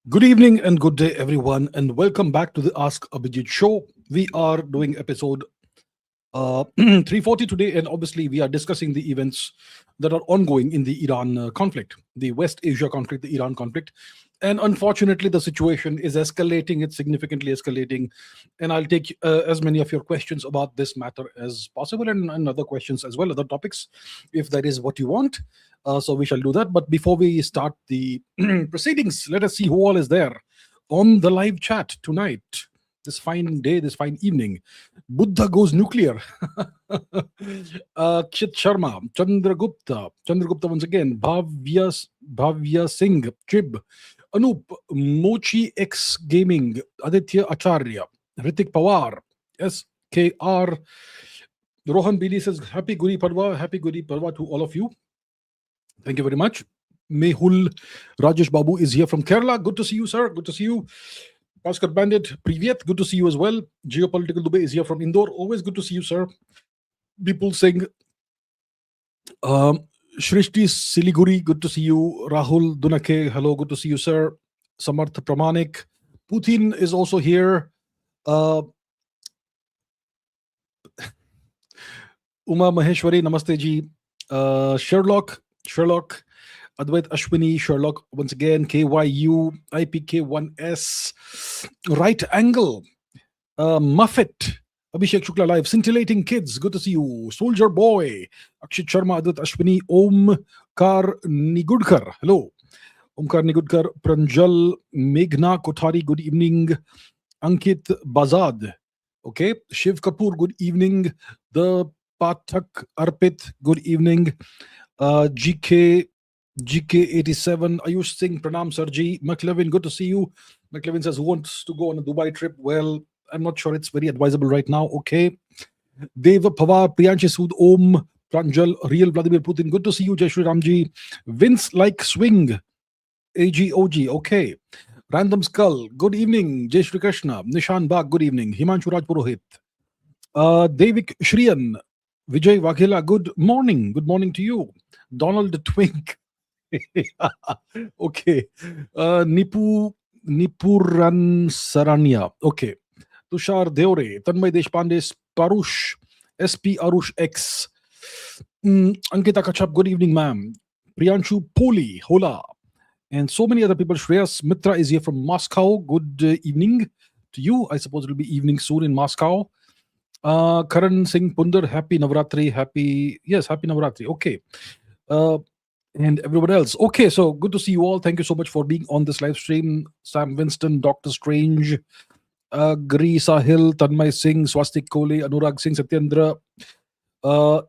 Good evening and good day, everyone, and welcome back to the Ask Abhijit show. We are doing episode 340 today, and obviously, we are discussing the events that are ongoing in the Iran conflict, the West Asia conflict, the Iran conflict. And unfortunately, the situation is escalating, it's significantly escalating. And I'll take as many of your questions about this matter as possible, and other questions as well, other topics, if that is what you want. So we shall do that. But before we start the proceedings, let us see who all is there on the live chat tonight, this fine day, this fine evening. Buddha goes nuclear. Kshit Sharma, Chandragupta once again, Bhavya Singh, Chib, Anup, Mochi X Gaming, Aditya Acharya, Ritik Pawar, SKR, Rohan Bidi says, Happy Guri Padwa to all of you. Thank you very much. Mehul Rajesh Babu is here from Kerala. Good to see you, sir. Good to see you. Oscar Bandit, Privyet. Good to see you as well. Geopolitical Dubai is here from Indore. Always good to see you, sir. People saying, Shrishti Siliguri, good to see you. Rahul Dunake, hello, good to see you, sir. Samarth Pramanik. Putin is also here. Uma Maheshwari, namaste ji. Sherlock, Advait Ashwini, Sherlock, once again, KYU, IPK1S, Right Angle, Muffet, Abhishek Shukla Live, Scintillating Kids, good to see you, Soldier Boy, Akshit Sharma, Advait Ashwini, Omkar Nigudkar, hello, Omkar Nigudkar, Pranjal, Meghna Kothari, good evening, Ankit Bazad, okay, Shiv Kapoor, good evening, the Pathak Arpit, good evening, GK87, Ayush Singh, Pranam Sarji, McLevin, good to see you. McLevin says, who wants to go on a Dubai trip? Well, I'm not sure it's very advisable right now. Okay. Deva Pawar, Priyanshi Sood, Om, Pranjal, Real Vladimir Putin, good to see you. Jai Shri Ramji, Vince Like Swing, AGOG, okay. Random Skull, good evening. Jai Shri Krishna, Nishan Bag, good evening. Himanshu Raj Purohit, Devik Shriyan, Vijay Waghela, good morning. Good morning to you. Donald Twink. Okay. Nipuran Saranya. Okay. Tushar Deore. Tanmay Deshpande. Parush. SP Arush X. Ankita Kachap. Good evening, ma'am. Priyanshu Poli. Hola. And so many other people. Shreyas Mitra is here from Moscow. Good evening to you. I suppose it'll be evening soon in Moscow. Karan Singh Punder, happy Navratri, happy Navratri. Okay. And everyone else. Okay, so good to see you all. Thank you so much for being on this live stream. Sam Winston, Dr. Strange, Gri Sahil, Tanmay Singh, Swastik Kohli, Anurag Singh, Satyendra,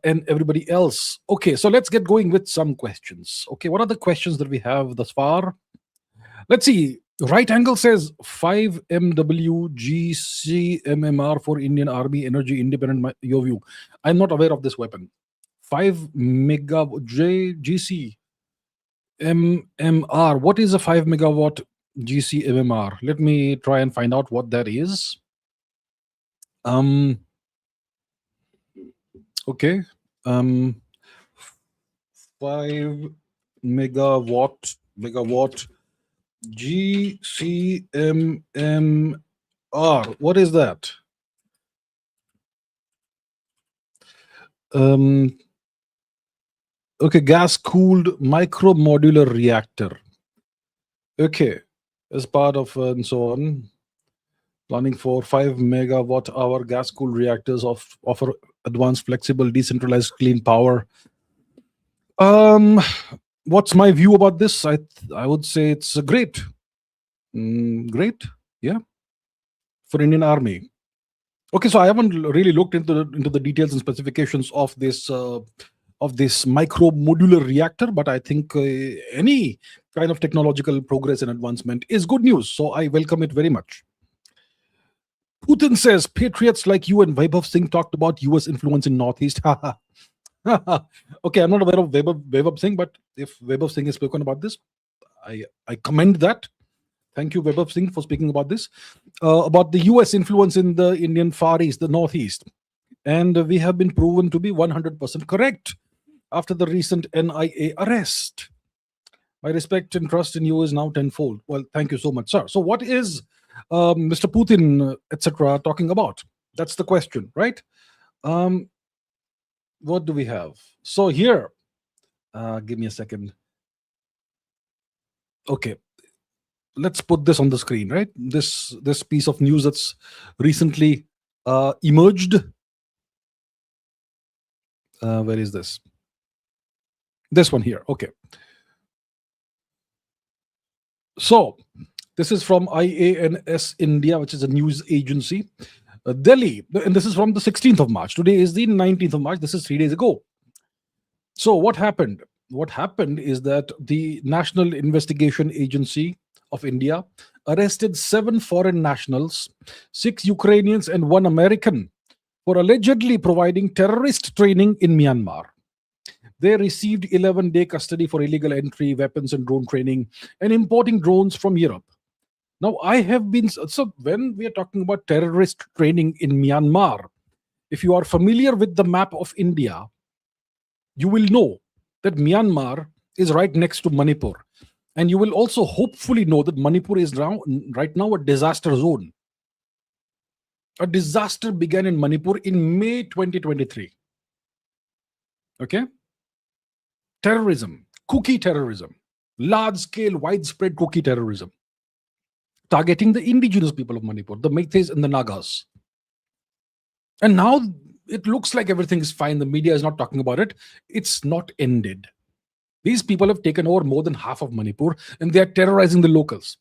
and everybody else. Okay, so let's get going with some questions. Okay, what are the questions that we have thus far? Let's see. Right Angle says 5 MW GCMMR for Indian Army Energy Independent. Your view. I'm not aware of this weapon. 5 mega GC MMR. What is a 5 megawatt GC MMR? Let me try and find out what that is. Okay. 5 megawatt GCMMR. What is that? Okay, gas cooled micro modular reactor. Okay, as part of and so on, planning for 5 megawatt hour gas cooled reactors offer advanced, flexible, decentralized, clean power. What's my view about this? I would say it's great. Great, yeah, for Indian Army. Okay, so I haven't really looked into the details and specifications of this micro modular reactor, but I think any kind of technological progress and advancement is good news. So I welcome it very much. Putin says patriots like you and Vaibhav Singh talked about US influence in Northeast. Okay, I'm not aware of Vaibhav Singh, but if Vaibhav Singh has spoken about this, I commend that. Thank you, Vaibhav Singh, for speaking about this, about the US influence in the Indian Far East, the Northeast. And we have been proven to be 100% correct after the recent NIA arrest. My respect and trust in you is now tenfold. Well, thank you so much, sir. So, what is Mr. Putin, etc., talking about? That's the question, right? Um, what do we have? So here, give me a second. Okay, let's put this on the screen, right? This piece of news that's recently emerged. Where is this? This one here. Okay. So this is from IANS India, which is a news agency. Delhi, and this is from the 16th of March. Today is the 19th of March. This is 3 days ago. So what happened? What happened is that the National Investigation Agency of India arrested 7 foreign nationals, 6 Ukrainians, and 1 American for allegedly providing terrorist training in Myanmar. They received 11-day custody for illegal entry, weapons and drone training, and importing drones from Europe. Now, I have been, so when we are talking about terrorist training in Myanmar, if you are familiar with the map of India, you will know that Myanmar is right next to Manipur. And you will also hopefully know that Manipur is right now a disaster zone. A disaster began in Manipur in May 2023. Okay? Terrorism, cookie terrorism, large-scale, widespread cookie terrorism, targeting the indigenous people of Manipur, the Meiteis and the Nagas. And now it looks like everything is fine. The media is not talking about it. It's not ended. These people have taken over more than half of Manipur, and they are terrorizing the locals.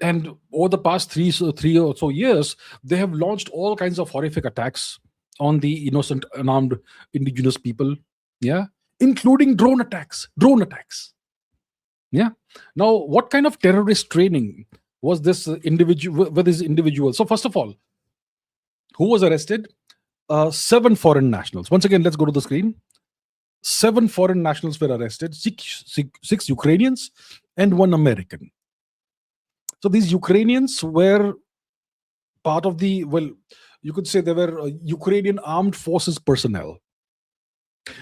And over the past three or so years, they have launched all kinds of horrific attacks on the innocent, unarmed indigenous people. Yeah, including drone attacks. Yeah. Now, what kind of terrorist training was this individual? With this individual? So, first of all, who was arrested? 7 foreign nationals. Once again, let's go to the screen. 7 foreign nationals were arrested. 6 Ukrainians and 1 American. So these Ukrainians were part of the, well, you could say they were Ukrainian armed forces personnel.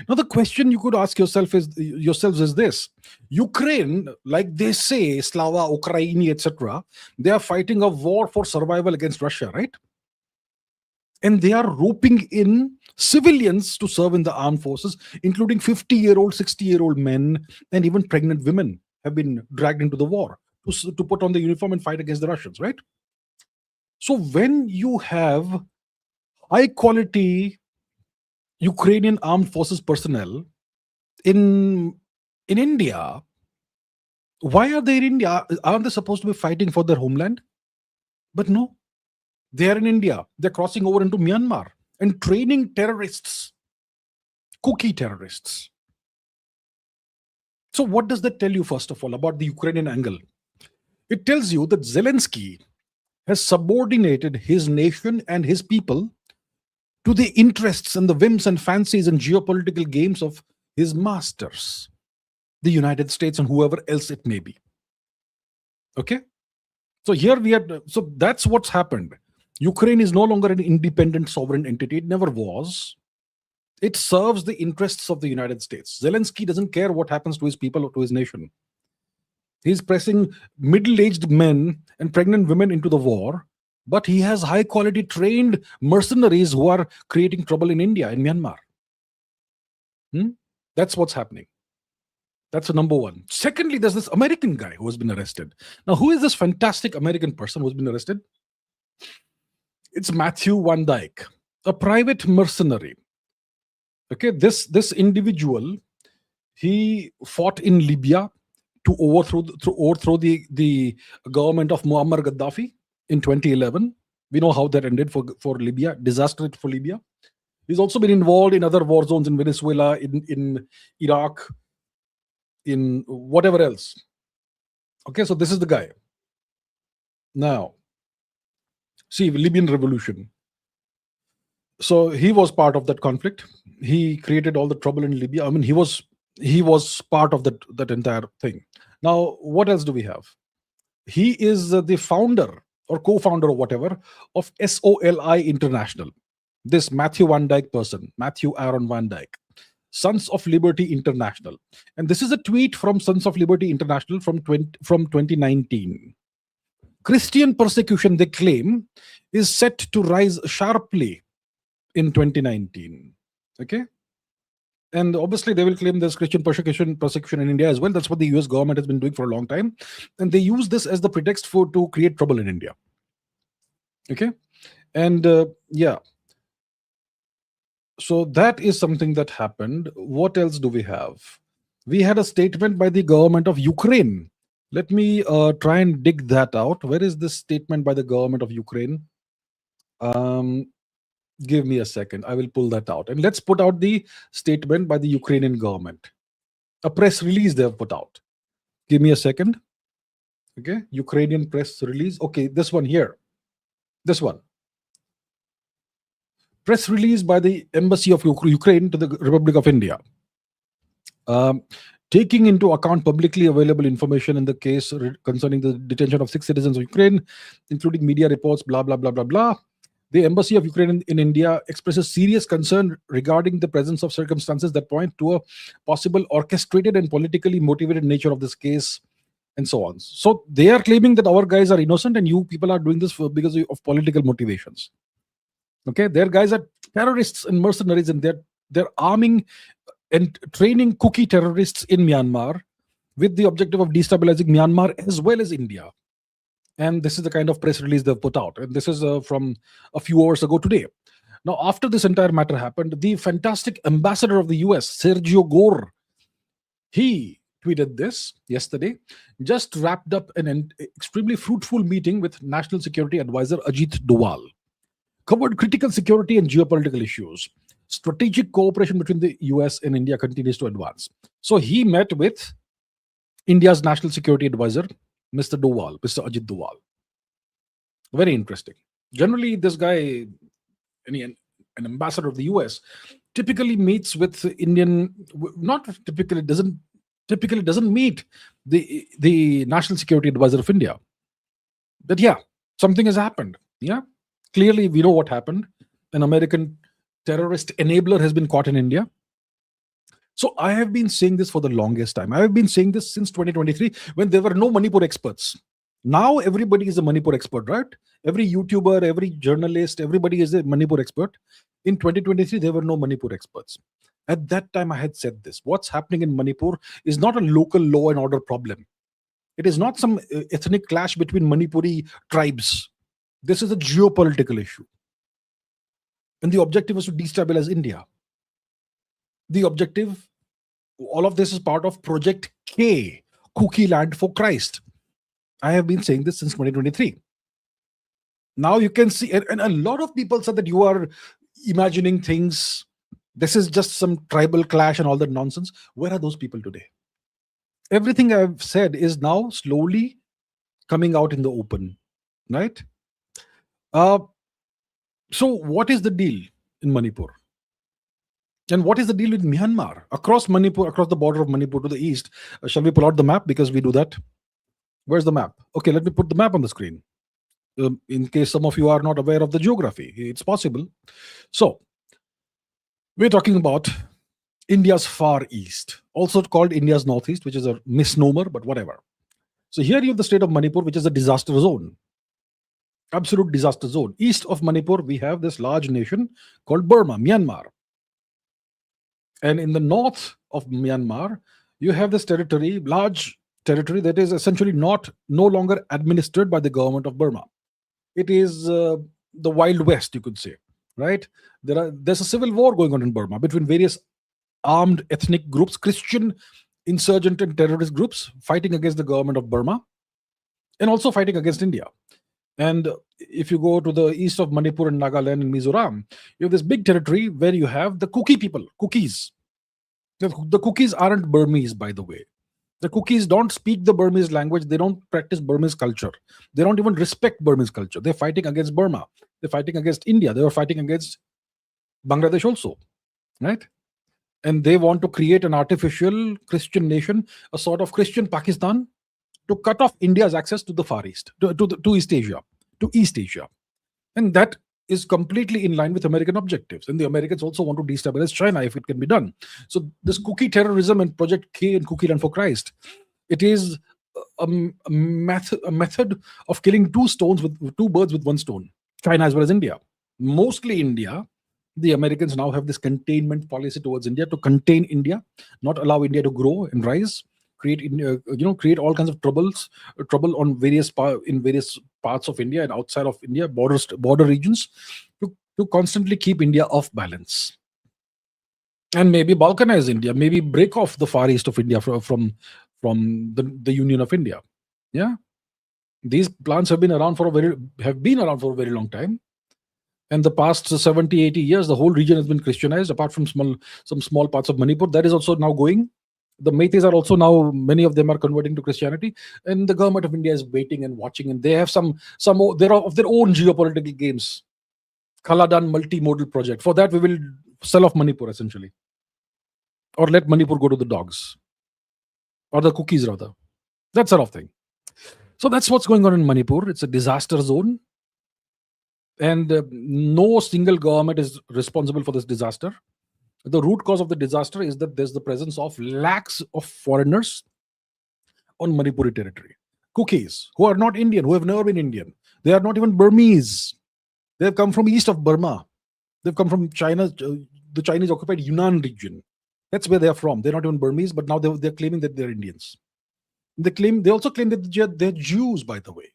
Now the question you could ask yourselves is this: Ukraine, like they say, Slava Ukraini, etc., they are fighting a war for survival against Russia, right? And they are roping in civilians to serve in the armed forces, including 50-year-old, 60-year-old men, and even pregnant women have been dragged into the war to put on the uniform and fight against the Russians, right? So when you have high quality Ukrainian armed forces personnel in India, why are they in India? Aren't they supposed to be fighting for their homeland? But no, they are in India. They're crossing over into Myanmar and training terrorists, cookie terrorists. So what does that tell you, first of all, about the Ukrainian angle? It tells you that Zelensky has subordinated his nation and his people to the interests and the whims and fancies and geopolitical games of his masters, the United States and whoever else it may be. Okay? So here we are. So that's what's happened. Ukraine is no longer an independent sovereign entity. It never was. It serves the interests of the United States. Zelensky doesn't care what happens to his people or to his nation. He's pressing middle-aged men and pregnant women into the war, but he has high-quality trained mercenaries who are creating trouble in India, in Myanmar. That's what's happening. That's number one. Secondly, there's this American guy who has been arrested. Now, who is this fantastic American person who's been arrested? It's Matthew Van Dyke, a private mercenary. Okay, this individual, he fought in Libya to overthrow the government of Muammar Gaddafi in 2011. We know how that ended for Libya, disaster for Libya. He's also been involved in other war zones in Venezuela, in Iraq, in whatever else. Okay, so this is the guy. Now, see, Libyan revolution. So he was part of that conflict. He created all the trouble in Libya. I mean, he was part of that entire thing. Now, what else do we have? He is the founder or co-founder or whatever of SOLI International. This Matthew Van Dyke person, Matthew Aaron Van Dyke. Sons of Liberty International. And this is a tweet from Sons of Liberty International from 2019. Christian persecution, they claim, is set to rise sharply in 2019. Okay? And obviously, they will claim there's Christian persecution in India as well. That's what the US government has been doing for a long time. And they use this as the pretext to create trouble in India. Okay? And yeah. So that is something that happened. What else do we have? We had a statement by the government of Ukraine. Let me try and dig that out. Where is this statement by the government of Ukraine? Give me a second. I will pull that out. And let's put out the statement by the Ukrainian government. A press release they have put out. Give me a second. Okay. Ukrainian press release. Okay. This one here. This one. Press release by the Embassy of Ukraine to the Republic of India. Taking into account publicly available information in the case concerning the detention of 6 citizens of Ukraine, including media reports, blah, blah, blah, blah, blah. The Embassy of Ukraine in India expresses serious concern regarding the presence of circumstances that point to a possible orchestrated and politically motivated nature of this case, and so on. So they are claiming that our guys are innocent and you people are doing this because of political motivations. Okay, their guys are terrorists and mercenaries, and they're arming and training cookie terrorists in Myanmar with the objective of destabilizing Myanmar as well as India. And this is the kind of press release they've put out. And this is from a few hours ago today. Now, after this entire matter happened, the fantastic ambassador of the US, Sergio Gore, he tweeted this yesterday, just wrapped up an extremely fruitful meeting with National Security Advisor Ajit Doval. Covered critical security and geopolitical issues. Strategic cooperation between the US and India continues to advance. So he met with India's National Security Advisor, Mr. Ajit Doval. Very interesting. Generally, this guy, an ambassador of the US, typically meets with Indian, not typically, doesn't meet the National Security Advisor of India. But yeah, something has happened. Yeah. Clearly, we know what happened. An American terrorist enabler has been caught in India. So I have been saying this for the longest time. I have been saying this since 2023 when there were no Manipur experts. Now everybody is a Manipur expert, right? Every YouTuber, every journalist, everybody is a Manipur expert. In 2023, there were no Manipur experts. At that time, I had said this. What's happening in Manipur is not a local law and order problem. It is not some ethnic clash between Manipuri tribes. This is a geopolitical issue. And the objective is to destabilize India. The objective, all of this is part of Project K, Cookie Land for Christ. I have been saying this since 2023. Now you can see, and a lot of people said that you are imagining things. This is just some tribal clash and all that nonsense. Where are those people today? Everything I've said is now slowly coming out in the open, right? So what is the deal in Manipur? And what is the deal with Myanmar? Across Manipur, across the border of Manipur to the east. Shall we pull out the map? Because we do that. Where's the map? Okay, let me put the map on the screen. In case some of you are not aware of the geography. It's possible. So, we're talking about India's far east, also called India's northeast, which is a misnomer, but whatever. So here you have the state of Manipur, which is a disaster zone. Absolute disaster zone. East of Manipur, we have this large nation called Burma, Myanmar. And in the north of Myanmar, you have this territory, large territory that is essentially no longer administered by the government of Burma. It is the Wild West, you could say, right? There's a civil war going on in Burma between various armed ethnic groups, Christian insurgent and terrorist groups fighting against the government of Burma and also fighting against India. And if you go to the east of Manipur and Nagaland and Mizoram, you have this big territory where you have the Kuki people, Kukis. The Kukis aren't Burmese, by the way. The Kukis don't speak the Burmese language. They don't practice Burmese culture. They don't even respect Burmese culture. They're fighting against Burma. They're fighting against India. They were fighting against Bangladesh also, right? And they want to create an artificial Christian nation, a sort of Christian Pakistan, to cut off India's access to the Far East, to East Asia, And that is completely in line with American objectives. And the Americans also want to destabilize China if it can be done. So this cookie terrorism and Project K and Cookie Land for Christ, it is a method of killing two birds with one stone, China as well as India. Mostly India. The Americans now have this containment policy towards India to contain India, not allow India to grow and rise, create create all kinds of trouble on various parts of India and outside of India, border regions, to constantly keep India off balance, and maybe balkanize India, maybe break off the Far East of India from the Union of India. Yeah, these plans have been around for a very long time. And the past 70, 80 years, the whole region has been Christianized, apart from some small parts of Manipur. That is also now going. The Meiteis are also now, many of them are converting to Christianity. And the government of India is waiting and watching. And they have some of their own geopolitical games. Khaladan multimodal project. For that, we will sell off Manipur, essentially. Or let Manipur go to the dogs. Or the cookies, rather. That sort of thing. So that's what's going on in Manipur. It's a disaster zone. And no single government is responsible for this disaster. The root cause of the disaster is that there's the presence of lakhs of foreigners on Manipuri territory. Cookies, who are not Indian, who have never been Indian. They are not even Burmese. They have come from east of Burma. They've come from China, the Chinese occupied Yunnan region. That's where they are from. They're not even Burmese, but now they're claiming that they're Indians. They also claim that they're Jews, by the way.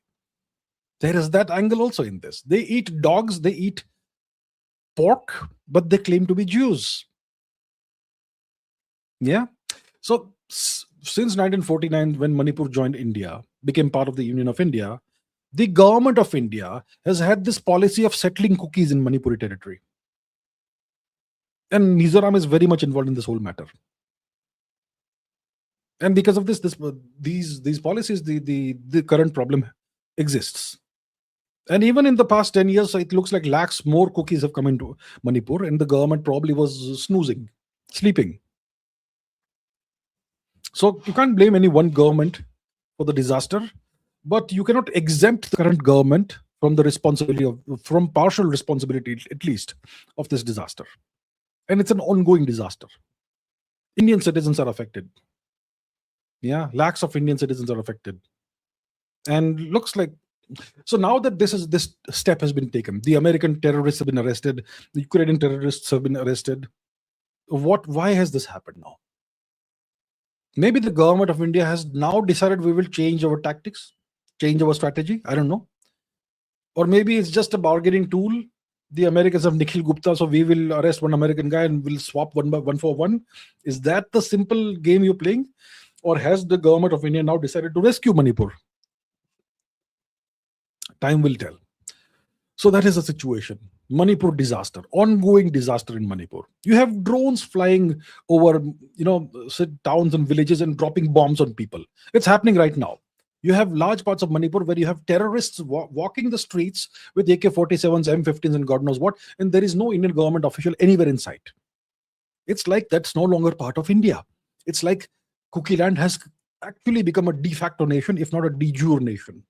There is that angle also in this. They eat dogs, they eat pork, but they claim to be Jews. Yeah. So since 1949, when Manipur joined India, became part of the Union of India, the government of India has had this policy of settling cookies in Manipuri territory. And Mizoram is very much involved in this whole matter. And because of these policies, the current problem exists. And even in the past 10 years, it looks like lakhs more cookies have come into Manipur, and the government probably was snoozing, sleeping. So you can't blame any one government for the disaster, but you cannot exempt the current government from from partial responsibility, at least, of this disaster. And it's an ongoing disaster. Indian citizens are affected. Yeah, lakhs of Indian citizens are affected. And looks like, so now that this step has been taken, the American terrorists have been arrested, the Ukrainian terrorists have been arrested. Why has this happened now? Maybe the government of India has now decided we will change our tactics, change our strategy. I don't know. Or maybe it's just a bargaining tool. The Americans have Nikhil Gupta, so we will arrest one American guy and we'll swap one for one. Is that the simple game you're playing? Or has the government of India now decided to rescue Manipur? Time will tell. So that is the situation. Manipur disaster, ongoing disaster in Manipur. You have drones flying over, towns and villages and dropping bombs on people. It's happening right now. You have large parts of Manipur where you have terrorists walking the streets with AK-47s, M15s, and God knows what, and there is no Indian government official anywhere in sight. It's like that's no longer part of India. It's like Cookie Land has actually become a de facto nation, if not a de jure nation.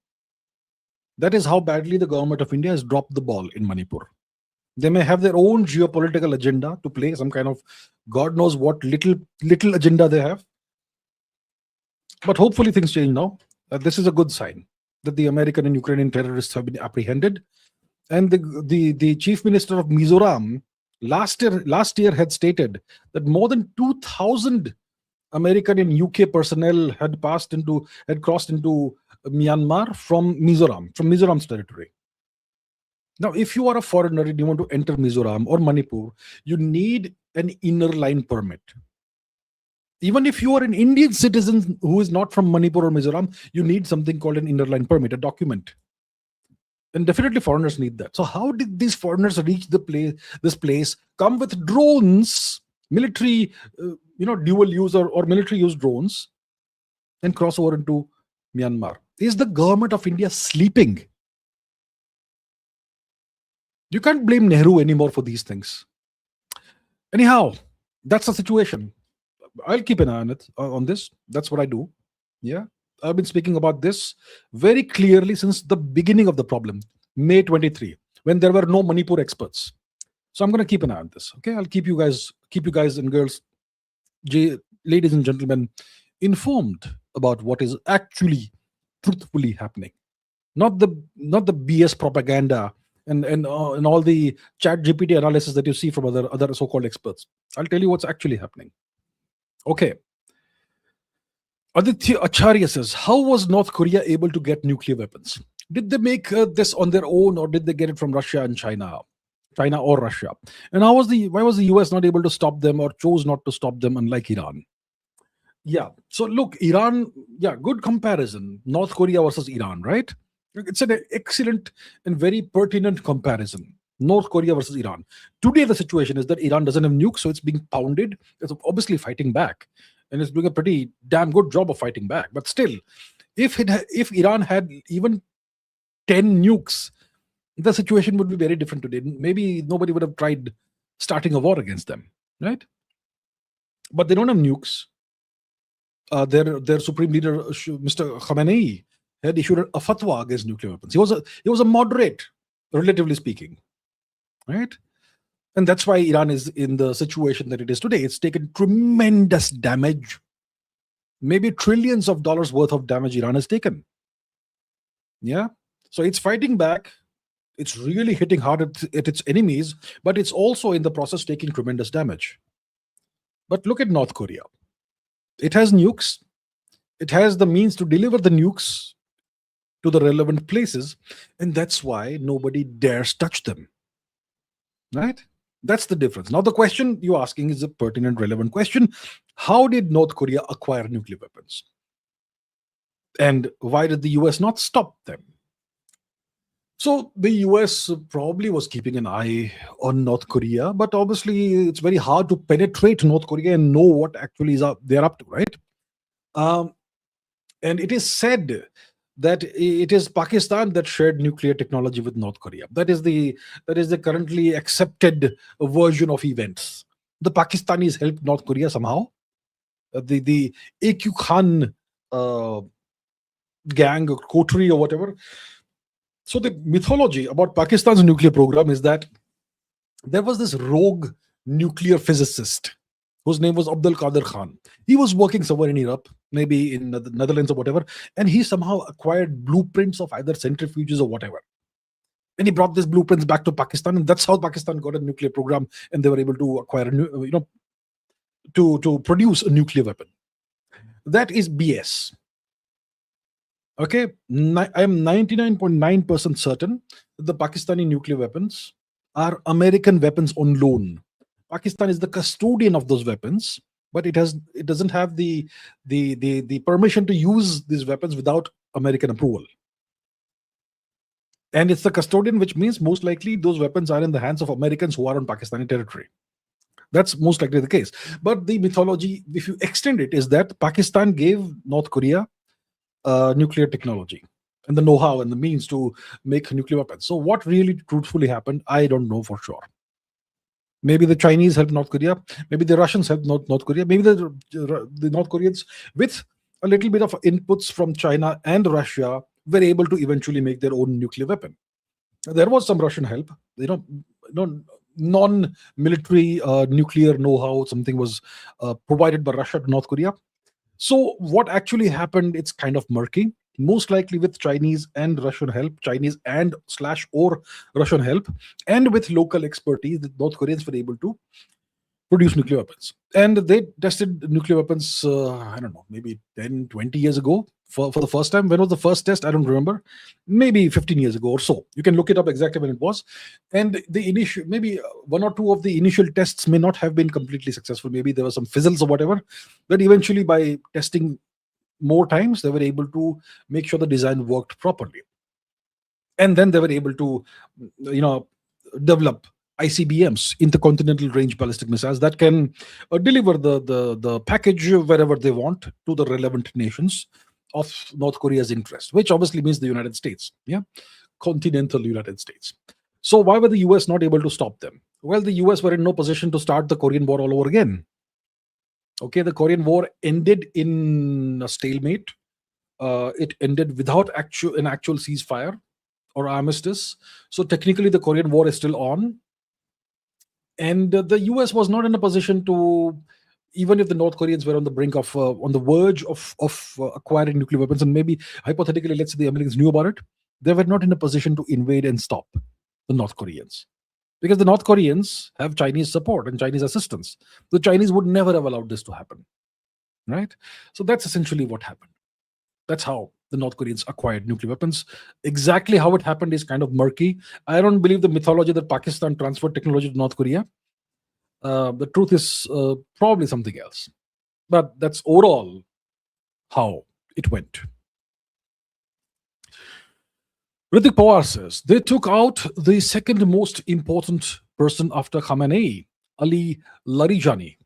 That is how badly the government of India has dropped the ball in Manipur. They may have their own geopolitical agenda to play, some kind of God knows what little agenda they have. But hopefully things change now. This is a good sign that the American and Ukrainian terrorists have been apprehended. And the chief minister of Mizoram last year had stated that more than 2,000 American and UK personnel had crossed into Myanmar from Mizoram's territory. Now, if you are a foreigner and you want to enter Mizoram or Manipur, you need an inner line permit. Even if you are an Indian citizen who is not from Manipur or Mizoram, you need something called an inner line permit, a document. And definitely foreigners need that. So how did these foreigners reach this place, come with drones, military, dual use or military use drones, and cross over into Myanmar? Is the government of India sleeping? You can't blame Nehru anymore for these things. Anyhow, that's the situation. I'll keep an eye on this. That's what I do. Yeah. I've been speaking about this very clearly since the beginning of the problem, May 23. when there were no Manipur experts. So I'm going to keep an eye on this. Okay, I'll keep you guys and girls, ladies and gentlemen, informed about what is actually truthfully happening. Not the BS propaganda and all the chat GPT analysis that you see from other so-called experts. I'll tell you what's actually happening. Okay. Aditya Acharya says, how was North Korea able to get nuclear weapons? Did they make this on their own, or did they get it from Russia and China or Russia? And why was the US not able to stop them, or chose not to stop them, unlike Iran? Yeah. So look, Iran, good comparison. North Korea versus Iran, right? It's an excellent and very pertinent comparison. North Korea versus Iran. Today, the situation is that Iran doesn't have nukes, so it's being pounded. It's obviously fighting back, and it's doing a pretty damn good job of fighting back. But still, if Iran had even 10 nukes, the situation would be very different today. Maybe nobody would have tried starting a war against them, right? But they don't have nukes. Their supreme leader, Mr. Khamenei, had issued a fatwa against nuclear weapons. He was a moderate, relatively speaking, right? And that's why Iran is in the situation that it is today. It's taken tremendous damage. Maybe trillions of dollars worth of damage Iran has taken. Yeah. So it's fighting back. It's really hitting hard at its enemies, but it's also in the process taking tremendous damage. But look at North Korea. It has nukes. It has the means to deliver the nukes to the relevant places, and that's why nobody dares touch them. Right? That's the difference. Now, the question you're asking is a pertinent, relevant question. How did North Korea acquire nuclear weapons? And why did the US not stop them? So the US probably was keeping an eye on North Korea, but obviously it's very hard to penetrate North Korea and know what actually they're up to, right? And it is said that it is Pakistan that shared nuclear technology with North Korea. That is the currently accepted version of events. The Pakistanis helped North Korea somehow. The AQ Khan gang or coterie or whatever. So the mythology about Pakistan's nuclear program is that there was this rogue nuclear physicist whose name was Abdul Qadir Khan. He was working somewhere in Europe, maybe in the Netherlands or whatever, and he somehow acquired blueprints of either centrifuges or whatever. And he brought these blueprints back to Pakistan, and that's how Pakistan got a nuclear program, and they were able to acquire, to produce a nuclear weapon. That is BS. Okay, I am 99.9% certain that the Pakistani nuclear weapons are American weapons on loan. Pakistan is the custodian of those weapons, but it doesn't have the permission to use these weapons without American approval. And it's the custodian, which means most likely those weapons are in the hands of Americans who are on Pakistani territory. That's most likely the case. But the mythology, if you extend it, is that Pakistan gave North Korea nuclear technology and the know-how and the means to make nuclear weapons. So what really truthfully happened, I don't know for sure. Maybe the Chinese helped North Korea. Maybe the Russians helped North Korea. Maybe the North Koreans, with a little bit of inputs from China and Russia, were able to eventually make their own nuclear weapon. There was some Russian help. Non-military nuclear know-how, something was provided by Russia to North Korea. So what actually happened, it's kind of murky. Most likely with Chinese and Russian help, Chinese and or Russian help, and with local expertise, the North Koreans were able to produce nuclear weapons. And they tested nuclear weapons, I don't know, maybe 10, 20 years ago for the first time. When was the first test? I don't remember. Maybe 15 years ago or so. You can look it up exactly when it was. And maybe one or two of the initial tests may not have been completely successful. Maybe there were some fizzles or whatever. But eventually, by testing more times, they were able to make sure the design worked properly. And then they were able to, develop ICBMs, intercontinental range ballistic missiles, that can deliver the package wherever they want to the relevant nations of North Korea's interest, which obviously means the United States, continental United States. So why were the US not able to stop them? Well, the US were in no position to start the Korean War all over again. Okay, the Korean War ended in a stalemate. It ended without an actual ceasefire or armistice. So technically, the Korean War is still on, and the US was not in a position to, even if the North Koreans were on the brink of, on the verge of acquiring nuclear weapons, and maybe hypothetically, let's say the Americans knew about it, they were not in a position to invade and stop the North Koreans, because the North Koreans have Chinese support and Chinese assistance. The Chinese would never have allowed this to happen, right? So that's essentially what happened. That's how the North Koreans acquired nuclear weapons. Exactly how it happened is kind of murky. I don't believe the mythology that Pakistan transferred technology to North Korea. The truth is probably something else. But that's overall how it went. Ritik Pawar says they took out the second most important person after Khamenei, Ali Larijani.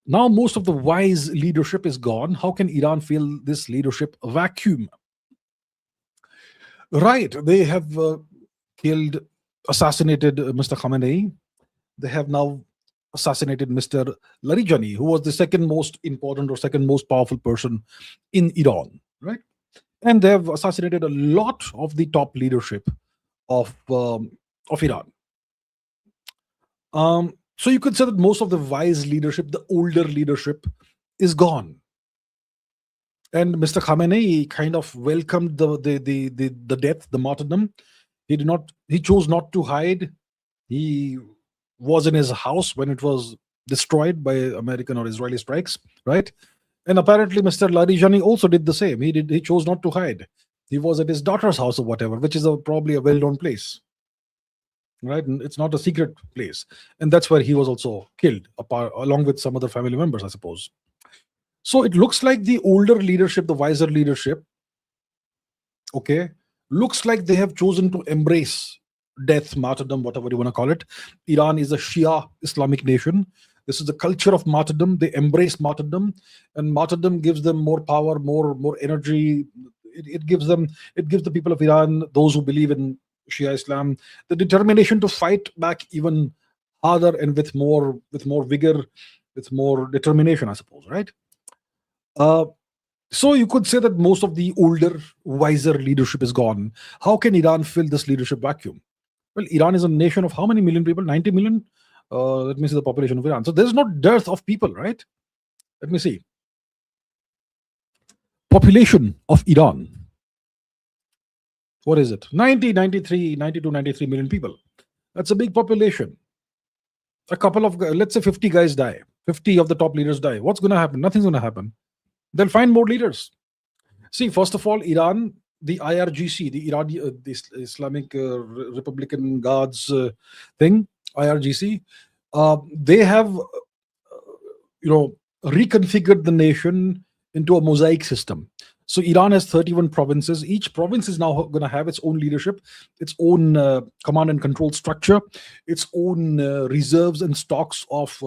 Now most of the wise leadership is gone. How can Iran fill this leadership vacuum? Right, they have assassinated Mr. Khamenei. They have now assassinated Mr. Larijani, who was the second most important or second most powerful person in Iran, right? And they have assassinated a lot of the top leadership of Iran. So you could say that most of the wise leadership, the older leadership, is gone. And Mr. Khamenei kind of welcomed the death, the martyrdom. He chose not to hide. He was in his house when it was destroyed by American or Israeli strikes, right? And apparently Mr. Larijani also did the same. He chose not to hide. He was at his daughter's house or whatever, which is probably a well-known place, right? And it's not a secret place. And that's where he was also killed, along with some other family members, I suppose. So it looks like the older leadership, the wiser leadership, okay, looks like they have chosen to embrace death, martyrdom, whatever you want to call it. Iran is a Shia Islamic nation. This is the culture of martyrdom. They embrace martyrdom, and martyrdom gives them more power, more energy. It gives the people of Iran, those who believe in Shia Islam, the determination to fight back even harder and with more vigor, with more determination, I suppose, right? So you could say that most of the older, wiser leadership is gone. How can Iran fill this leadership vacuum? Well, Iran is a nation of how many million people? 90 million? Let me see the population of Iran. So there's no dearth of people, right? Let me see. Population of Iran. What is it? 92, 93 million people. That's a big population. A couple of, let's say 50 guys die. 50 of the top leaders die. What's going to happen? Nothing's going to happen. They'll find more leaders. See, first of all, Iran, the IRGC, the Iranian, the Islamic Republican Guards thing, IRGC, they have, reconfigured the nation into a mosaic system. So Iran has 31 provinces. Each province is now going to have its own leadership, its own command and control structure, its own reserves and stocks of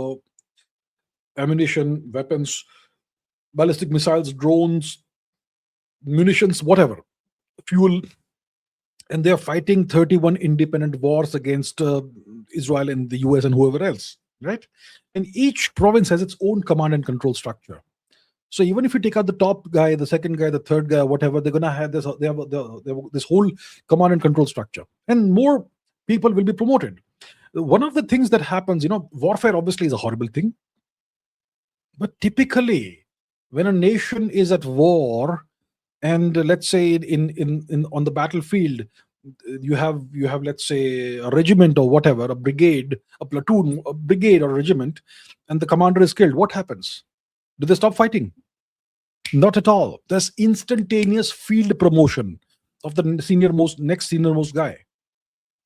ammunition, weapons, ballistic missiles, drones, munitions, whatever, fuel. And they're fighting 31 independent wars against Israel and the US and whoever else, right? And each province has its own command and control structure. So even if you take out the top guy, the second guy, the third guy, whatever, they're going to have this. They have this whole command and control structure, and more people will be promoted. One of the things that happens, warfare obviously is a horrible thing, but typically when a nation is at war, and let's say in on the battlefield, you have let's say a regiment or whatever, a brigade, a platoon, a brigade or a regiment, and the commander is killed. What happens? Do they stop fighting? Not at all. There's instantaneous field promotion of the next senior-most guy.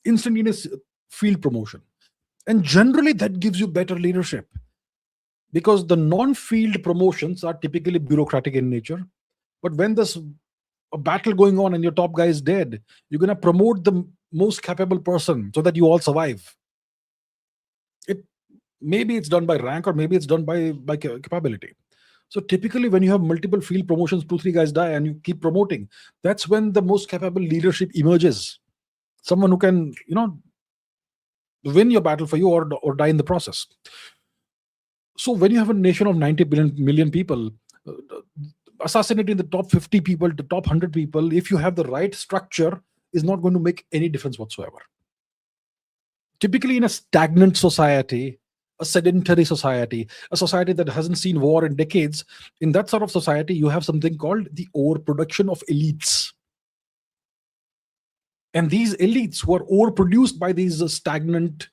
Instantaneous field promotion. And generally that gives you better leadership, because the non-field promotions are typically bureaucratic in nature. But when there's a battle going on and your top guy is dead, you're going to promote the most capable person so that you all survive. Maybe it's done by rank, or maybe it's done by capability. So typically when you have multiple field promotions, 2-3 guys die and you keep promoting, that's when the most capable leadership emerges. Someone who can, win your battle for you or die in the process. So when you have a nation of 90 million people, assassinating the top 50 people, the top 100 people, if you have the right structure, is not going to make any difference whatsoever. Typically, in a stagnant society, a sedentary society, a society that hasn't seen war in decades, in that sort of society, you have something called the overproduction of elites. And these elites who are overproduced by these stagnant,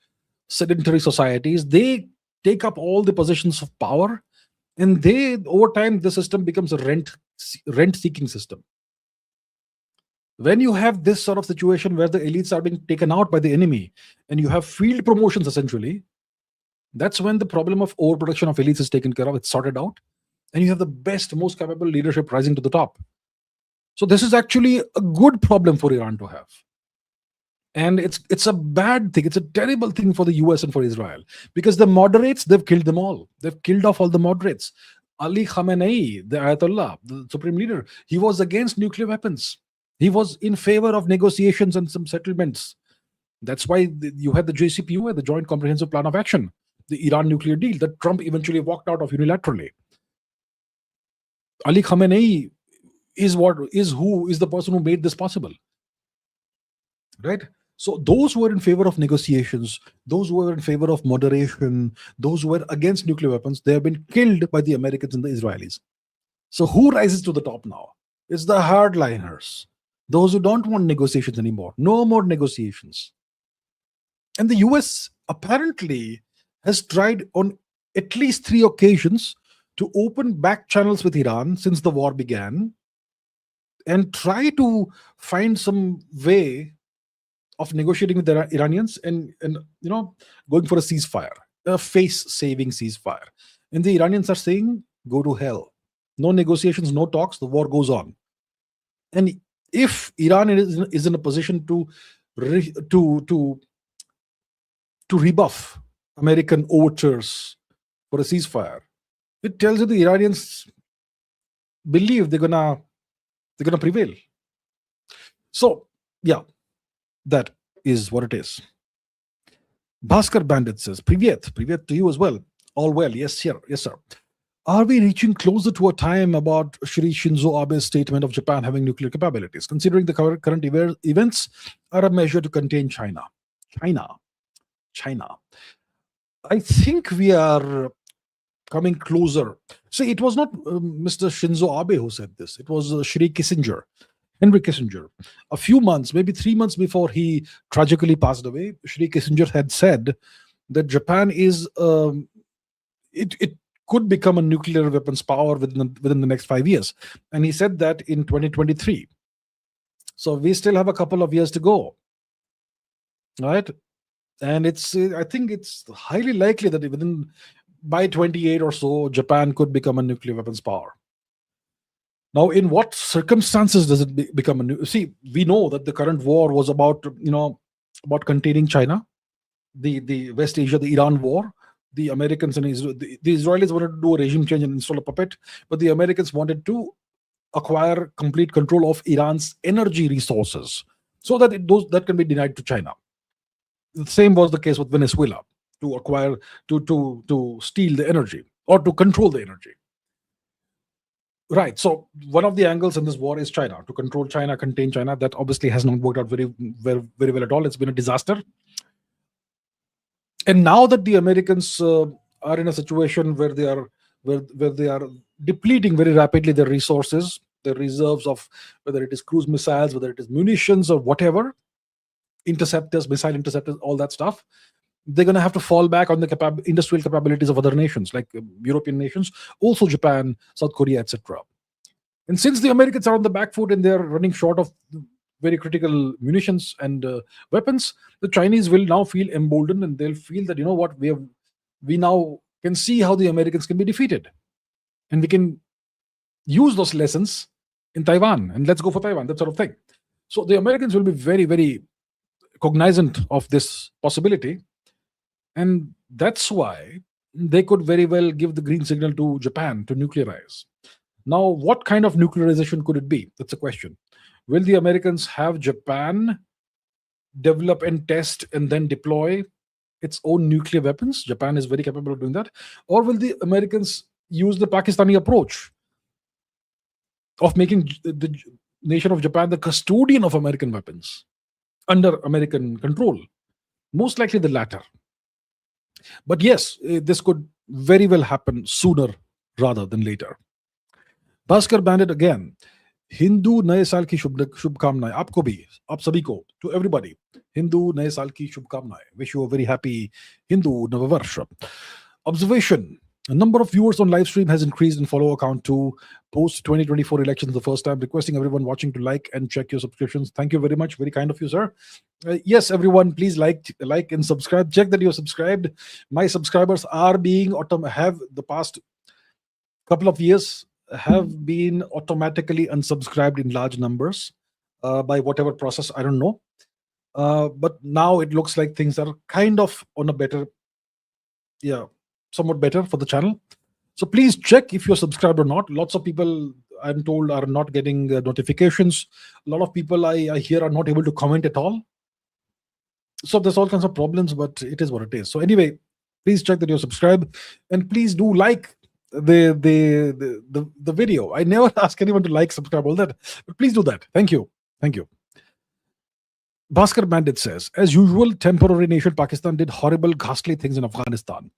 sedentary societies, they take up all the positions of power, and they, over time, the system becomes a rent-seeking system. When you have this sort of situation where the elites are being taken out by the enemy, and you have field promotions essentially, that's when the problem of overproduction of elites is taken care of. It's sorted out, and you have the best, most capable leadership rising to the top. So this is actually a good problem for Iran to have. And it's a bad thing. It's a terrible thing for the US and for Israel, because the moderates, they've killed them all. They've killed off all the moderates. Ali Khamenei, the Ayatollah, the supreme leader, he was against nuclear weapons. He was in favor of negotiations and some settlements. That's why you had the JCPOA, the Joint Comprehensive Plan of Action, the Iran nuclear deal that Trump eventually walked out of unilaterally. Ali Khamenei is the person who made this possible, right? So those who were in favor of negotiations, those who were in favor of moderation, those who were against nuclear weapons, they have been killed by the Americans and the Israelis. So who rises to the top now? It's the hardliners, those who don't want negotiations anymore. No more negotiations. And the US apparently has tried on at least 3 occasions to open back channels with Iran since the war began, and try to find some way of negotiating with the Iranians and going for a ceasefire, a face-saving ceasefire. And the Iranians are saying, go to hell. No negotiations, no talks, the war goes on. And if Iran is in a position to rebuff American overtures for a ceasefire, it tells you the Iranians believe they're gonna prevail. So yeah, that is what it is. Bhaskar Bandit says, Privyet to you as well. All well, yes sir. Are we reaching closer to a time about Shri Shinzo Abe's statement of Japan having nuclear capabilities, considering the current events are a measure to contain China? I think we are coming closer. See, it was not Mr. Shinzo Abe who said this. It was Henry Kissinger. A few months, maybe 3 months before he tragically passed away, Shri Kissinger had said that Japan is, it could become a nuclear weapons power within the next 5 years. And he said that in 2023. So we still have a couple of years to go, right? And I think it's highly likely that by 28 or so, Japan could become a nuclear weapons power. Now, in what circumstances does it become a new? See, we know that the current war was about containing China, the West Asia, the Iran war. The Americans and the Israelis wanted to do a regime change and install a puppet, but the Americans wanted to acquire complete control of Iran's energy resources so that that can be denied to China. The same was the case with Venezuela, to acquire, to steal the energy or to control the energy. Right. So one of the angles in this war is China, to control China, contain China. That obviously has not worked out very well at all. It's been a disaster. And now that the Americans are in a situation where they are depleting very rapidly their resources, their reserves of whether it is cruise missiles, whether it is munitions or whatever, missile interceptors, all that stuff, they're going to have to fall back on the industrial capabilities of other nations, like European nations, also Japan, South Korea, etc. And since the Americans are on the back foot and they're running short of very critical munitions and weapons, the Chinese will now feel emboldened, and they'll feel that, we now can see how the Americans can be defeated, and we can use those lessons in Taiwan, and let's go for Taiwan, that sort of thing. So the Americans will be very, very cognizant of this possibility, and that's why they could very well give the green signal to Japan to nuclearize. Now, what kind of nuclearization could it be? That's a question. Will the Americans have Japan develop and test and then deploy its own nuclear weapons? Japan is very capable of doing that. Or will the Americans use the Pakistani approach of making the nation of Japan the custodian of American weapons? under American control. Most likely the latter. But yes, this could very well happen sooner rather than later. Bhaskar banded again, Hindu नए साल की शुभकामनाएं आपको भी, आप सभी को, to everybody, Hindu नए साल की शुभकामनाएं. Wish you a very happy Hindu नववर्ष. Observation: a number of viewers on live stream has increased in follow account to post 2024 elections the first time. Requesting everyone watching to like and check your subscriptions. Thank you very much. Very kind of you, sir. Yes, everyone, please like and subscribe. Check that you're subscribed. My subscribers are being have the past couple of years have been automatically unsubscribed in large numbers by whatever process, I don't know. But now it looks like things are kind of on a better, somewhat better for the channel. So please check if you're subscribed or not. Lots of people, I'm told, are not getting notifications. A lot of people I hear are not able to comment at all. So there's all kinds of problems, but it is what it is. So anyway, please check that you're subscribed, and please do like the video. I never ask anyone to like, subscribe, all that, but please do that. Thank you. Bhaskar Bandit says, as usual, temporary nation Pakistan did horrible, ghastly things in Afghanistan.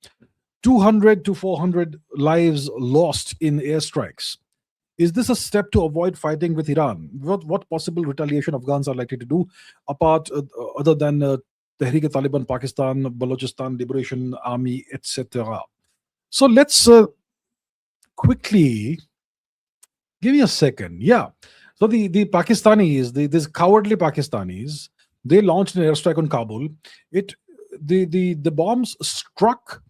200 to 400 lives lost in airstrikes. Is this a step to avoid fighting with Iran? What possible retaliation Afghans are likely to do, apart other than Tehreek-e-Taliban Pakistan, Balochistan Liberation Army, etc.? So let's quickly, give me a second. Yeah. So the Pakistanis, these cowardly Pakistanis, they launched an airstrike on Kabul. The bombs struck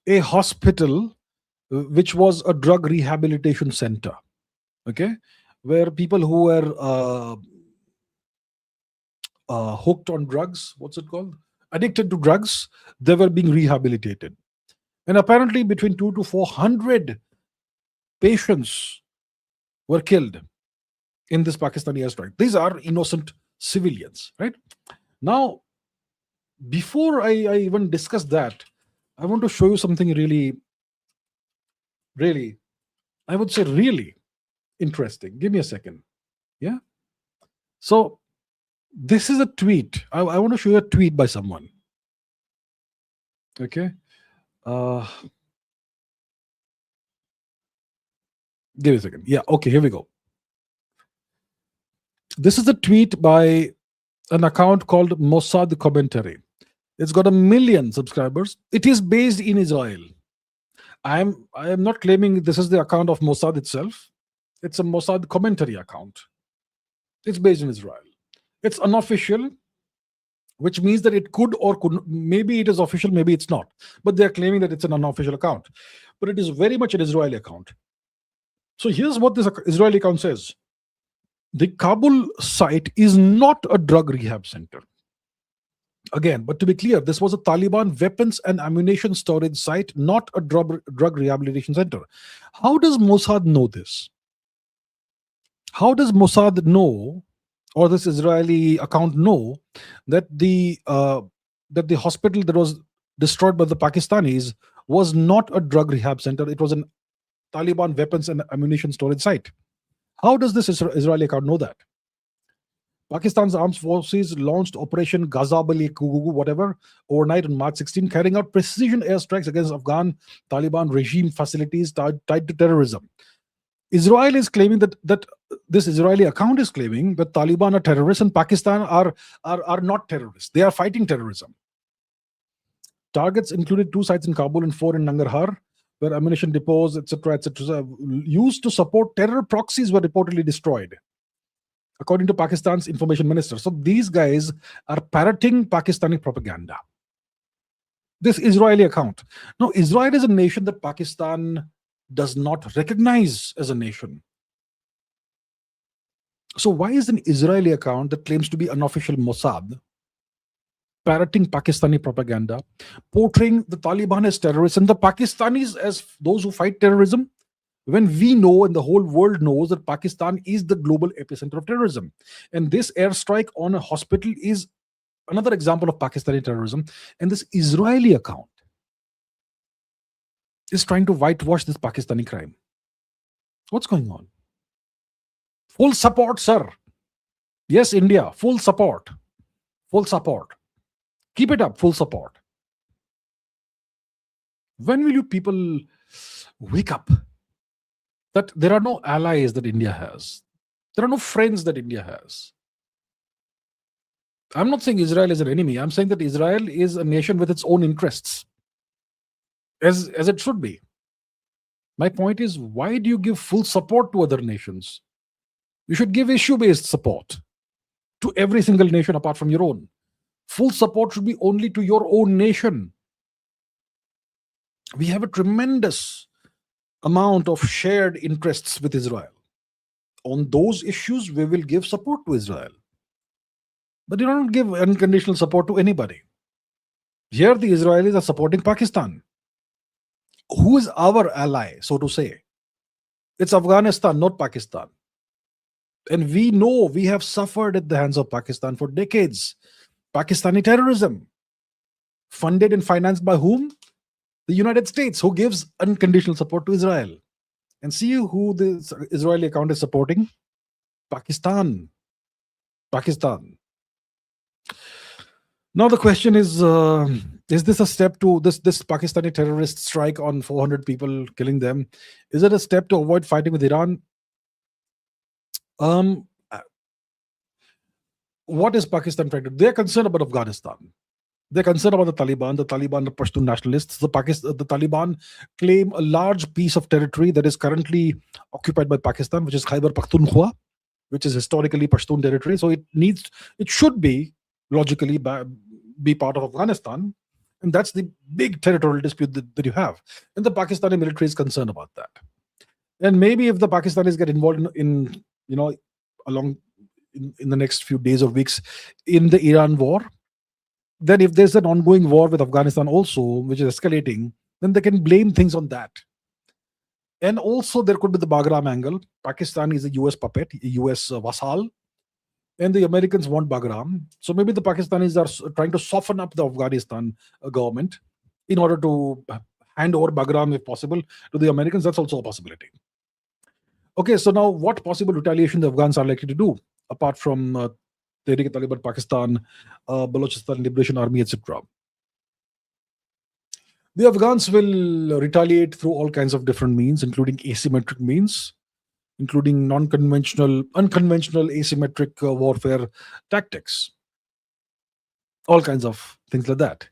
a hospital which was a drug rehabilitation center, okay, where people who were hooked on drugs, what's it called? Addicted to drugs, they were being rehabilitated. And apparently between 200 to 400 patients were killed in this Pakistani airstrike. These are innocent civilians, right? Now, before I even discuss that, I want to show you something really, I would say really interesting. Give me a second. Yeah. So this is a tweet. I want to show you a tweet by someone. Okay. Give me a second. Yeah. Okay. Here we go. This is a tweet by an account called Mossad Commentary. It's got 1 million subscribers. It is based in Israel. I am not claiming this is the account of Mossad itself. It's a Mossad Commentary account. It's based in Israel. It's unofficial, which means that it could or could, maybe it is official, maybe it's not. But they're claiming that it's an unofficial account. But it is very much an Israeli account. So here's what this Israeli account says. The Kabul site is not a drug rehab center. Again, but to be clear, this was a Taliban weapons and ammunition storage site, not a drug rehabilitation center. How does Mossad know this? How does Mossad know, or this Israeli account know, that the hospital that was destroyed by the Pakistanis was not a drug rehab center? It was an Taliban weapons and ammunition storage site. How does this Israeli account know that? Pakistan's armed forces launched Operation Ghazab-e Kugugu, whatever, overnight on March 16, carrying out precision airstrikes against Afghan Taliban regime facilities tied to terrorism. Israel is claiming that this Israeli account is claiming that Taliban are terrorists and Pakistan are not terrorists. They are fighting terrorism. Targets included 2 sites in Kabul and 4 in Nangarhar, where ammunition depots, etc., used to support terror proxies were reportedly destroyed, according to Pakistan's information minister. So these guys are parroting Pakistani propaganda. This Israeli account. Now, Israel is a nation that Pakistan does not recognize as a nation. So why is an Israeli account that claims to be unofficial Mossad parroting Pakistani propaganda, portraying the Taliban as terrorists and the Pakistanis as those who fight terrorism, when we know and the whole world knows that Pakistan is the global epicenter of terrorism? And this airstrike on a hospital is another example of Pakistani terrorism. And this Israeli account is trying to whitewash this Pakistani crime. What's going on? Full support, sir. Yes, India, full support. Full support. Keep it up, full support. When will you people wake up that there are no allies that India has? There are no friends that India has. I'm not saying Israel is an enemy. I'm saying that Israel is a nation with its own interests, as it should be. My point is, why do you give full support to other nations? You should give issue-based support to every single nation apart from your own. Full support should be only to your own nation. We have a tremendous amount of shared interests with Israel. On those issues, we will give support to Israel. But you don't give unconditional support to anybody. Here, the Israelis are supporting Pakistan. Who is our ally, so to say? It's Afghanistan, not Pakistan. And we know we have suffered at the hands of Pakistan for decades. Pakistani terrorism. Funded and financed by whom? The United States, who gives unconditional support to Israel. And see who the Israeli account is supporting? Pakistan. Pakistan. Now the question is this a step to this Pakistani terrorist strike on 400 people, killing them? Is it a step to avoid fighting with Iran? What is Pakistan trying to do? They're concerned about Afghanistan. They're concerned about the Taliban. The Taliban, the Pashtun nationalists. The Taliban claim a large piece of territory that is currently occupied by Pakistan, which is Khyber Pakhtunkhwa, which is historically Pashtun territory. So it should be logically be part of Afghanistan, and that's the big territorial dispute that you have. And the Pakistani military is concerned about that. And maybe if the Pakistanis get involved in the next few days or weeks in the Iran war, then if there's an ongoing war with Afghanistan also, which is escalating, then they can blame things on that. And also there could be the Bagram angle. Pakistan is a US puppet, a US vassal, and the Americans want Bagram. So maybe the Pakistanis are trying to soften up the Afghanistan government in order to hand over Bagram, if possible, to the Americans. That's also a possibility. Okay, so now what possible retaliation the Afghans are likely to do, apart from Tehrik-e-Taliban Pakistan, Balochistan Liberation Army, etc.? The Afghans will retaliate through all kinds of different means, including asymmetric means, including unconventional asymmetric warfare tactics, all kinds of things like that.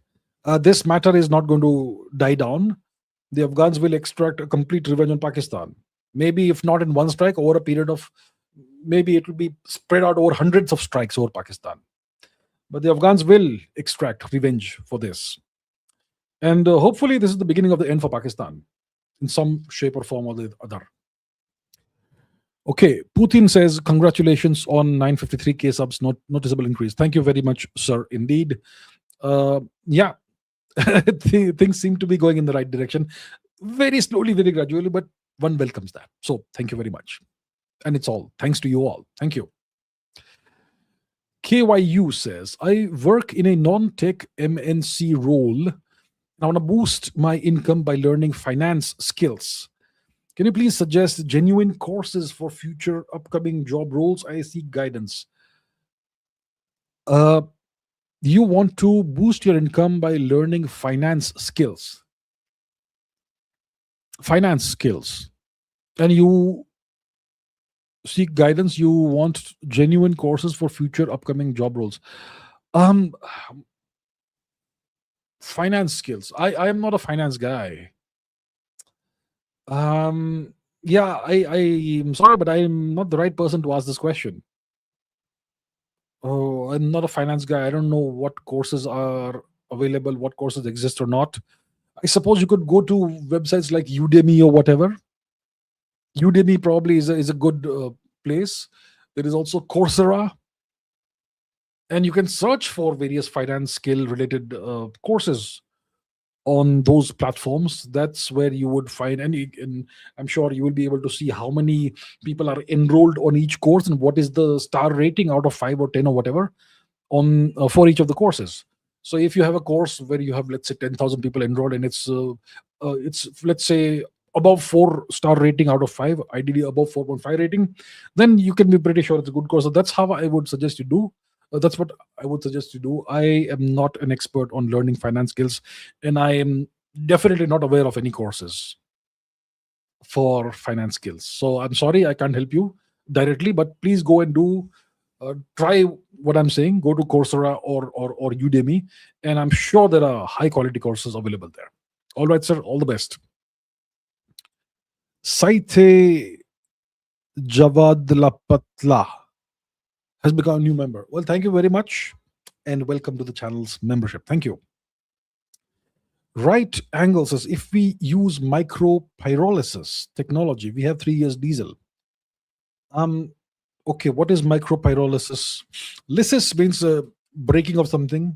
This matter is not going to die down. The Afghans will extract a complete revenge on Pakistan. Maybe if not in one strike, over a period of, maybe it will be spread out over hundreds of strikes over Pakistan. But the Afghans will extract revenge for this. And hopefully this is the beginning of the end for Pakistan in some shape or form or the other. Okay, Putin says, congratulations on 953k subs, noticeable increase. Thank you very much, sir, indeed. Yeah, things seem to be going in the right direction. Very slowly, very gradually, but one welcomes that. So thank you very much. And it's all thanks to you all. Thank you. KYU says, I work in a non-tech MNC role. I want to boost my income by learning finance skills. Can you please suggest genuine courses for future upcoming job roles? I seek guidance. You want to boost your income by learning finance skills. Finance skills. And you seek guidance. You want genuine courses for future upcoming job roles. Finance skills. I am not a finance guy. Yeah, I'm sorry, but I'm not the right person to ask this question. Oh, I'm not a finance guy. I don't know what courses are available, what courses exist or not. I suppose you could go to websites like Udemy or whatever. Udemy probably is a good place. There is also Coursera. And you can search for various finance skill related courses on those platforms. That's where you would find, and I'm sure you will be able to see how many people are enrolled on each course and what is the star rating out of 5 or 10 or whatever on for each of the courses. So if you have a course where you have, let's say, 10,000 people enrolled and it's let's say above 4-star rating out of 5, ideally above 4.5 rating, then you can be pretty sure it's a good course. So that's how I would suggest you do. That's what I would suggest you do. I am not an expert on learning finance skills, and I am definitely not aware of any courses for finance skills. So I'm sorry I can't help you directly, but please go and do try what I'm saying. Go to Coursera or Udemy, and I'm sure there are high quality courses available there. All right, sir. All the best. Saite Javadlapatla has become a new member. Well, thank you very much, and welcome to the channel's membership. Thank you. Right Angle says, if we use micropyrolysis technology, we have 3 years diesel. Okay, what is micropyrolysis? Lysis means breaking of something.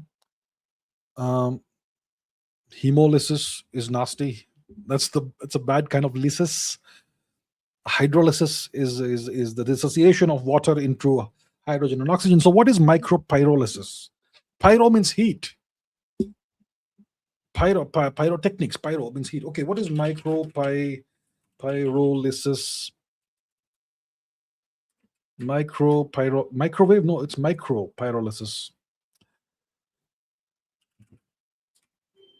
Hemolysis is nasty. It's a bad kind of lysis. Hydrolysis is the dissociation of water into hydrogen and oxygen. So what is micropyrolysis? Pyro means heat. Pyrotechnics. Pyro means heat. Okay, what is micropyrolysis? Microwave? No, it's micropyrolysis.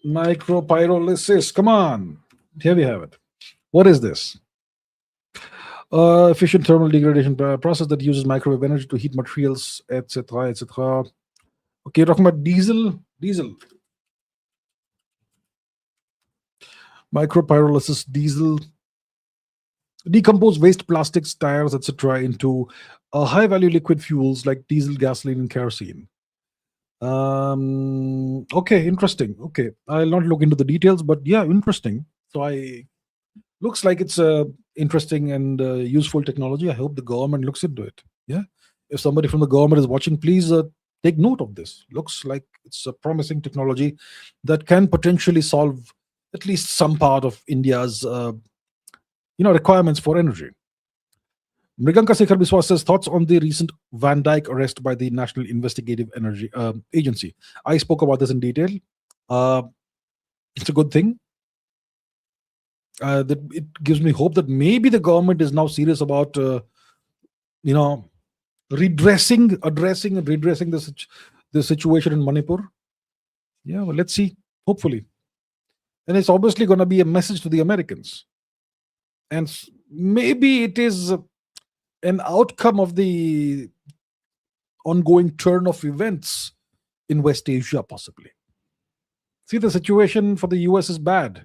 Micropyrolysis. Come on. Here we have it. What is this? Efficient thermal degradation process that uses microwave energy to heat materials, etc., etc. Okay, you're talking about diesel. Micropyrolysis, diesel. Decompose waste plastics, tires, etc., into high-value liquid fuels like diesel, gasoline, and kerosene. Okay, interesting. Okay, I'll not look into the details, but yeah, interesting. So looks like it's a interesting and useful technology. I hope the government looks into it. Yeah, if somebody from the government is watching, please take note of this. Looks like it's a promising technology that can potentially solve at least some part of India's requirements for energy. Chandrasekhar Biswas says, thoughts on the recent Van Dyke arrest by the National Investigative Energy Agency. I spoke about this in detail. It's a good thing. That it gives me hope that maybe the government is now serious about addressing the situation in Manipur. Yeah, well, let's see. Hopefully, and it's obviously going to be a message to the Americans, and maybe it is an outcome of the ongoing turn of events in West Asia, possibly. See, the situation for the US is bad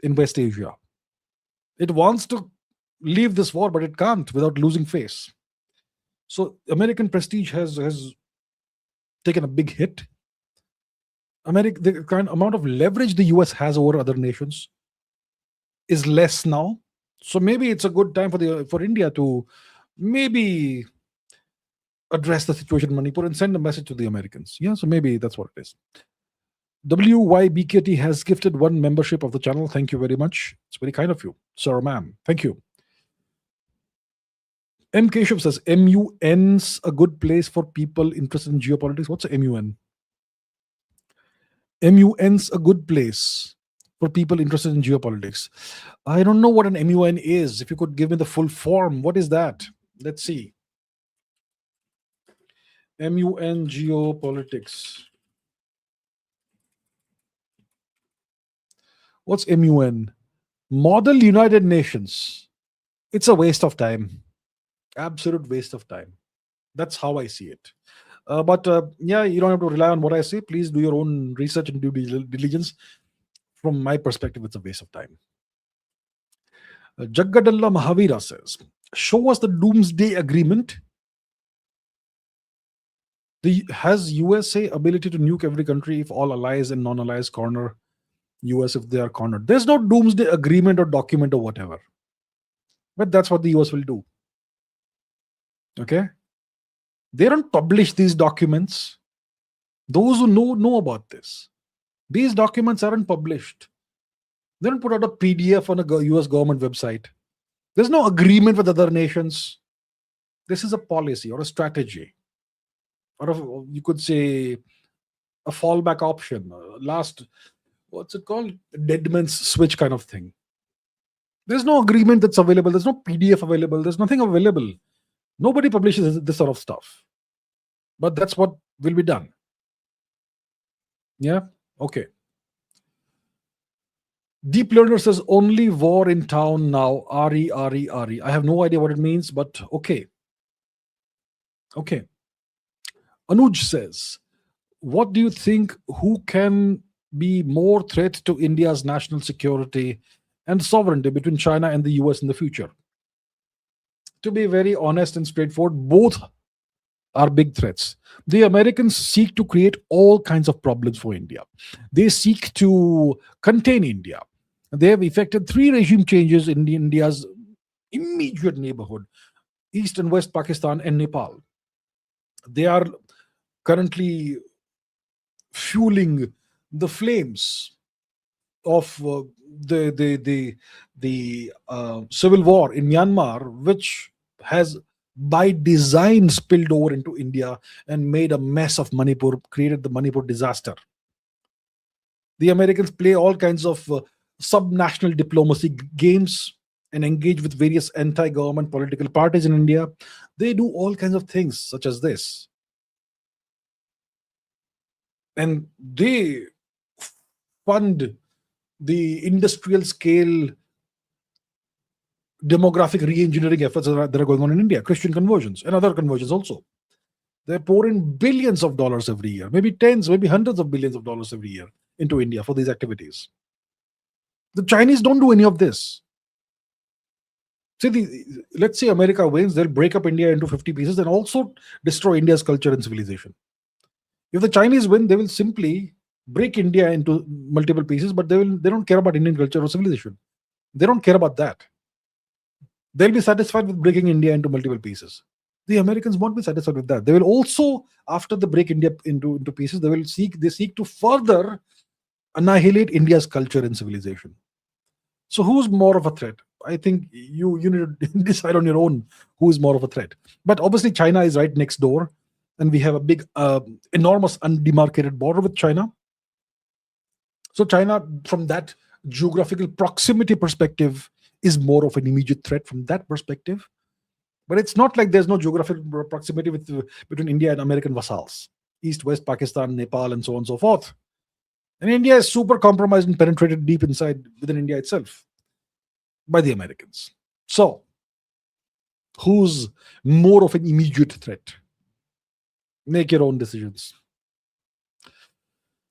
in West Asia. It wants to leave this war, but it can't without losing face. So American prestige has taken a big hit. The kind amount of leverage the US has over other nations is less now. So maybe it's a good time for India to maybe address the situation in Manipur and send a message to the Americans. Yeah, so maybe that's what it is. WYBKT has gifted 1 membership of the channel. Thank you very much. It's very kind of you, sir or ma'am. Thank you. M. Keshav says, MUN's a good place for people interested in geopolitics. What's a MUN? MUN's a good place for people interested in geopolitics. I don't know what an MUN is. If you could give me the full form, what is that? Let's see. MUN geopolitics. What's MUN? Model United Nations. It's a waste of time. Absolute waste of time. That's how I see it. But yeah, you don't have to rely on what I say. Please do your own research and due diligence. From my perspective, it's a waste of time. Jaggadalla Mahavira says, show us the doomsday agreement. Has USA ability to nuke every country if all allies and non-allies corner US if they are cornered? There's no doomsday agreement or document or whatever. But that's what the US will do. Okay? They don't publish these documents. Those who know about this. These documents aren't published. They don't put out a PDF on a US government website. There's no agreement with other nations. This is a policy or a strategy. Or you could say a fallback option. What's it called? Dead man's switch kind of thing. There's no agreement that's available. There's no PDF available. There's nothing available. Nobody publishes this sort of stuff. But that's what will be done. Yeah. Okay. Deep Learner says only war in town now. Ari, Ari, Ari. I have no idea what it means, but okay. Okay. Anuj says, what do you think? Who can be more threat to India's national security and sovereignty between China and the US in the future? To be very honest and straightforward, both are big threats. The Americans seek to create all kinds of problems for India. They seek to contain India. They have effected three regime changes in India's immediate neighborhood, East and West Pakistan and Nepal. They are currently fueling the flames of the civil war in Myanmar, which has by design spilled over into India and made a mess of Manipur, created the Manipur disaster. The Americans play all kinds of subnational diplomacy games and engage with various anti-government political parties in India. They do all kinds of things such as this. And they fund the industrial scale demographic re-engineering efforts that are going on in India, Christian conversions and other conversions also. They pour in billions of dollars every year, maybe tens, maybe hundreds of billions of dollars every year into India for these activities. The Chinese don't do any of this. Let's say America wins, they'll break up India into 50 pieces and also destroy India's culture and civilization. If the Chinese win, they will simply break India into multiple pieces, but they don't care about Indian culture or civilization. They don't care about that. They'll be satisfied with breaking India into multiple pieces. The Americans won't be satisfied with that. They will also, after they break India into pieces, they seek to further annihilate India's culture and civilization. So who's more of a threat? I think you need to decide on your own who is more of a threat. But obviously China is right next door, and we have a big, enormous undemarcated border with China. So China, from that geographical proximity perspective, is more of an immediate threat from that perspective. But it's not like there's no geographical proximity between India and American vassals, East, West, Pakistan, Nepal, and so on and so forth. And India is super compromised and penetrated deep inside within India itself by the Americans. So, who's more of an immediate threat? Make your own decisions.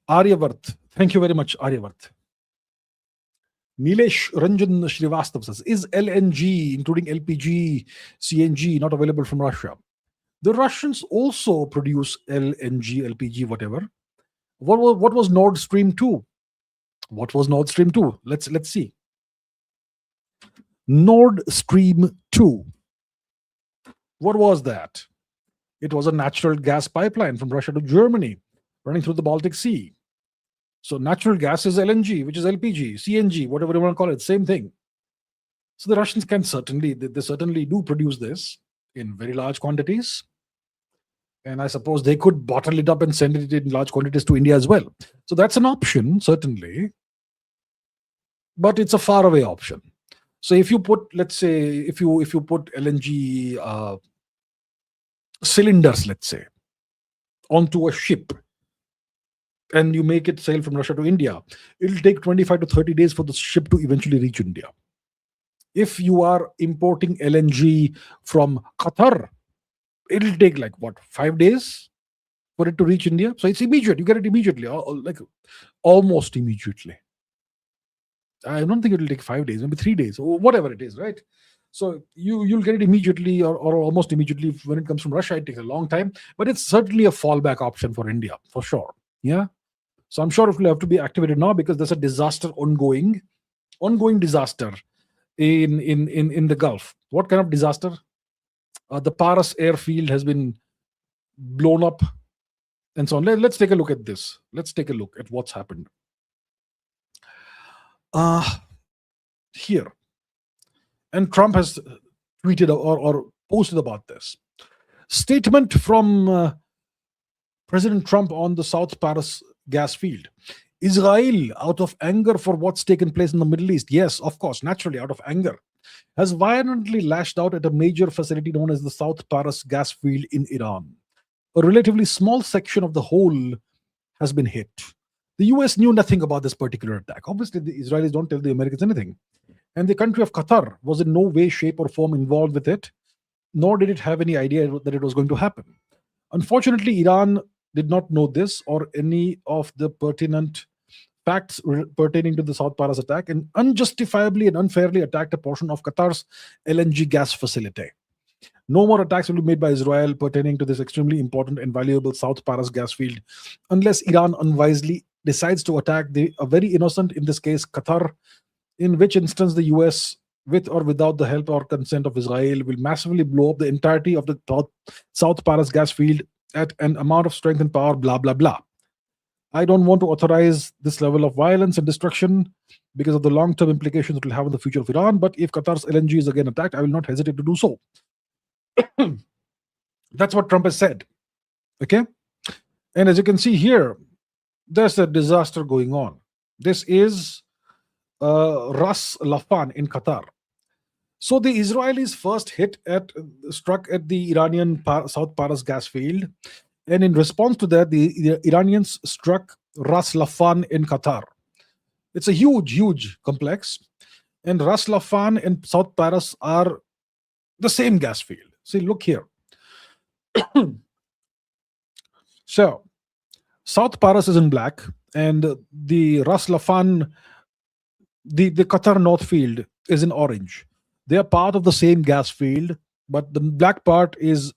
Aryavart, thank you very much, Aryavart. Nilesh Ranjan Srivastav says, is LNG, including LPG, CNG, not available from Russia? The Russians also produce LNG, LPG, whatever. What was Nord Stream 2? What was Nord Stream 2? Let's see. Nord Stream 2. What was that? It was a natural gas pipeline from Russia to Germany, running through the Baltic Sea. So natural gas is LNG, which is LPG, CNG, whatever you want to call it, same thing. So the Russians can certainly do produce this in very large quantities. And I suppose they could bottle it up and send it in large quantities to India as well. So that's an option, certainly. But it's a faraway option. So if you put, let's say, if you put LNG cylinders, let's say, onto a ship, and you make it sail from Russia to India, it'll take 25 to 30 days for the ship to eventually reach India. If you are importing LNG from Qatar, it'll take 5 days for it to reach India. So it's immediate. You get it immediately, like almost immediately. I don't think it'll take 5 days, maybe 3 days, or whatever it is, right? So you'll get it immediately or almost immediately. When it comes from Russia, it takes a long time, but it's certainly a fallback option for India, for sure. Yeah. So I'm sure it will have to be activated now because there's a disaster ongoing disaster in the Gulf. What kind of disaster? The Paras airfield has been blown up and so on. Let's take a look at this. Let's take a look at what's happened. Here. And Trump has tweeted or posted about this. Statement from President Trump on the South Paras gas field. Israel, out of anger for what's taken place in the Middle East, yes, of course, naturally, out of anger, has violently lashed out at a major facility known as the South Paras gas field in Iran. a relatively small section of the whole has been hit. The US knew nothing about this particular attack. Obviously, the Israelis don't tell the Americans anything. And the country of Qatar was in no way, shape, or form involved with it, nor did it have any idea that it was going to happen. Unfortunately, Iran did not know this or any of the pertinent facts pertaining to the South Paras attack, and unjustifiably and unfairly attacked a portion of Qatar's LNG gas facility. No more attacks will be made by Israel pertaining to this extremely important and valuable South Paras gas field unless Iran unwisely decides to attack a very innocent, in this case, Qatar, in which instance the US, with or without the help or consent of Israel, will massively blow up the entirety of the South Paras gas field at an amount of strength and power, blah, blah, blah. I don't want to authorize this level of violence and destruction because of the long-term implications it will have on the future of Iran, but if Qatar's LNG is again attacked, I will not hesitate to do so. That's what Trump has said. Okay? And as you can see here, there's a disaster going on. This is Ras Lafan in Qatar. So the Israelis first struck at the Iranian South Paras gas field, and in response to that, the Iranians struck Ras Lafan in Qatar. It's a huge, huge complex, and Ras Lafan and South Paras are the same gas field. See, look here. So, South Paras is in black, and the Ras Lafan, the Qatar North field, is in orange. They are part of the same gas field, but the black part is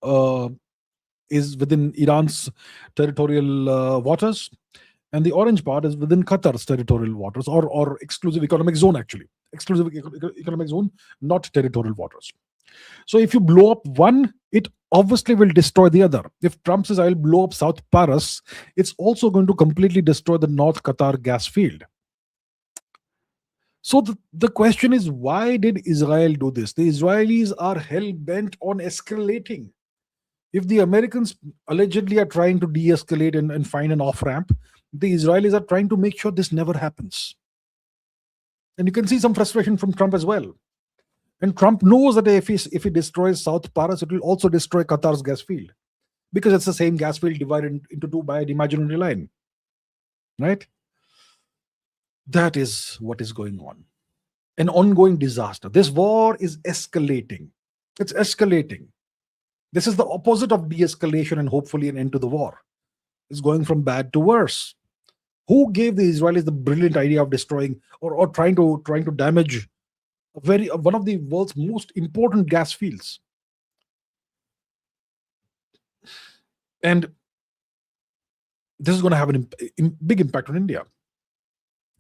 within Iran's territorial waters, and the orange part is within Qatar's territorial waters, or exclusive economic zone, actually. Exclusive economic zone, not territorial waters. So if you blow up one, it obviously will destroy the other. If Trump says, I'll blow up South Paras, it's also going to completely destroy the North Qatar gas field. So the question is, why did Israel do this? The Israelis are hell-bent on escalating. If the Americans allegedly are trying to de-escalate and find an off-ramp, the Israelis are trying to make sure this never happens. And you can see some frustration from Trump as well. And Trump knows that if he destroys South Paras, it will also destroy Qatar's gas field, because it's the same gas field divided into two by an imaginary line. Right? That is what is going on. An ongoing disaster. This war is escalating. It's escalating. This is the opposite of de-escalation and hopefully an end to the war. It's going from bad to worse. Who gave the Israelis the brilliant idea of destroying or trying to damage one of the world's most important gas fields? And this is going to have a big impact on India.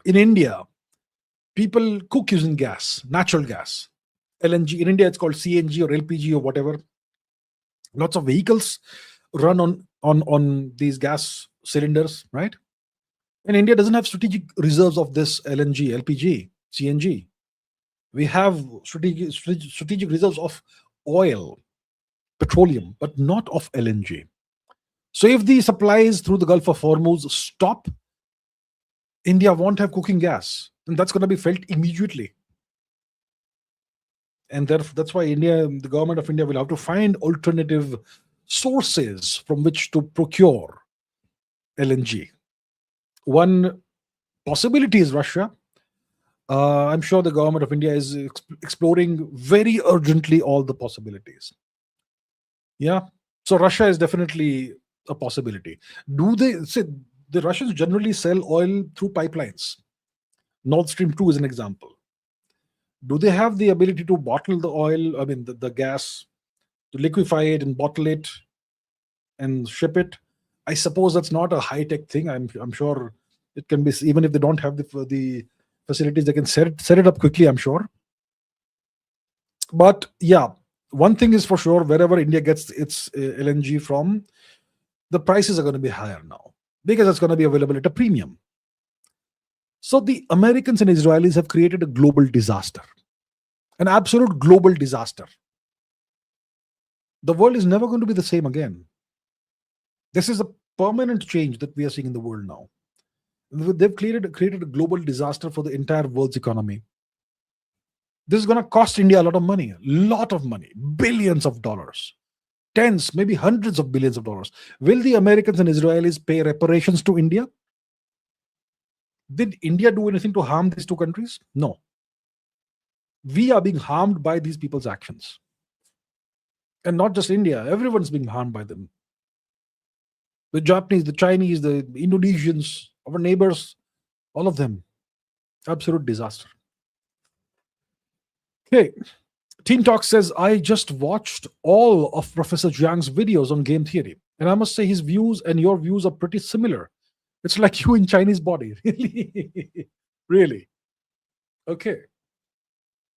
In India, people cook using gas, natural gas, LNG. In India, it's called CNG or LPG or whatever. Lots of vehicles run on these gas cylinders, right? And India doesn't have strategic reserves of this LNG, LPG, CNG. We have strategic reserves of oil, petroleum, but not of LNG. So if the supplies through the Gulf of Hormuz stop, India won't have cooking gas, and that's going to be felt immediately. And that's why the government of India will have to find alternative sources from which to procure LNG. One possibility is Russia. I'm sure the government of India is exploring very urgently all the possibilities. Yeah. So Russia is definitely a possibility. Do they say the Russians generally sell oil through pipelines? Nord Stream 2 is an example. Do they have the ability to bottle the oil, the gas, to liquefy it and bottle it and ship it? I suppose that's not a high-tech thing. I'm sure it can be, even if they don't have the facilities, they can set it up quickly, I'm sure. But yeah, one thing is for sure, wherever India gets its LNG from, the prices are going to be higher now because it's going to be available at a premium. So the Americans and Israelis have created a global disaster, an absolute global disaster. The world is never going to be the same again. This is a permanent change that we are seeing in the world now. They've created a global disaster for the entire world's economy. This is going to cost India a lot of money, billions of dollars. tens, maybe hundreds of billions of dollars. Will the Americans and Israelis pay reparations to India? Did India do anything to harm these two countries? No. We are being harmed by these people's actions. And not just India, everyone's being harmed by them. The Japanese, the Chinese, the Indonesians, our neighbors, all of them. Absolute disaster. Okay. Teen Talk says, I just watched all of Professor Jiang's videos on game theory. And I must say his views and your views are pretty similar. It's like you in Chinese body. Really? Really? Okay.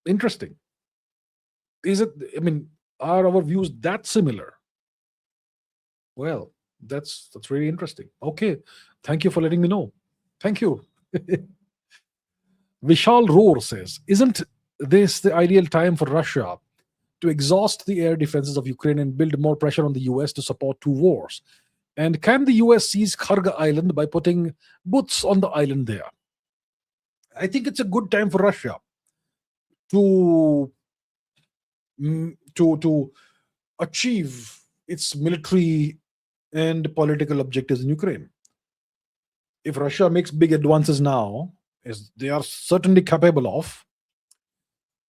Interesting. Is it, are our views that similar? Well, that's really interesting. Okay. Thank you for letting me know. Thank you. Vishal Roar says, isn't this the ideal time for Russia to exhaust the air defenses of Ukraine and build more pressure on the US to support two wars? And can the US seize Kharga Island by putting boots on the island there? I think it's a good time for Russia to achieve its military and political objectives in Ukraine. If Russia makes big advances now, as they are certainly capable of,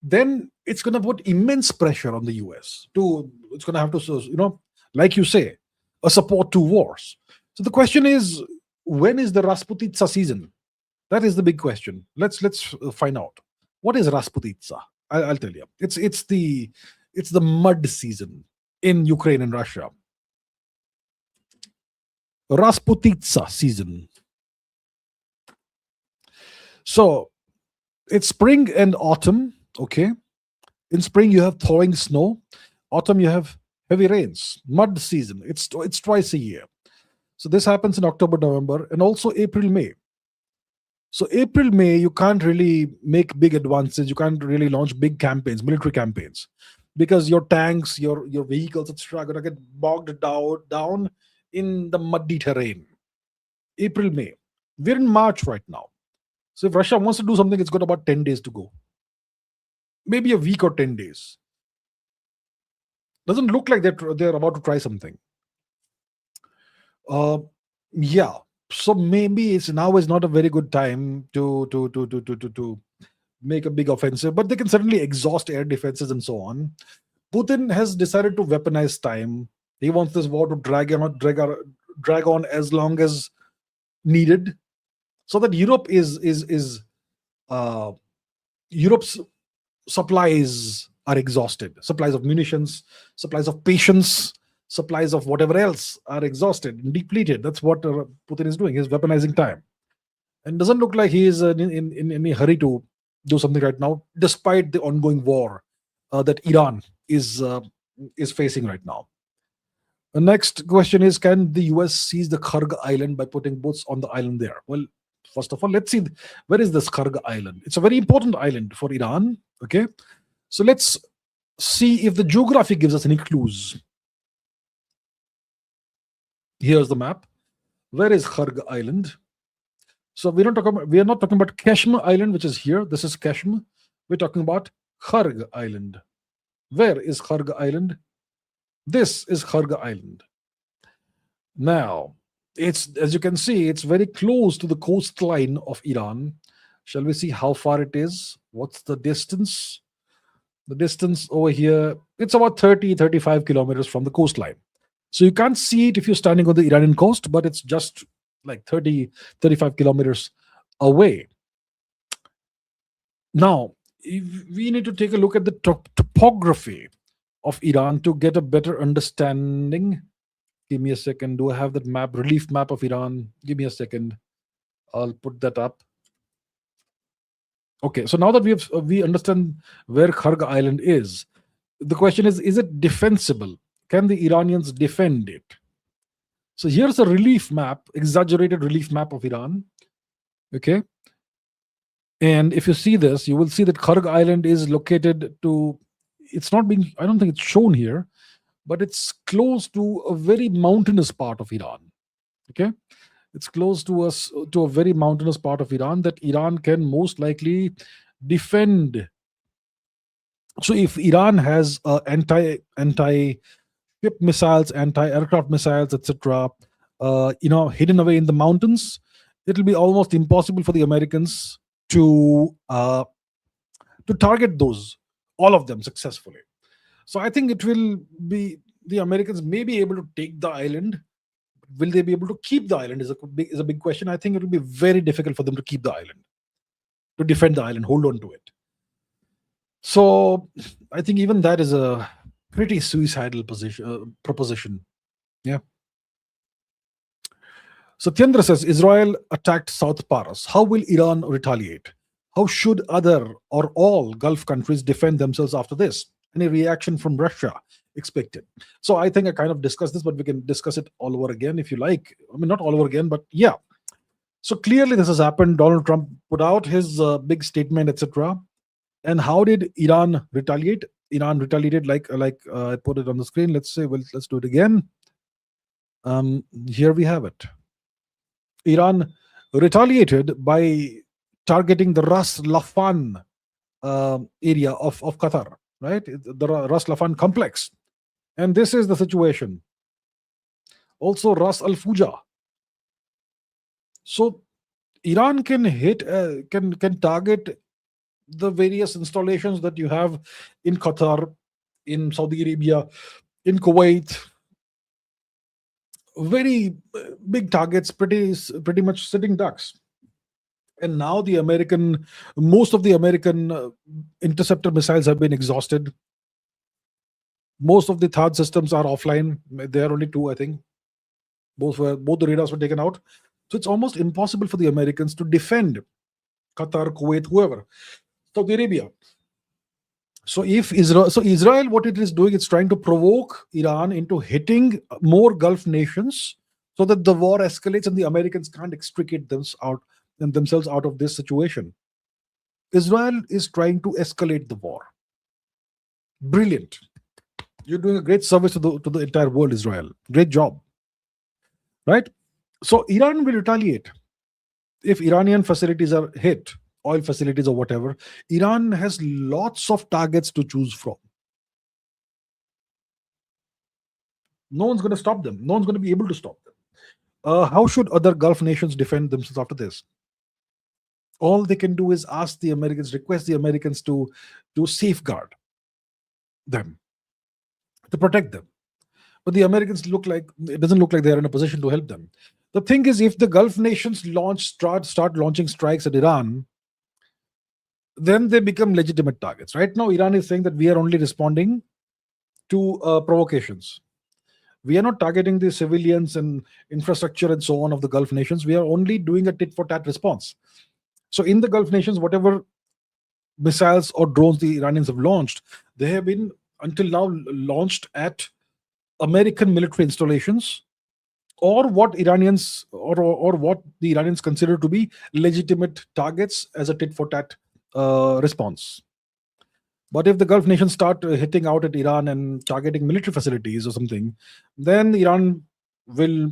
then it's going to put immense pressure on the US. It's going to have to, like you say, a support two wars. So the question is, when is the Rasputitsa season? That is the big question. Let's find out. What is Rasputitsa? I'll tell you. It's the mud season in Ukraine and Russia. Rasputitsa season. So it's spring and autumn. Okay. In spring you have thawing snow. Autumn you have heavy rains. Mud season. It's twice a year. So this happens in October, November, and also April, May. So April, May, you can't really make big advances. You can't really launch big campaigns, military campaigns, because your tanks, your vehicles, etc., are going to get bogged down in the muddy terrain. April, May. We're in March right now. So if Russia wants to do something, it's got about 10 days to go. Maybe a week or 10 days. Doesn't look like they're about to try something. Yeah. So maybe now is not a very good time to make a big offensive, but they can certainly exhaust air defenses and so on. Putin has decided to weaponize time. He wants this war to drag on as long as needed, so that Europe's supplies are exhausted. Supplies of munitions, supplies of patience, supplies of whatever else are exhausted and depleted. That's what Putin is doing. He's weaponizing time. And doesn't look like he is in any hurry to do something right now, despite the ongoing war that Iran is facing right now. The next question is, can the US seize the Kharga Island by putting boots on the island there? Well, first of all, let's see, where is this Kharga Island? It's a very important island for Iran. Okay. So let's see if the geography gives us any clues. Here's the map. Where is Kharga Island? So we are not talking about Kashmir Island, which is here. This is Kashmir. We're talking about Kharga Island. Where is Kharga Island? This is Kharga Island. Now, as you can see, it's very close to the coastline of Iran. Shall we see how far it is? What's the distance? The distance over here, it's about 30-35 kilometers from the coastline. So you can't see it if you're standing on the Iranian coast, but it's just like 30-35 kilometers away. Now, we need to take a look at the topography of Iran to get a better understanding. Give me a second. Do I have that map, relief map of Iran? Give me a second. I'll put that up. Okay, so now that we understand where Kharga Island is, the question is it defensible? Can the Iranians defend it? So here's a relief map, exaggerated relief map of Iran. Okay. And if you see this, you will see that Kharga Island is located to, it's not being, I don't think it's shown here, but it's close to a very mountainous part of Iran. Okay. It's close to a very mountainous part of Iran that Iran can most likely defend. So if Iran has an anti ship missiles, anti-aircraft missiles, etc., hidden away in the mountains, it will be almost impossible for the Americans to target those, all of them, successfully. So I think it will be the Americans may be able to take the island. Will they be able to keep the island? Is a big question. I think it will be very difficult for them to keep the island, to defend the island, hold on to it. So I think even that is a pretty suicidal proposition. Yeah. Satyendra says Israel attacked South Paras. How will Iran retaliate? How should other or all Gulf countries defend themselves after this? Any reaction from Russia expected? So I think I kind of discussed this, but we can discuss it all over again if you like. I mean, not all over again, but yeah. So clearly this has happened. Donald Trump put out his big statement, etc. And how did Iran retaliate? Iran retaliated like I put it on the screen. Let's do it again. Here we have it. Iran retaliated by targeting the Ras Laffan area of Qatar, right? The Ras Laffan complex. And this is the situation. Also Ras Al Fuja. So Iran can can target the various installations that you have in Qatar, in Saudi Arabia, in Kuwait. Very big targets, pretty much sitting ducks. And now most of the American interceptor missiles have been exhausted. Most of the THAAD systems are offline. There are only two, I think. Both the radars were taken out. So it's almost impossible for the Americans to defend Qatar, Kuwait, whoever. Saudi Arabia. So Israel, what it is doing, it's trying to provoke Iran into hitting more Gulf nations so that the war escalates and the Americans can't extricate themselves out of this situation. Israel is trying to escalate the war. Brilliant. You're doing a great service to the entire world, Israel. Great job. Right? So Iran will retaliate. If Iranian facilities are hit, oil facilities or whatever, Iran has lots of targets to choose from. No one's going to stop them. No one's going to be able to stop them. How should other Gulf nations defend themselves after this? All they can do is request the Americans to safeguard them, to protect them. But the Americans it doesn't look like they're in a position to help them. The thing is, if the Gulf nations start launching strikes at Iran, then they become legitimate targets. Right now, Iran is saying that we are only responding to provocations. We are not targeting the civilians and infrastructure and so on of the Gulf nations. We are only doing a tit-for-tat response. So in the Gulf nations, whatever missiles or drones the Iranians have launched, they have been until now launched at American military installations, or what Iranians or what the Iranians consider to be legitimate targets as a tit-for-tat response. But if the Gulf nations start hitting out at Iran and targeting military facilities or something, then Iran will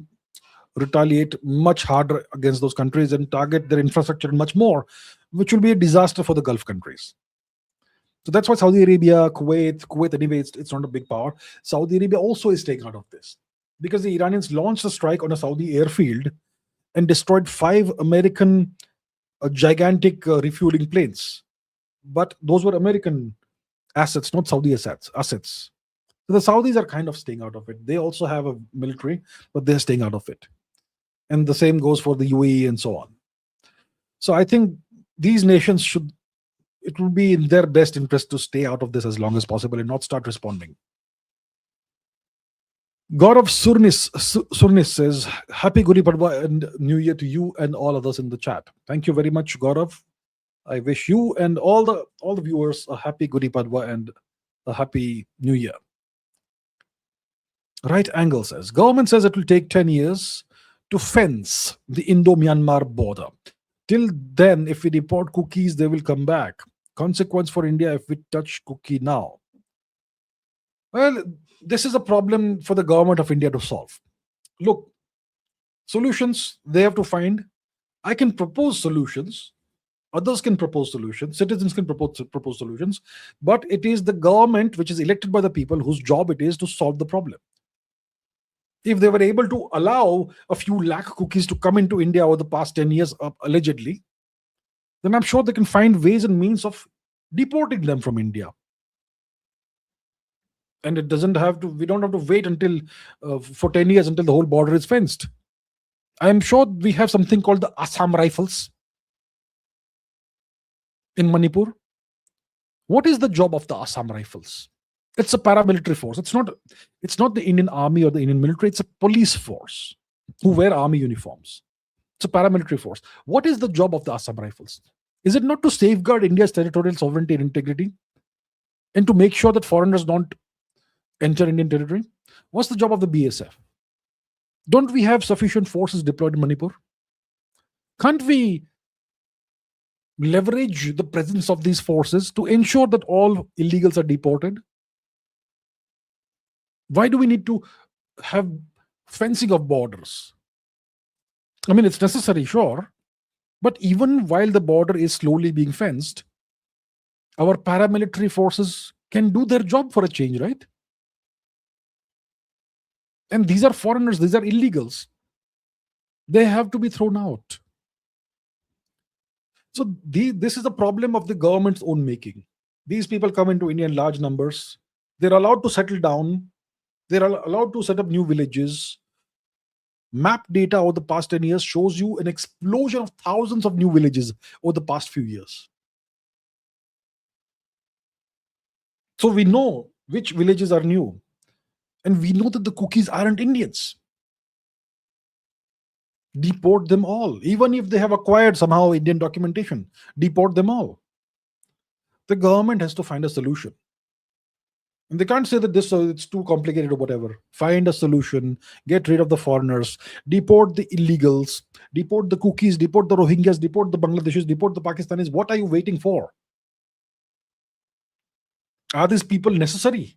retaliate much harder against those countries and target their infrastructure and much more, which will be a disaster for the Gulf countries. So that's why Saudi Arabia, Kuwait anyway, it's not a big power. Saudi Arabia also is staying out of this because the Iranians launched a strike on a Saudi airfield and destroyed 5 American gigantic refueling planes. But those were American assets, not Saudi assets. So the Saudis are kind of staying out of it. They also have a military, but they're staying out of it. And the same goes for the UAE and so on. So I think these nations it will be in their best interest to stay out of this as long as possible and not start responding. Gaurav Surnis says, Happy Gudi Padwa and New Year to you and all others in the chat. Thank you very much, Gaurav. I wish you and all the viewers a happy Gudi Padwa and a happy New Year. Right Angle says, government says it will take 10 years to fence the Indo-Myanmar border. Till then, if we deport cookies, they will come back. Consequence for India if we touch cookie now. Well, this is a problem for the government of India to solve. Look, solutions they have to find. I can propose solutions. Others can propose solutions. Citizens can propose solutions. But it is the government which is elected by the people whose job it is to solve the problem. If they were able to allow a few lakh cookies to come into India over the past 10 years, allegedly, then I'm sure they can find ways and means of deporting them from India. And it doesn't have to, we don't have to wait until for 10 years until the whole border is fenced. I'm sure we have something called the Assam Rifles in Manipur. What is the job of the Assam Rifles? It's a paramilitary force. It's not the Indian army or the Indian military. It's a police force who wear army uniforms. It's a paramilitary force. What is the job of the Assam Rifles? Is it not to safeguard India's territorial sovereignty and integrity and to make sure that foreigners don't enter Indian territory? What's the job of the BSF? Don't we have sufficient forces deployed in Manipur? Can't we leverage the presence of these forces to ensure that all illegals are deported? Why do we need to have fencing of borders? I mean, it's necessary, sure, but even while the border is slowly being fenced, our paramilitary forces can do their job for a change, right? And these are foreigners, these are illegals. They have to be thrown out. So this is a problem of the government's own making. These people come into India in large numbers. They're allowed to settle down. They're allowed to set up new villages. Map data over the past 10 years shows you an explosion of thousands of new villages over the past few years. So we know which villages are new. And we know that the cookies aren't Indians. Deport them all. Even if they have acquired somehow Indian documentation, deport them all. The government has to find a solution. And they can't say that it's too complicated or whatever. Find a solution, get rid of the foreigners, deport the illegals, deport the cookies, deport the Rohingyas, deport the Bangladeshis, deport the Pakistanis. What are you waiting for? Are these people necessary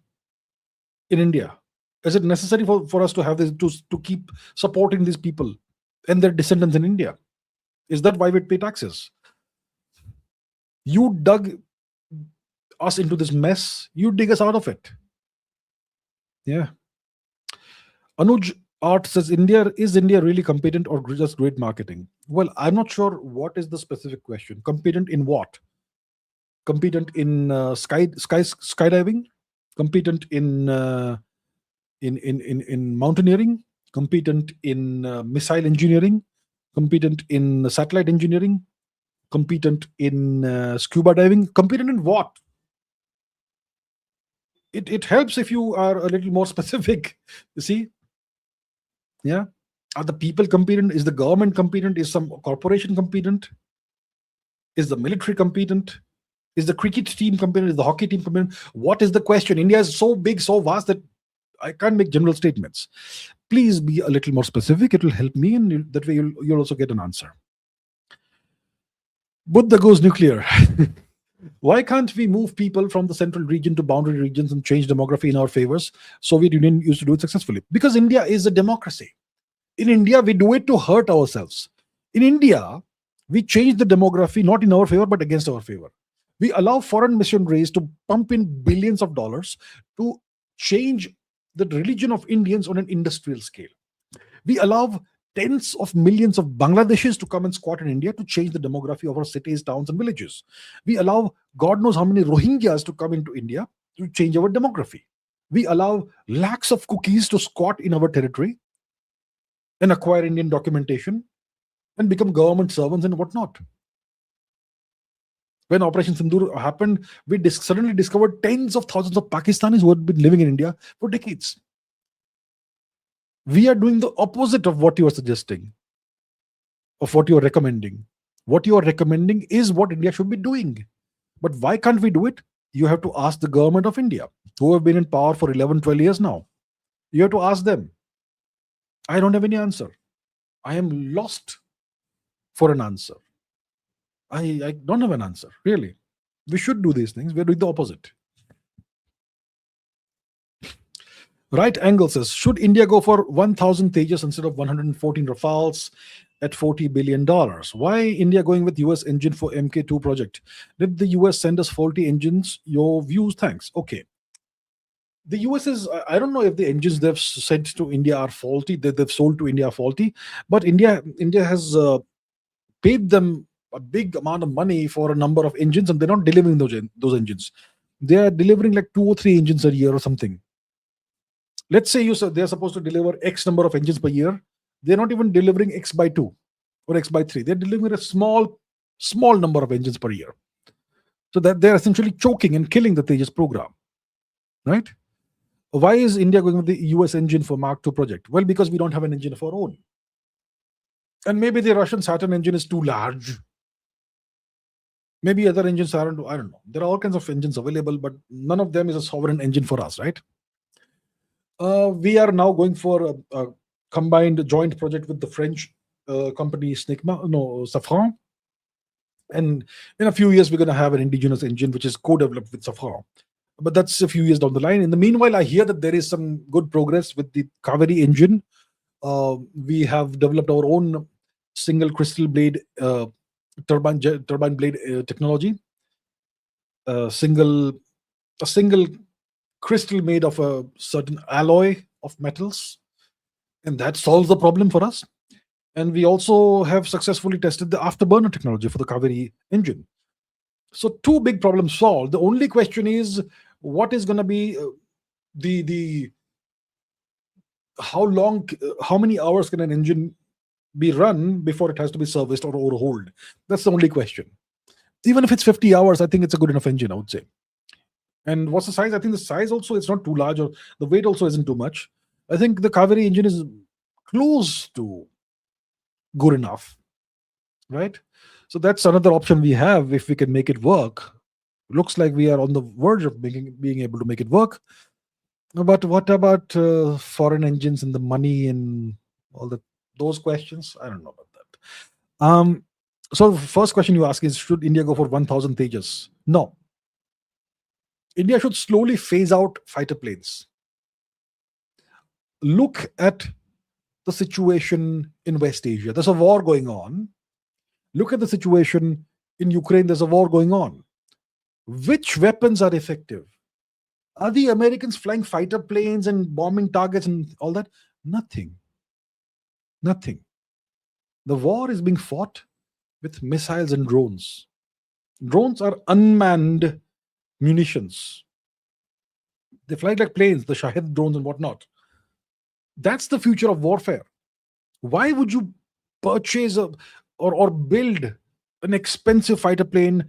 in India? Is it necessary for us to have this, to keep supporting these people and their descendants in India? Is that why we pay taxes? You dug us into this mess, you dig us out of it. Yeah. Anuj Art says, is India really competent or just great marketing? Well, I'm not sure what is the specific question. Competent in what? Competent in skydiving? Competent in mountaineering? Competent in missile engineering? Competent in satellite engineering? Competent in scuba diving? Competent in what? It helps if you are a little more specific. You see? Yeah. Are the people competent? Is the government competent? Is some corporation competent? Is the military competent? Is the cricket team competent? Is the hockey team competent? What is the question? India is so big, so vast that I can't make general statements. Please be a little more specific. It will help me, and that way you'll also get an answer. Buddha goes nuclear. Why can't we move people from the central region to boundary regions and change demography in our favors? Soviet Union used to do it successfully. Because India is a democracy. In India, we do it to hurt ourselves. In India, we change the demography not in our favor, but against our favor. We allow foreign missionaries to pump in billions of dollars to change the religion of Indians on an industrial scale. We allow tens of millions of Bangladeshis to come and squat in India to change the demography of our cities, towns, and villages. We allow God knows how many Rohingyas to come into India to change our demography. We allow lakhs of cookies to squat in our territory and acquire Indian documentation and become government servants and whatnot. When Operation Sindoor happened, we suddenly discovered tens of thousands of Pakistanis who had been living in India for decades. We are doing the opposite of what you are suggesting, of what you are recommending. What you are recommending is what India should be doing. But why can't we do it? You have to ask the government of India, who have been in power for 11, 12 years now. You have to ask them. I don't have any answer. I am lost for an answer. I don't have an answer, really. We should do these things. We're doing the opposite. Right Angle says, should India go for 1,000 Tejas instead of 114 Rafales at $40 billion? Why India going with US engine for MK2 project? Did the US send us faulty engines? Your views, thanks. Okay. The US is, I don't know if the engines they've sent to India are faulty, that they've sold to India are faulty, but India has paid them a big amount of money for a number of engines, and they're not delivering those engines. They are delivering like 2 or 3 engines a year or something. Let's say they're supposed to deliver X number of engines per year. They're not even delivering X by 2 or X by 3. They're delivering a small number of engines per year. So that they're essentially choking and killing the Tejas program, right? Why is India going with the US engine for Mark II project? Well, because we don't have an engine of our own. And maybe the Russian Saturn engine is too large. Maybe other engines aren't, I don't know. There are all kinds of engines available, but none of them is a sovereign engine for us, right? We are now going for a combined joint project with the French company Safran. And in a few years, we're going to have an indigenous engine which is co-developed with Safran. But that's a few years down the line. In the meanwhile, I hear that there is some good progress with the Kaveri engine. We have developed our own single crystal blade turbine blade technology. A single crystal made of a certain alloy of metals, and that solves the problem for us. And we also have successfully tested the afterburner technology for the Kaveri engine. So 2 big problems solved. The only question is, what is going to be the how many hours can an engine be run before it has to be serviced or overhauled? That's the only question. Even if it's 50 hours, I think it's a good enough engine, I would say. And what's the size? I think the size also is not too large, or the weight also isn't too much. I think the Kaveri engine is close to good enough, right? So that's another option we have if we can make it work. Looks like we are on the verge of being able to make it work. But what about foreign engines and the money and all those questions? I don't know about that. So the first question you ask is, should India go for 1,000 Tejas? No. India should slowly phase out fighter planes. Look at the situation in West Asia. There's a war going on. Look at the situation in Ukraine. There's a war going on. Which weapons are effective? Are the Americans flying fighter planes and bombing targets and all that? Nothing. The war is being fought with missiles and drones. Drones are unmanned munitions. They fly like planes, the Shahid drones and whatnot. That's the future of warfare. Why would you purchase or build an expensive fighter plane,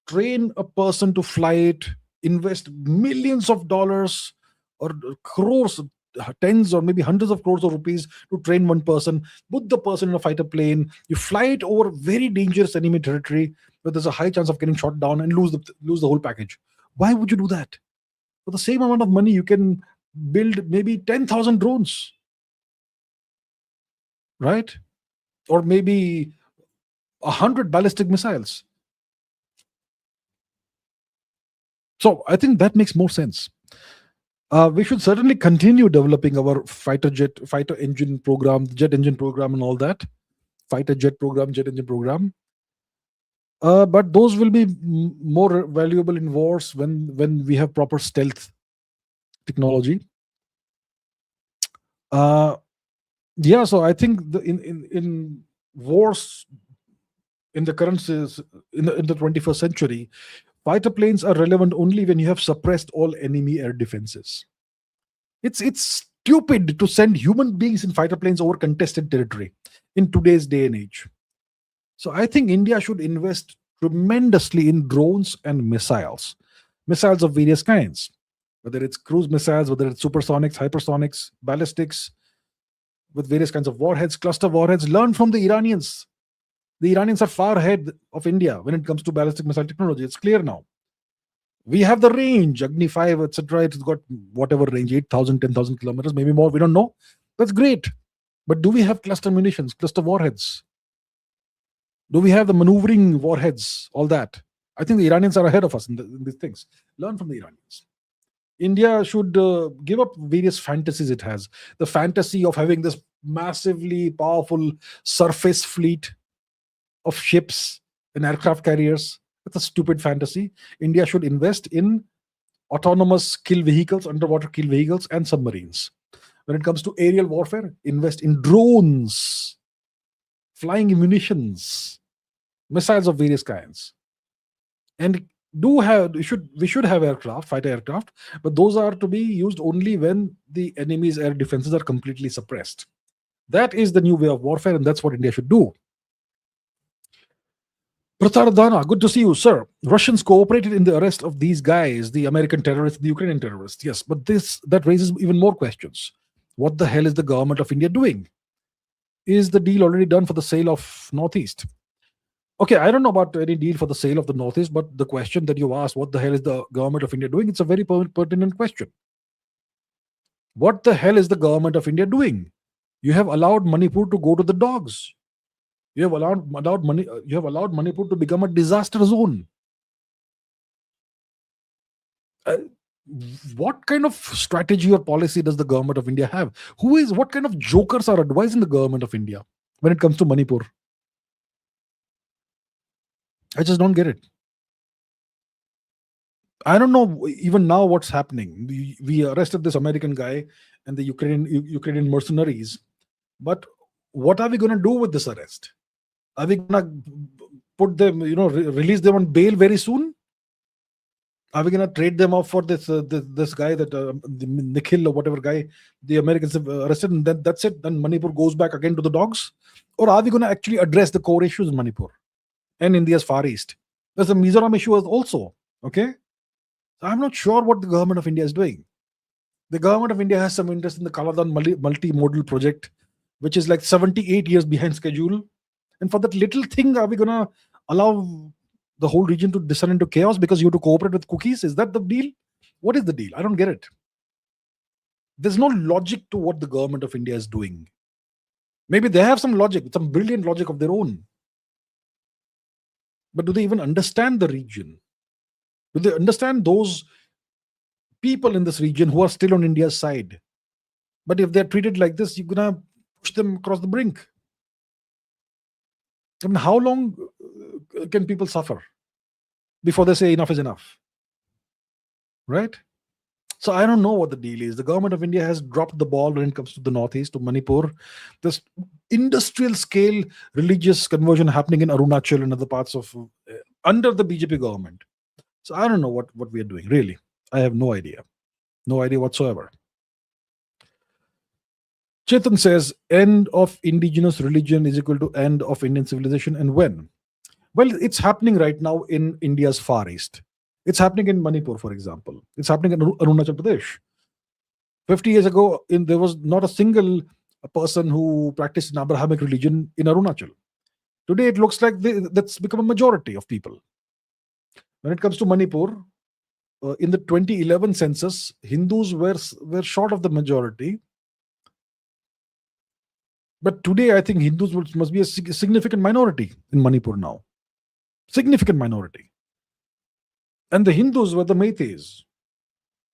train a person to fly it, invest millions of dollars or crores, tens or maybe hundreds of crores of rupees to train one person, put the person in a fighter plane, you fly it over very dangerous enemy territory where there's a high chance of getting shot down and lose the whole package? Why would you do that? For the same amount of money, you can build maybe 10,000 drones, right? Or maybe 100 ballistic missiles. So I think that makes more sense. We should certainly continue developing our fighter engine program, jet engine program and all that. Fighter jet program, jet engine program. But those will be more valuable in wars when we have proper stealth technology. Yeah, so I think in wars in the current in the 21st century, fighter planes are relevant only when you have suppressed all enemy air defenses. It's stupid to send human beings in fighter planes over contested territory in today's day and age. So I think India should invest tremendously in drones and missiles of various kinds, whether it's cruise missiles, whether it's supersonics, hypersonics, ballistics, with various kinds of warheads, cluster warheads. Learn from the Iranians. The Iranians are far ahead of India when it comes to ballistic missile technology. It's clear now. We have the range, Agni 5, etc. It's got whatever range, 8,000, 10,000 kilometers, maybe more. We don't know. That's great. But do we have cluster munitions, cluster warheads? Do we have the maneuvering warheads? All that. I think the Iranians are ahead of us in these things. Learn from the Iranians. India should give up various fantasies it has. The fantasy of having this massively powerful surface fleet of ships and aircraft carriers. That's a stupid fantasy. India should invest in autonomous kill vehicles, underwater kill vehicles, and submarines. When it comes to aerial warfare, invest in drones, flying munitions, missiles of various kinds, and we should have aircraft, fighter aircraft, but those are to be used only when the enemy's air defenses are completely suppressed. That is the new way of warfare, and that's what India should do. Prataradana, good to see you, sir. Russians cooperated in the arrest of these guys, the American terrorists, the Ukrainian terrorists. Yes, but that raises even more questions. What the hell is the government of India doing? Is the deal already done for the sale of Northeast? Okay, I don't know about any deal for the sale of the Northeast, but the question that you asked, what the hell is the government of India doing? It's a very pertinent question. What the hell is the government of India doing? You have allowed Manipur to go to the dogs. You have allowed Manipur to become a disaster zone. What kind of strategy or policy does the government of India have? What kind of jokers are advising the government of India when it comes to Manipur? I just don't get it. I don't know even now what's happening. We arrested this American guy and the Ukrainian mercenaries, but what are we going to do with this arrest? Are we going to put them, release them on bail very soon? Are we going to trade them off for this guy, the Nikhil or whatever guy the Americans have arrested, and then that's it? Then Manipur goes back again to the dogs? Or are we going to actually address the core issues in Manipur and India's Far East? There's a Mizoram issue also. Okay, so I'm not sure what the government of India is doing. The government of India has some interest in the Kaladan multimodal project, which is like 78 years behind schedule. And for that little thing, are we going to allow the whole region to descend into chaos because you have to cooperate with cookies? Is that the deal? What is the deal? I don't get it. There's no logic to what the government of India is doing. Maybe they have some logic, some brilliant logic of their own. But do they even understand the region? Do they understand those people in this region who are still on India's side? But if they're treated like this, you're going to push them across the brink. I mean, how long can people suffer before they say enough is enough? Right? So I don't know what the deal is. The government of India has dropped the ball when it comes to the Northeast, to Manipur. There's industrial scale religious conversion happening in Arunachal and other parts of under the BJP government. So I don't know what we are doing, really. I have no idea. No idea whatsoever. Chetan says, end of indigenous religion is equal to end of Indian civilization. And when? Well, it's happening right now in India's Far East. It's happening in Manipur, for example. It's happening in Arunachal Pradesh. 50 years ago, there was not a single person who practiced an Abrahamic religion in Arunachal. Today, it looks like that's become a majority of people. When it comes to Manipur, in the 2011 census, Hindus were short of the majority. But today, I think Hindus must be a significant minority in Manipur now. Significant minority. And the Hindus were the Meiteis.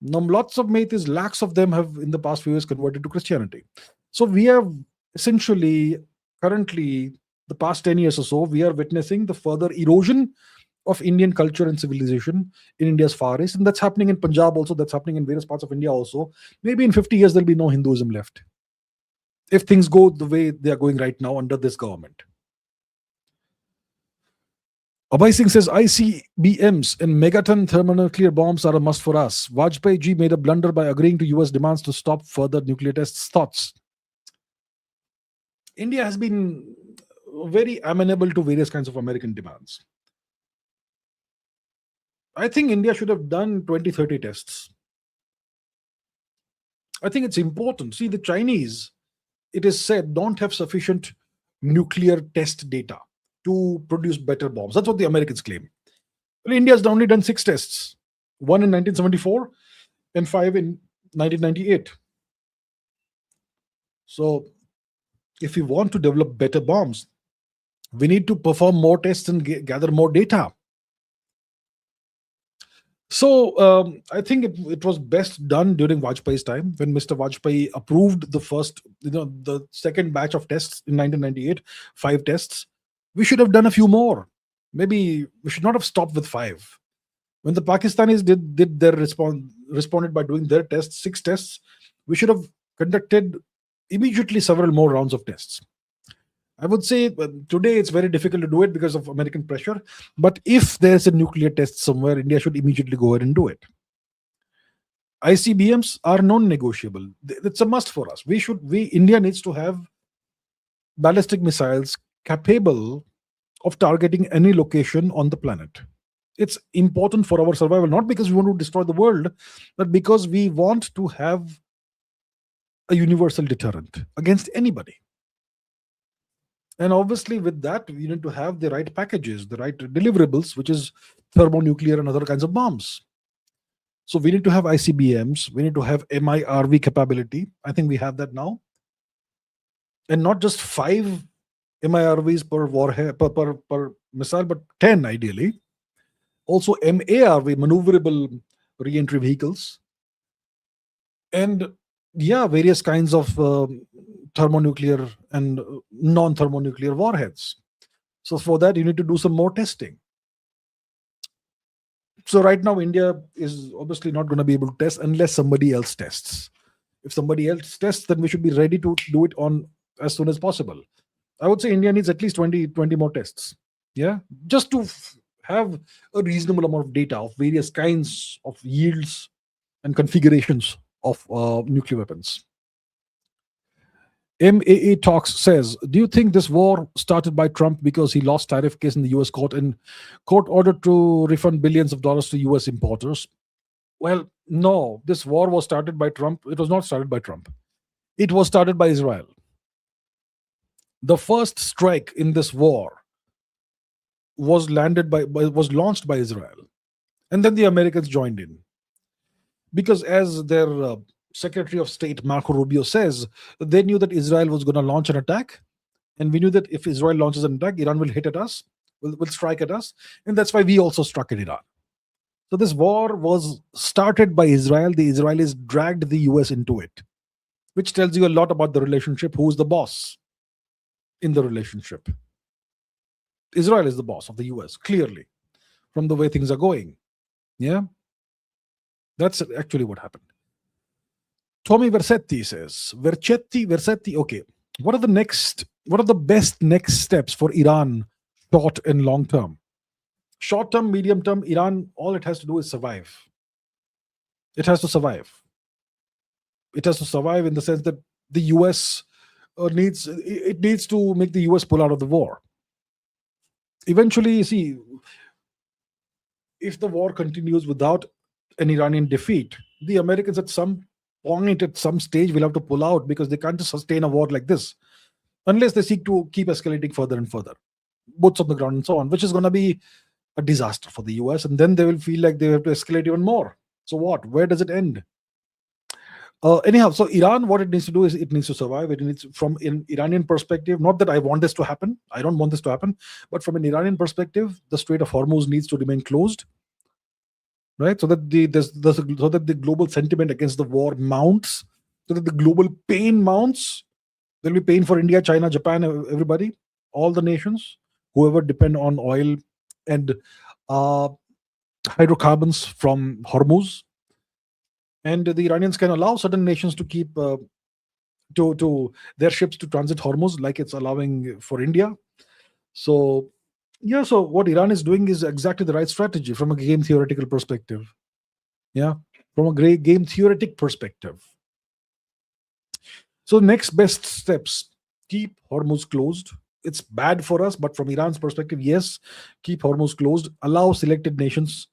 Now, lots of Meiteis, lakhs of them have in the past few years converted to Christianity. So we have essentially, currently, the past 10 years or so, we are witnessing the further erosion of Indian culture and civilization in India's Far East. And that's happening in Punjab also. That's happening in various parts of India also. Maybe in 50 years, there'll be no Hinduism left, if things go the way they are going right now under this government. Abhay Singh says, ICBMs and megaton thermonuclear bombs are a must for us. Vajpayee ji made a blunder by agreeing to US demands to stop further nuclear tests. Thoughts? India has been very amenable to various kinds of American demands. I think India should have done 20-30 tests. I think it's important. See, the Chinese, it is said, don't have sufficient nuclear test data to produce better bombs. That's what the Americans claim. Well, India's only done 6 tests. 1 in 1974 and 5 in 1998. So if we want to develop better bombs, we need to perform more tests and gather more data. So I think it was best done during Vajpayee's time, when Mr. Vajpayee approved the second batch of tests in 1998, 5 tests. We should have done a few more. Maybe we should not have stopped with 5. When the Pakistanis did their responded by doing their tests, 6 tests, we should have conducted immediately several more rounds of tests. I would say today it's very difficult to do it because of American pressure. But if there's a nuclear test somewhere, India should immediately go ahead and do it. ICBMs are non-negotiable. It's a must for us. India needs to have ballistic missiles capable of targeting any location on the planet. It's important for our survival, not because we want to destroy the world, but because we want to have a universal deterrent against anybody. And obviously, with that, we need to have the right packages, the right deliverables, which is thermonuclear and other kinds of bombs. So we need to have ICBMs, we need to have MIRV capability. I think we have that now. And not just 5 MIRVs per warhead per missile, but 10 ideally. Also MARV, maneuverable re-entry vehicles. And various kinds of thermonuclear and non-thermonuclear warheads. So for that, you need to do some more testing. So right now, India is obviously not going to be able to test unless somebody else tests. If somebody else tests, then we should be ready to do it on as soon as possible. I would say India needs at least 20 more tests. Yeah, just to have a reasonable amount of data of various kinds of yields and configurations of nuclear weapons. MAA Talks says, do you think this war started by Trump because he lost tariff case in the US court and court ordered to refund billions of dollars to US importers? Well, no, this war was started by Trump. It was not started by Trump. It was started by Israel. The first strike in this war was launched by Israel. And then the Americans joined in. Because as their Secretary of State Marco Rubio says, they knew that Israel was going to launch an attack, and we knew that if Israel launches an attack, Iran will hit at us, will strike at us, and that's why we also struck at Iran. So this war was started by Israel. The Israelis dragged the US into it, which tells you a lot about the relationship. Who's the boss in the relationship? Israel is the boss of the US, clearly, from the way things are going. Yeah, that's actually what happened. Tommy Versetti says, Versetti, okay. What are the best next steps for Iran, short and long term? Short term, medium term, Iran, all it has to do is survive. It has to survive. It has to survive in the sense that the US needs to make the US pull out of the war. Eventually, you see, if the war continues without an Iranian defeat, the Americans at some point, at some stage, will have to pull out because they can't sustain a war like this unless they seek to keep escalating further and further, boots on the ground and so on, which is going to be a disaster for the US. And then they will feel like they have to escalate even more. So what? Where does it end? Anyhow, so Iran, what it needs to do is it needs to survive. It needs, from an Iranian perspective, not that I want this to happen. I don't want this to happen. But from an Iranian perspective, the Strait of Hormuz needs to remain closed. Right, so that the global sentiment against the war mounts, so that the global pain mounts. There'll be pain for India, China, Japan, everybody, all the nations, whoever depend on oil and hydrocarbons from Hormuz. And the Iranians can allow certain nations to keep to their ships to transit Hormuz, like it's allowing for India. So yeah, so what Iran is doing is exactly the right strategy from a game theoretical perspective. Yeah, from a game theoretic perspective. So next best steps, keep Hormuz closed. It's bad for us, but from Iran's perspective, yes, keep Hormuz closed. Allow selected nations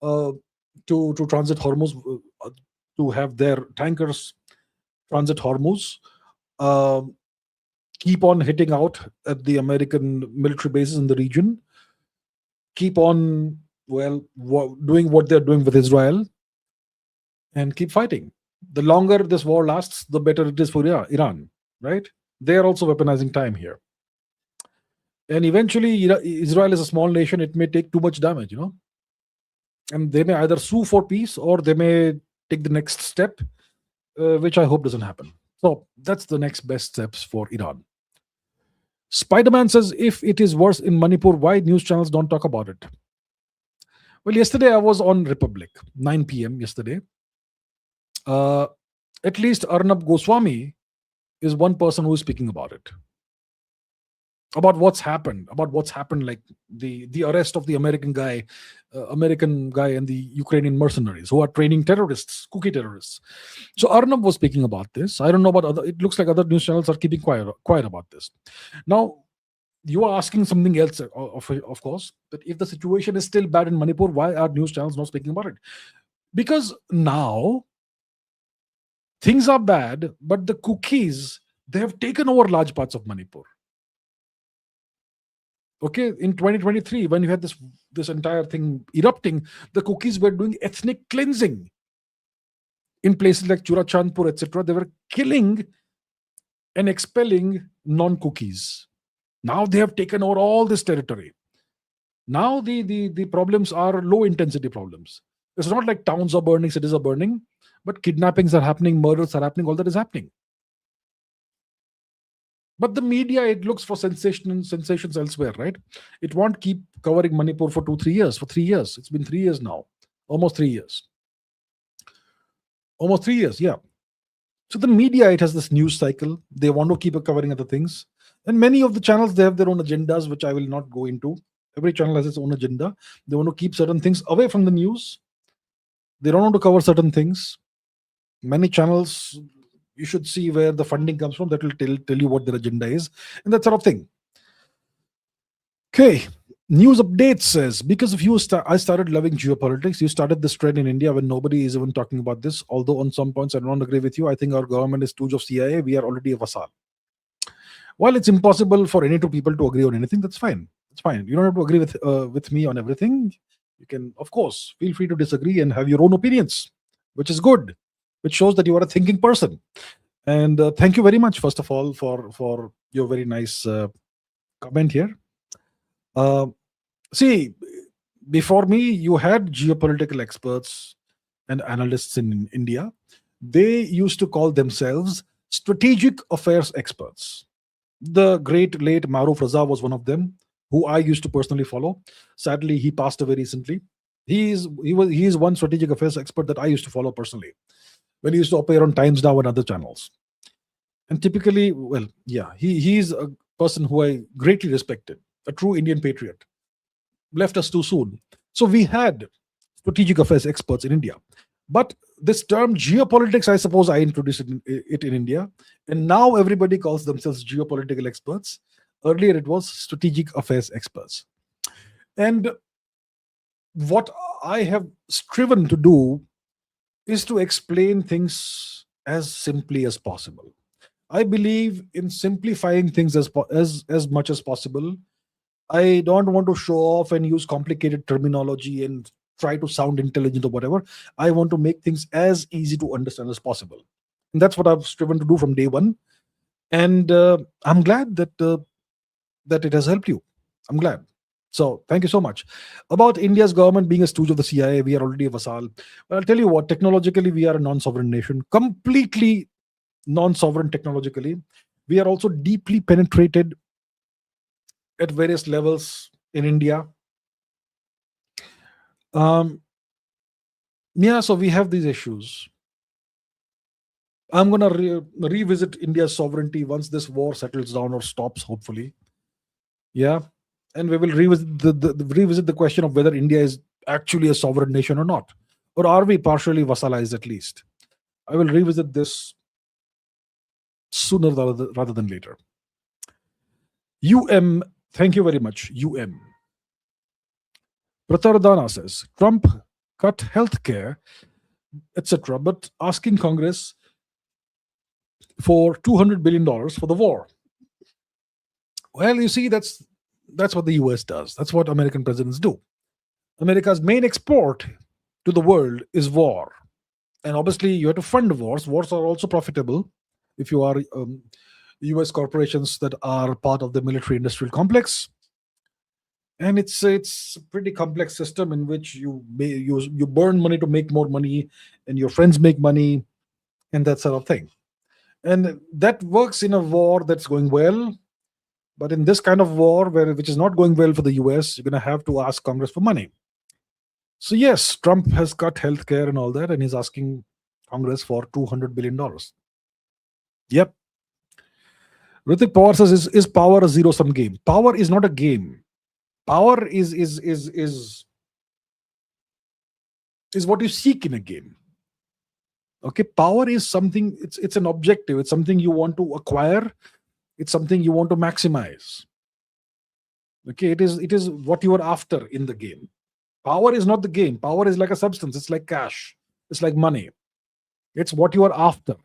to transit Hormuz, to have their tankers transit Hormuz. Keep on hitting out at the American military bases in the region. Keep on, doing what they're doing with Israel. And keep fighting. The longer this war lasts, the better it is for Iran, right? They are also weaponizing time here. And eventually, Israel is a small nation. It may take too much damage, And they may either sue for peace or they may take the next step, which I hope doesn't happen. So that's the next best steps for Iran. Spider-Man says, if it is worse in Manipur, why news channels don't talk about it? Well, yesterday I was on Republic, 9 p.m. yesterday. Uh, at least Arnab Goswami is one person who is speaking about it, about what's happened, like the arrest of the American guy and the Ukrainian mercenaries who are training terrorists, cookie terrorists. So Arnab was speaking about this. I don't know about other. It looks like other news channels are keeping quiet about this. Now you are asking something else, of course. That if the situation is still bad in Manipur, why are news channels not speaking about it? Because now things are bad, but the cookies, they have taken over large parts of Manipur. Okay, in 2023, when you had this entire thing erupting, the cookies were doing ethnic cleansing in places like Churachandpur, etc. They were killing and expelling non-cookies. Now they have taken over all this territory. Now the problems are low intensity problems. It's not like towns are burning, cities are burning, but kidnappings are happening, murders are happening, all that is happening. But the media, it looks for sensations elsewhere, right? It won't keep covering Manipur for 2-3 years. For 3 years, it's been 3 years now, almost 3 years, yeah. So the media, it has this news cycle. They want to keep covering other things, and many of the channels, they have their own agendas, which I will not go into. Every channel has its own agenda. They want to keep certain things away from the news. They don't want to cover certain things. Many channels, you should see where the funding comes from. That will tell you what their agenda is, and that sort of thing. Okay, news update says, because of you, I started loving geopolitics. You started this trend in India when nobody is even talking about this. Although on some points I don't agree with you. I think our government is stooge of CIA. We are already a vassal. While it's impossible for any two people to agree on anything, that's fine. It's fine. You don't have to agree with me on everything. You can, of course, feel free to disagree and have your own opinions, which is good, which shows that you are a thinking person. And thank you very much, first of all, for your very nice comment here. See, before me, you had geopolitical experts and analysts in India. They used to call themselves strategic affairs experts. The great late Maruf Raza was one of them, who I used to personally follow. Sadly, he passed away recently. He is one strategic affairs expert that I used to follow personally when he used to appear on Times Now and other channels. And typically, well, yeah, he's a person who I greatly respected, a true Indian patriot. Left us too soon. So we had strategic affairs experts in India. But this term geopolitics, I suppose I introduced it in India. And now everybody calls themselves geopolitical experts. Earlier it was strategic affairs experts. And what I have striven to do is to explain things as simply as possible. I believe in simplifying things as much as possible. I don't want to show off and use complicated terminology and try to sound intelligent or whatever. I want to make things as easy to understand as possible. And that's what I've striven to do from day one. And I'm glad that it has helped you. I'm glad. So thank you so much. About India's government being a stooge of the CIA, we are already a vassal. But I'll tell you what, technologically, we are a non-sovereign nation, completely non-sovereign technologically. We are also deeply penetrated at various levels in India. Yeah, so we have these issues. I'm going to revisit India's sovereignty once this war settles down or stops, hopefully. Yeah. And we will revisit the question of whether India is actually a sovereign nation or not. Or are we partially vassalized at least? I will revisit this sooner rather than later. UM, thank you very much, UM. Pratardana says, Trump cut healthcare, etc., but asking Congress for $200 billion for the war. Well, you see, that's what the US does. That's what American presidents do. America's main export to the world is war. And obviously, you have to fund wars. Wars are also profitable if you are US corporations that are part of the military industrial complex. And it's a pretty complex system in which you burn money to make more money, and your friends make money, and that sort of thing. And that works in a war that's going well. But in this kind of war, which is not going well for the US, you're going to have to ask Congress for money. So yes, Trump has cut healthcare and all that, and he's asking Congress for $200 billion. Yep. Ritik Pawar says, is power a zero sum game? Power is not a game. Power is what you seek in a game. Okay, power is something. It's an objective. It's something you want to acquire. It's something you want to maximize. Okay, it is what you are after in the game. Power is not the game. Power is like a substance. It's like cash. It's like money. It's what you are after.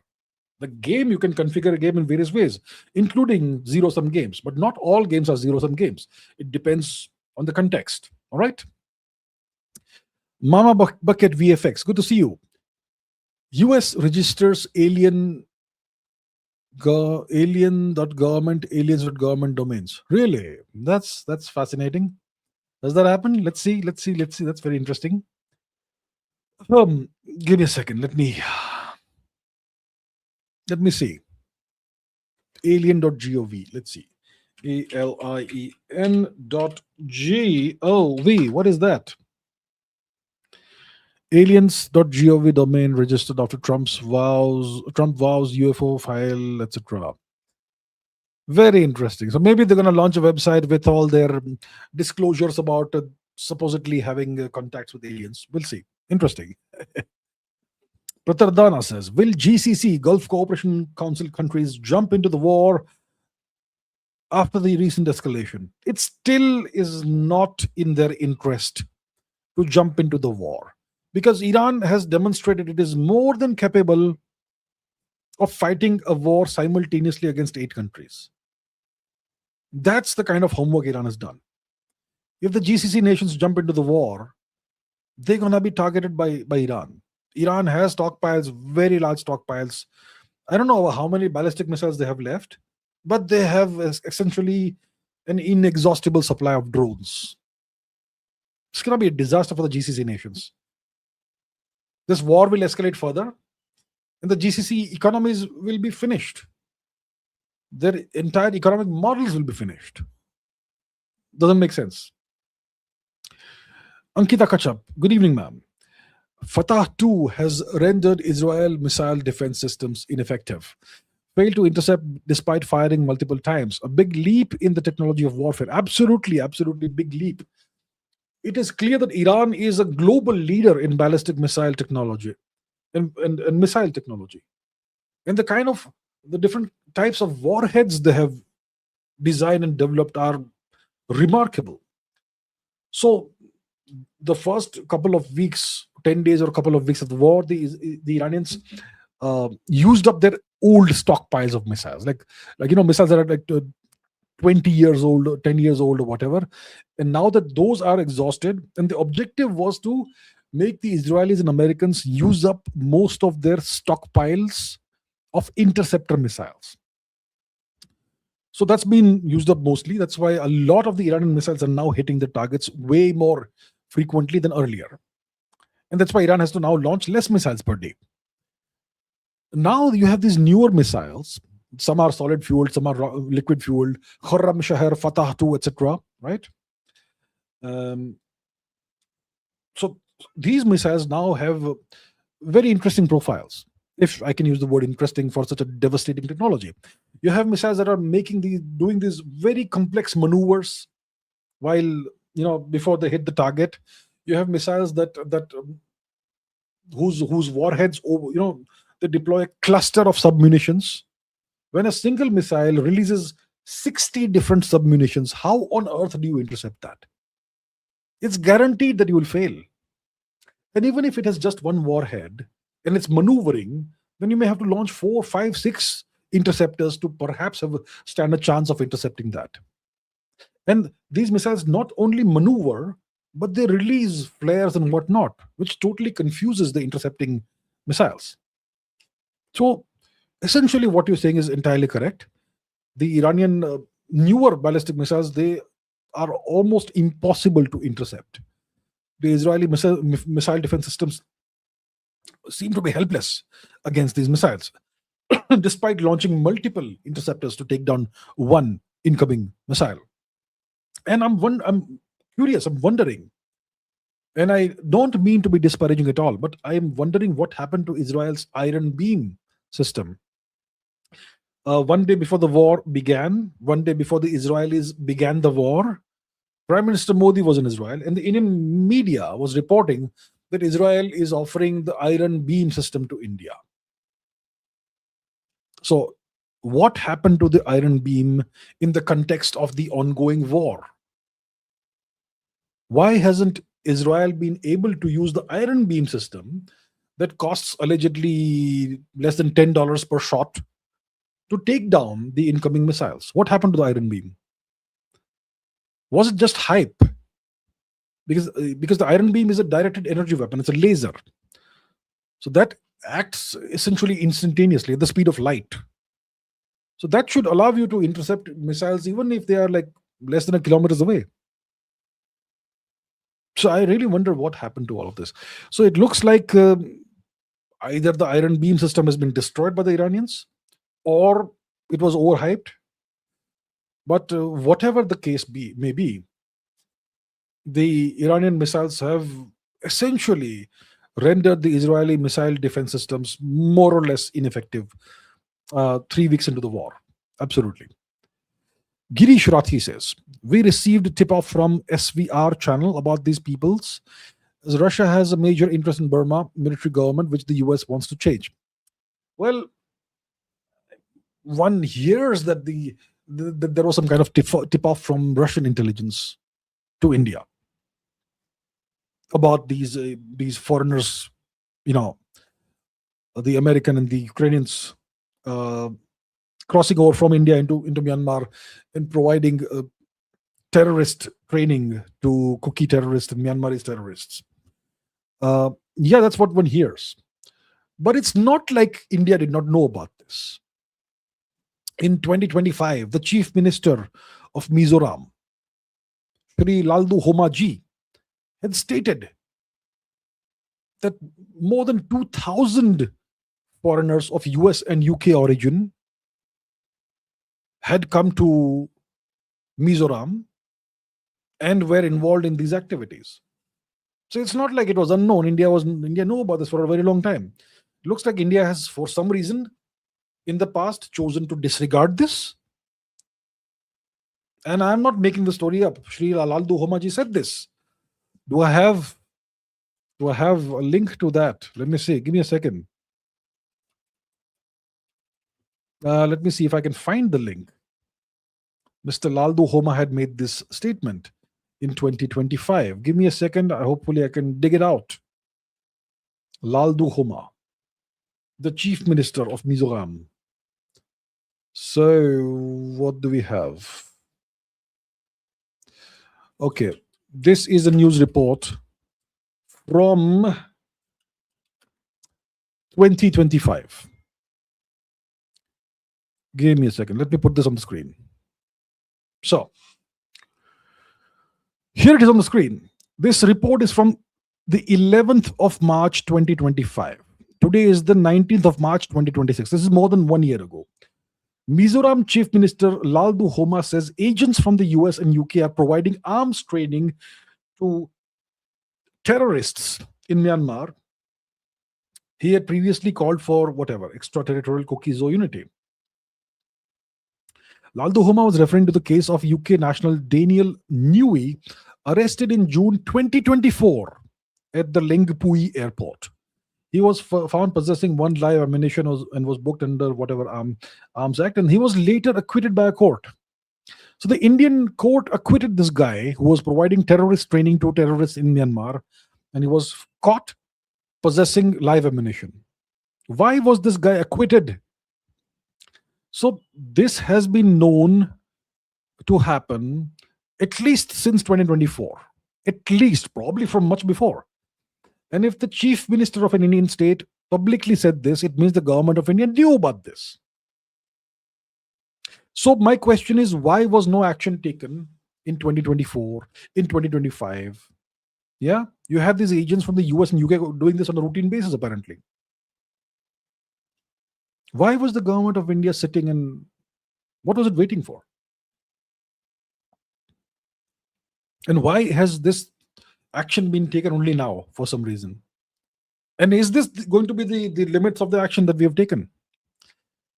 The game, you can configure a game in various ways, including zero sum games. But not all games are zero sum games. It depends on the context. All right. Mama Bucket VFX. Good to see you. US registers aliens.government domains. Really? That's fascinating. Does that happen? Let's see. That's very interesting. Give me a second. Let me see. Alien.gov. Let's see. ALIEN.gov. What is that? Aliens.gov domain registered after Trump vows UFO file, etc. Very interesting. So maybe they're going to launch a website with all their disclosures about supposedly having contacts with aliens. We'll see. Interesting. Pratardana says, will GCC, Gulf Cooperation Council countries, jump into the war after the recent escalation? It still is not in their interest to jump into the war, because Iran has demonstrated it is more than capable of fighting a war simultaneously against 8 countries. That's the kind of homework Iran has done. If the GCC nations jump into the war, they're going to be targeted by Iran. Iran has stockpiles, very large stockpiles. I don't know how many ballistic missiles they have left, but they have essentially an inexhaustible supply of drones. It's going to be a disaster for the GCC nations. This war will escalate further, and the GCC economies will be finished. Their entire economic models will be finished. Doesn't make sense. Ankita Kachap, good evening, ma'am. Fatah 2 has rendered Israel missile defense systems ineffective, failed to intercept despite firing multiple times. A big leap in the technology of warfare. Absolutely big leap. It is clear that Iran is a global leader in ballistic missile technology and missile technology. And the different types of warheads they have designed and developed are remarkable. So the first couple of weeks, 10 days or a couple of weeks of the war, the Iranians used up their old stockpiles of missiles, like missiles that are like 20 years old, 10 years old, or whatever. And now that those are exhausted, and the objective was to make the Israelis and Americans use up most of their stockpiles of interceptor missiles. So that's been used up mostly. That's why a lot of the Iranian missiles are now hitting the targets way more frequently than earlier. And that's why Iran has to now launch less missiles per day. Now you have these newer missiles. Some are solid fueled, some are liquid fueled. Khurram Shahar, Fatah 2, etc. Right? So these missiles now have very interesting profiles, if I can use the word interesting for such a devastating technology. You have missiles that are doing these very complex maneuvers while, before they hit the target. You have missiles whose warheads, they deploy a cluster of submunitions. When a single missile releases 60 different submunitions, how on earth do you intercept that? It's guaranteed that you will fail. And even if it has just one warhead and it's maneuvering, then you may have to launch 4, 5, 6 interceptors to perhaps stand a chance of intercepting that. And these missiles not only maneuver, but they release flares and whatnot, which totally confuses the intercepting missiles. So essentially what you're saying is entirely correct. The Iranian newer ballistic missiles, they are almost impossible to intercept. The Israeli missile defense systems seem to be helpless against these missiles, despite launching multiple interceptors to take down one incoming missile. And I'm curious, I'm wondering, And I don't mean to be disparaging at all, but I am wondering what happened to Israel's Iron Beam system. One day before the war began, one day before the Israelis began the war, Prime Minister Modi was in Israel, and the Indian media was reporting that Israel is offering the Iron Beam system to India. So, what happened to the Iron Beam in the context of the ongoing war? Why hasn't Israel been able to use the Iron Beam system that costs allegedly less than $10 per shot to take down the incoming missiles? What happened to the Iron Beam? Was it just hype? Because the Iron Beam is a directed energy weapon, it's a laser. So that acts essentially instantaneously at the speed of light. So that should allow you to intercept missiles even if they are like less than a kilometers away. So I really wonder what happened to all of this. So it looks like either the Iron Beam system has been destroyed by the Iranians or it was overhyped. But whatever the case may be, the Iranian missiles have essentially rendered the Israeli missile defense systems more or less ineffective 3 weeks into the war. Absolutely. Girish Rathi says, we received a tip-off from SVR channel about these peoples. As Russia has a major interest in Burma military government, which the US wants to change. Well, one hears that there was some kind of tip-off from Russian intelligence to India about these foreigners, the American and the Ukrainians crossing over from India into Myanmar and providing terrorist training to Kuki terrorists and Myanmarese terrorists. Yeah, that's what one hears. But it's not like India did not know about this. In 2025, the Chief Minister of Mizoram, Shri Laldu Homaji, had stated that more than 2,000 foreigners of US and UK origin had come to Mizoram and were involved in these activities. So it's not like it was unknown. India knew about this for a very long time. It looks like India has, for some reason, in the past, chosen to disregard this. And I'm not making the story up. Shri Laldu Homaji said this. Do I have a link to that? Let me see. Give me a second. Let me see if I can find the link. Mr. Laldu Homa had made this statement in 2025. Give me a second. Hopefully I can dig it out. Laldu Homa, the Chief Minister of Mizoram. So what do we have? Okay, this is a news report from 2025. Give me a second. Let me put this on the screen. So, here it is on the screen. This report is from the 11th of March 2025. Today is the 19th of March 2026. This is more than 1 year ago. Mizoram Chief Minister Laldu Homa says agents from the US and UK are providing arms training to terrorists in Myanmar. He had previously called for extraterritorial Kokizo unity. Laldu Homa was referring to the case of UK national Daniel Newey, arrested in June 2024 at the Lengpui airport. He was found possessing one live ammunition and was booked under Arms Act, and he was later acquitted by a court. So the Indian court acquitted this guy who was providing terrorist training to terrorists in Myanmar, and he was caught possessing live ammunition. Why was this guy acquitted? So this has been known to happen at least since 2024, at least, probably from much before. And if the chief minister of an Indian state publicly said this, it means the government of India knew about this. So my question is, why was no action taken in 2024, in 2025? Yeah, you have these agents from the US and UK doing this on a routine basis, apparently. Why was the government of India sitting and what was it waiting for? And why has this action being taken only now for some reason? And is this going to be the limits of the action that we have taken?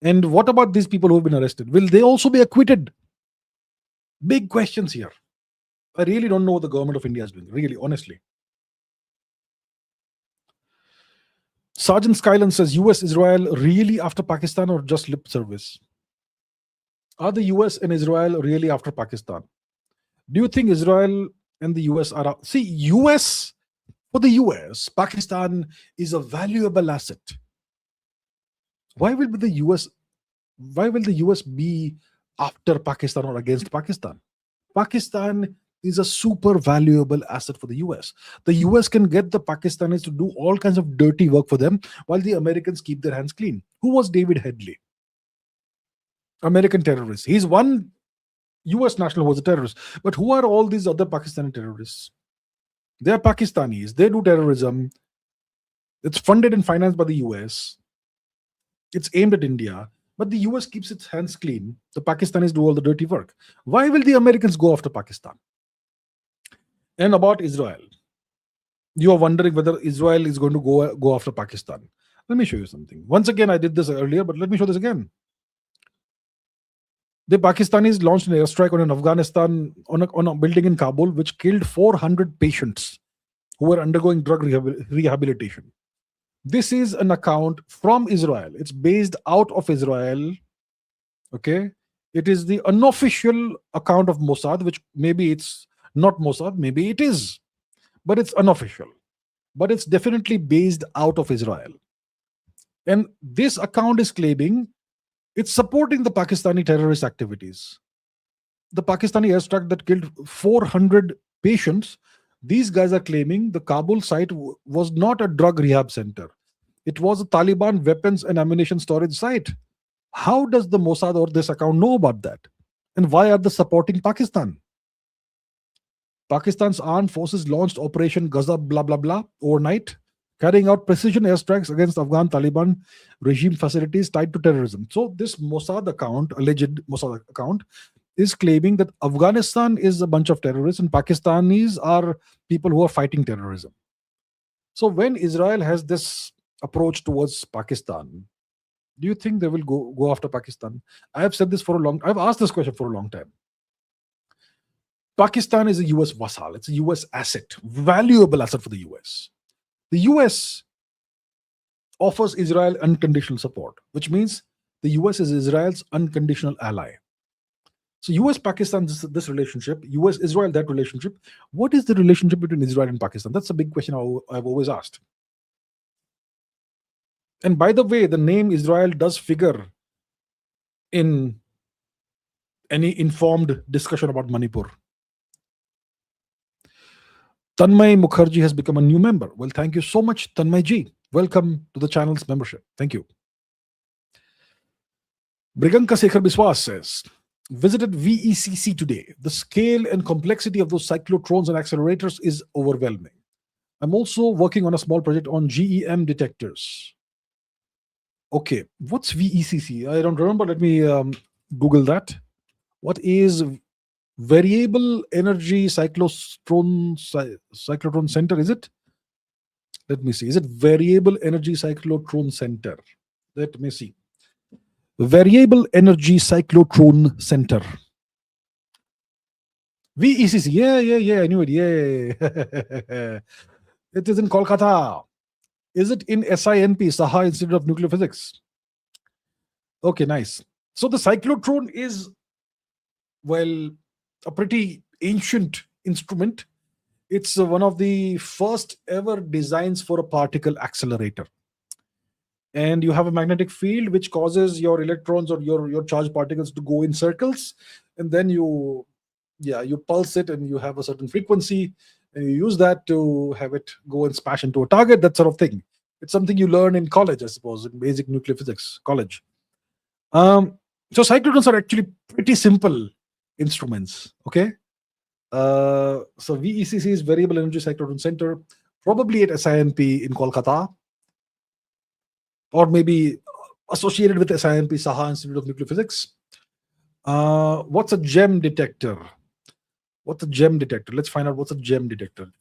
And what about these people who have been arrested? Will they also be acquitted? Big questions here. I really don't know what the government of India is doing, really, honestly. Sergeant Skyland says, US Israel really after Pakistan or just lip service? Are the US and Israel really after Pakistan? Do you think Israel and the US are out? See, US, for the US, Pakistan is a valuable asset. Why will the US be after Pakistan or against Pakistan? Pakistan is a super valuable asset for the US. The US can get the Pakistanis to do all kinds of dirty work for them while the Americans keep their hands clean. Who was David Headley? American terrorist. He's one US national who was a terrorist. But who are all these other Pakistani terrorists? They are Pakistanis. They do terrorism. It's funded and financed by the US. It's aimed at India. But the US keeps its hands clean. The Pakistanis do all the dirty work. Why will the Americans go after Pakistan? And about Israel, you are wondering whether Israel is going to go after Pakistan. Let me show you something. Once again, I did this earlier, but let me show this again. The Pakistanis launched an airstrike on Afghanistan on a building in Kabul, which killed 400 patients who were undergoing drug rehabilitation. This is an account from Israel. It's based out of Israel. Okay, it is the unofficial account of Mossad, which maybe it's not Mossad, maybe it is, but it's unofficial. But it's definitely based out of Israel. And this account is claiming it's supporting the Pakistani terrorist activities. The Pakistani airstrike that killed 400 patients, these guys are claiming the Kabul site was not a drug rehab center. It was a Taliban weapons and ammunition storage site. How does the Mossad or this account know about that? And why are they supporting Pakistan? Pakistan's armed forces launched Operation Ghazab blah blah blah overnight, carrying out precision airstrikes against Afghan Taliban regime facilities tied to terrorism. So this Mossad account, alleged Mossad account, is claiming that Afghanistan is a bunch of terrorists and Pakistanis are people who are fighting terrorism. So when Israel has this approach towards Pakistan, do you think they will go after Pakistan? I've asked this question for a long time. Pakistan is a US vassal. It's a US asset, valuable asset for the US. The US offers Israel unconditional support, which means the US is Israel's unconditional ally. So US-Pakistan, this relationship, US-Israel, that relationship. What is the relationship between Israel and Pakistan? That's a big question I've always asked. And by the way, the name Israel does figure in any informed discussion about Manipur. Tanmay Mukherjee has become a new member. Well, thank you so much, Tanmay ji. Welcome to the channel's membership. Thank you. Chandrasekhar Biswas says, visited VECC today. The scale and complexity of those cyclotrons and accelerators is overwhelming. I'm also working on a small project on GEM detectors. Okay, what's VECC? I don't remember. Let me Google that. What is Variable Energy Cyclotron Center? Is it? Let me see. Is it Variable Energy Cyclotron Center? Let me see. Variable Energy Cyclotron Center. VECC. Yeah. I knew it. Yeah. It is in Kolkata. Is it in SINP, Sahel Institute of Nuclear Physics? Okay, nice. So the cyclotron is, well, a pretty ancient instrument. It's one of the first ever designs for a particle accelerator. And you have a magnetic field which causes your electrons or your charged particles to go in circles. And then you pulse it and you have a certain frequency. And you use that to have it go and smash into a target, that sort of thing. It's something you learn in college, I suppose, in basic nuclear physics college. So cyclotrons are actually pretty simple instruments, okay? So VECC is Variable Energy Cyclotron Center, probably at SINP in Kolkata, or maybe associated with SINP, Saha Institute of Nuclear Physics. What's a GEM detector? What's a GEM detector? Let's find out what's a GEM detector.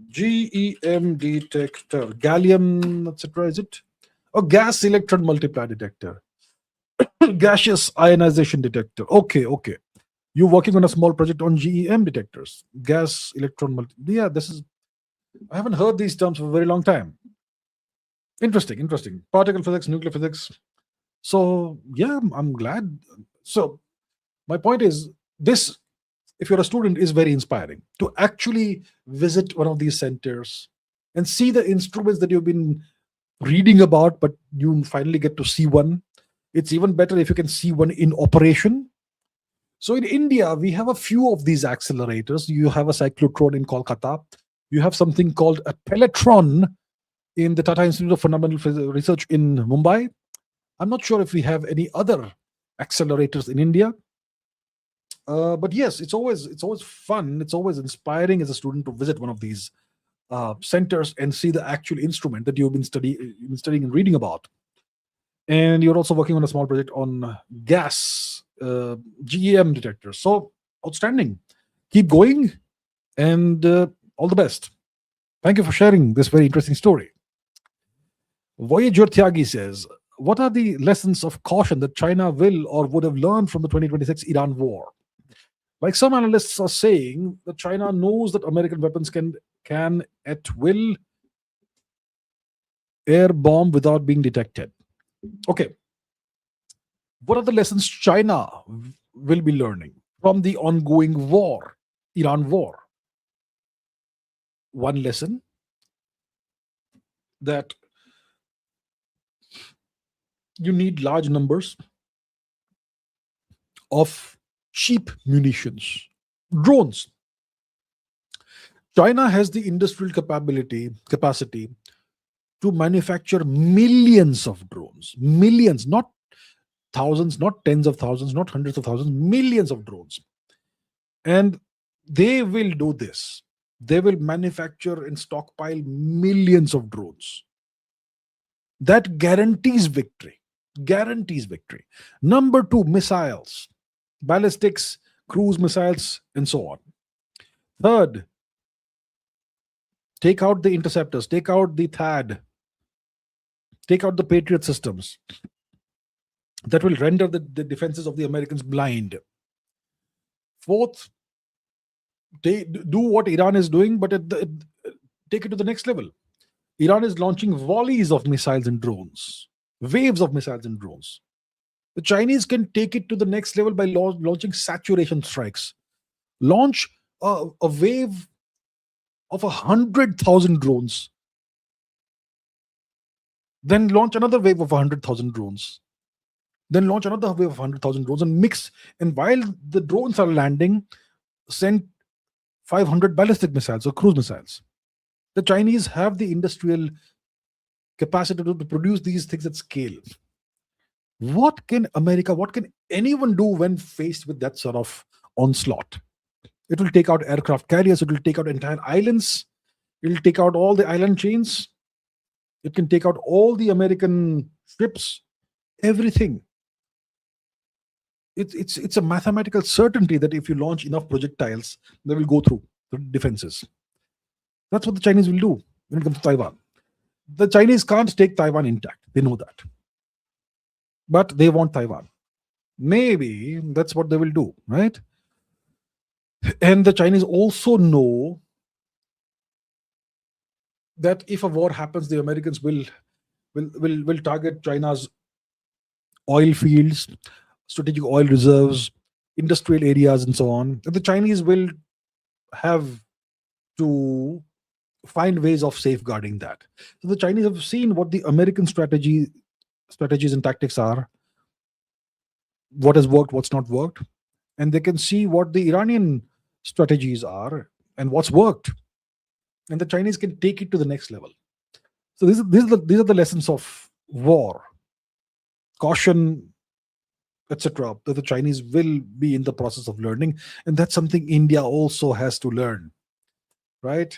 GEM detector, gallium, etc. Is it? Oh, gas electron multiply detector, gaseous ionization detector. Okay, okay. You're working on a small project on GEM detectors, gas electron multi. Yeah, this is. I haven't heard these terms for a very long time. Interesting, interesting. Particle physics, nuclear physics. So yeah, I'm glad. So my point is this: if you're a student, is very inspiring to actually visit one of these centers and see the instruments that you've been reading about, but you finally get to see one. It's even better if you can see one in operation. So in India, we have a few of these accelerators. You have a cyclotron in Kolkata. You have something called a pelletron in the Tata Institute of Fundamental Research in Mumbai. I'm not sure if we have any other accelerators in India. But yes, it's always fun. It's always inspiring as a student to visit one of these centers and see the actual instrument that you've been studying and reading about. And you're also working on a small project on gas GEM detectors. So outstanding. Keep going, and all the best. Thank you for sharing this very interesting story. Voyager Tyagi says, what are the lessons of caution that China will or would have learned from the 2026 Iran war? Like some analysts are saying, that China knows that American weapons can at will air bomb without being detected. Okay, what are the lessons China will be learning from the ongoing war, Iran war? One lesson, that you need large numbers of cheap munitions, drones. China has the industrial capacity to manufacture millions of drones, millions, not thousands, not tens of thousands, not hundreds of thousands, millions of drones. And they will do this. They will manufacture and stockpile millions of drones. That guarantees victory. Guarantees victory. Number two, missiles, ballistics, cruise missiles, and so on. Third, take out the interceptors, take out the THAAD, take out the Patriot systems that will render the defenses of the Americans blind. Fourth, do what Iran is doing, but take it to the next level. Iran is launching volleys of missiles and drones, waves of missiles and drones. The Chinese can take it to the next level by launching saturation strikes. Launch a wave of 100,000 drones, then launch another wave of 100,000 drones, then launch another wave of 100,000 drones, and mix. And while the drones are landing, send 500 ballistic missiles or cruise missiles. The Chinese have the industrial capacity to produce these things at scale. What can America, what can anyone do when faced with that sort of onslaught? It will take out aircraft carriers, it will take out entire islands, it will take out all the island chains, it can take out all the American ships, everything. It's a mathematical certainty that if you launch enough projectiles, they will go through the defenses. That's what the Chinese will do when it comes to Taiwan. The Chinese can't take Taiwan intact. They know that. But they want Taiwan. Maybe that's what they will do, right? And the Chinese also know that if a war happens, the Americans will target China's oil fields, strategic oil reserves, industrial areas, and so on. And the Chinese will have to find ways of safeguarding that. So the Chinese have seen what the American strategies and tactics are, what has worked, what's not worked, and they can see what the Iranian strategies are and what's worked, and the Chinese can take it to the next level. So these are the lessons of war, caution, etc., that the Chinese will be in the process of learning, and that's something India also has to learn, right?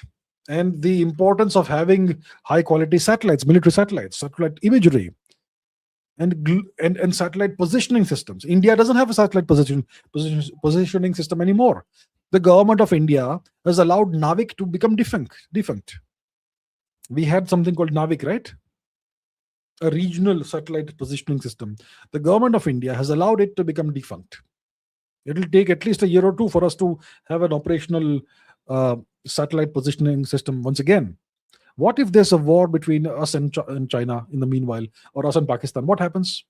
And the importance of having high quality satellites, military satellites, satellite imagery, and satellite positioning systems. India doesn't have a satellite positioning system anymore. The government of India has allowed Navik to become defunct. We had something called Navik, right? A regional satellite positioning system. The government of India has allowed it to become defunct. It will take at least a year or two for us to have an operational uh, satellite positioning system once again. What if there's a war between us and China in the meanwhile, or us and Pakistan? What happens?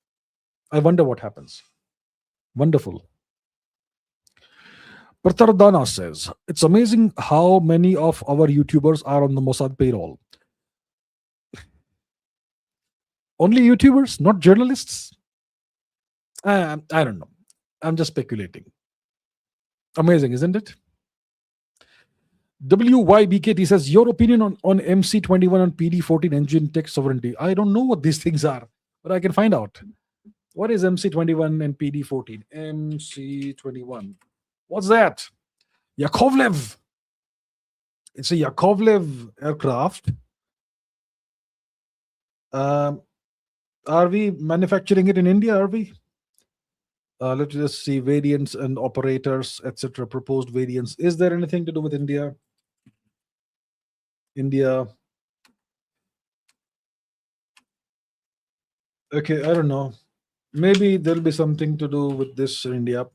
I wonder what happens. Wonderful. Pratardana says, it's amazing how many of our YouTubers are on the Mossad payroll. Only YouTubers, not journalists? I don't know. I'm just speculating. Amazing, isn't it? WYBKT says, your opinion on MC21 and PD14 engine tech sovereignty. I don't know what these things are, but I can find out. What is MC21 and PD14? MC21. What's that? Yakovlev. It's a Yakovlev aircraft. Are we manufacturing it in India? Are we? Let's just see variants and operators, etc. Proposed variants. Is there anything to do with India? India. Okay, I don't know. Maybe there'll be something to do with this in India.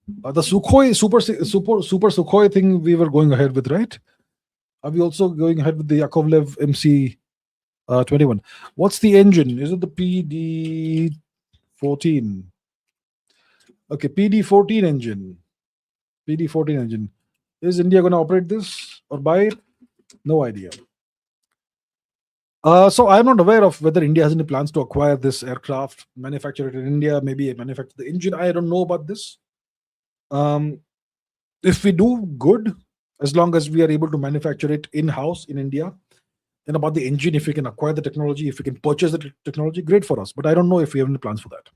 The Sukhoi super Sukhoi thing we were going ahead with, right? Are we also going ahead with the Yakovlev MC 21? What's the engine? Is it the PD14? Okay, PD14 engine. PD14 engine. Is India going to operate this or buy it? No idea. So I'm not aware of whether India has any plans to acquire this aircraft, manufacture it in India, maybe manufacture the engine. I don't know about this. If we do, good, as long as we are able to manufacture it in-house in India. And about the engine, if we can acquire the technology, if we can purchase the technology, great for us. But I don't know if we have any plans for that.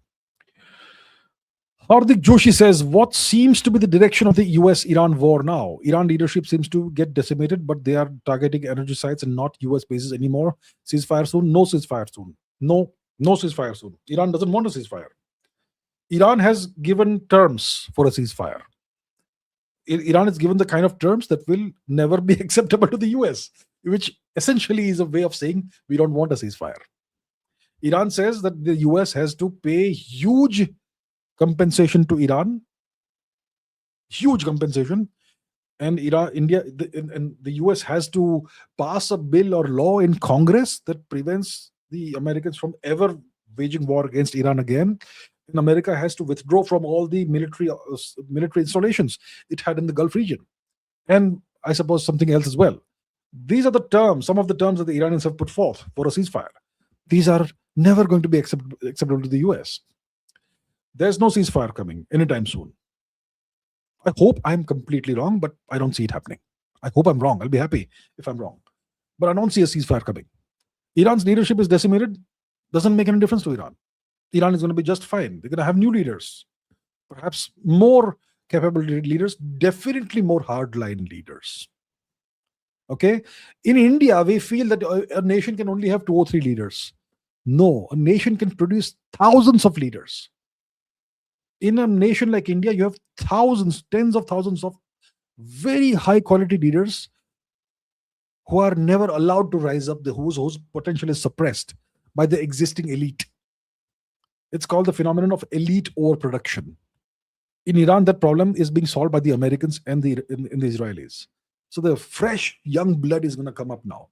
Hardik Joshi says, what seems to be the direction of the US-Iran war now? Iran leadership seems to get decimated, but they are targeting energy sites and not US bases anymore. Ceasefire soon? No ceasefire soon. No ceasefire soon. Iran doesn't want a ceasefire. Iran has given terms for a ceasefire. Iran has given the kind of terms that will never be acceptable to the US, which essentially is a way of saying we don't want a ceasefire. Iran says that the US has to pay huge compensation to Iran, huge compensation, and the US has to pass a bill or law in Congress that prevents the Americans from ever waging war against Iran again. And America has to withdraw from all the military installations it had in the Gulf region, and I suppose something else as well. These are the terms, some of the terms that the Iranians have put forth for a ceasefire. These are never going to be acceptable to the US. There's no ceasefire coming anytime soon. I hope I'm completely wrong, but I don't see it happening. I hope I'm wrong. I'll be happy if I'm wrong. But I don't see a ceasefire coming. Iran's leadership is decimated. Doesn't make any difference to Iran. Iran is going to be just fine. They're going to have new leaders. Perhaps more capable leaders. Definitely more hardline leaders. Okay? In India, we feel that a nation can only have 2 or 3 leaders. No, a nation can produce thousands of leaders. In a nation like India, you have thousands, tens of thousands of very high quality leaders who are never allowed to rise up, whose potential is suppressed by the existing elite. It's called the phenomenon of elite overproduction. In Iran, that problem is being solved by the Americans and the Israelis. So the fresh young blood is going to come up now.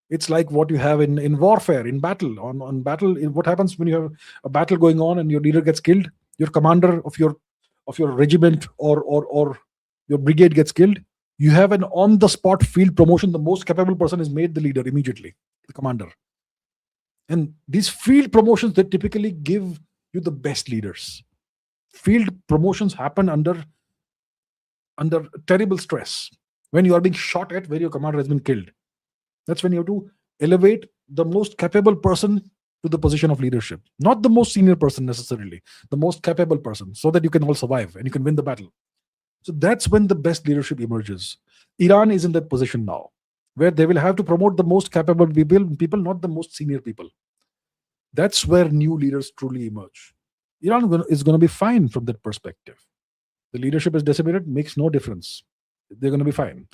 It's like what you have in warfare, in battle. On battle, what happens when you have a battle going on and your leader gets killed? Your commander of your regiment or your brigade gets killed. You have an on-the-spot field promotion. The most capable person is made the leader immediately, the commander. And these field promotions, they typically give you the best leaders. Field promotions happen under terrible stress. When you are being shot at, where your commander has been killed. That's when you have to elevate the most capable person to the position of leadership. Not the most senior person necessarily, the most capable person, so that you can all survive and you can win the battle. So that's when the best leadership emerges. Iran is in that position now, where they will have to promote the most capable people, not the most senior people. That's where new leaders truly emerge. Iran is going to be fine from that perspective. The leadership is decimated, makes no difference. They're going to be fine.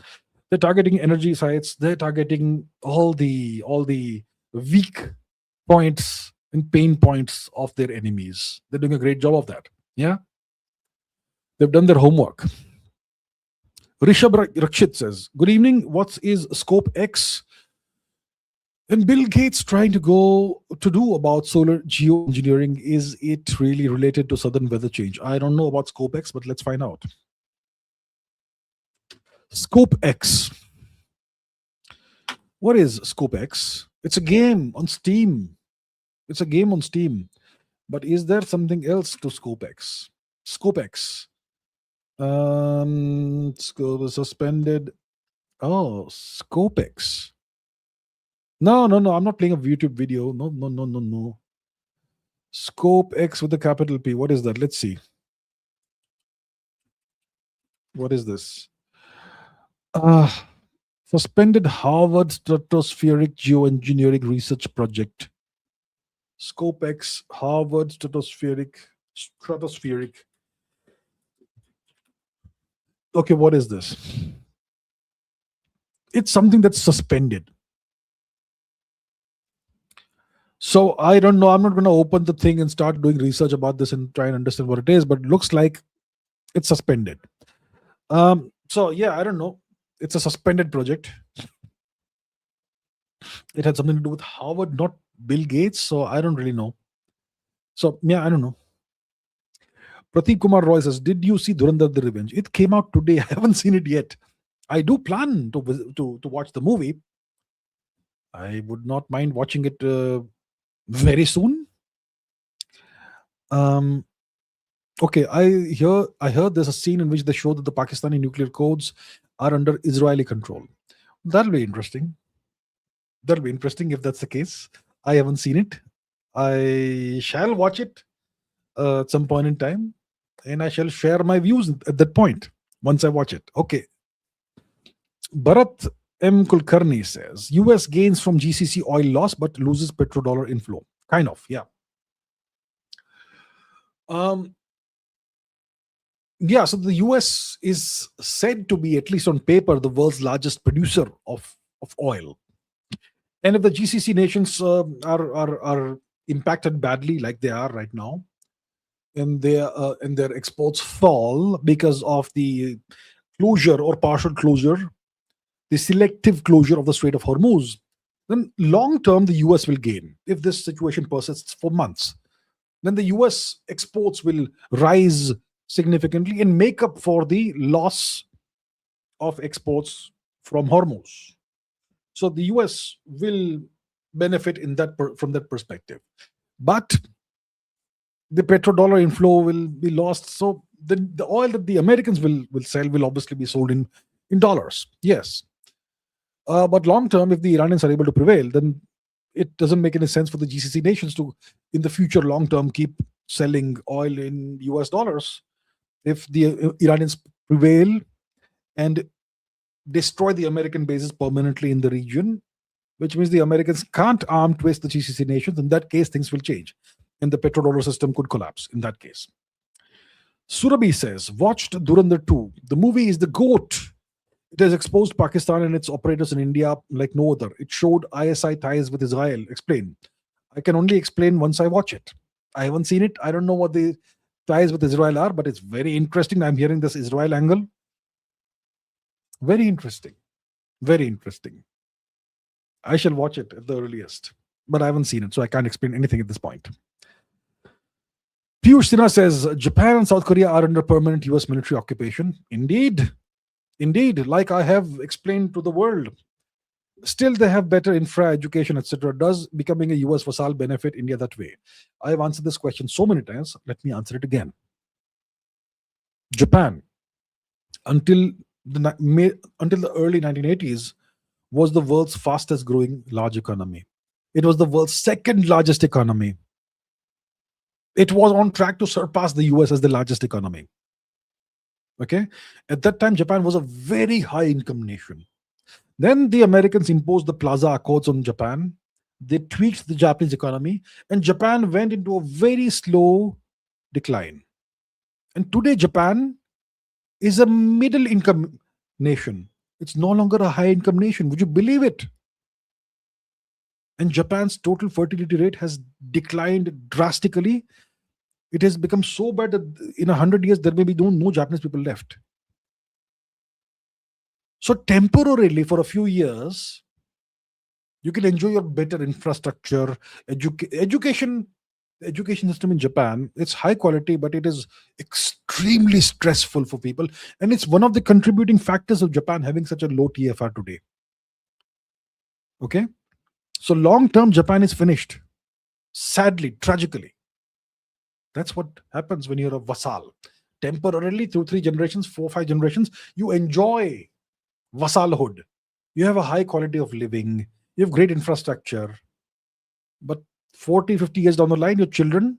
They're targeting energy sites. They're targeting all the weak points and pain points of their enemies. They're doing a great job of that. Yeah, they've done their homework. Rishabh Rakshit says, "Good evening. What is Scope X and Bill Gates trying to go to do about solar geoengineering? Is it really related to sudden weather change?" I don't know about Scope X, but let's find out. Scope X. What is Scope X? It's a game on Steam. It's a game on Steam. But is there something else to Scope X? Scope X. Suspended. Oh, Scope X. No. I'm not playing a YouTube video. No. Scope X with a capital P. What is that? Let's see. What is this? Suspended Harvard Stratospheric Geoengineering Research Project. Scope X, Harvard Stratospheric. Okay, what is this? It's something that's suspended. So I don't know. I'm not going to open the thing and start doing research about this and try and understand what it is, but it looks like it's suspended. So yeah, I don't know. It's a suspended project. It had something to do with Harvard, not Bill Gates. So I don't really know. So yeah, I don't know. Prateek Kumar Roy says, "Did you see Dhurandhar the Revenge? It came out today. I haven't seen it yet. I do plan to watch the movie. I would not mind watching it very soon." Okay, I heard there's a scene in which they show that the Pakistani nuclear codes are under Israeli control. That'll be interesting. That'll be interesting if that's the case. I haven't seen it. I shall watch it at some point in time, and I shall share my views at that point once I watch it. Okay. Bharat M. Kulkarni says, US gains from GCC oil loss but loses petrodollar inflow. Kind of, yeah. Yeah, so the US is said to be, at least on paper, the world's largest producer of oil. And if the GCC nations are impacted badly, like they are right now, and their exports fall because of the closure or partial closure, the selective closure of the Strait of Hormuz, then long term the US will gain. If this situation persists for months, then the US exports will rise significantly and make up for the loss of exports from Hormuz. So the US will benefit from that perspective. But the petrodollar inflow will be lost. So the oil that the Americans will sell will obviously be sold in dollars. Yes. But long term, if the Iranians are able to prevail, then it doesn't make any sense for the GCC nations to, in the future, long term, keep selling oil in US dollars. If the Iranians prevail and destroy the American bases permanently in the region, which means the Americans can't arm twist the GCC nations, in that case, things will change. And the petrodollar system could collapse in that case. Surabhi says, "Watched Dhurandhar 2. The movie is the GOAT. It has exposed Pakistan and its operators in India like no other. It showed ISI ties with Israel. Explain." I can only explain once I watch it. I haven't seen it. I don't know what the ties with Israel are, but it's very interesting. I'm hearing this Israel angle. Very interesting. Very interesting. I shall watch it at the earliest, but I haven't seen it, so I can't explain anything at this point. Piyush Sinha says, "Japan and South Korea are under permanent US military occupation." Indeed. Indeed, like I have explained to the world. Still, they have better infra, education, etc. Does becoming a US vassal benefit India that way? I have answered this question so many times. Let me answer it again. Japan, until the early 1980s, was the world's fastest growing large economy. It was the world's second largest economy. It was on track to surpass the US as the largest economy. Okay. At that time, Japan was a very high income nation. Then the Americans imposed the Plaza Accords on Japan. They tweaked the Japanese economy, and Japan went into a very slow decline. And today, Japan is a middle income nation. It's no longer a high income nation. Would you believe it? And Japan's total fertility rate has declined drastically. It has become so bad that in 100 years there may be no Japanese people left. So temporarily, for a few years, you can enjoy your better infrastructure, education. Education system in Japan, it's high quality, but it is extremely stressful for people, and it's one of the contributing factors of Japan having such a low TFR today. Okay, so long term, Japan is finished. Sadly, tragically, that's what happens when you're a vassal. Temporarily, 2-3 generations, 4-5 generations, you enjoy vassalhood. You have a high quality of living. You have great infrastructure, but 40-50 years down the line, your children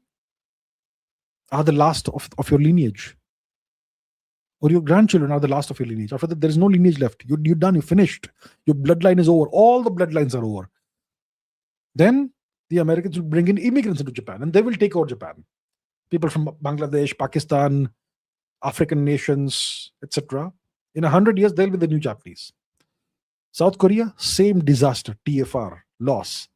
are the last of your lineage, or your grandchildren are the last of your lineage. After that, there is no lineage left. You're done. You're finished. Your bloodline is over. All the bloodlines are over. Then the Americans will bring in immigrants into Japan, and they will take over Japan. People from Bangladesh, Pakistan, African nations, etc. In 100 years, they'll be the new Japanese. South Korea, same disaster, TFR, loss.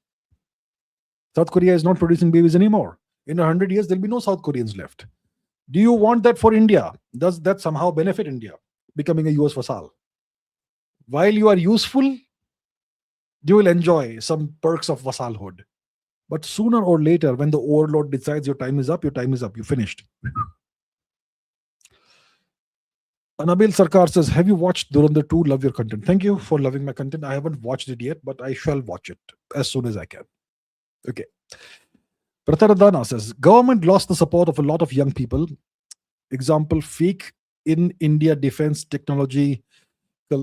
South Korea is not producing babies anymore. In 100 years, there'll be no South Koreans left. Do you want that for India? Does that somehow benefit India, becoming a US vassal? While you are useful, you will enjoy some perks of vassalhood. But sooner or later, when the overlord decides your time is up, you finished. Nabil Sarkar says, have you watched Durandar 2? Love your content. Thank you for loving my content. I haven't watched it yet, but I shall watch it as soon as I can. Okay. Prataradana says, government lost the support of a lot of young people. Example, fake in India defense technology,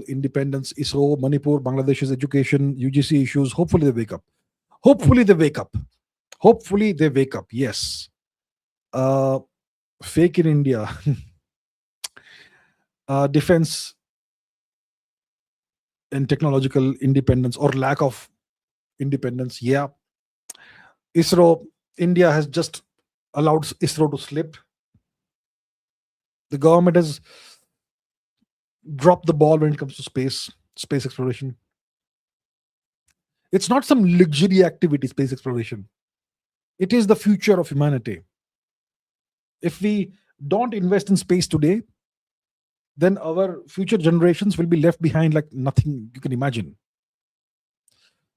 independence, ISRO, Manipur, Bangladesh's education, UGC issues. Hopefully they wake up. Hopefully they wake up. Hopefully they wake up. Yes. Fake in India. Defense and technological independence or lack of independence. Yeah. ISRO, India has just allowed ISRO to slip. The government has dropped the ball when it comes to space exploration. It's not some luxury activity, space exploration. It is the future of humanity. If we don't invest in space today, then our future generations will be left behind like nothing you can imagine.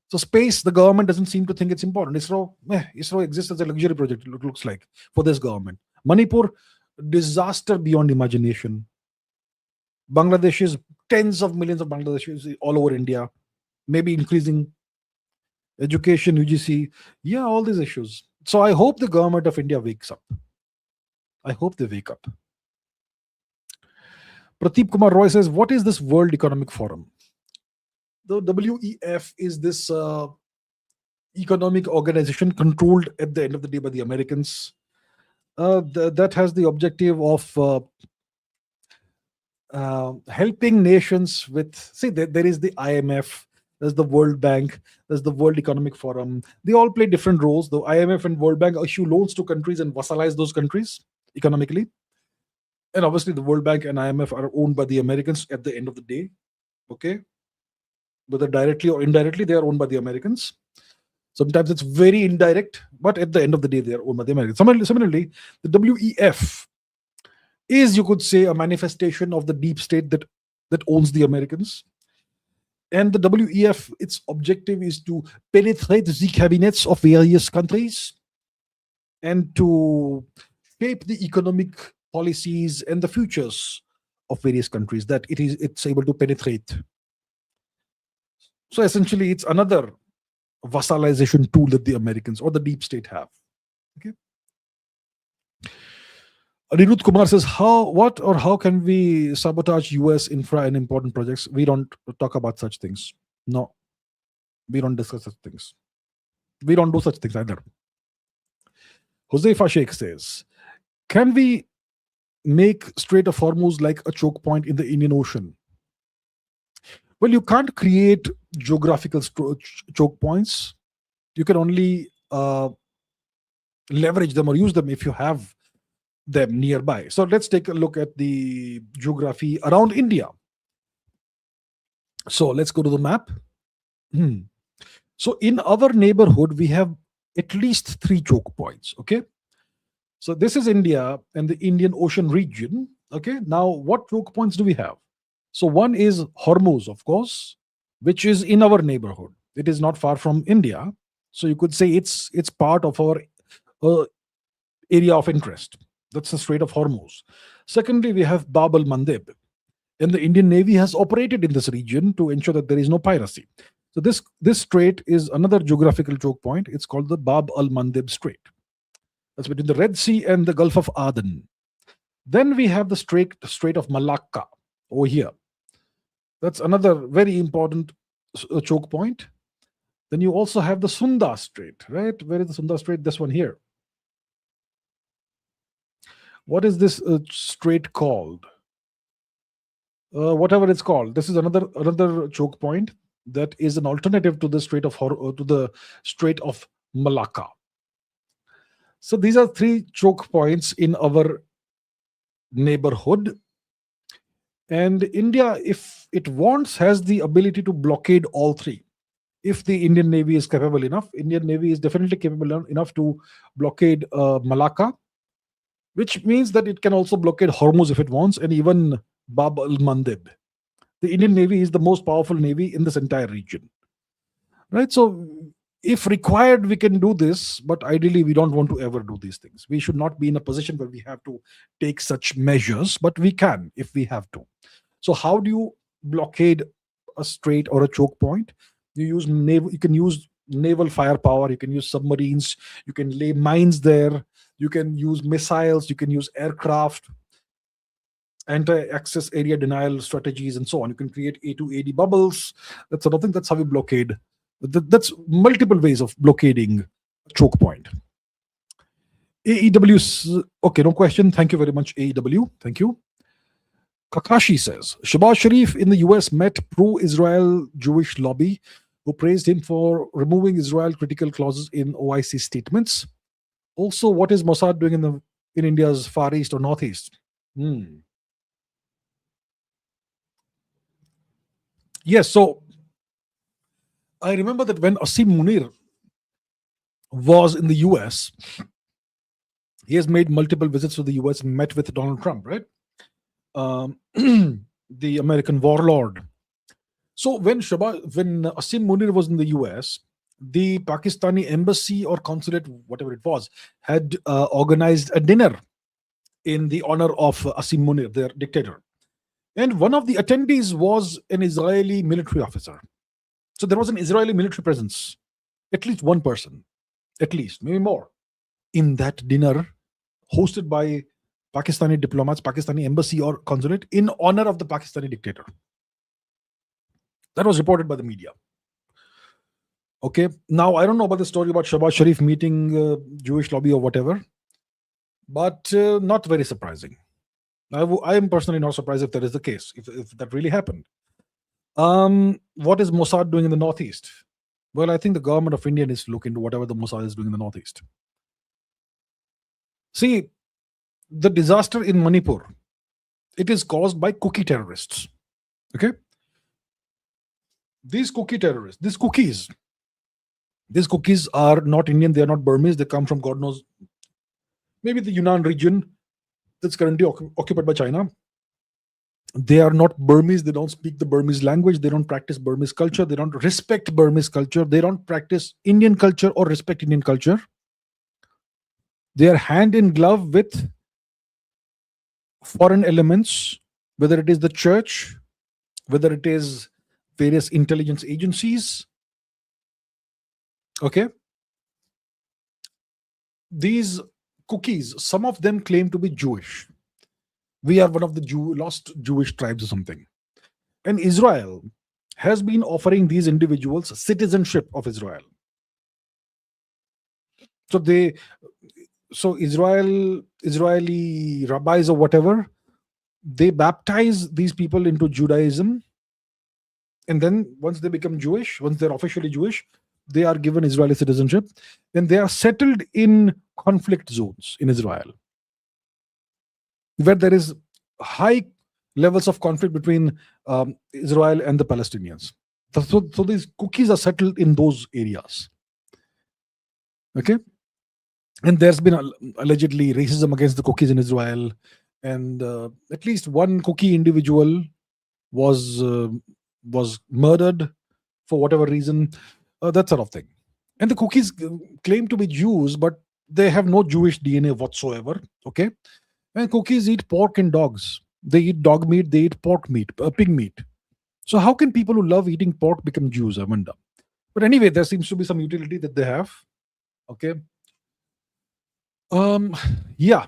So space, the government doesn't seem to think it's important. ISRO exists as a luxury project, it looks like, for this government. Manipur, disaster beyond imagination. Bangladesh is tens of millions of Bangladeshis all over India, maybe increasing. Education, UGC, yeah, all these issues. So I hope the government of India wakes up. I hope they wake up. Pradeep Kumar Roy says, what is this World Economic Forum? The WEF is this economic organization controlled at the end of the day by the Americans. That has the objective of helping nations with, see, there is the IMF, there's the World Bank, there's the World Economic Forum. They all play different roles. The IMF and World Bank issue loans to countries and vassalize those countries economically. And obviously the World Bank and IMF are owned by the Americans at the end of the day. Okay. Whether directly or indirectly, they are owned by the Americans. Sometimes it's very indirect, but at the end of the day, they are owned by the Americans. Similarly, the WEF is, you could say, a manifestation of the deep state that owns the Americans. And the WEF, its objective is to penetrate the cabinets of various countries and to shape the economic policies and the futures of various countries that it's able to penetrate. So essentially, it's another vassalization tool that the Americans or the deep state have. Okay. Anirudh Kumar says, how can we sabotage US infra and important projects? We don't talk about such things. No, we don't discuss such things. We don't do such things either. Josefa Sheikh says, can we make Strait of Hormuz like a choke point in the Indian Ocean? Well, you can't create geographical choke points. You can only leverage them or use them if you have them nearby. So let's take a look at the geography around India. So let's go to the map. Hmm. So in our neighborhood, we have at least 3 choke points. Okay. So this is India and the Indian Ocean region. Okay. Now, what choke points do we have? So one is Hormuz, of course, which is in our neighborhood. It is not far from India. So you could say it's part of our uh, area of interest. That's the Strait of Hormuz. Secondly, we have Bab al Mandeb, and the Indian Navy has operated in this region to ensure that there is no piracy. So this strait is another geographical choke point. It's called the Bab al Mandeb Strait. That's between the Red Sea and the Gulf of Aden. Then we have the Strait of Malacca over here. That's another very important choke point. Then you also have the Sunda Strait, right? Where is the Sunda Strait? This one here. What is this strait called? Whatever it's called. This is another choke point that is an alternative to the Strait of Malacca. So these are 3 choke points in our neighborhood. And India, if it wants, has the ability to blockade all 3. If the Indian Navy is capable enough, Indian Navy is definitely capable enough to blockade Malacca, which means that it can also blockade Hormuz if it wants, and even Bab al Mandeb. The Indian Navy is the most powerful navy in this entire region. Right? So if required, we can do this, but ideally we don't want to ever do these things. We should not be in a position where we have to take such measures, but we can if we have to. So how do you blockade a strait or a choke point? You can use naval firepower, you can use submarines, you can lay mines there, you can use missiles, you can use aircraft, anti-access area denial strategies, and so on. You can create A2AD bubbles, that sort of thing. That's how we blockade. That's multiple ways of blockading choke point. AEW, okay, no question. Thank you very much, AEW. Thank you. Kakashi says, Shahbaz Sharif in the US met pro-Israel Jewish lobby who praised him for removing Israel critical clauses in OIC statements. Also, what is Mossad doing in India's Far East or Northeast? Yes, so I remember that when Asim Munir was in the US, he has made multiple visits to the US and met with Donald Trump, right? The American warlord. So when Asim Munir was in the US, the Pakistani embassy or consulate, whatever it was, had organized a dinner in the honor of Asim Munir, their dictator. And one of the attendees was an Israeli military officer. So there was an Israeli military presence, at least one person, at least, maybe more, in that dinner hosted by Pakistani diplomats, Pakistani embassy or consulate in honor of the Pakistani dictator. That was reported by the media. Okay, now I don't know about the story about Shahbaz Sharif meeting Jewish lobby or whatever, but not very surprising. I am personally not surprised if that is the case, if that really happened. What is Mossad doing in the Northeast? Well, I think the government of India needs to look into whatever the Mossad is doing in the Northeast. See, the disaster in Manipur, it is caused by cookie terrorists. Okay? These cookies are not Indian, they are not Burmese, they come from God knows, maybe the Yunnan region that's currently occupied by China. They are not Burmese, they don't speak the Burmese language, they don't practice Burmese culture, they don't respect Burmese culture, they don't practice Indian culture or respect Indian culture. They are hand in glove with foreign elements, whether it is the church, whether it is various intelligence agencies. Okay? These cookies, some of them claim to be Jewish. We are one of the lost Jewish tribes or something. And Israel has been offering these individuals citizenship of Israel. So Israeli rabbis or whatever, they baptize these people into Judaism. And then once they become Jewish, once they're officially Jewish, they are given Israeli citizenship. And they are settled in conflict zones in Israel. where there is high levels of conflict between Israel and the Palestinians. So these cookies are settled in those areas. Okay, and there's been allegedly racism against the cookies in Israel, and at least one cookie individual was murdered for whatever reason, that sort of thing. And the cookies claim to be Jews, but they have no Jewish DNA whatsoever. Okay, and cookies eat pork and dogs. They eat dog meat. They eat pork meat, pig meat. So how can people who love eating pork become Jews? I wonder. But anyway, there seems to be some utility that they have. Okay. Yeah.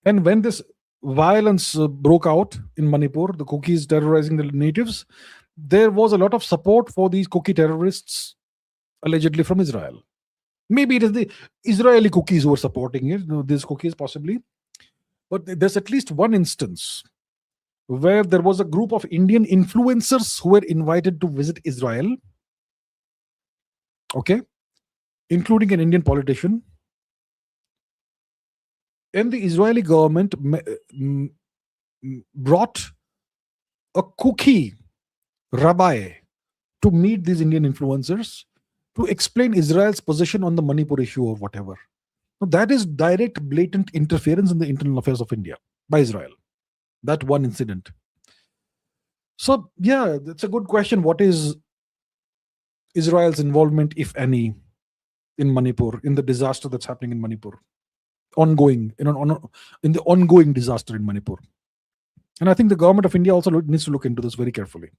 And when this violence broke out in Manipur, the cookies terrorizing the natives, there was a lot of support for these cookie terrorists, allegedly from Israel. Maybe it is the Israeli cookies who are supporting it, these cookies possibly. But there's at least one instance where there was a group of Indian influencers who were invited to visit Israel. Okay. Including an Indian politician. And the Israeli government brought a cookie rabbi to meet these Indian influencers to explain Israel's position on the Manipur issue or whatever. Now, that is direct, blatant interference in the internal affairs of India by Israel. That one incident. So, yeah, that's a good question. What is Israel's involvement, if any, in Manipur, in the disaster that's happening in Manipur? Ongoing, in the ongoing disaster in Manipur. And I think the government of India also needs to look into this very carefully.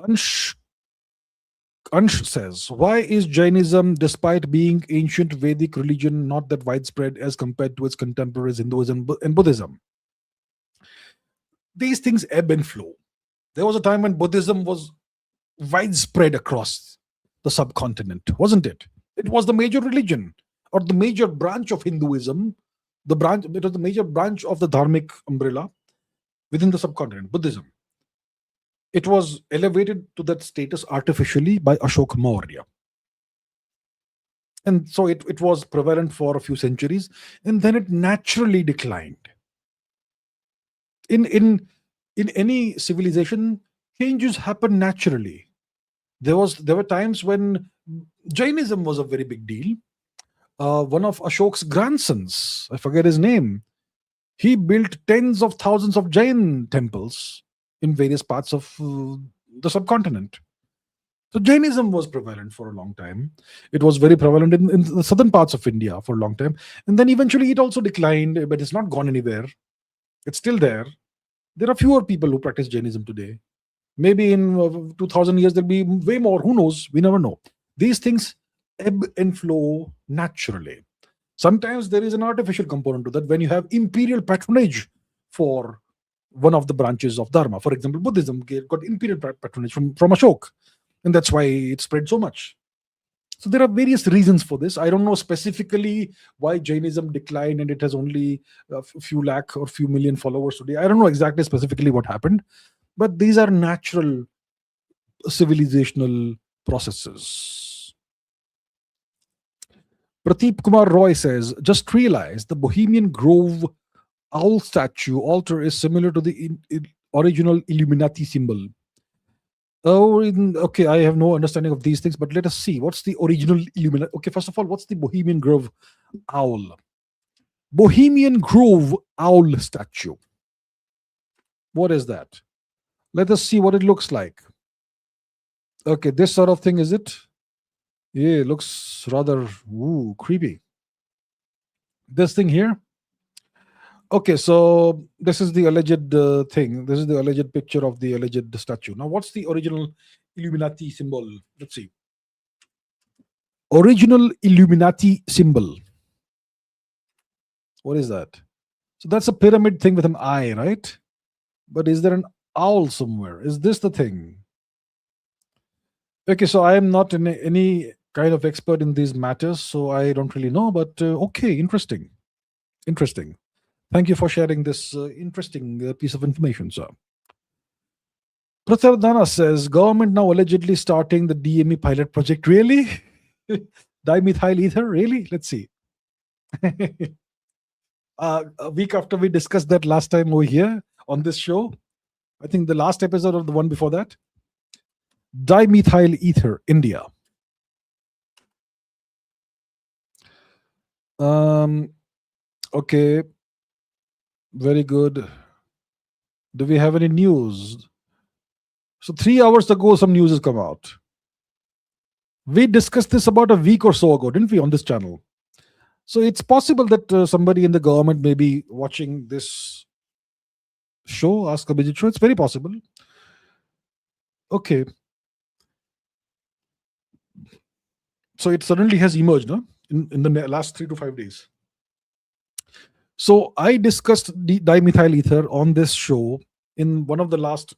Ansh says, why is Jainism, despite being ancient Vedic religion, not that widespread as compared to its contemporaries Hinduism and Buddhism? These things ebb and flow. There was a time when Buddhism was widespread across the subcontinent, wasn't it? It was the major religion, or the major branch of Hinduism. It was the major branch of the dharmic umbrella within the subcontinent, Buddhism. It was elevated to that status artificially by Ashoka Maurya. And so it was prevalent for a few centuries, and then it naturally declined. In any civilization, changes happen naturally. There were times when Jainism was a very big deal. One of Ashok's grandsons, I forget his name, he built tens of thousands of Jain temples in various parts of the subcontinent. So Jainism was prevalent for a long time. It was very prevalent in the southern parts of India for a long time. And then eventually it also declined, but it's not gone anywhere. It's still there. There are fewer people who practice Jainism today. Maybe in 2000 years, there'll be way more. Who knows? We never know. These things ebb and flow naturally. Sometimes there is an artificial component to that when you have imperial patronage for one of the branches of Dharma. For example, Buddhism got imperial patronage from Ashok, and that's why it spread so much. So there are various reasons for this. I don't know specifically why Jainism declined and it has only a few lakh or few million followers today. I don't know exactly specifically what happened, but these are natural civilizational processes. Prateep Kumar Roy says, just realized the Bohemian Grove owl statue altar is similar to the original Illuminati symbol. Oh, okay, I have no understanding of these things, but let us see. What's the original Illuminati? Okay, first of all, what's the Bohemian Grove owl? Bohemian Grove owl statue. What is that? Let us see what it looks like. Okay, this sort of thing, is it? Yeah, it looks rather creepy. This thing here. Okay, so this is the alleged thing. This is the alleged picture of the alleged statue. Now, what's the original Illuminati symbol? Let's see. Original Illuminati symbol. What is that? So that's a pyramid thing with an eye, right? But is there an owl somewhere? Is this the thing? Okay, so I am not any kind of expert in these matters, so I don't really know, but okay, interesting. Interesting. Thank you for sharing this interesting piece of information, sir. Pratyardhana says, government now allegedly starting the DME pilot project. Really? Dimethyl ether? Really? Let's see. A week after we discussed that last time over here on this show. I think the last episode of the one before that. Dimethyl ether, India. Okay. Very good. Do we have any news? So 3 hours ago, some news has come out. We discussed this about a week or so ago, didn't we, on this channel? So it's possible that somebody in the government may be watching this show, Ask Abhijit show. It's very possible. Okay. So it suddenly has emerged, no? In the last 3 to 5 days. So I discussed the dimethyl ether on this show in one of the last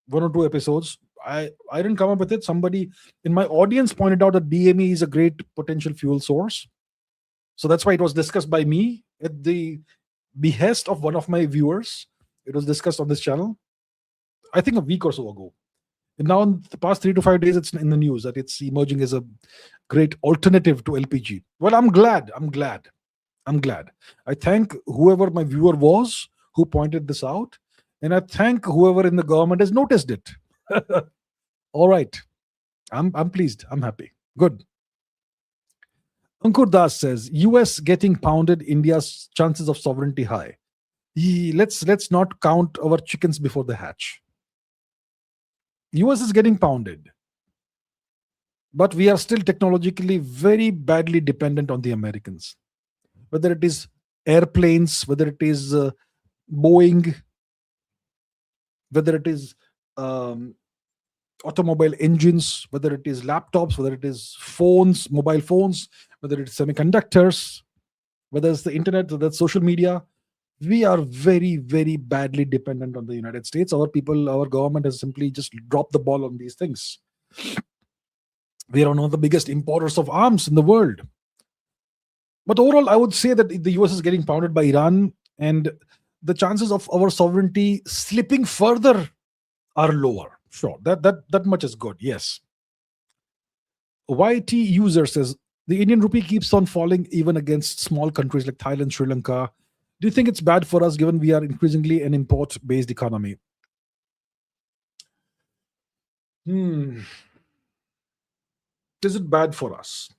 1 or 2 episodes. I didn't come up with it. Somebody in my audience pointed out that DME is a great potential fuel source. So that's why it was discussed by me at the behest of one of my viewers. It was discussed on this channel, I think a week or so ago. And now in the past 3 to 5 days, it's in the news that it's emerging as a great alternative to LPG. Well, I'm glad. I thank whoever my viewer was who pointed this out. And I thank whoever in the government has noticed it. All right. I'm pleased. I'm happy. Good. Ankur Das says, US getting pounded, India's chances of sovereignty high. Let's not count our chickens before they hatch. US is getting pounded. But we are still technologically very badly dependent on the Americans. Whether it is airplanes, whether it is Boeing, whether it is automobile engines, whether it is laptops, whether it is phones, mobile phones, whether it's semiconductors, whether it's the internet, whether it's social media, we are very, very badly dependent on the United States. Our people, our government has simply just dropped the ball on these things. We are one of the biggest importers of arms in the world. But overall, I would say that the US is getting pounded by Iran, and the chances of our sovereignty slipping further are lower. Sure, that much is good. Yes. YT user says the Indian rupee keeps on falling even against small countries like Thailand, Sri Lanka. Do you think it's bad for us given we are increasingly an import-based economy? Is it bad for us?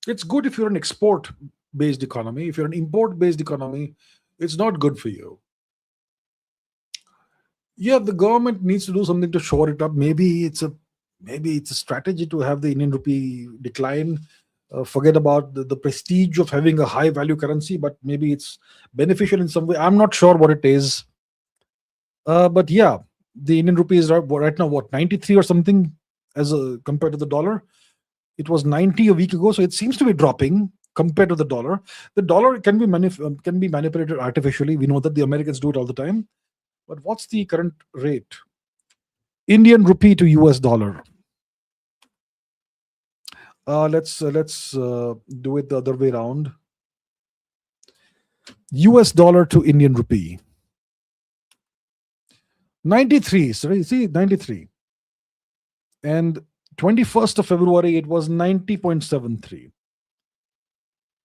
It's good if you're an export-based economy. If you're an import-based economy, it's not good for you. Yeah, the government needs to do something to shore it up. Maybe it's a strategy to have the Indian rupee decline. Forget about the prestige of having a high value currency, but maybe it's beneficial in some way. I'm not sure what it is. But yeah, the Indian rupee is right now, what, 93 or something compared to the dollar? It was 90 a week ago, so it seems to be dropping compared to the dollar. The dollar can be manipulated artificially. We know that the Americans do it all the time. But what's the current rate? Indian rupee to US dollar. Let's do it the other way around. US dollar to Indian rupee. 93, sorry, see, 93. And 21st of February, it was 90.73.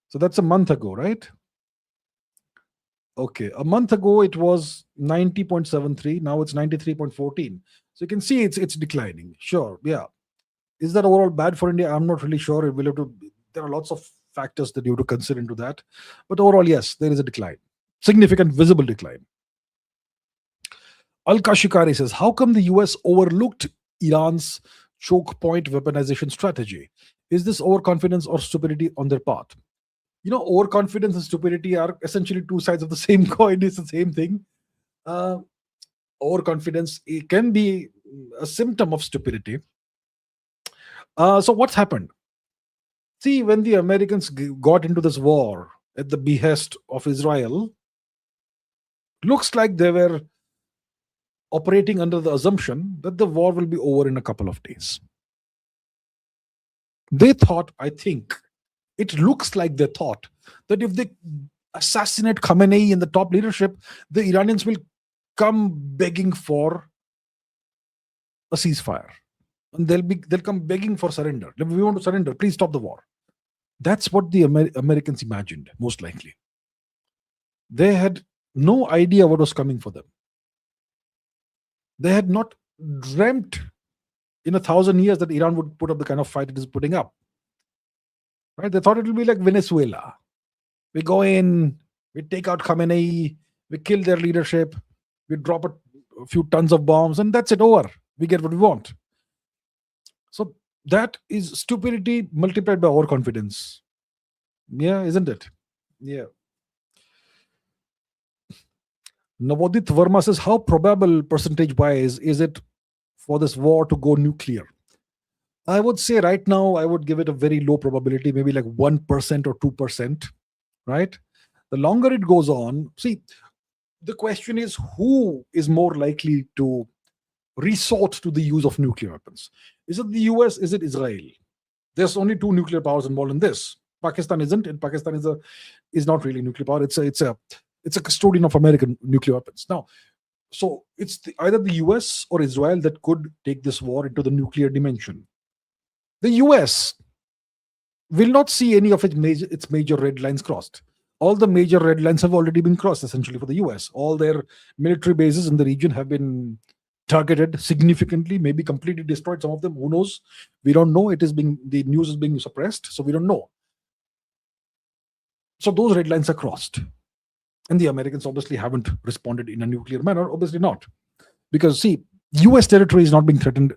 So that's a month ago, right? Okay, a month ago, it was 90.73. Now it's 93.14. So you can see it's declining. Sure, yeah. Is that overall bad for India? I'm not really sure. There are lots of factors that you have to consider into that. But overall, yes, there is a decline. Significant, visible decline. Al-Kashikari says, how come the US overlooked Iran's choke point weaponization strategy? Is this overconfidence or stupidity on their part? Overconfidence and stupidity are essentially two sides of the same coin. It's the same thing. Overconfidence, it can be a symptom of stupidity. So what's happened? See, when the Americans got into this war at the behest of Israel, looks like they were operating under the assumption that the war will be over in a couple of days. They thought, I think, it looks like they thought that if they assassinate Khamenei in the top leadership, the Iranians will come begging for a ceasefire. And they'll come begging for surrender. We want to surrender. Please stop the war. That's what the Americans imagined, most likely. They had no idea what was coming for them. They had not dreamt in 1,000 years that Iran would put up the kind of fight it is putting up. Right? They thought it would be like Venezuela. We go in, we take out Khamenei, we kill their leadership, we drop a few tons of bombs, and that's it over. We get what we want. So that is stupidity multiplied by overconfidence. Yeah, isn't it? Yeah. Navodit Verma says, how probable percentage wise is it for this war to go nuclear? I would say right now, I would give it a very low probability, maybe like 1% or 2%, right? The longer it goes on, see, the question is who is more likely to resort to the use of nuclear weapons? Is it the US? Is it Israel? There's only two nuclear powers involved in this. Pakistan isn't, and Pakistan is not really a nuclear power. It's a custodian of American nuclear weapons. Now, so it's either the US or Israel that could take this war into the nuclear dimension. The US will not see any of its major red lines crossed. All the major red lines have already been crossed, essentially, for the US. All their military bases in the region have been targeted significantly, maybe completely destroyed. Some of them, who knows? We don't know. The news is being suppressed, so we don't know. So those red lines are crossed. And the Americans obviously haven't responded in a nuclear manner, obviously not. Because, see, US territory is not being threatened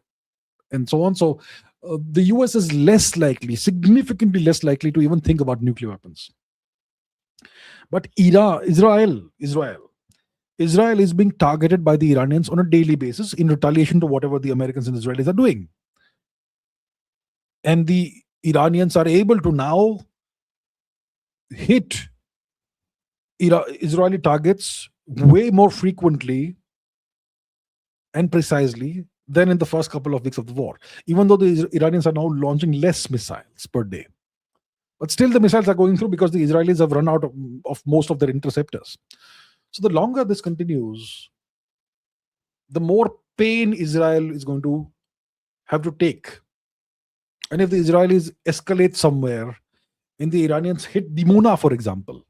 and so on. So the US is less likely, significantly less likely to even think about nuclear weapons. But Israel is being targeted by the Iranians on a daily basis in retaliation to whatever the Americans and Israelis are doing. And the Iranians are able to now hit Israeli targets way more frequently and precisely than in the first couple of weeks of the war, even though the Iranians are now launching less missiles per day. But still the missiles are going through because the Israelis have run out of most of their interceptors. So the longer this continues, the more pain Israel is going to have to take. And if the Israelis escalate somewhere and the Iranians hit Dimona, for example,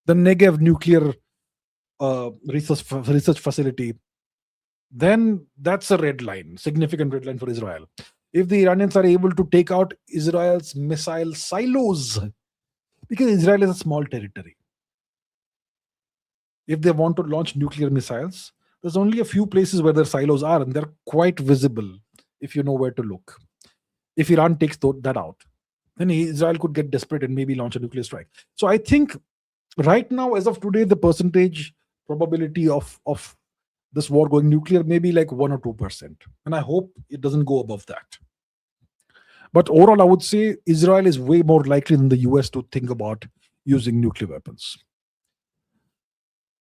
the Negev nuclear research facility, then that's a red line, significant red line for Israel. If the Iranians are able to take out Israel's missile silos, because Israel is a small territory, if they want to launch nuclear missiles, there's only a few places where their silos are, and they're quite visible if you know where to look. If Iran takes that out, then Israel could get desperate and maybe launch a nuclear strike. So I think right now, as of today, the percentage probability of this war going nuclear may be like 1 or 2%. And I hope it doesn't go above that. But overall, I would say Israel is way more likely than the US to think about using nuclear weapons.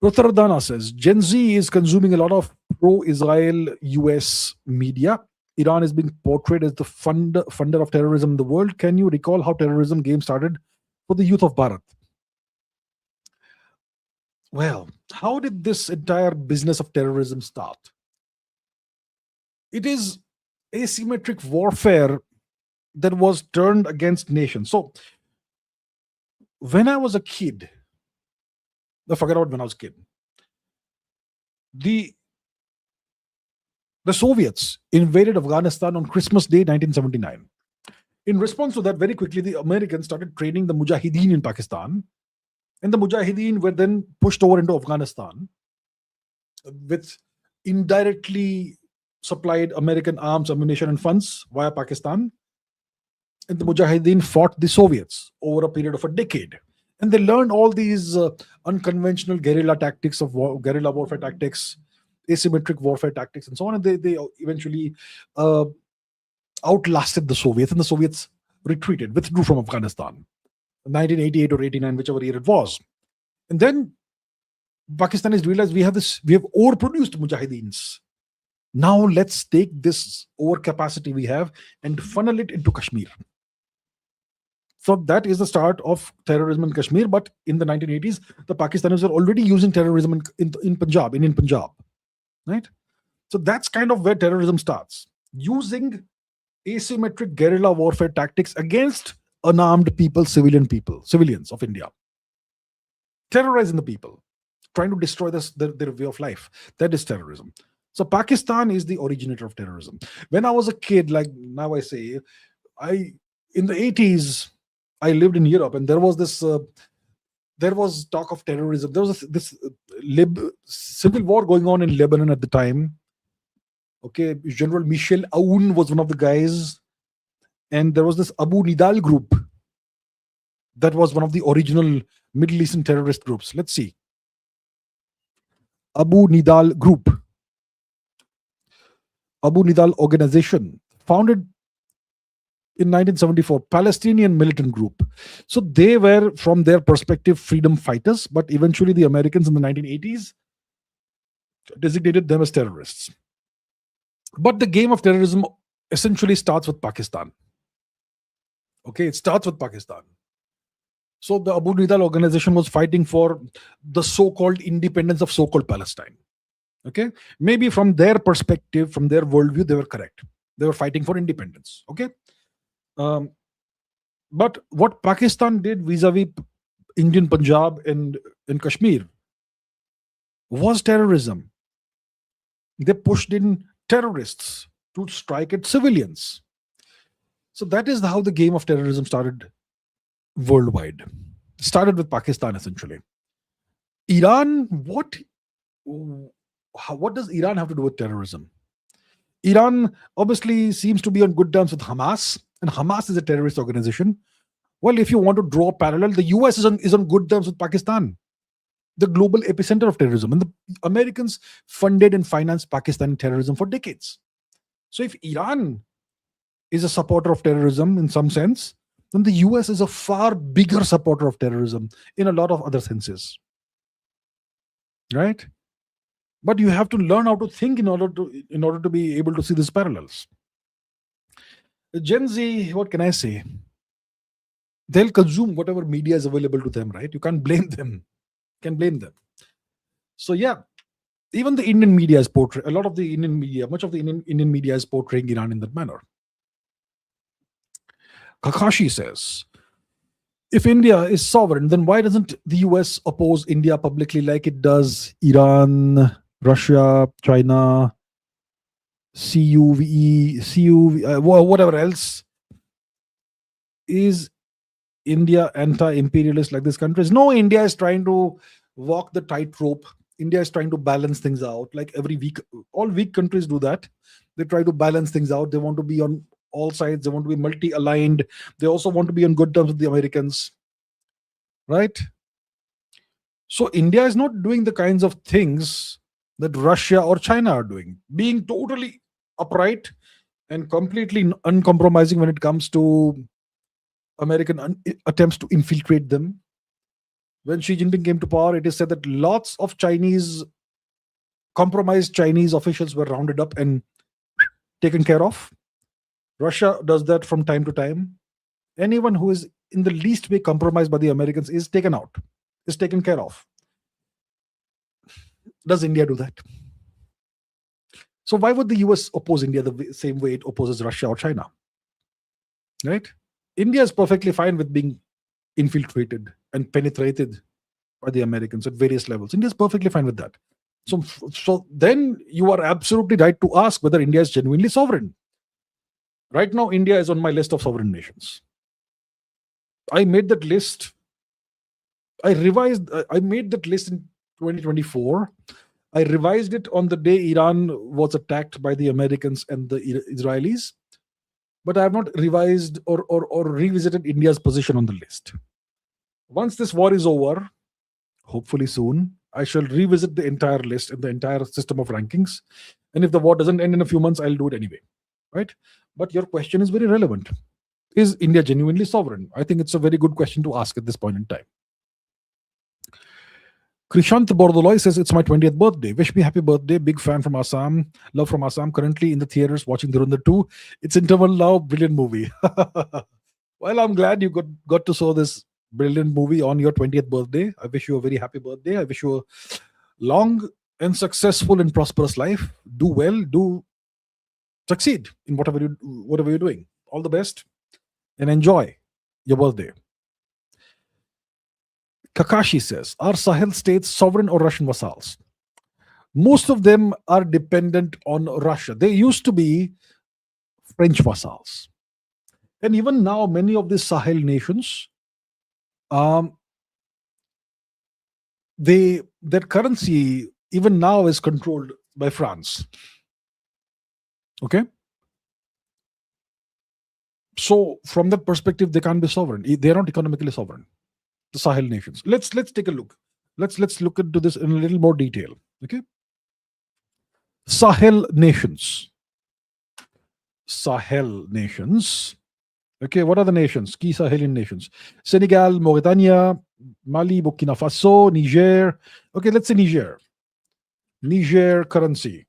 Protardana says, Gen Z is consuming a lot of pro-Israel US media. Iran is being portrayed as the funder of terrorism in the world. Can you recall how terrorism game started for the youth of Bharat? Well, how did this entire business of terrorism start? It is asymmetric warfare that was turned against nations. So, when I was a kid, forget about when I was a kid, the Soviets invaded Afghanistan on Christmas Day, 1979. In response to that, very quickly, the Americans started training the Mujahideen in Pakistan. And the Mujahideen were then pushed over into Afghanistan with indirectly supplied American arms, ammunition, and funds via Pakistan. And the Mujahideen fought the Soviets over a period of a decade. And they learned all these unconventional guerrilla tactics of guerrilla warfare tactics, asymmetric warfare tactics, and so on. And they eventually outlasted the Soviets, and the Soviets withdrew from Afghanistan. 1988 or 89, whichever year it was. And then Pakistanis realized we have overproduced Mujahideens. Now let's take this overcapacity we have and funnel it into Kashmir. So that is the start of terrorism in Kashmir. But in the 1980s, the Pakistanis were already using terrorism in Punjab, right? So that's kind of where terrorism starts. Using asymmetric guerrilla warfare tactics against unarmed people, civilians of India. terrorizing the people, trying to destroy their way of life. That is terrorism. So Pakistan is the originator of terrorism. When I was a kid, like now I say, I in the 80s, I lived in Europe, and there was talk of terrorism. There was this civil war going on in Lebanon at the time. Okay, General Michel Aoun was one of the guys, and there was this Abu Nidal group that was one of the original Middle Eastern terrorist groups. Let's see. Abu Nidal Group, Abu Nidal Organization, founded in 1974, Palestinian militant group. So they were, from their perspective, freedom fighters, but eventually the Americans in the 1980s designated them as terrorists. But the game of terrorism essentially starts with Pakistan. Okay, it starts with Pakistan. So the Abu Nidal organization was fighting for the so-called independence of so-called Palestine. Okay, maybe from their perspective, from their worldview, they were correct. They were fighting for independence. Okay, but what Pakistan did vis-a-vis Indian Punjab and in Kashmir was terrorism. They pushed in terrorists to strike at civilians. So that is how the game of terrorism started worldwide. Started with Pakistan, essentially. Iran, what does Iran have to do with terrorism? Iran obviously seems to be on good terms with Hamas, and Hamas is a terrorist organization. Well, if you want to draw a parallel, the US is on good terms with Pakistan, the global epicenter of terrorism. And the Americans funded and financed Pakistani terrorism for decades. So if Iran is a supporter of terrorism in some sense, then the US is a far bigger supporter of terrorism in a lot of other senses. Right? But you have to learn how to think in order to be able to see these parallels. Gen Z, what can I say? They'll consume whatever media is available to them, right? You can't blame them. So yeah, even the Indian media is portraying, much of the Indian media is portraying Iran in that manner. Kakashi says, if India is sovereign, then why doesn't the US oppose India publicly like it does Iran, Russia, China, whatever else? Is India anti-imperialist like these countries? No, India is trying to walk the tightrope. India is trying to balance things out. Like every week, all weak countries do that. They try to balance things out. They want to be on all sides. They want to be multi-aligned. They also want to be on good terms with the Americans. Right? So India is not doing the kinds of things that Russia or China are doing, being totally upright and completely uncompromising when it comes to American attempts to infiltrate them. When Xi Jinping came to power, it is said that lots of compromised Chinese officials were rounded up and taken care of. Russia does that from time to time. Anyone who is in the least way compromised by the Americans is taken out, is taken care of. Does India do that? So why would the US oppose India the same way it opposes Russia or China? Right? India is perfectly fine with being infiltrated and penetrated by the Americans at various levels. India is perfectly fine with that. So then you are absolutely right to ask whether India is genuinely sovereign. Right now, India is on my list of sovereign nations. I made that list. I made that list in 2024. I revised it on the day Iran was attacked by the Americans and the Israelis. But I have not revised or revisited India's position on the list. Once this war is over, hopefully soon, I shall revisit the entire list and the entire system of rankings. And if the war doesn't end in a few months, I'll do it anyway. Right? But your question is very relevant. Is India genuinely sovereign? I think it's a very good question to ask at this point in time. Krishant Bordoloy says, it's my 20th birthday. Wish me happy birthday. Big fan from Assam. Love from Assam. Currently in the theaters watching Dhurandhar 2. It's interval now. Brilliant movie. Well, I'm glad you got to saw this brilliant movie on your 20th birthday. I wish you a very happy birthday. I wish you a long and successful and prosperous life. Do well. Do succeed in whatever you're doing. All the best and enjoy your birthday. Kakashi says, are Sahel states sovereign or Russian vassals? Most of them are dependent on Russia. They used to be French vassals. And even now, many of these Sahel nations, um, their currency even now is controlled by France. Okay? So from that perspective, they can't be sovereign. They're not economically sovereign. The Sahel nations. Let's take a look. Let's look into this in a little more detail. Okay. Sahel nations. Sahel nations. Okay, what are the nations? Key Sahelian nations. Senegal, Mauritania, Mali, Burkina Faso, Niger. Okay, let's say Niger. Niger currency.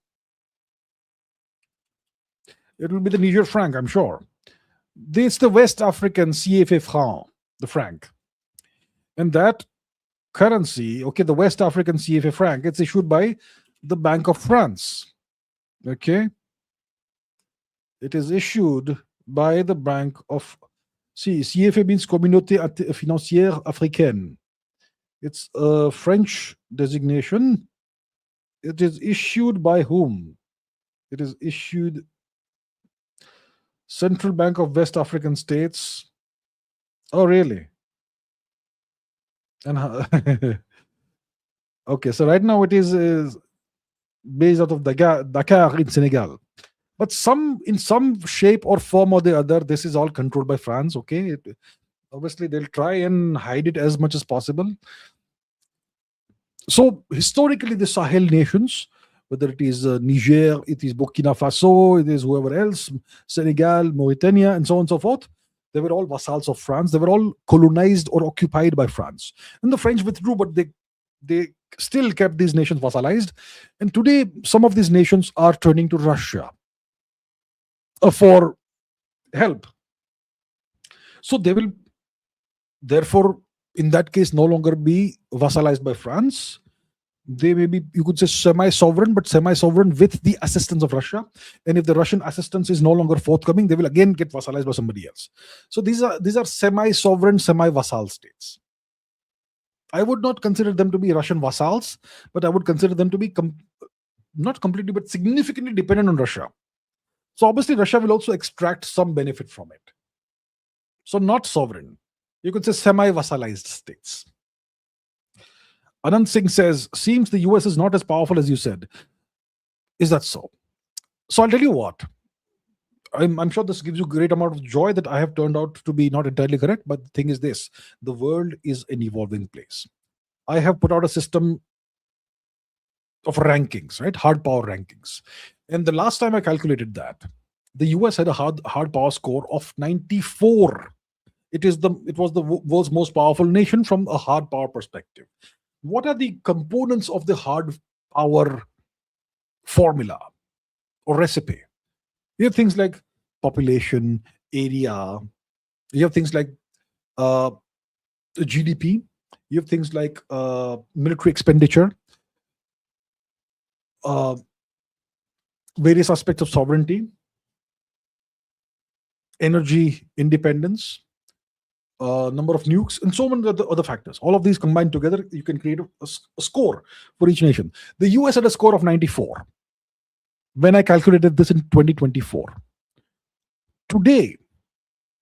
It will be the Niger franc, I'm sure. This the West African CFA franc, the franc. And that currency, okay, the West African CFA franc, it's issued by the Bank of France. Okay. It is issued by the Bank of CFA means Communauté Financière Africaine. It's a French designation. It is issued by whom? It is issued Central Bank of West African States. Oh, really? And okay, so right now it is based out of Dakar in Senegal. But in some shape or form or the other, this is all controlled by France. Okay, obviously they'll try and hide it as much as possible. So historically, the Sahel nations, whether it is Niger, it is Burkina Faso, it is whoever else, Senegal, Mauritania, and so on and so forth, they were all vassals of France. They were all colonized or occupied by France. And the French withdrew, but they still kept these nations vassalized. And today, some of these nations are turning to Russia for help. So they will, therefore, in that case, no longer be vassalized by France. They may be, you could say, semi-sovereign, but semi-sovereign with the assistance of Russia. And if the Russian assistance is no longer forthcoming, they will again get vassalized by somebody else. So these are semi-sovereign, semi-vassal states. I would not consider them to be Russian vassals, but I would consider them to be not completely, but significantly dependent on Russia. So obviously, Russia will also extract some benefit from it. So not sovereign. You could say semi-vassalized states. Anand Singh says, seems the US is not as powerful as you said. Is that so? So I'll tell you what. I'm sure this gives you a great amount of joy that I have turned out to be not entirely correct. But the thing is this, the world is an evolving place. I have put out a system of rankings, right? Hard power rankings. And the last time I calculated that, the US had a hard power score of 94. It was the world's most powerful nation from a hard power perspective. What are the components of the hard power formula or recipe? You have things like population, area. You have things like GDP. You have things like military expenditure, various aspects of sovereignty, energy independence, number of nukes, and so many other factors. All of these combined together, you can create a score for each nation. The US had a score of 94 when I calculated this in 2024. Today,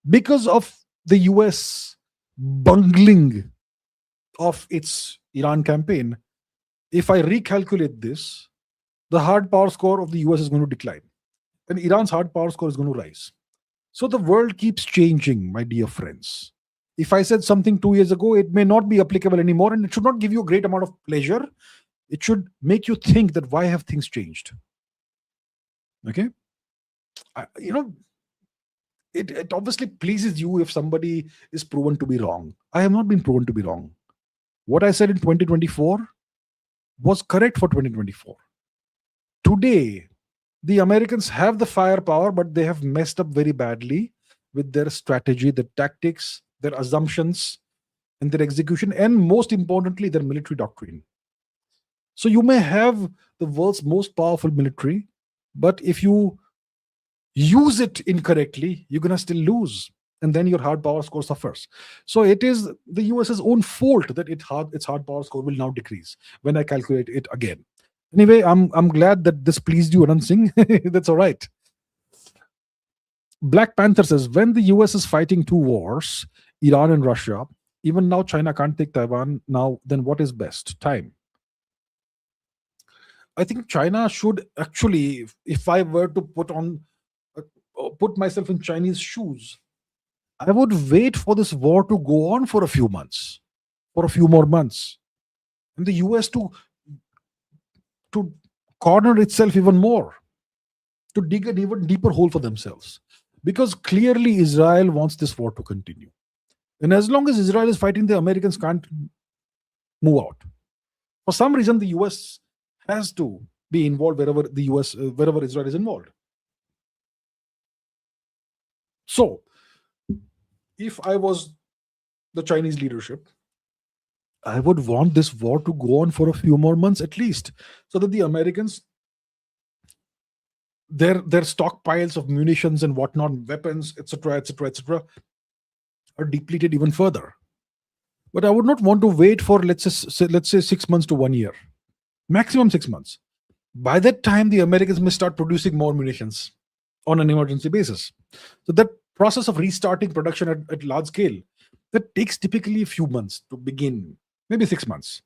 because of the US bungling of its Iran campaign, if I recalculate this, the hard power score of the US is going to decline, and Iran's hard power score is going to rise. So the world keeps changing, my dear friends. If I said something 2 years ago, it may not be applicable anymore, and it should not give you a great amount of pleasure. It should make you think that why have things changed? Okay? It obviously pleases you if somebody is proven to be wrong. I have not been proven to be wrong. What I said in 2024 was correct for 2024. Today, the Americans have the firepower, but they have messed up very badly with their strategy, their tactics, their assumptions, and their execution, and most importantly, their military doctrine. So you may have the world's most powerful military, but if you use it incorrectly, you're going to still lose. and then your hard power score suffers. So it is the US's own fault that its hard power score will now decrease when I calculate it again. Anyway, I'm glad that this pleased you, Anand Singh. That's all right. Black Panther says, when the US is fighting two wars, Iran and Russia, even now China can't take Taiwan. Now, then what is best? Time. I think China should actually, if I were to put myself in Chinese shoes, I would wait for this war to go on for a few months, for a few more months, and the US to corner itself even more, to dig an even deeper hole for themselves. Because clearly Israel wants this war to continue. And as long as Israel is fighting, the Americans can't move out. For some reason, the US has to be involved wherever Israel is involved. So, if I was the Chinese leadership, I would want this war to go on for a few more months at least, so that the Americans, their stockpiles of munitions and whatnot, weapons, etc., are depleted even further. But I would not want to wait for let's say 6 months to 1 year, maximum 6 months. By that time, the Americans may start producing more munitions on an emergency basis. So that process of restarting production at large scale, that takes typically a few months to begin, maybe 6 months.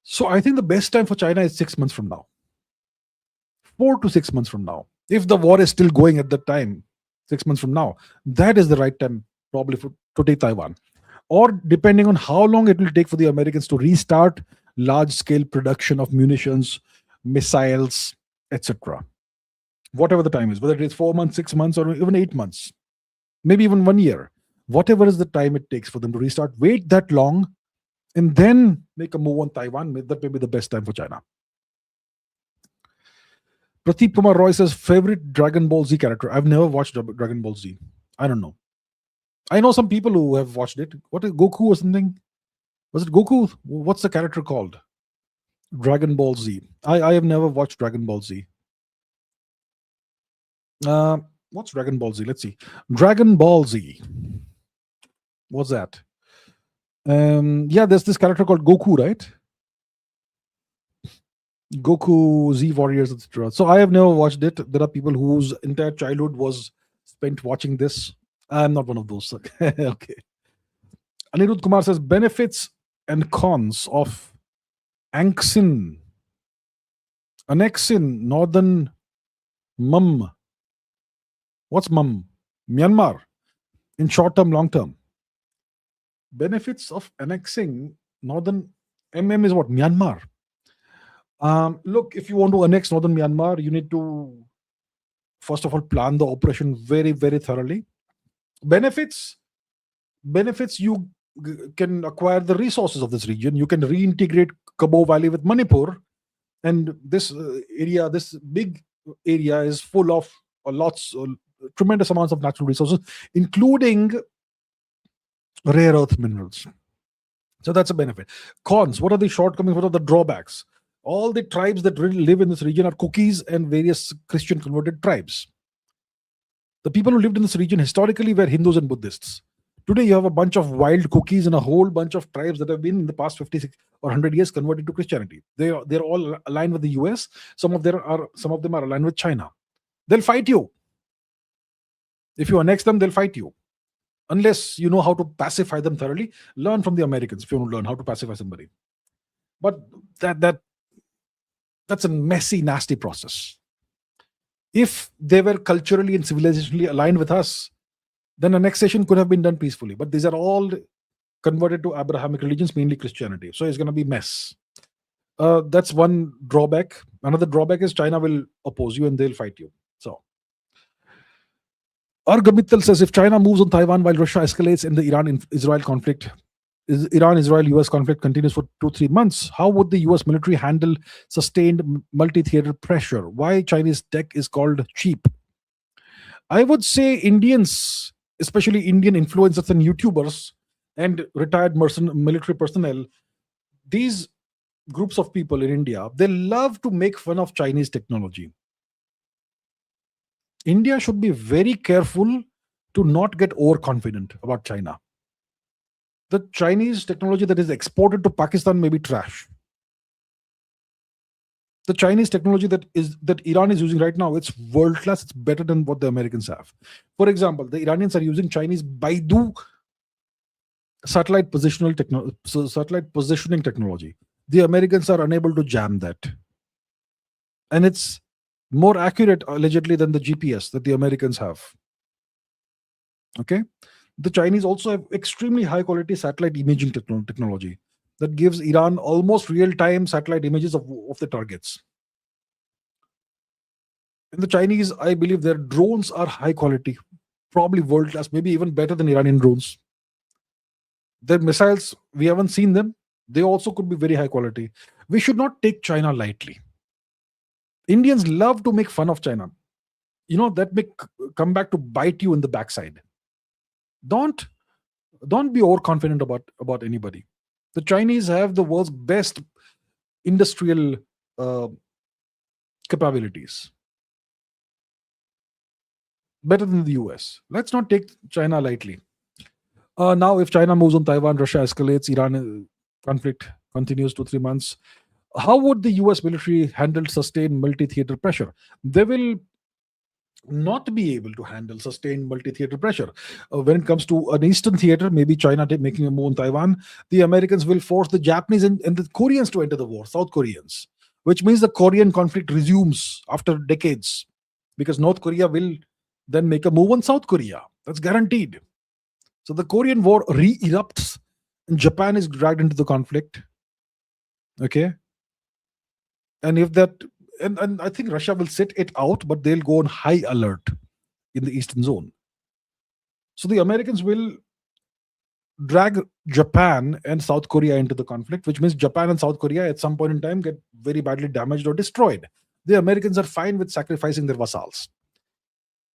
So I think the best time for China is 6 months from now, 4 to 6 months from now. If the war is still going at that time, 6 months from now, that is the right time probably to take Taiwan. Or depending on how long it will take for the Americans to restart large-scale production of munitions, missiles, etc. Whatever the time is, whether it is 4 months, 6 months, or even 8 months, maybe even 1 year, whatever is the time it takes for them to restart, wait that long, and then make a move on Taiwan. That may be the best time for China. Prateep Kumar Roy says, favorite Dragon Ball Z character. I've never watched Dragon Ball Z. I don't know. I know some people who have watched it. What is Goku or something? Was it Goku? What's the character called? Dragon Ball Z. I have never watched Dragon Ball Z. What's Dragon Ball Z? Let's see. Dragon Ball Z. What's that? Yeah, there's this character called Goku, right? Goku, Z Warriors, etc. So I have never watched it. There are people whose entire childhood was spent watching this. I'm not one of those. Okay. Anirudh Kumar says, benefits and cons of annexing northern Mum. What's Mum? Myanmar. In short term, long term. Benefits of annexing northern MM is what? Myanmar. Look, if you want to annex northern Myanmar, you need to, first of all, plan the operation very, very thoroughly. Benefits, you can acquire the resources of this region. You can reintegrate Kabul Valley with Manipur. And this area, this big area is full of tremendous amounts of natural resources, including rare earth minerals. So that's a benefit. Cons, what are the shortcomings? What are the drawbacks? All the tribes that really live in this region are Kukis and various Christian converted tribes. The people who lived in this region historically were Hindus and Buddhists. Today you have a bunch of wild Kukis and a whole bunch of tribes that have been in the past 50 or 100 years converted to Christianity. They're all aligned with the US. Some of them are aligned with China. They'll fight you. If you annex them, they'll fight you. Unless you know how to pacify them thoroughly. Learn from the Americans if you want to learn how to pacify somebody. But that's a messy, nasty process. If they were culturally and civilizationally aligned with us, then annexation could have been done peacefully. But these are all converted to Abrahamic religions, mainly Christianity. So it's going to be mess. That's one drawback. Another drawback is China will oppose you and they'll fight you. So Argamittal says, if China moves on Taiwan while Russia escalates in the Iran-Israel conflict, Iran-Israel-US conflict continues for 2-3 months, how would the US military handle sustained multi-theater pressure? Why Chinese tech is called cheap? I would say Indians, especially Indian influencers and YouTubers and retired military personnel, these groups of people in India, they love to make fun of Chinese technology. India should be very careful to not get overconfident about China. The Chinese technology that is exported to Pakistan may be trash. The Chinese technology that Iran is using right now, it's world class. It's better than what the Americans have. For example, the Iranians are using Chinese Baidu satellite positioning technology. The Americans are unable to jam that, and it's more accurate allegedly than the GPS that the Americans have. Okay, the Chinese also have extremely high quality satellite imaging technology that gives Iran almost real time satellite images of the targets. And the Chinese, I believe their drones are high quality, probably world class, maybe even better than Iranian drones. Their missiles, we haven't seen them. They also could be very high quality. We should not take China lightly. Indians love to make fun of China. That may come back to bite you in the backside. Don't be overconfident about anybody. The Chinese have the world's best industrial capabilities, better than the US. Let's not take China lightly. Now, if China moves on Taiwan, Russia escalates, Iran conflict continues 2-3 months, how would the US military handle sustained multi-theater pressure? They will not be able to handle sustained multi-theater pressure. When it comes to an Eastern theater, maybe China making a move on Taiwan, the Americans will force the Japanese and the Koreans to enter the war, South Koreans, which means the Korean conflict resumes after decades, because North Korea will then make a move on South Korea. That's guaranteed. So the Korean War re-erupts and Japan is dragged into the conflict. Okay. And if that, and I think Russia will sit it out, but they'll go on high alert in the Eastern zone. So the Americans will drag Japan and South Korea into the conflict, which means Japan and South Korea at some point in time get very badly damaged or destroyed. The Americans are fine with sacrificing their vassals.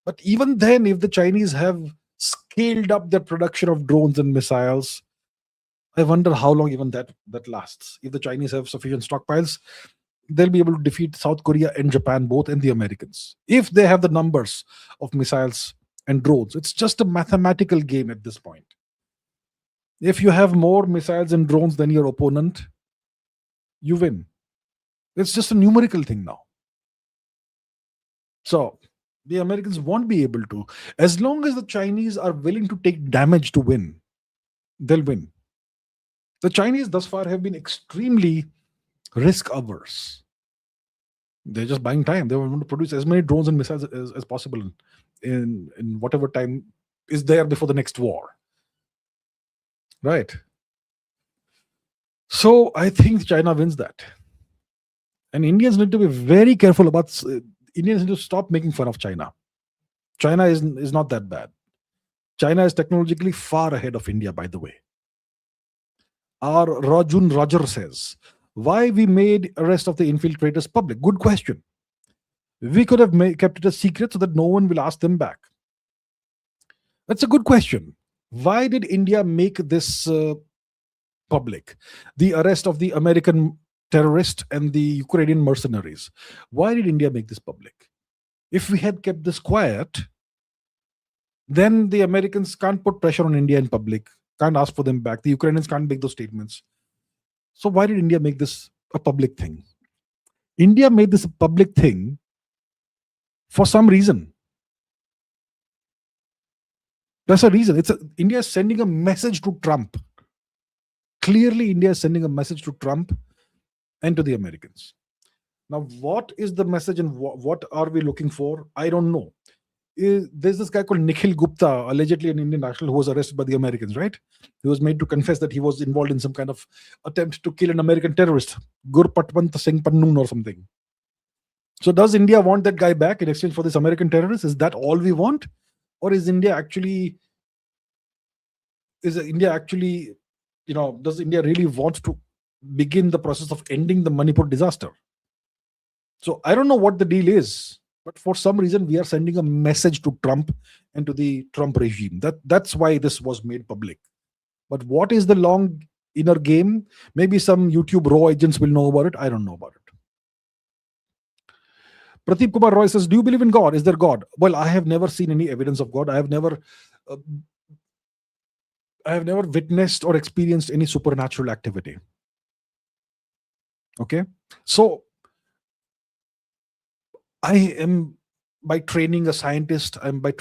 But even then, if the Chinese have scaled up their production of drones and missiles, I wonder how long even that lasts. If the Chinese have sufficient stockpiles, they'll be able to defeat South Korea and Japan both, and the Americans. If they have the numbers of missiles and drones, it's just a mathematical game at this point. If you have more missiles and drones than your opponent, you win. It's just a numerical thing now. So the Americans won't be able to. As long as the Chinese are willing to take damage to win, they'll win. The Chinese thus far have been extremely risk averse. They're just buying time. They want to produce as many drones and missiles as possible in whatever time is there before the next war. Right. So I think China wins that. And Indians need to be very careful about Indians need to stop making fun of China. China is not that bad. China is technologically far ahead of India, by the way. Our Rajun Rajar says, why we made arrest of the infiltrators public? Good question. We could have kept it a secret so that no one will ask them back. That's a good question. Why did India make this public? The arrest of the American terrorist and the Ukrainian mercenaries. Why did India make this public? If we had kept this quiet, then the Americans can't put pressure on India in public, can't ask for them back. The Ukrainians can't make those statements. So why did India make this a public thing? India made this a public thing for some reason. That's a reason. India is sending a message to Trump. Clearly, India is sending a message to Trump and to the Americans. Now, what is the message and what are we looking for? I don't know. There's this guy called Nikhil Gupta, allegedly an Indian national, who was arrested by the Americans, right? He was made to confess that he was involved in some kind of attempt to kill an American terrorist, Gurpatwant Singh Pannoon or something. So does India want that guy back in exchange for this American terrorist? Is that all we want? Or is India actually, does India really want to begin the process of ending the Manipur disaster? So I don't know what the deal is, but for some reason we are sending a message to Trump and to the Trump regime. That's why this was made public. But what is the long inner game? Maybe some YouTube raw agents will know about it. I don't know about it. Pradeep Kumar Roy says, do you believe in God? Is there God? Well, I have never seen any evidence of God. Uh, I have never witnessed or experienced any supernatural activity. Okay, so I am by training a scientist. I'm by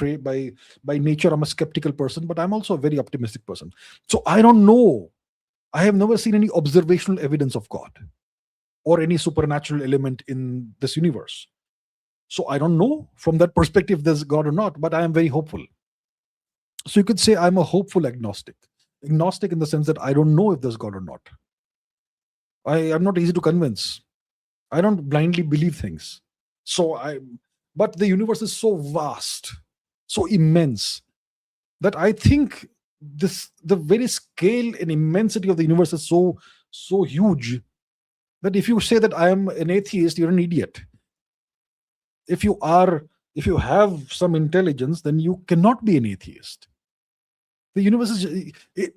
nature I'm a skeptical person, but I'm also a very optimistic person. So I don't know. I have never seen any observational evidence of God or any supernatural element in this universe. So I don't know from that perspective if there's God or not, but I am very hopeful. So you could say I'm a hopeful agnostic. Agnostic in the sense that I don't know if there's God or not. I am not easy to convince. I don't blindly believe things. But the universe is so vast, so immense, that I think the very scale and immensity of the universe is so huge that if you say that I am an atheist, you're an idiot. If you have some intelligence, then you cannot be an atheist. The universe is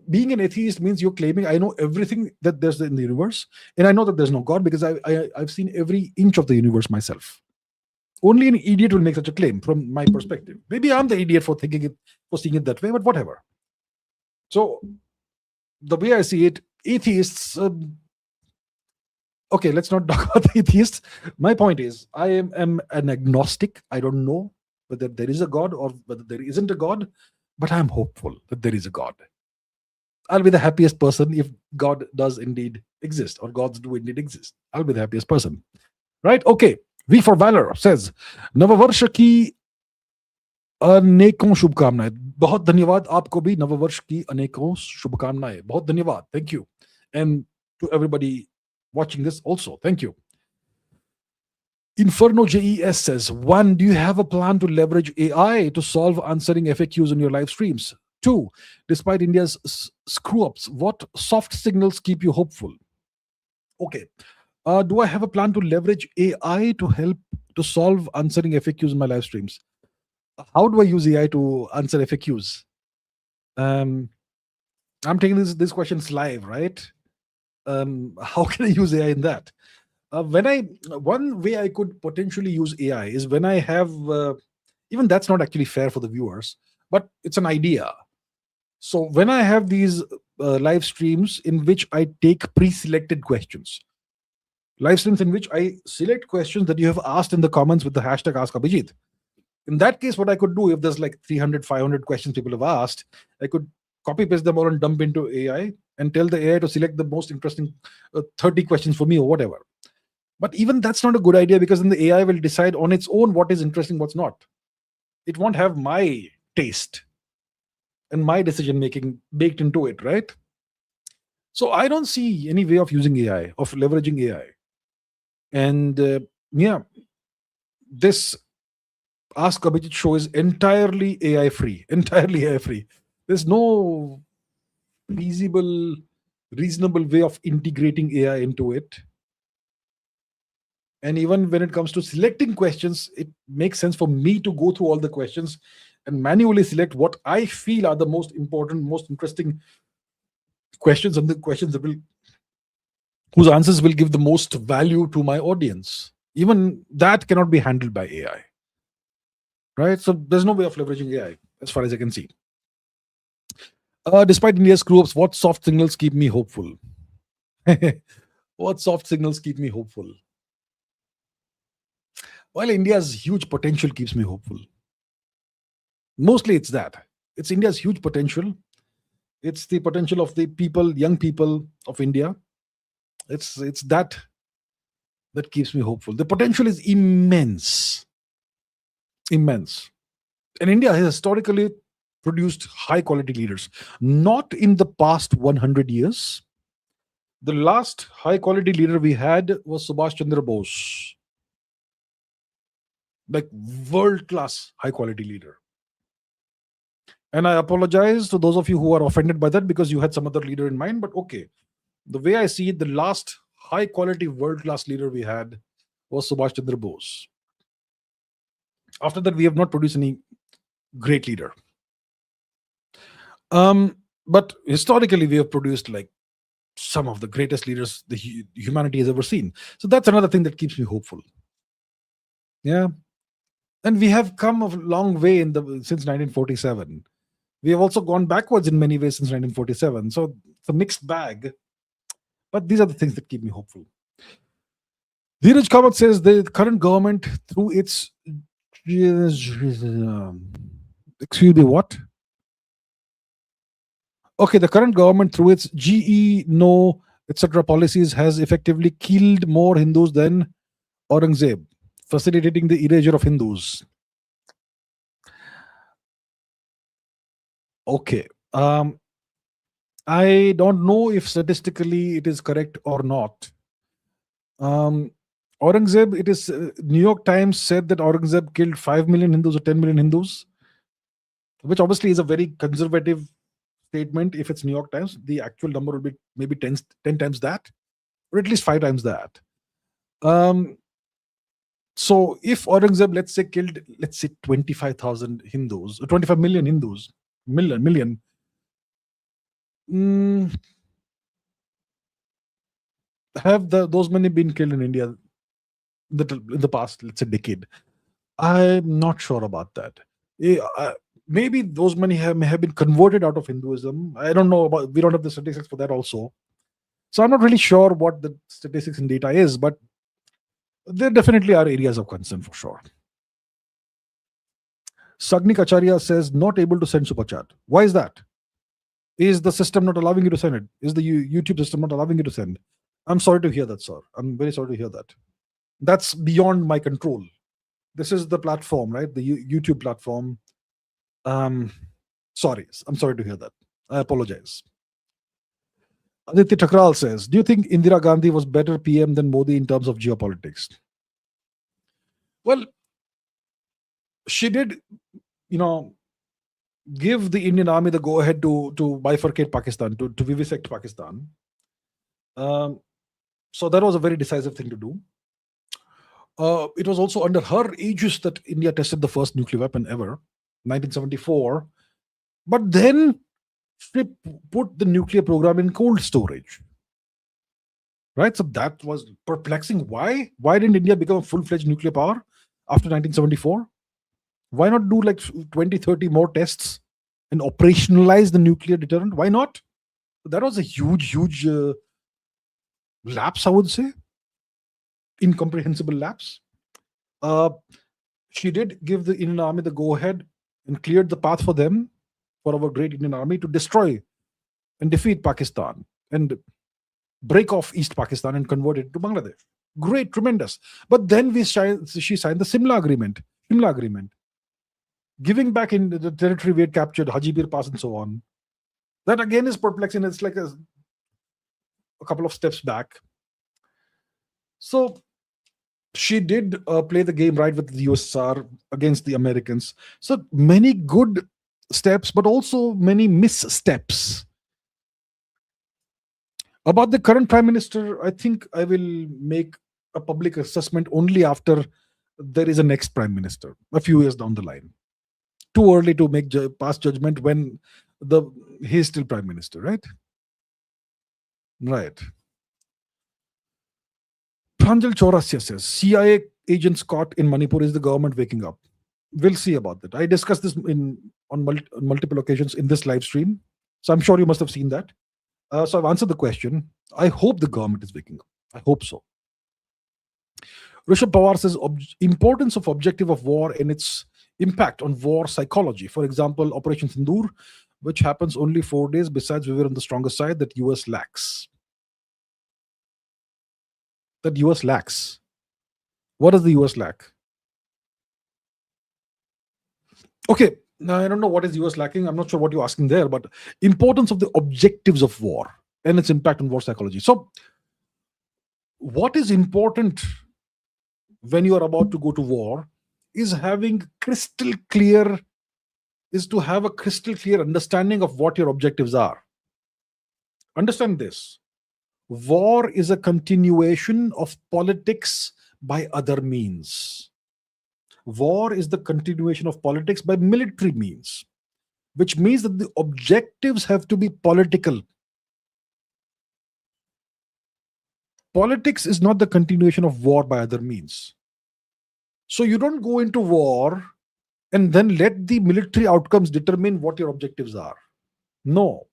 being an atheist means you're claiming I know everything that there's in the universe, and I know that there's no God because I've seen every inch of the universe myself. Only an idiot will make such a claim from my perspective. Maybe I'm the idiot for seeing it that way, but whatever. So the way I see it, atheists. Okay, let's not talk about the atheists. My point is, I am an agnostic. I don't know whether there is a God or whether there isn't a God, but I'm hopeful that there is a God. I'll be the happiest person if God does indeed exist, or gods do indeed exist. I'll be the happiest person. Right? Okay. V for Valor says, नववर्ष की अनेकों शुभकामनाएं. बहुत धन्यवाद आपको भी नववर्ष की अनेकों शुभकामनाएं. बहुत धन्यवाद. Thank you. And to everybody watching this also, thank you. Inferno JES says, 1, do you have a plan to leverage AI to solve answering FAQs in your live streams? 2, despite India's screw-ups, what soft signals keep you hopeful? Okay. Do I have a plan to leverage AI to help to solve answering FAQs in my live streams? How do I use AI to answer FAQs? I'm taking these questions live, right? How can I use AI in that? One way I could potentially use AI is when I have, even that's not actually fair for the viewers, but it's an idea. So when I have these live streams in which I take pre-selected questions, live streams in which I select questions that you have asked in the comments with the hashtag AskAbhijit. In that case, what I could do, if there's like 300, 500 questions people have asked, I could copy paste them all and dump into AI and tell the AI to select the most interesting 30 questions for me or whatever. But even that's not a good idea, because then the AI will decide on its own what is interesting, what's not. It won't have my taste and my decision making baked into it, right? So I don't see any way of using AI, of leveraging AI. And this Ask Abhijit show is entirely AI free. Entirely AI free. There's no feasible, reasonable way of integrating AI into it. And even when it comes to selecting questions, it makes sense for me to go through all the questions and manually select what I feel are the most important, most interesting questions, and the questions whose answers will give the most value to my audience. Even that cannot be handled by AI. Right? So there's no way of leveraging AI as far as I can see. Despite India's screw-ups, what soft signals keep me hopeful? What soft signals keep me hopeful? Well, India's huge potential keeps me hopeful. Mostly it's that. It's India's huge potential. It's the potential of the people, young people of India. It's that keeps me hopeful. The potential is immense. Immense. And India has historically produced high quality leaders. Not in the past 100 years. The last high quality leader we had was Subhash Chandra Bose. Like world class high quality leader. And I apologize to those of you who are offended by that, because you had some other leader in mind, but okay. The way I see it, the last high quality world class leader we had was Subhash Chandra Bose. After that, we have not produced any great leader. But historically, we have produced like some of the greatest leaders the humanity has ever seen. So that's another thing that keeps me hopeful. Yeah. And we have come a long way since 1947. We have also gone backwards in many ways since 1947. So it's a mixed bag. But these are the things that keep me hopeful. Dheeraj Kamath says the current government, through its excuse me, what? Okay, the current government, through its GE, no, etc. policies, has effectively killed more Hindus than Aurangzeb, facilitating the erasure of Hindus. Okay. I don't know if statistically it is correct or not. Aurangzeb, it is New York Times said that Aurangzeb killed 5 million Hindus or 10 million Hindus, which obviously is a very conservative statement. If it's New York Times, the actual number will be maybe 10 times that, or at least 5 times that. So if Aurangzeb, let's say, killed, let's say, 25,000 Hindus, 25 million Hindus, million, have those many been killed in India in the past, let's say, decade? I'm not sure about that. Maybe those many may have been converted out of Hinduism. I don't know about. We don't have the statistics for that also. So I'm not really sure what the statistics and data is, but there definitely are areas of concern for sure. Sagnik Acharya says not able to send super chat. Why is that? Is the system not allowing you to send it? Is the YouTube system not allowing you to send? I'm sorry to hear that, sir. I'm very sorry to hear that. That's beyond my control. This is the platform, right? The YouTube platform. Sorry. I'm sorry to hear that. I apologize. Aditya Thakral says, do you think Indira Gandhi was better PM than Modi in terms of geopolitics? Well, she did, give the Indian army the go-ahead to bifurcate Pakistan, to vivisect Pakistan. So that was a very decisive thing to do. It was also under her aegis that India tested the first nuclear weapon ever, 1974. But then she put the nuclear program in cold storage. Right? So that was perplexing. Why? Why didn't India become a full-fledged nuclear power after 1974? Why not do like 20, 30 more tests and operationalize the nuclear deterrent? Why not? That was a huge lapse, I would say. Incomprehensible lapse. She did give the Indian army the go-ahead and cleared the path for them, for our great Indian army, to destroy and defeat Pakistan and break off East Pakistan and convert it to Bangladesh. Great, tremendous. But then she signed the Simla Agreement, giving back in the territory we had captured, Hajipir Pass and so on. That again is perplexing. It's like a couple of steps back. So she did play the game right with the USSR against the Americans. So many good steps, but also many missteps. About the current Prime Minister, I think I will make a public assessment only after there is a next Prime Minister, a few years down the line. Too early to make pass judgment when he is still Prime Minister, right? Right. Pranjal Chaurasya says, CIA agents caught in Manipur, is the government waking up? We'll see about that. I discussed this on multiple occasions in this live stream. So I'm sure you must have seen that. So I've answered the question. I hope the government is waking up. I hope so. Rishabh Pawar says, importance of objective of war and its impact on war psychology. For example, Operation Sindoor, which happens only 4 days. Besides, we were on the stronger side that US lacks. That US lacks. What does the US lack? Okay, now I don't know what is US lacking. I'm not sure what you're asking there, but importance of the objectives of war and its impact on war psychology. So, what is important when you are about to go to war is to have a crystal clear understanding of what your objectives are. Understand this. War is a continuation of politics by other means. War is the continuation of politics by military means, which means that the objectives have to be political. Politics is not the continuation of war by other means. So you don't go into war and then let the military outcomes determine what your objectives are. No.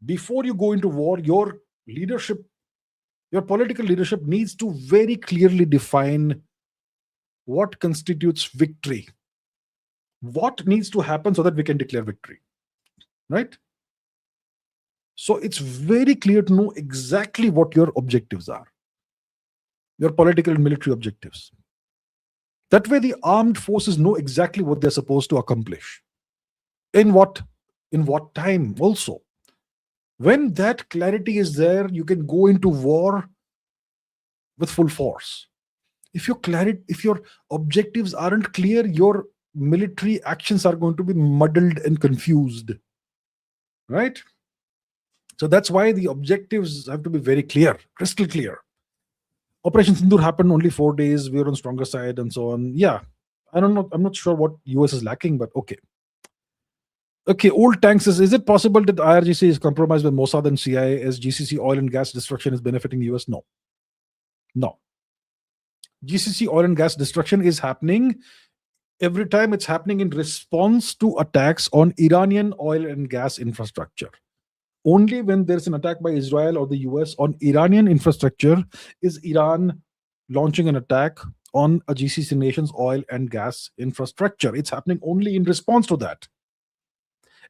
Before you go into war, your leadership, your political leadership needs to very clearly define what constitutes victory. What needs to happen so that we can declare victory, right? So it's very clear to know exactly what your objectives are, your political and military objectives. That way, the armed forces know exactly what they're supposed to accomplish. In what time also. When that clarity is there, you can go into war with full force. If your objectives aren't clear, your military actions are going to be muddled and confused. Right? So that's why the objectives have to be very clear, crystal clear. Operation Sindoor happened only 4 days. We were on stronger side and so on. Yeah, I don't know. I'm not sure what US is lacking, but okay. Okay, old tanks is it possible that IRGC is compromised with Mossad and CIA as GCC oil and gas destruction is benefiting the US? No. No. GCC oil and gas destruction is happening every time. It's happening in response to attacks on Iranian oil and gas infrastructure. Only when there's an attack by Israel or the US on Iranian infrastructure is Iran launching an attack on a GCC nation's oil and gas infrastructure. It's happening only in response to that.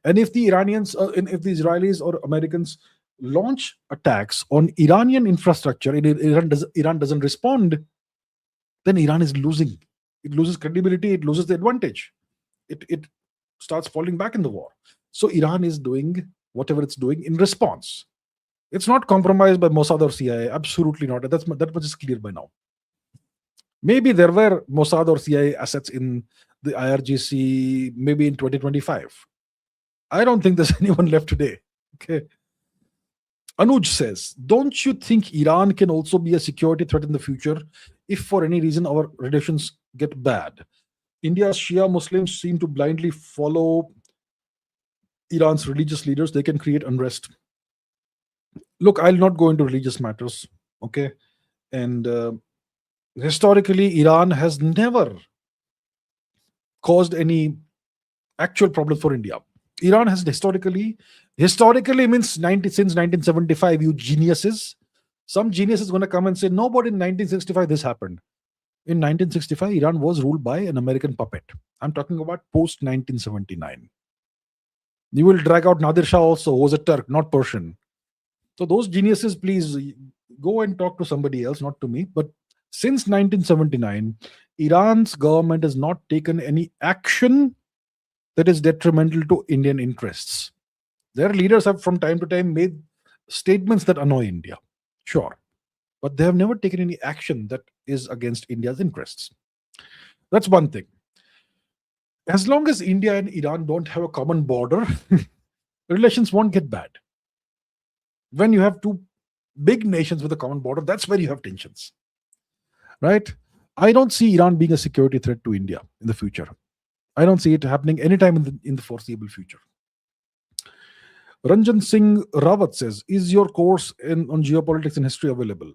And if the if the Israelis or Americans launch attacks on Iranian infrastructure, Iran doesn't respond, then Iran is losing. It loses credibility. It loses the advantage. It starts falling back in the war. So Iran is doing whatever it's doing in response. It's not compromised by Mossad or CIA. Absolutely not. That much is clear by now. Maybe there were Mossad or CIA assets in the IRGC maybe in 2025. I don't think there's anyone left today. Okay. Anuj says, don't you think Iran can also be a security threat in the future if for any reason our relations get bad? India's Shia Muslims seem to blindly follow Iran's religious leaders. They can create unrest. Look, I'll not go into religious matters. Okay. And historically, Iran has never caused any actual problem for India. Iran has historically means since 1975, you geniuses. Some genius is going to come and say, no, but in 1965, this happened. In 1965, Iran was ruled by an American puppet. I'm talking about post 1979. You will drag out Nadir Shah also, who was a Turk, not Persian. So those geniuses, please go and talk to somebody else, not to me. But since 1979, Iran's government has not taken any action that is detrimental to Indian interests. Their leaders have from time to time made statements that annoy India. Sure. But they have never taken any action that is against India's interests. That's one thing. As long as India and Iran don't have a common border, relations won't get bad. When you have two big nations with a common border, that's where you have tensions. Right? I don't see Iran being a security threat to India in the future. I don't see it happening anytime in the foreseeable future. Ranjan Singh Rawat says, is your course on geopolitics and history available?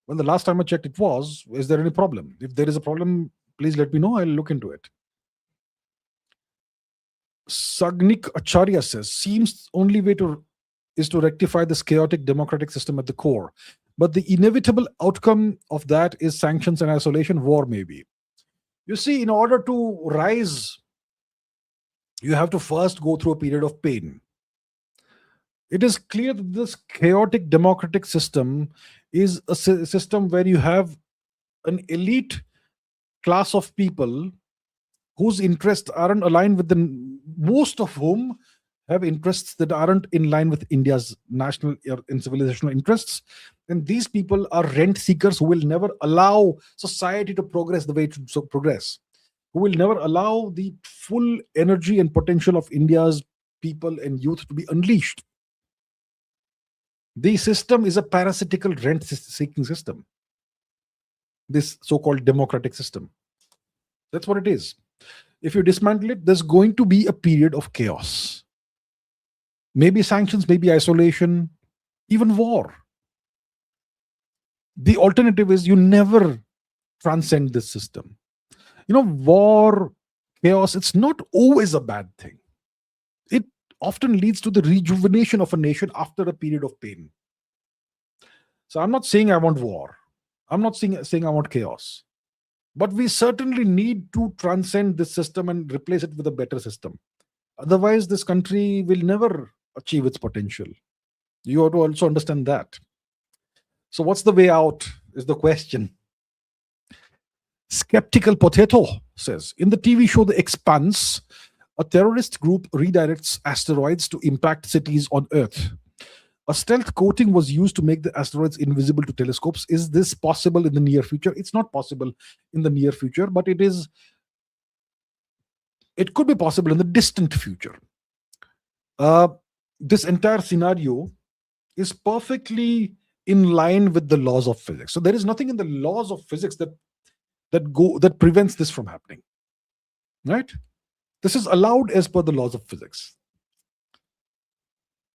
Well, the last time I checked, it was. Is there any problem? If there is a problem, please let me know. I'll look into it. Sagnik Acharya says, seems only way is to rectify this chaotic democratic system at the core. But the inevitable outcome of that is sanctions and isolation, war maybe. You see, in order to rise, you have to first go through a period of pain. It is clear that this chaotic democratic system is a system where you have an elite class of people whose interests aren't aligned with most of whom have interests that aren't in line with India's national and civilizational interests. And these people are rent seekers who will never allow society to progress the way it should progress, who will never allow the full energy and potential of India's people and youth to be unleashed. The system is a parasitical rent-seeking system, this so-called democratic system. That's what it is. If you dismantle it, there's going to be a period of chaos. Maybe sanctions, maybe isolation, even war. The alternative is you never transcend this system. War, chaos, it's not always a bad thing. It often leads to the rejuvenation of a nation after a period of pain. So I'm not saying I want war. I'm not saying I want chaos. But we certainly need to transcend this system and replace it with a better system. Otherwise, this country will never achieve its potential. You have to also understand that. So, what's the way out is the question. Skeptical Potato says, in the TV show The Expanse, a terrorist group redirects asteroids to impact cities on Earth. A stealth coating was used to make the asteroids invisible to telescopes. Is this possible in the near future? It's not possible in the near future, but it could be possible in the distant future. This entire scenario is perfectly in line with the laws of physics. So there is nothing in the laws of physics that prevents this from happening. Right? This is allowed as per the laws of physics.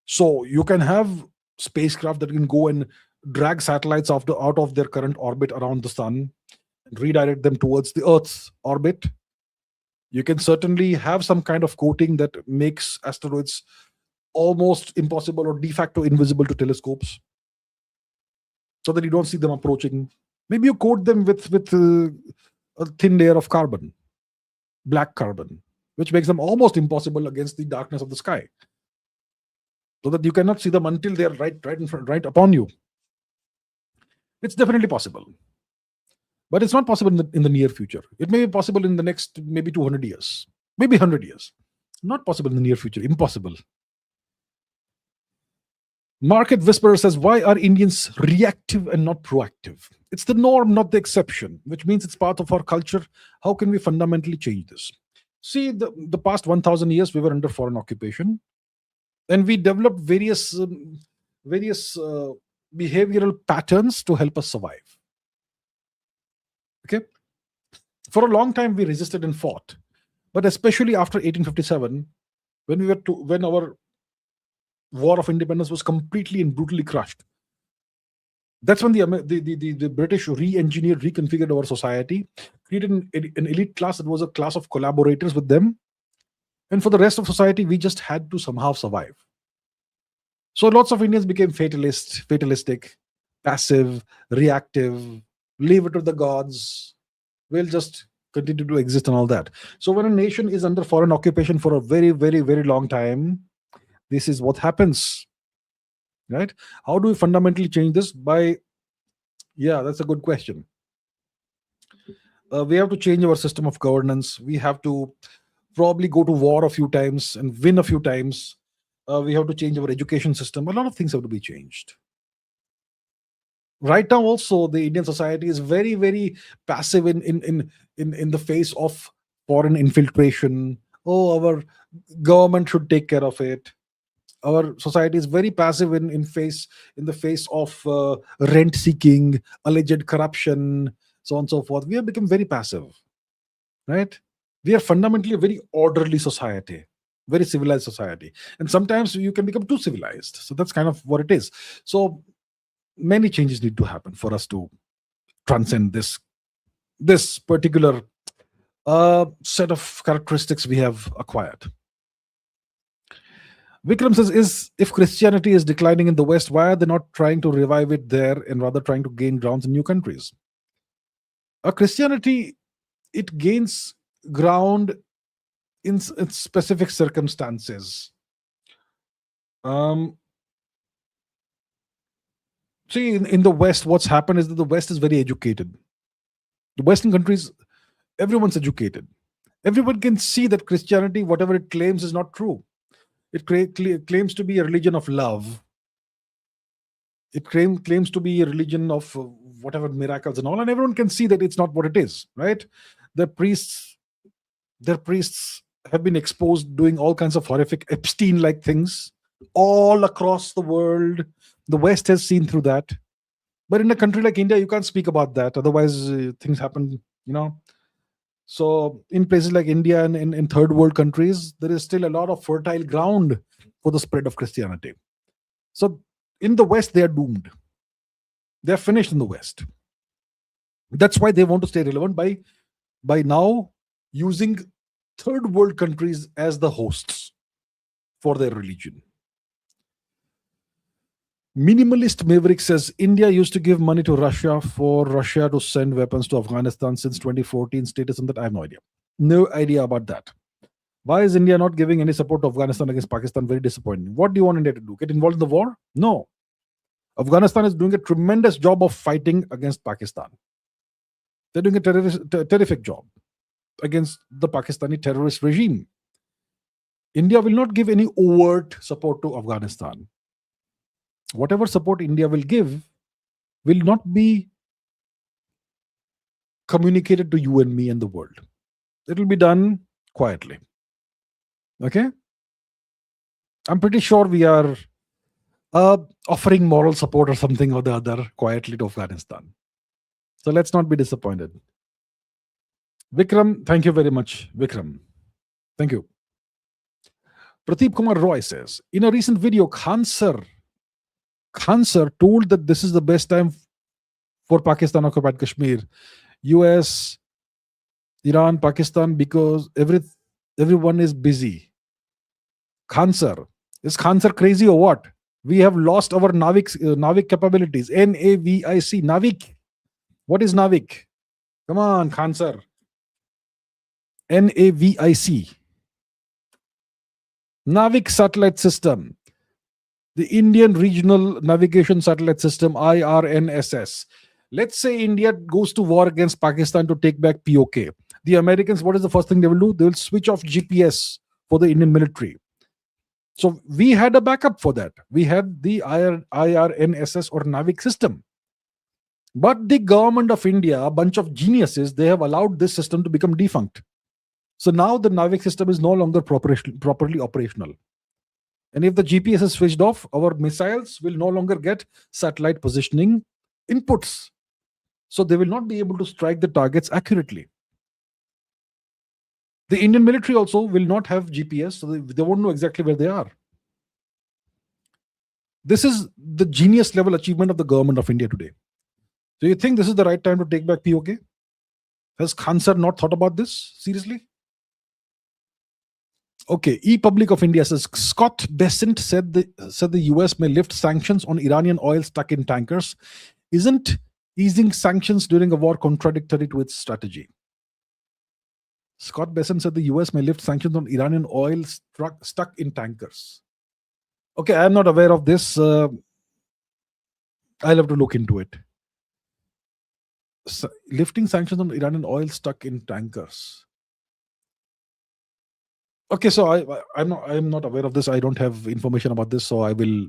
So you can have spacecraft that can go and drag satellites out of their current orbit around the sun and redirect them towards the Earth's orbit. You can certainly have some kind of coating that makes asteroids almost impossible or de facto invisible to telescopes, so that you don't see them approaching. Maybe you coat them with a thin layer of carbon, black carbon, which makes them almost impossible against the darkness of the sky, so that you cannot see them until they are right in front, right upon you. It's definitely possible, but it's not possible in the near future. It may be possible in the next maybe 200 years, maybe 100 years. Not possible in the near future. Impossible. Market Whisperer says, why are Indians reactive and not proactive? It's the norm, not the exception, which means it's part of our culture. How can we fundamentally change this? See, the past 1,000 years, we were under foreign occupation, and we developed various behavioral patterns to help us survive. Okay? For a long time, we resisted and fought. But especially after 1857, when our war of independence was completely and brutally crushed, that's when the British re-engineered, reconfigured our society, created an elite class that was a class of collaborators with them. And for the rest of society, we just had to somehow survive. So lots of Indians became fatalistic, passive, reactive, leave it to the gods. We'll just continue to exist and all that. So when a nation is under foreign occupation for a very, very, very long time, this is what happens. Right? How do we fundamentally change this? That's a good question. We have to change our system of governance. We have to probably go to war a few times and win a few times. We have to change our education system. A lot of things have to be changed. Right now, also, the Indian society is very, very passive in the face of foreign infiltration. Oh, our government should take care of it. Our society is very passive in the face of rent seeking, alleged corruption, so on and so forth. We have become very passive, right? We are fundamentally a very orderly society, very civilized society, and sometimes you can become too civilized. So that's kind of what it is. So many changes need to happen for us to transcend this particular set of characteristics we have acquired. Vikram says, if Christianity is declining in the West, why are they not trying to revive it there and rather trying to gain grounds in new countries? Christianity, it gains ground in specific circumstances. See, in the West, what's happened is that the West is very educated. The Western countries, everyone's educated. Everyone can see that Christianity, whatever it claims, is not true. It claims to be a religion of love. It claims to be a religion of whatever miracles and all, and everyone can see that it's not what it is, right? Their priests have been exposed doing all kinds of horrific Epstein-like things all across the world. The West has seen through that. But in a country like India, you can't speak about that. Otherwise, things happen, So in places like India and in third world countries, there is still a lot of fertile ground for the spread of Christianity. So in the West, they are doomed. They are finished in the West. That's why they want to stay relevant by by now using third world countries as the hosts for their religion. Minimalist Maverick says India used to give money to Russia for Russia to send weapons to Afghanistan since 2014. Status on that, I have no idea. No idea about that. Why is India not giving any support to Afghanistan against Pakistan? Very disappointing. What do you want India to do? Get involved in the war? No. Afghanistan is doing a tremendous job of fighting against Pakistan. They're doing a terrific job against the Pakistani terrorist regime. India will not give any overt support to Afghanistan. Whatever support India will give will not be communicated to you and me and the world. It will be done quietly. Okay? I'm pretty sure we are offering moral support or something or the other quietly to Afghanistan. So let's not be disappointed. Vikram, thank you very much. Vikram. Thank you. Pradeep Kumar Roy says, in a recent video, Khan sir told that this is the best time for Pakistan occupied Kashmir, US, Iran, Pakistan, because everyone is busy. Khan sir. Is Khan sir crazy or what? We have lost our Navik capabilities. Navic. Navik. What is Navik? Come on, Khan sir. Navic. Navik satellite system. The Indian Regional Navigation Satellite System, IRNSS. Let's say India goes to war against Pakistan to take back POK. The Americans, what is the first thing they will do? They will switch off GPS for the Indian military. So we had a backup for that. We had the IRNSS or Navik system. But the government of India, a bunch of geniuses, they have allowed this system to become defunct. So now the Navik system is no longer properly operational. And if the GPS is switched off, our missiles will no longer get satellite positioning inputs. So they will not be able to strike the targets accurately. The Indian military also will not have GPS, so they won't know exactly where they are. This is the genius level achievement of the government of India today. Do you think this is the right time to take back POK? Has Khan sir not thought about this seriously? Okay, ePublic of India says Scott Bessent said the US may lift sanctions on Iranian oil stuck in tankers. Isn't easing sanctions during a war contradictory to its strategy? Scott Bessent said the US may lift sanctions on Iranian oil stuck in tankers. Okay, I am not aware of this. I'll have to look into it. Lifting sanctions on Iranian oil stuck in tankers. Okay, so I'm not aware of this. I don't have information about this, so I will.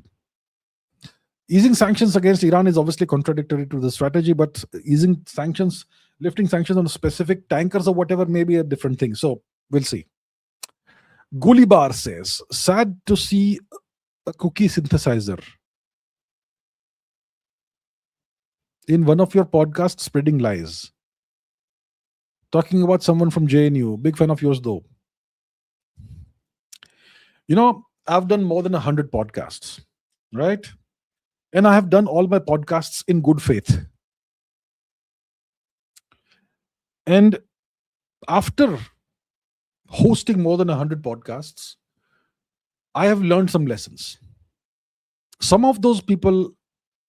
Easing sanctions against Iran is obviously contradictory to the strategy, but lifting sanctions on specific tankers or whatever may be a different thing. So we'll see. Gulibar says, sad to see a cookie synthesizer in one of your podcasts spreading lies. Talking about someone from JNU. Big fan of yours though. You know, I've done more than 100 podcasts, right? And I have done all my podcasts in good faith. And after hosting more than 100 podcasts, I have learned some lessons. Some of those people,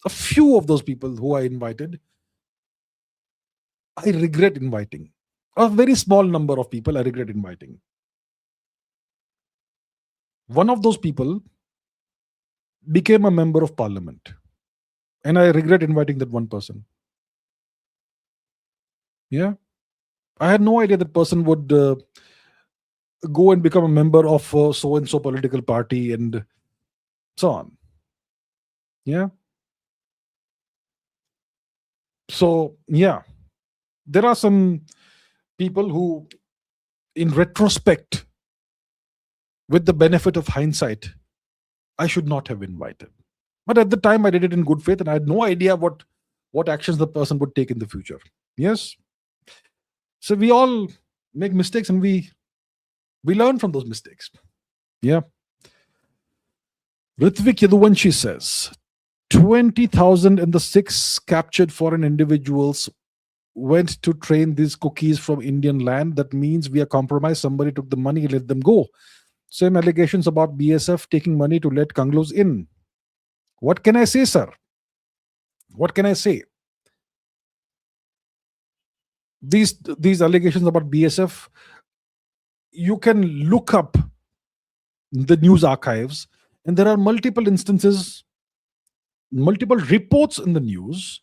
a few of those people who I invited, I regret inviting. A very small number of people I regret inviting. One of those people became a member of parliament. And I regret inviting that one person. Yeah. I had no idea that person would go and become a member of so-and-so political party and so on. Yeah. So, yeah. There are some people who, in retrospect, with the benefit of hindsight, I should not have invited. But at the time, I did it in good faith, and I had no idea what actions the person would take in the future. Yes. So we all make mistakes, and we learn from those mistakes. Yeah. Ritvik Yaduvanshi says, 20,006 captured foreign individuals went to train these cookies from Indian land. That means we are compromised. Somebody took the money, let them go. Same allegations about BSF taking money to let Kanglos in. What can I say, sir? What can I say? These allegations about BSF, you can look up the news archives, and there are multiple instances, multiple reports in the news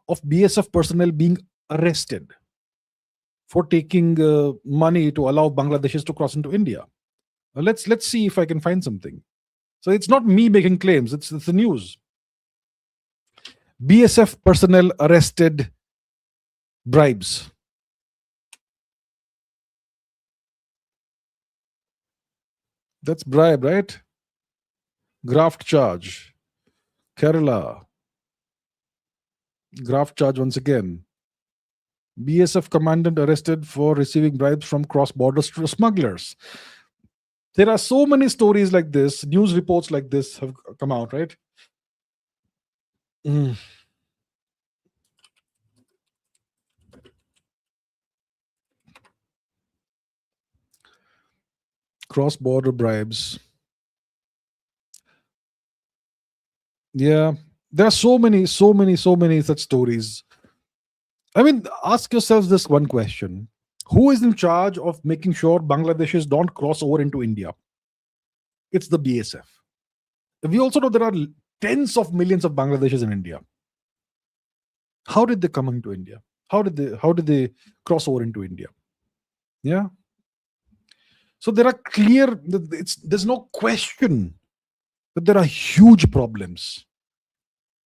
of BSF personnel being arrested for taking money to allow Bangladeshis to cross into India. Let's see if I can find something. So it's not me making claims; it's the news. BSF personnel arrested, bribes. That's bribe, right? Graft charge. Kerala. Graft charge once again. BSF commandant arrested for receiving bribes from cross-border smugglers. There are so many stories like this, news reports like this have come out, right? Cross-border bribes. Yeah, there are so many such stories. I mean, ask yourselves this one question. Who is in charge of making sure Bangladeshis don't cross over into India? It's the BSF. We also know there are tens of millions of Bangladeshis in India. How did they come into India? How did they cross over into India? Yeah. So there are there's no question that there are huge problems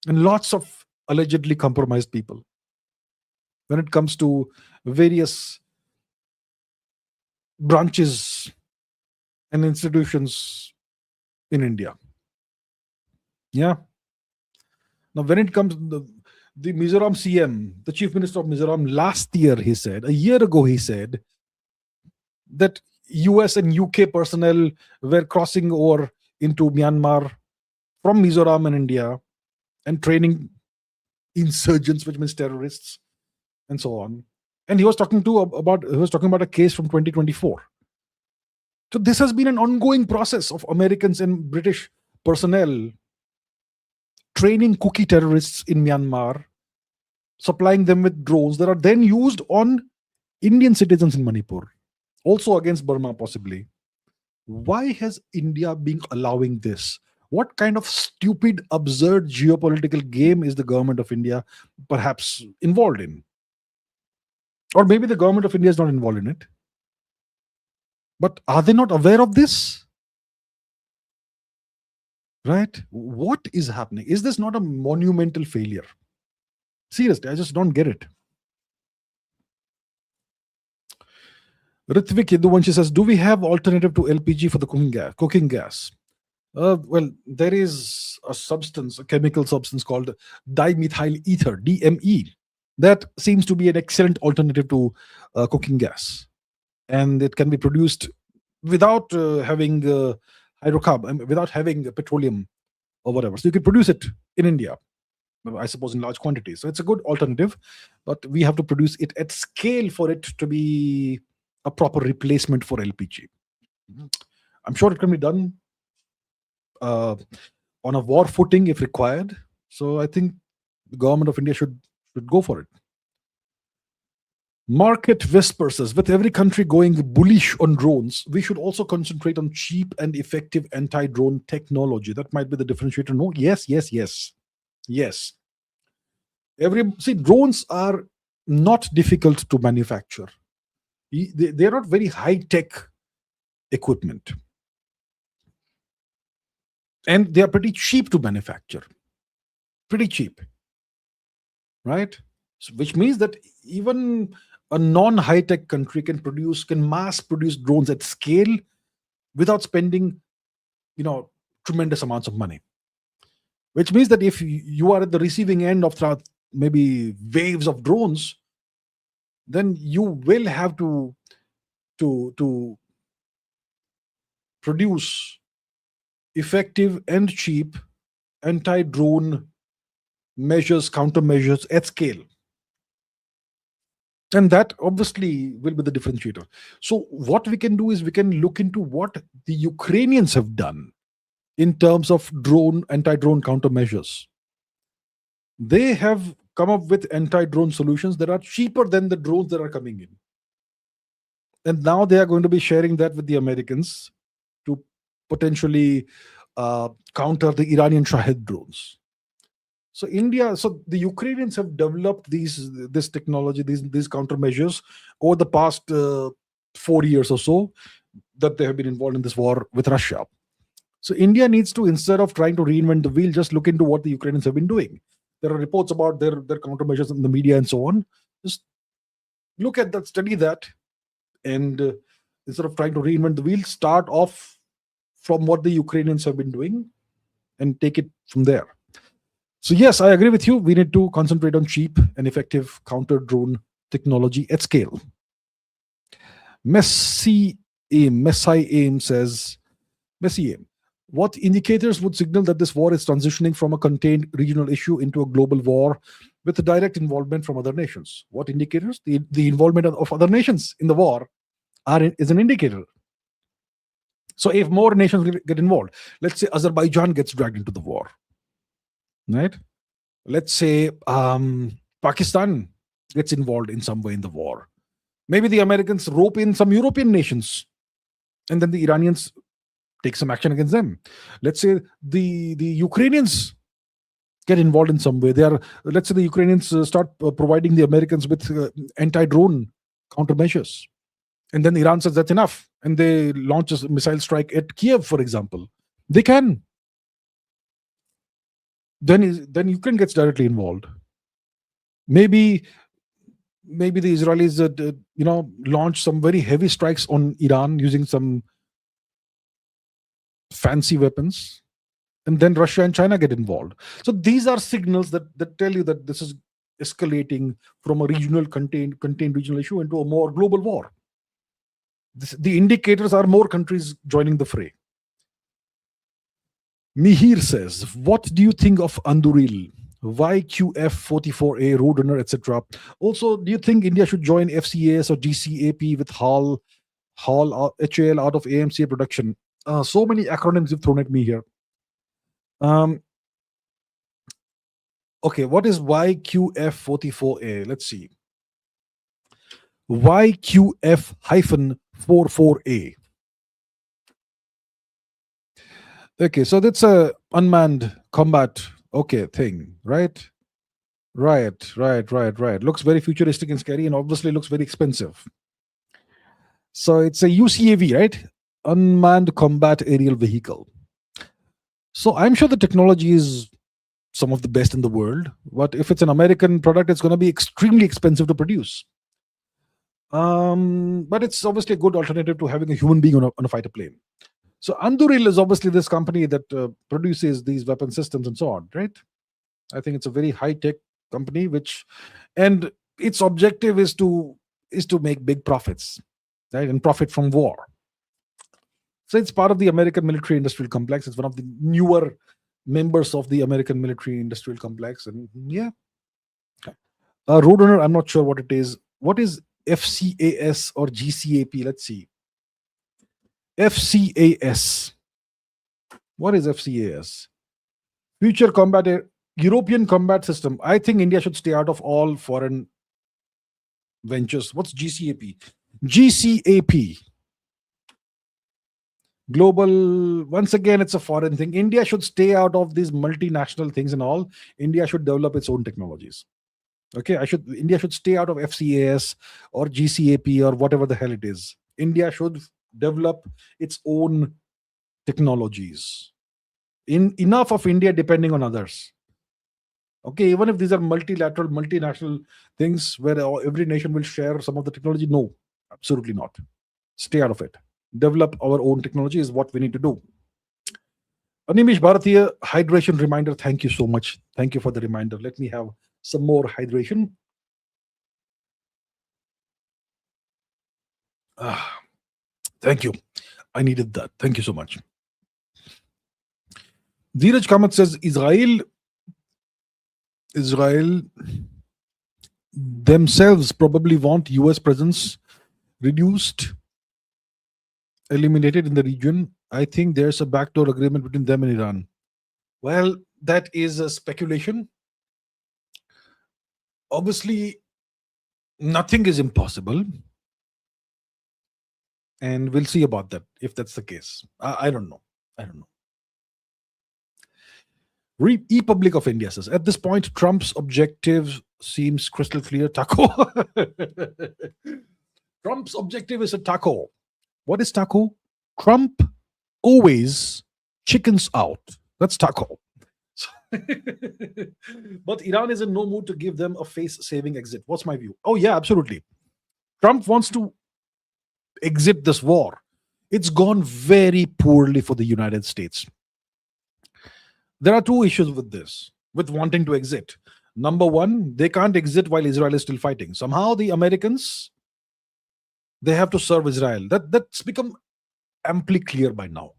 and lots of allegedly compromised people when it comes to various branches and institutions in India. Yeah. Now, when it comes to the Mizoram CM, the Chief Minister of Mizoram, last year a year ago he said that US and UK personnel were crossing over into Myanmar from Mizoram and India and training insurgents, which means terrorists, and so on. And he was talking about a case from 2024. So this has been an ongoing process of Americans and British personnel training cookie terrorists in Myanmar, supplying them with drones that are then used on Indian citizens in Manipur, also against Burma possibly. Why has India been allowing this? What kind of stupid, absurd geopolitical game is the government of India perhaps involved in? Or maybe the government of India is not involved in it. But are they not aware of this? Right? What is happening? Is this not a monumental failure? Seriously, I just don't get it. Ritvik Yadhuvanshi says, do we have alternative to LPG for the cooking gas? Well, there is a chemical substance called dimethyl ether, DME. That seems to be an excellent alternative to cooking gas. And it can be produced without having hydrocarbon, without having petroleum or whatever. So you can produce it in India, I suppose, in large quantities. So it's a good alternative, but we have to produce it at scale for it to be a proper replacement for LPG. I'm sure it can be done on a war footing if required. So I think the government of India should go for it. Market whispers says, with every country going bullish on drones, we should also concentrate on cheap and effective anti-drone technology. That might be the differentiator. No, yes. Drones are not difficult to manufacture. They're not very high-tech equipment. And they are pretty cheap to manufacture. Pretty cheap. Right? So, which means that even a non-high-tech country can mass-produce drones at scale without spending, tremendous amounts of money. Which means that if you are at the receiving end of maybe waves of drones, then you will have to produce effective and cheap anti-drone measures, countermeasures at scale. And that obviously will be the differentiator. So what we can do is we can look into what the Ukrainians have done in terms of anti-drone countermeasures. They have come up with anti-drone solutions that are cheaper than the drones that are coming in. And now they are going to be sharing that with the Americans to potentially counter the Iranian Shahed drones. So the Ukrainians have developed this technology, these countermeasures over the past 4 years or so that they have been involved in this war with Russia. So India needs to, instead of trying to reinvent the wheel, just look into what the Ukrainians have been doing. There are reports about their countermeasures in the media and so on. Just look at that, study that, and instead of trying to reinvent the wheel, start off from what the Ukrainians have been doing and take it from there. So yes, I agree with you. We need to concentrate on cheap and effective counter-drone technology at scale. Messi Aim says, what indicators would signal that this war is transitioning from a contained regional issue into a global war with a direct involvement from other nations? What indicators? The involvement of other nations in the war is an indicator. So if more nations get involved, let's say Azerbaijan gets dragged into the war, right? Let's say Pakistan gets involved in some way in the war. Maybe the Americans rope in some European nations, and then the Iranians take some action against them. Let's say the Ukrainians get involved in some way. Let's say the Ukrainians start providing the Americans with anti-drone countermeasures. And then Iran says that's enough. And they launch a missile strike at Kiev, for example. They can. Then Ukraine gets directly involved. Maybe the Israelis launch some very heavy strikes on Iran using some fancy weapons, and then Russia and China get involved. So these are signals that tell you that this is escalating from a regional contained regional issue into a more global war. The indicators are more countries joining the fray. Mihir says, what do you think of Anduril, YQF44A, Roadrunner, etc.? Also, do you think India should join FCAS or GCAP with HAL HAL out of AMCA production? So many acronyms you've thrown at me here. Okay, what is YQF44A? Let's see. YQF-44A. Okay, so that's a unmanned combat thing, right? Right. Looks very futuristic and scary, and obviously looks very expensive. So it's a UCAV, right? Unmanned Combat Aerial Vehicle. So I'm sure the technology is some of the best in the world, but if it's an American product, it's going to be extremely expensive to produce. But it's obviously a good alternative to having a human being on a fighter plane. So Anduril is obviously this company that produces these weapon systems and so on, right? I think it's a very high-tech company, and its objective is to make big profits, right, and profit from war. So it's part of the American military industrial complex. It's one of the newer members of the American military industrial complex, and yeah. Roadrunner, I'm not sure what it is. What is FCAS or GCAP? Let's see. FCAS. What is FCAS? Future Combat European Combat System. I think India should stay out of all foreign ventures. What's GCAP? GCAP. Global, once again, it's a foreign thing. India should stay out of these multinational things and all. India should develop its own technologies. Okay, India should stay out of FCAS or GCAP or whatever the hell it is. India should develop its own technologies. Enough of India depending on others. Okay, even if these are multilateral, multinational things where every nation will share some of the technology, no, absolutely not. Stay out of it. Develop our own technology is what we need to do. Animish Bharatiya, hydration reminder. Thank you so much. Thank you for the reminder. Let me have some more hydration. Thank you. I needed that. Thank you so much. Dheeraj Kamath says, Israel themselves probably want US presence reduced, eliminated in the region. I think there's a backdoor agreement between them and Iran. Well, that is a speculation. Obviously, nothing is impossible, and we'll see about that if that's the case. I don't know. I don't know. ePublic of India says at this point, Trump's objective seems crystal clear. Taco. Trump's objective is a taco. What is taco? Trump always chickens out. That's taco. But Iran is in no mood to give them a face-saving exit. What's my view? Oh, yeah, absolutely. Trump wants to exit this war. It's gone very poorly for the United States. There are two issues with this, with wanting to exit. Number one, they can't exit while Israel is still fighting. Somehow the Americans, they have to serve Israel. That's become amply clear by now.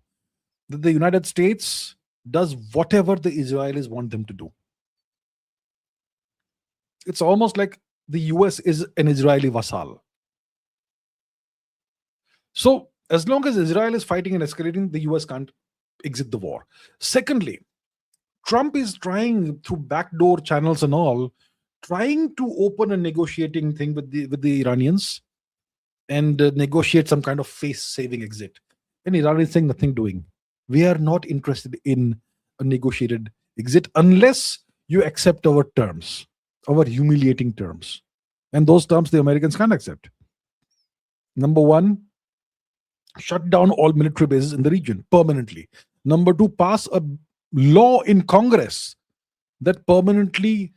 That the United States does whatever the Israelis want them to do. It's almost like the US is an Israeli vassal. So as long as Israel is fighting and escalating, the US can't exit the war. Secondly, Trump is trying through backdoor channels and all, trying to open a negotiating thing with the Iranians and negotiate some kind of face-saving exit. And Iran is saying nothing doing. We are not interested in a negotiated exit unless you accept our terms, our humiliating terms. And those terms the Americans can't accept. Number one, shut down all military bases in the region permanently. Number two, pass a law in Congress that permanently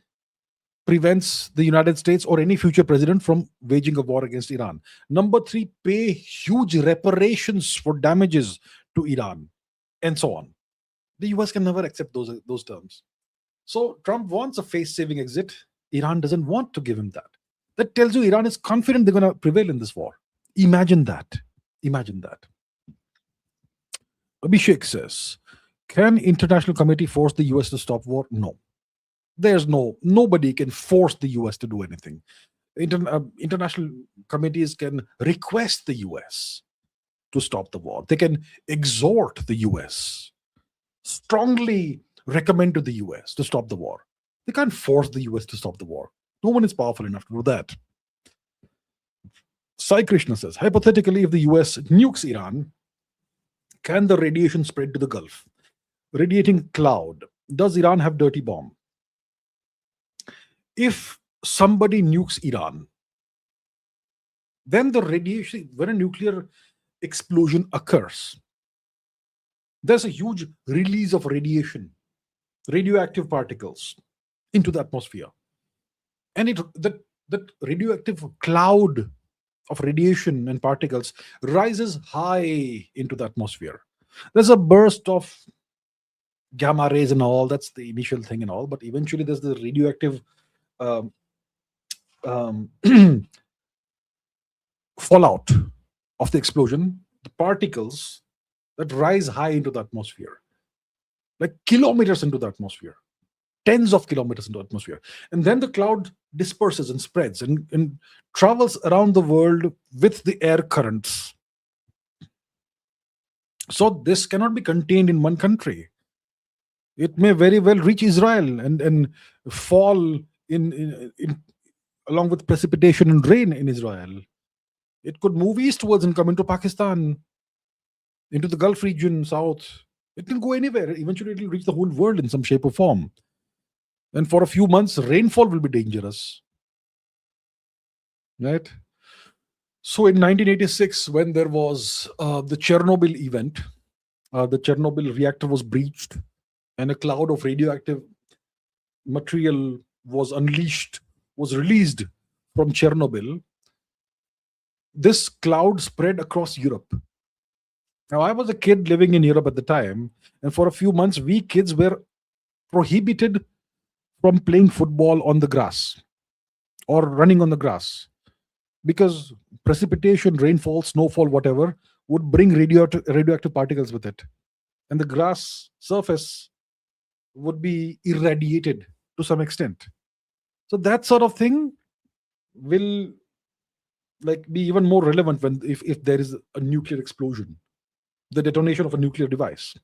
prevents the United States or any future president from waging a war against Iran. Number three, pay huge reparations for damages to Iran, and so on. The US can never accept those terms. So Trump wants a face-saving exit. Iran doesn't want to give him that. That tells you Iran is confident they're going to prevail in this war. Imagine that. Imagine that. Abhishek says, can international committee force the US to stop war? No. Nobody can force the US to do anything. International committees can request the US to stop the war. They can exhort the US, strongly recommend to the US to stop the war. They can't force the US to stop the war. No one is powerful enough to do that. Sai Krishna says, hypothetically, if the US nukes Iran, can the radiation spread to the Gulf? Radiating cloud. Does Iran have dirty bomb? If somebody nukes Iran, then the radiation, when a nuclear explosion occurs, there's a huge release of radiation, radioactive particles into the atmosphere. And that radioactive cloud of radiation and particles rises high into the atmosphere. There's a burst of gamma rays and all. That's the initial thing and all. But eventually there's the radioactive fallout of the explosion, the particles that rise high into the atmosphere, like kilometers into the atmosphere, tens of kilometers into the atmosphere. And then the cloud disperses and spreads and travels around the world with the air currents. So this cannot be contained in one country. It may very well reach Israel and fall in along with precipitation and rain in Israel. It could move eastwards and come into Pakistan, into the Gulf region, south. It can go anywhere. Eventually, it will reach the whole world in some shape or form. And for a few months, rainfall will be dangerous. Right? So in 1986, when there was the Chernobyl event, the Chernobyl reactor was breached and a cloud of radioactive material was released from Chernobyl. This cloud spread across Europe. Now, I was a kid living in Europe at the time, and for a few months, we kids were prohibited from playing football on the grass or running on the grass because precipitation, rainfall, snowfall, whatever, would bring radioactive particles with it. And the grass surface would be irradiated to some extent. So that sort of thing will like be even more relevant when if there is a nuclear explosion, the detonation of a nuclear device.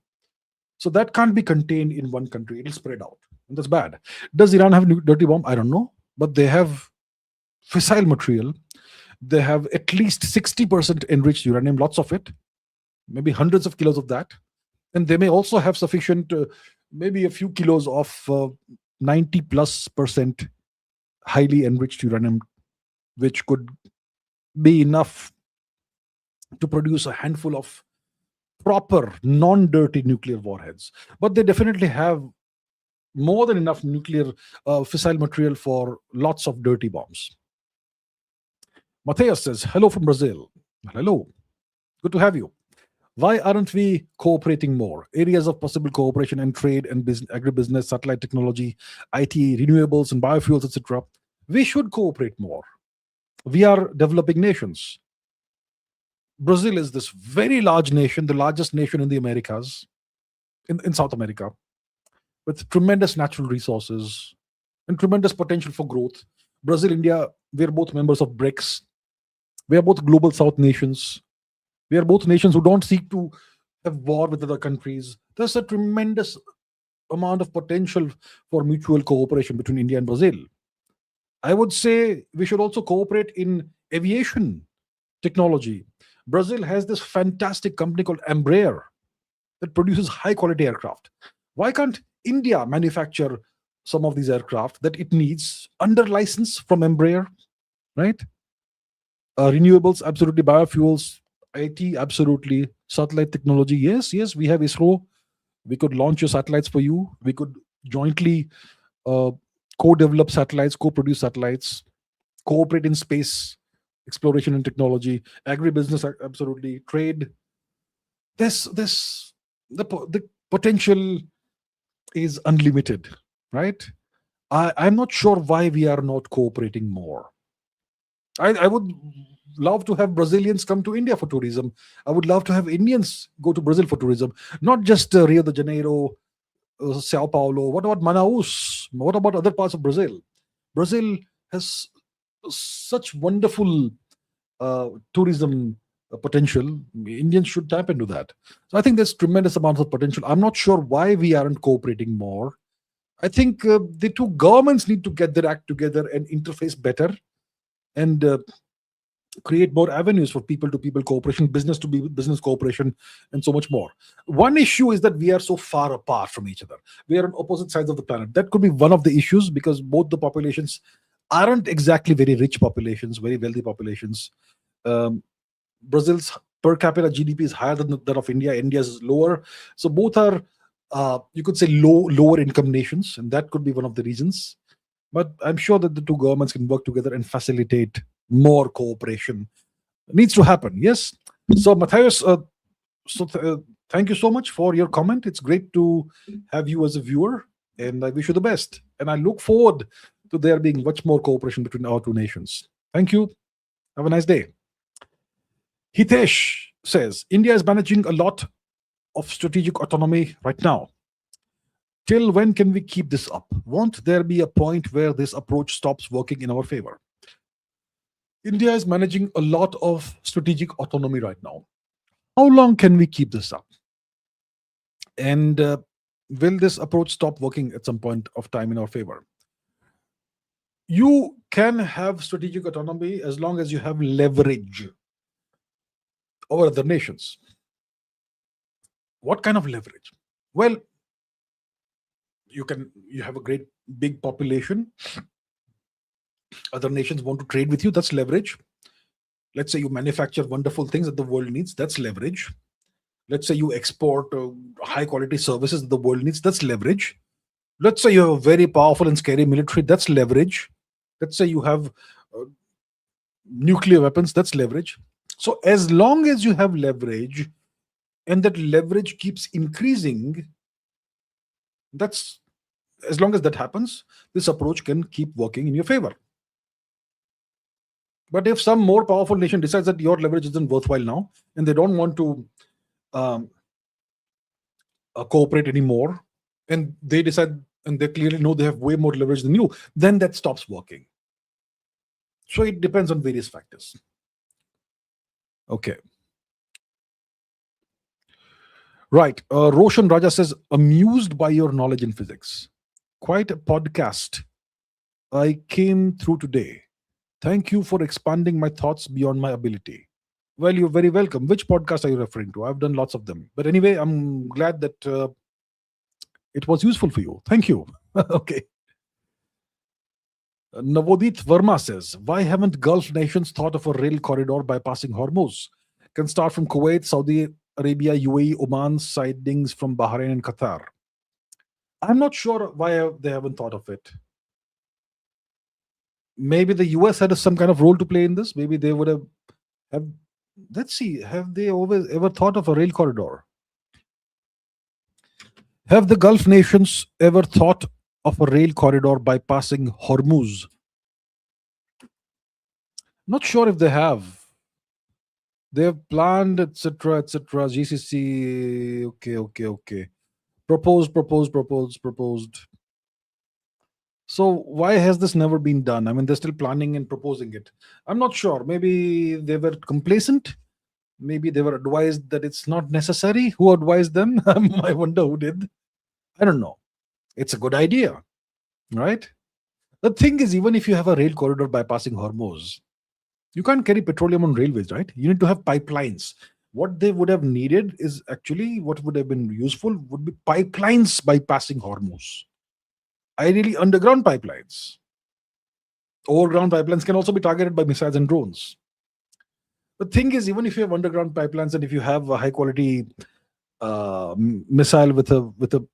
So that can't be contained in one country. It'll spread out. And that's bad. Does Iran have dirty bomb? I don't know. But they have fissile material. They have at least 60% enriched uranium, lots of it, maybe hundreds of kilos of that. And they may also have sufficient, maybe a few kilos of 90 plus percent highly enriched uranium, which could be enough to produce a handful of proper, non dirty nuclear warheads. But they definitely have more than enough nuclear fissile material for lots of dirty bombs. Matthias says, hello from Brazil. Hello. Good to have you. Why aren't we cooperating more? Areas of possible cooperation and trade and agribusiness, satellite technology, IT, renewables and biofuels, etc. We should cooperate more. We are developing nations. Brazil is this very large nation, the largest nation in the Americas, in South America, with tremendous natural resources and tremendous potential for growth. Brazil, India, we are both members of BRICS. We are both global South nations. We are both nations who don't seek to have war with other countries. There's a tremendous amount of potential for mutual cooperation between India and Brazil. I would say we should also cooperate in aviation technology. Brazil has this fantastic company called Embraer that produces high quality aircraft. Why can't India manufacture some of these aircraft that it needs under license from Embraer, right? Renewables, absolutely. Biofuels, IT, absolutely. Satellite technology, yes, yes. We have ISRO. We could launch your satellites for you. We could jointly co-develop satellites, co-produce satellites, cooperate in space exploration and technology, agribusiness, absolutely. Trade. The potential is unlimited, right? I'm not sure why we are not cooperating more. I would love to have Brazilians come to India for tourism. I would love to have Indians go to Brazil for tourism, not just Rio de Janeiro, Sao Paulo. What about Manaus? What about other parts of Brazil? Brazil has such wonderful tourism potential. Indians should tap into that. So I think there's tremendous amounts of potential. I'm not sure why we aren't cooperating more. I think the two governments need to get their act together and interface better and create more avenues for people to people cooperation, business to business cooperation, and so much more. One issue is that we are so far apart from each other. We are on opposite sides of the planet. That could be one of the issues because both the populations aren't exactly very rich populations, very wealthy populations. Brazil's per capita GDP is higher than that of India. India's is lower. So both are, you could say, lower income nations, and that could be one of the reasons. But I'm sure that the two governments can work together and facilitate more cooperation. It needs to happen. Yes. So Matthias, thank you so much for your comment. It's great to have you as a viewer, and I wish you the best. And I look forward to there being much more cooperation between our two nations. Thank you. Have a nice day. Hitesh says, India is managing a lot of strategic autonomy right now. Till when can we keep this up? Won't there be a point where this approach stops working in our favor? India is managing a lot of strategic autonomy right now. How long can we keep this up? And will this approach stop working at some point of time in our favor? You can have strategic autonomy as long as you have leverage over other nations. What kind of leverage? Well, you have a great big population. Other nations want to trade with you. That's leverage. Let's say you manufacture wonderful things that the world needs. That's leverage. Let's say you export high quality services that the world needs. That's leverage. Let's say you have a very powerful and scary military. That's leverage. Let's say you have nuclear weapons. That's leverage. So as long as you have leverage and that leverage keeps increasing, that's as long as that happens, this approach can keep working in your favor. But if some more powerful nation decides that your leverage isn't worthwhile now and they don't want to cooperate anymore, and they decide and they clearly know they have way more leverage than you, then that stops working. So it depends on various factors. Okay. Right. Roshan Raja says, amused by your knowledge in physics. Quite a podcast I came through today. Thank you for expanding my thoughts beyond my ability. Well, you're very welcome. Which podcast are you referring to? I've done lots of them. But anyway, I'm glad that it was useful for you. Thank you. Okay. Navodit Verma says, why haven't Gulf nations thought of a rail corridor bypassing Hormuz? Can start from Kuwait, Saudi Arabia, UAE, Oman, sidings from Bahrain and Qatar. I'm not sure why they haven't thought of it. Maybe the US had some kind of role to play in this. Maybe they would have let's see, have they always ever thought of a rail corridor? Have the Gulf nations ever thought of a rail corridor bypassing Hormuz? Not sure if they have. They have planned, etc., etc. GCC. Okay. Proposed. So why has this never been done? I mean, they're still planning and proposing it. I'm not sure. Maybe they were complacent. Maybe they were advised that it's not necessary. Who advised them? I wonder who did. I don't know. It's a good idea, right? The thing is, even if you have a rail corridor bypassing Hormuz, you can't carry petroleum on railways, right? You need to have pipelines. What they would have needed is actually what would have been useful would be pipelines bypassing Hormuz. Ideally, underground pipelines. Overground pipelines can also be targeted by missiles and drones. The thing is, even if you have underground pipelines and if you have a high quality missile with a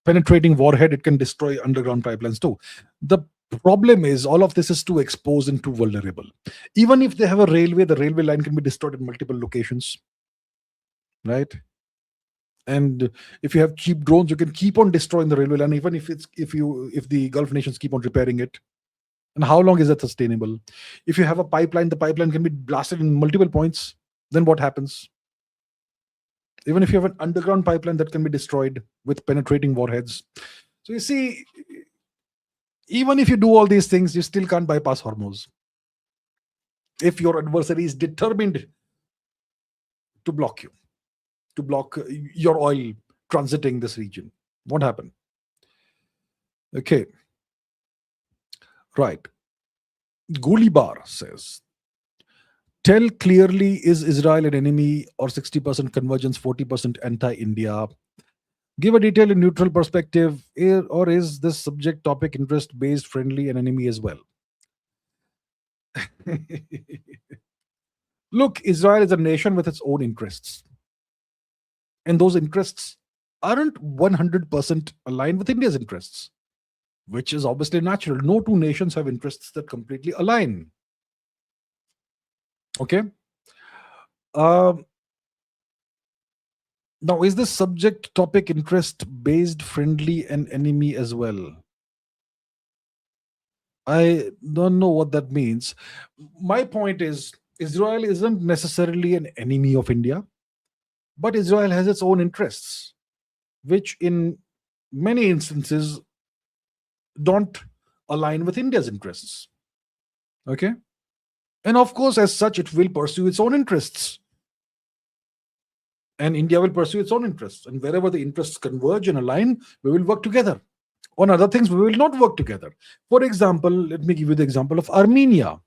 penetrating warhead, it can destroy underground pipelines too. The problem is all of this is too exposed and too vulnerable. Even if they have a railway, the railway line can be destroyed in multiple locations, right? And if you have cheap drones, you can keep on destroying the railway line, even if the Gulf nations keep on repairing it. And how long is that sustainable? If you have a pipeline, the pipeline can be blasted in multiple points. Then what happens? Even if you have an underground pipeline that can be destroyed with penetrating warheads. So you see, even if you do all these things, you still can't bypass Hormuz. If your adversary is determined to block you, to block your oil transiting this region, what happened? Okay. Right. Gulibar says, tell clearly, is Israel an enemy or 60% convergence, 40% anti-India? Give a detailed and neutral perspective, or is this subject, topic, interest based, friendly, and enemy as well? Look, Israel is a nation with its own interests. And those interests aren't 100% aligned with India's interests, which is obviously natural. No two nations have interests that completely align. Okay. Now, is this subject, topic, interest based, friendly, and enemy as well? I don't know what that means. My point is, Israel isn't necessarily an enemy of India, but Israel has its own interests, which in many instances don't align with India's interests. Okay. And of course, as such, it will pursue its own interests. And India will pursue its own interests. And wherever the interests converge and align, we will work together. On other things, we will not work together. For example, let me give you the example of Armenia.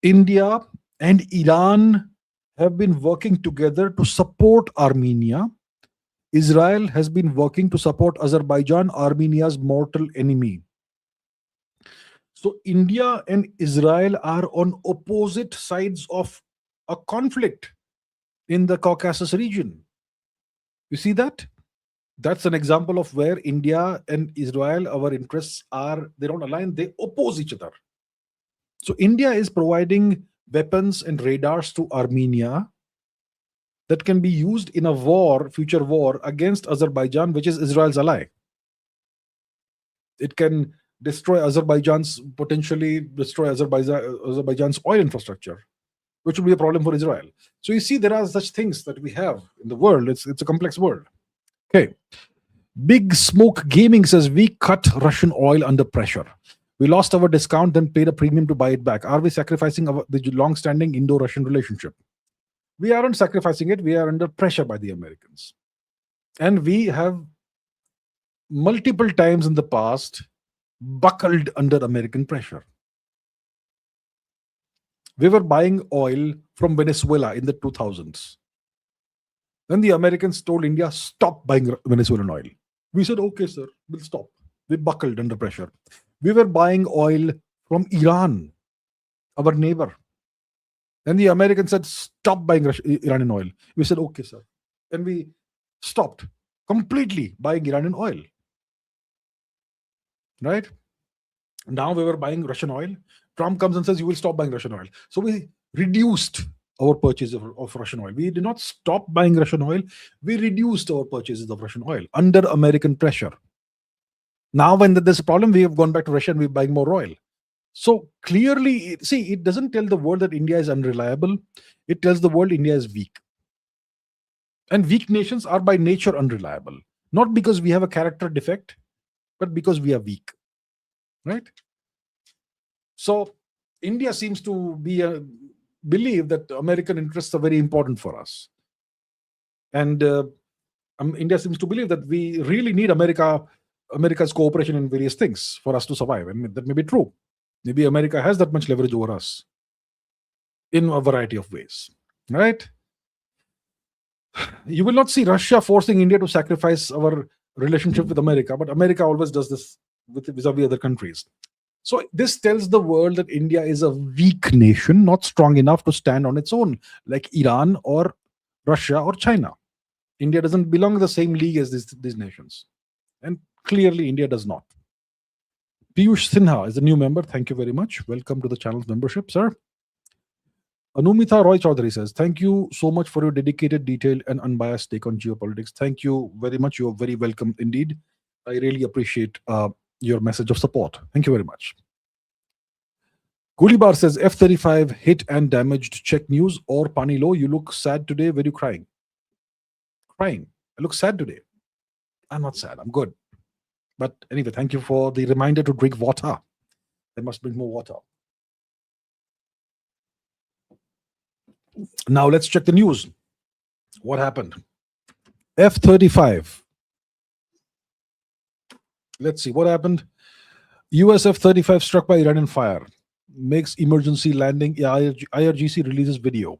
India and Iran have been working together to support Armenia. Israel has been working to support Azerbaijan, Armenia's mortal enemy. So India and Israel are on opposite sides of a conflict in the Caucasus region. You see that? That's an example of where India and Israel, our interests they don't align, they oppose each other. So India is providing weapons and radars to Armenia that can be used in a future war against Azerbaijan, which is Israel's ally. It can potentially destroy Azerbaijan's oil infrastructure, which will be a problem for Israel. So you see, there are such things that we have in the world. It's a complex world. Okay. Big Smoke Gaming says, we cut Russian oil under pressure. We lost our discount, then paid a premium to buy it back. Are we sacrificing the long-standing Indo-Russian relationship? We aren't sacrificing it. We are under pressure by the Americans. And we have multiple times in the past buckled under American pressure. We were buying oil from Venezuela in the 2000s. Then the Americans told India, stop buying Venezuelan oil. We said, okay, sir, we'll stop. We buckled under pressure. We were buying oil from Iran, our neighbor. Then the Americans said, stop buying Iranian oil. We said, okay, sir. And we stopped completely buying Iranian oil. Right? Now we were buying Russian oil. Trump comes and says, you will stop buying Russian oil. So we reduced our purchase of Russian oil. We did not stop buying Russian oil. We reduced our purchases of Russian oil under American pressure. Now when there's a problem, we have gone back to Russia and we're buying more oil. So clearly, see, it doesn't tell the world that India is unreliable. It tells the world India is weak. And weak nations are by nature unreliable. Not because we have a character defect, but because we are weak. Right? So India seems to believe that American interests are very important for us. And India seems to believe that we really need America's cooperation in various things for us to survive. And that may be true. Maybe America has that much leverage over us in a variety of ways. Right? You will not see Russia forcing India to sacrifice our relationship with America, but America always does this vis-a-vis other countries. So this tells the world that India is a weak nation, not strong enough to stand on its own, like Iran or Russia or China. India doesn't belong in the same league as these nations. And clearly India does not. Piyush Sinha is a new member. Thank you very much. Welcome to the channel's membership, sir. Anumita Roy Chaudhary says, thank you so much for your dedicated, detailed, and unbiased take on geopolitics. Thank you very much. You are very welcome indeed. I really appreciate your message of support. Thank you very much. Gulibar says, F-35 hit and damaged. Check news. Or Pani Lo, you look sad today. Were you crying? Crying. I look sad today. I'm not sad. I'm good. But anyway, thank you for the reminder to drink water. I must drink more water. Now let's check the news. What happened? F-35. Let's see what happened. US F-35 struck by Iranian fire. Makes emergency landing. IRGC releases video.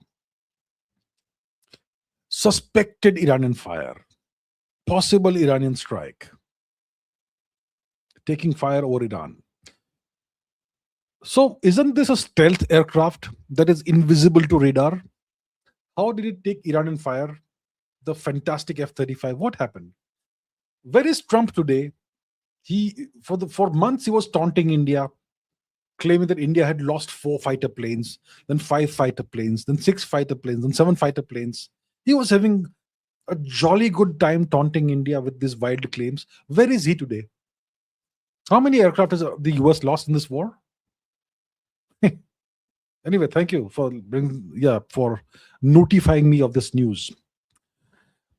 Suspected Iranian fire. Possible Iranian strike. Taking fire over Iran. So isn't this a stealth aircraft that is invisible to radar? How did it take Iranian fire? The fantastic F-35. What happened? Where is Trump today? For months he was taunting India, claiming that India had lost 4 fighter planes, then 5 fighter planes, then 6 fighter planes, then 7 fighter planes. He was having a jolly good time taunting India with these wild claims. Where is he today? How many aircraft has the US lost in this war? Anyway, thank you for notifying me of this news.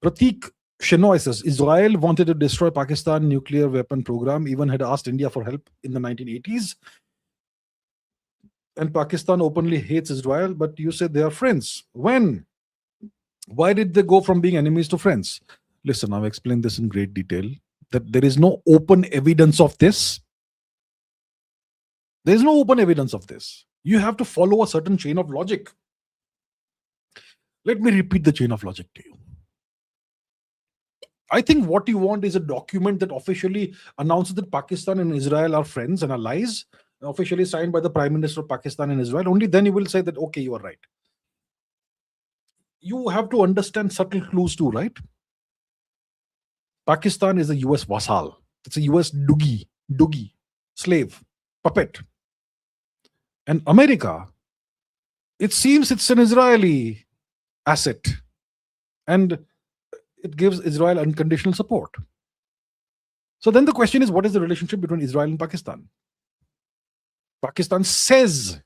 Pratik Shenoy says, Israel wanted to destroy Pakistan nuclear weapon program, even had asked India for help in the 1980s. And Pakistan openly hates Israel, but you said they are friends. When? Why did they go from being enemies to friends? Listen, I've explained this in great detail, that there is no open evidence of this. There is no open evidence of this. You have to follow a certain chain of logic. Let me repeat the chain of logic to you. I think what you want is a document that officially announces that Pakistan and Israel are friends and allies, officially signed by the Prime Minister of Pakistan and Israel. Only then you will say that, okay, you are right. You have to understand subtle clues too, right? Pakistan is a US vassal. It's a US doogie, slave, puppet. And America, it seems it's an Israeli asset. And it gives Israel unconditional support. So then the question is, what is the relationship between Israel and Pakistan? Pakistan says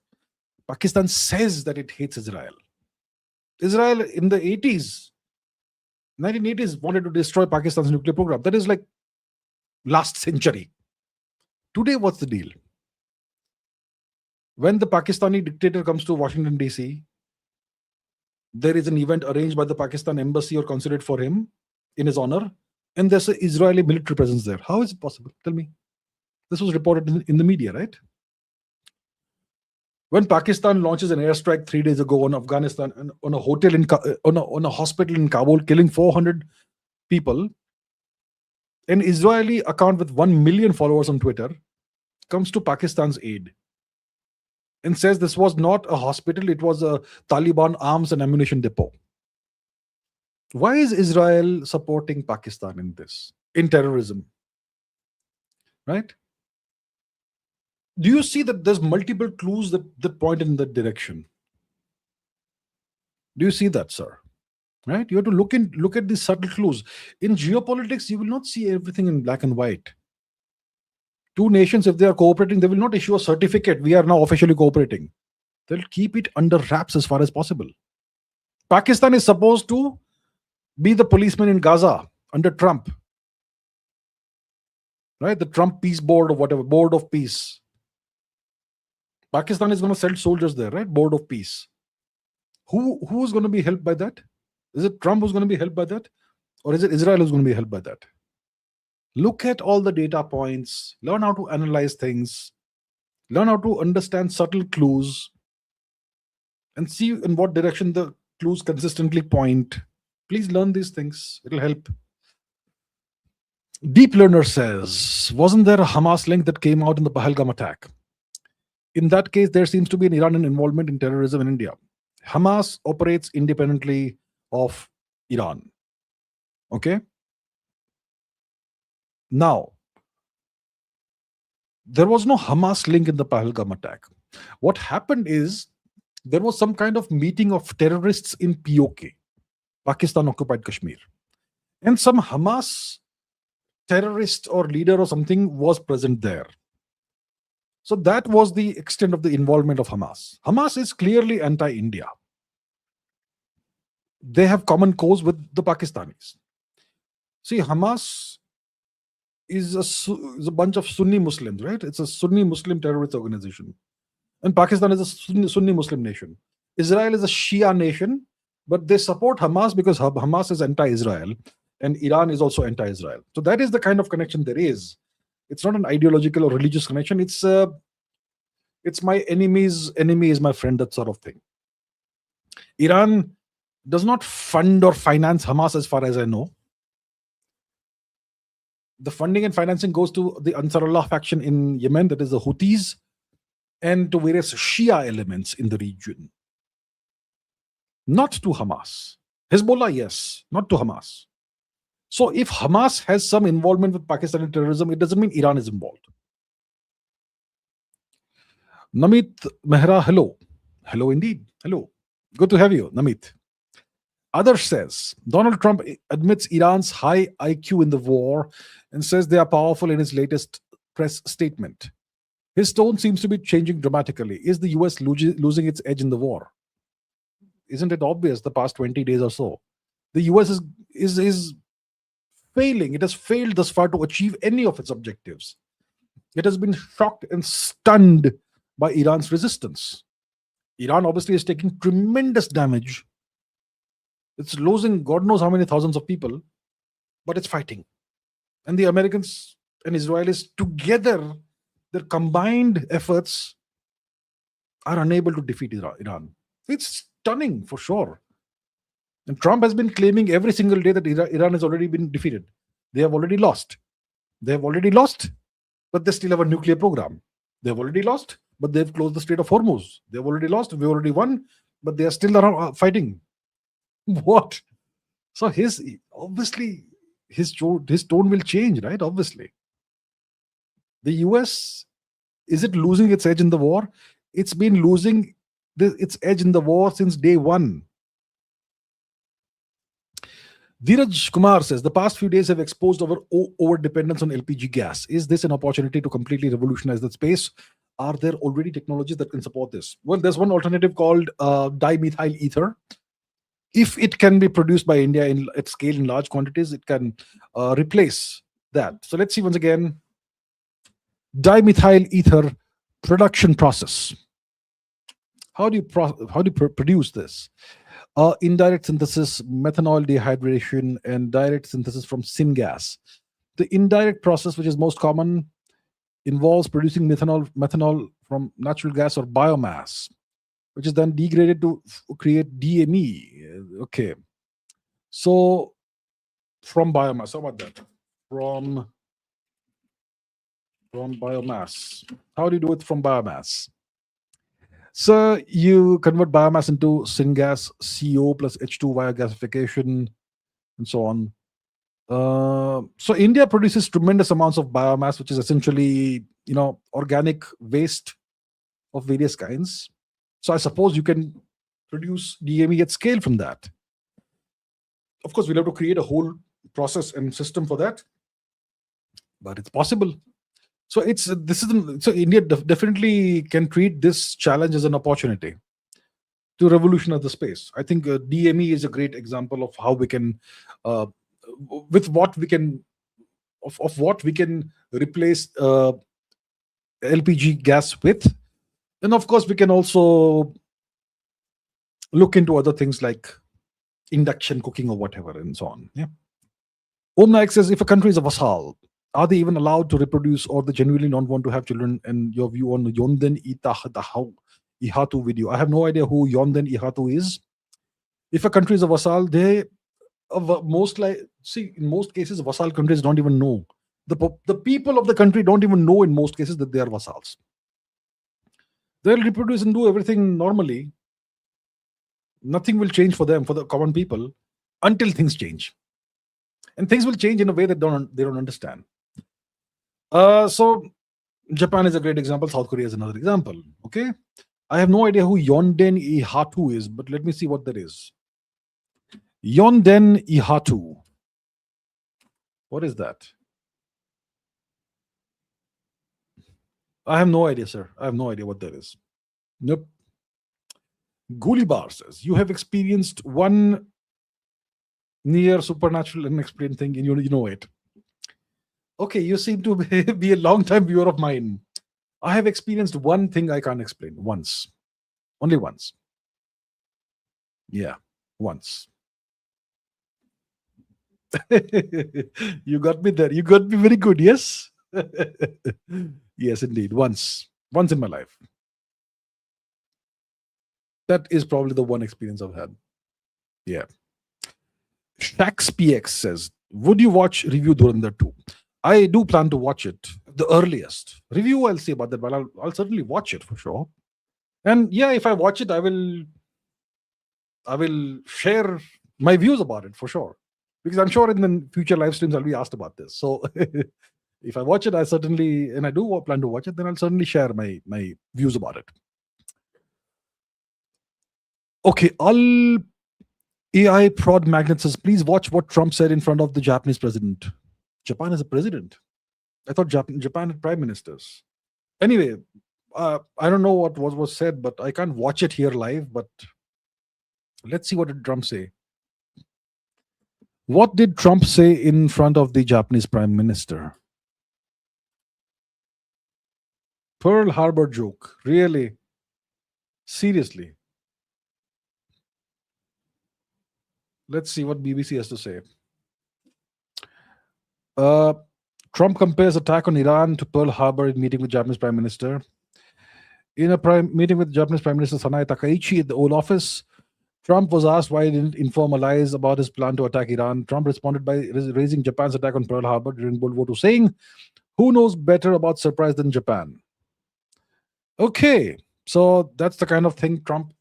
that it hates Israel. Israel in the 1980s wanted to destroy Pakistan's nuclear program. That is like last century. Today, what's the deal? When the Pakistani dictator comes to Washington, D.C., there is an event arranged by the Pakistan embassy or consulate for him in his honor, and there's an Israeli military presence there. How is it possible? Tell me. This was reported in the media, right? When Pakistan launches an airstrike 3 days ago on Afghanistan, on a hotel on a hospital in Kabul, killing 400 people, an Israeli account with 1 million followers on Twitter comes to Pakistan's aid and says this was not a hospital, it was a Taliban arms and ammunition depot. Why is Israel supporting Pakistan in this, in terrorism? Right? Do you see that there's multiple clues that point in that direction? Do you see that, sir? Right? You have to look at these subtle clues. In geopolitics, you will not see everything in black and white. Two nations, if they are cooperating, they will not issue a certificate. We are now officially cooperating. They'll keep it under wraps as far as possible. Pakistan is supposed to be the policeman in Gaza under Trump. Right? The Trump Peace Board or whatever, Board of Peace. Pakistan is going to send soldiers there, right? Board of Peace. Who's going to be helped by that? Is it Trump who's going to be helped by that? Or is it Israel who's going to be helped by that? Look at all the data points. Learn how to analyze things. Learn how to understand subtle clues. And see in what direction the clues consistently point. Please learn these things. It'll help. Deep Learner says, wasn't there a Hamas link that came out in the Pahalgam attack? In that case, there seems to be an Iranian involvement in terrorism in India. Hamas operates independently of Iran. Okay? Now, there was no Hamas link in the Pahalgam attack. What happened is, there was some kind of meeting of terrorists in POK, Pakistan occupied Kashmir. And some Hamas terrorist or leader or something was present there. So that was the extent of the involvement of Hamas. Hamas is clearly anti-India. They have common cause with the Pakistanis. See, Hamas is a bunch of Sunni Muslims, right? It's a Sunni Muslim terrorist organization. And Pakistan is a Sunni Muslim nation. Israel is a Shia nation, but they support Hamas because Hamas is anti-Israel and Iran is also anti-Israel. So that is the kind of connection there is. It's not an ideological or religious connection. It's my enemy's enemy is my friend, that sort of thing. Iran does not fund or finance Hamas as far as I know. The funding and financing goes to the Ansarullah faction in Yemen, that is the Houthis, and to various Shia elements in the region. Not to Hamas. Hezbollah, yes, not to Hamas. So if Hamas has some involvement with Pakistani terrorism, it doesn't mean Iran is involved. Namit Mehra, hello. Hello indeed. Hello. Good to have you, Namit. Others says, Donald Trump admits Iran's high IQ in the war and says they are powerful in his latest press statement. His tone seems to be changing dramatically. Is the US losing its edge in the war? Isn't it obvious the past 20 days or so? The US is failing. It has failed thus far to achieve any of its objectives. It has been shocked and stunned by Iran's resistance. Iran obviously is taking tremendous damage. It's losing God knows how many thousands of people, but it's fighting. And the Americans and Israelis together, their combined efforts are unable to defeat Iran. It's stunning for sure. And Trump has been claiming every single day that Iran has already been defeated. They have already lost. They have already lost, but they still have a nuclear program. They have already lost, but they've closed the Strait of Hormuz. They have already lost. We already won, but they are still around fighting. What? So his tone will change, right? Obviously. The US, is it losing its edge in the war? It's been losing its edge in the war since day one. Dheeraj Kumar says, the past few days have exposed our over-dependence on LPG gas. Is this an opportunity to completely revolutionize that space? Are there already technologies that can support this? Well, there's one alternative called dimethyl ether. If it can be produced by India at scale in large quantities, it can replace that. So let's see once again. Dimethyl ether production process. How do you produce this? Indirect synthesis, methanol dehydration, and direct synthesis from syngas. The indirect process, which is most common, involves producing methanol from natural gas or biomass, which is then degraded to create DME. Okay, so from biomass. How about that? From biomass. How do you do it from biomass? So you convert biomass into syngas, CO plus H2 via gasification, and so on. So India produces tremendous amounts of biomass, which is essentially, organic waste of various kinds. So I suppose you can produce DME at scale from that. Of course, we'll have to create a whole process and system for that, but it's possible. So so India definitely can treat this challenge as an opportunity to revolutionize the space. I think DME is a great example of how we can, with what we can, of what we can replace LPG gas with, and of course we can also look into other things like induction cooking or whatever and so on. Yeah. Om Naik says, if a country is a vassal, are they even allowed to reproduce, or they genuinely don't want to have children? And your view on Yonden Ihatu video. I have no idea who Yonden Ihatu is. If a country is a vassal, in most cases, vassal countries don't even know. The people of the country don't even know in most cases that they are vassals. They'll reproduce and do everything normally. Nothing will change for them, for the common people, until things change. And things will change in a way that they don't understand. So Japan is a great example. South Korea is another example. Okay, I have no idea who Yonden Ihatu is, but let me see what that is. Yonden Ihatu. What is that? I have no idea, sir. I have no idea what that is. Nope. Gulibar says, you have experienced one near supernatural unexplained thing and you know it. Okay, you seem to be a long-time viewer of mine. I have experienced one thing I can't explain. Once. Only once. Yeah, once. You got me there. You got me very good, yes? Yes, indeed. Once in my life. That is probably the one experience I've had. Yeah. ShaxPX says, would you watch Review Dhurandhar 2? I do plan to watch it. The earliest. Review, I'll see about that, but I'll certainly watch it for sure. And yeah, if I watch it, I will share my views about it for sure. Because I'm sure in the future live streams I'll be asked about this. So if I watch it, I do plan to watch it, then I'll certainly share my views about it. Okay, all AI prod magnet says, please watch what Trump said in front of the Japanese president. Japan is a president. I thought Japan had prime ministers. Anyway, I don't know what was said, but I can't watch it here live. But let's see what did Trump say. What did Trump say in front of the Japanese prime minister? Pearl Harbor joke. Really? Seriously? Let's see what BBC has to say. Trump compares attack on Iran to Pearl Harbor in meeting with Japanese Prime Minister. In a meeting with Japanese Prime Minister Sanae Takaichi at the Oval Office, Trump was asked why he didn't inform allies about his plan to attack Iran. Trump responded by raising Japan's attack on Pearl Harbor during World War II, saying, who knows better about surprise than Japan? Okay, so that's the kind of thing Trump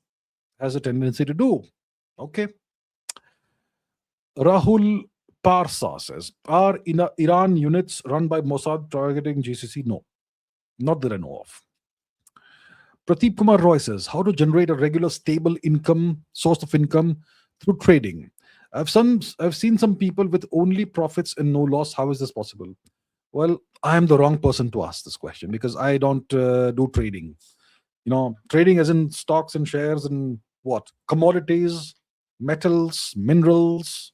has a tendency to do. Okay. Rahul Parsa says, are Iran units run by Mossad targeting GCC? No, not that I know of. Pradeep Kumar Roy says, how to generate a regular stable source of income through trading? I've seen some people with only profits and no loss. How is this possible? Well, I am the wrong person to ask this question because I don't do trading. Trading as in stocks and shares and what? Commodities, metals, minerals,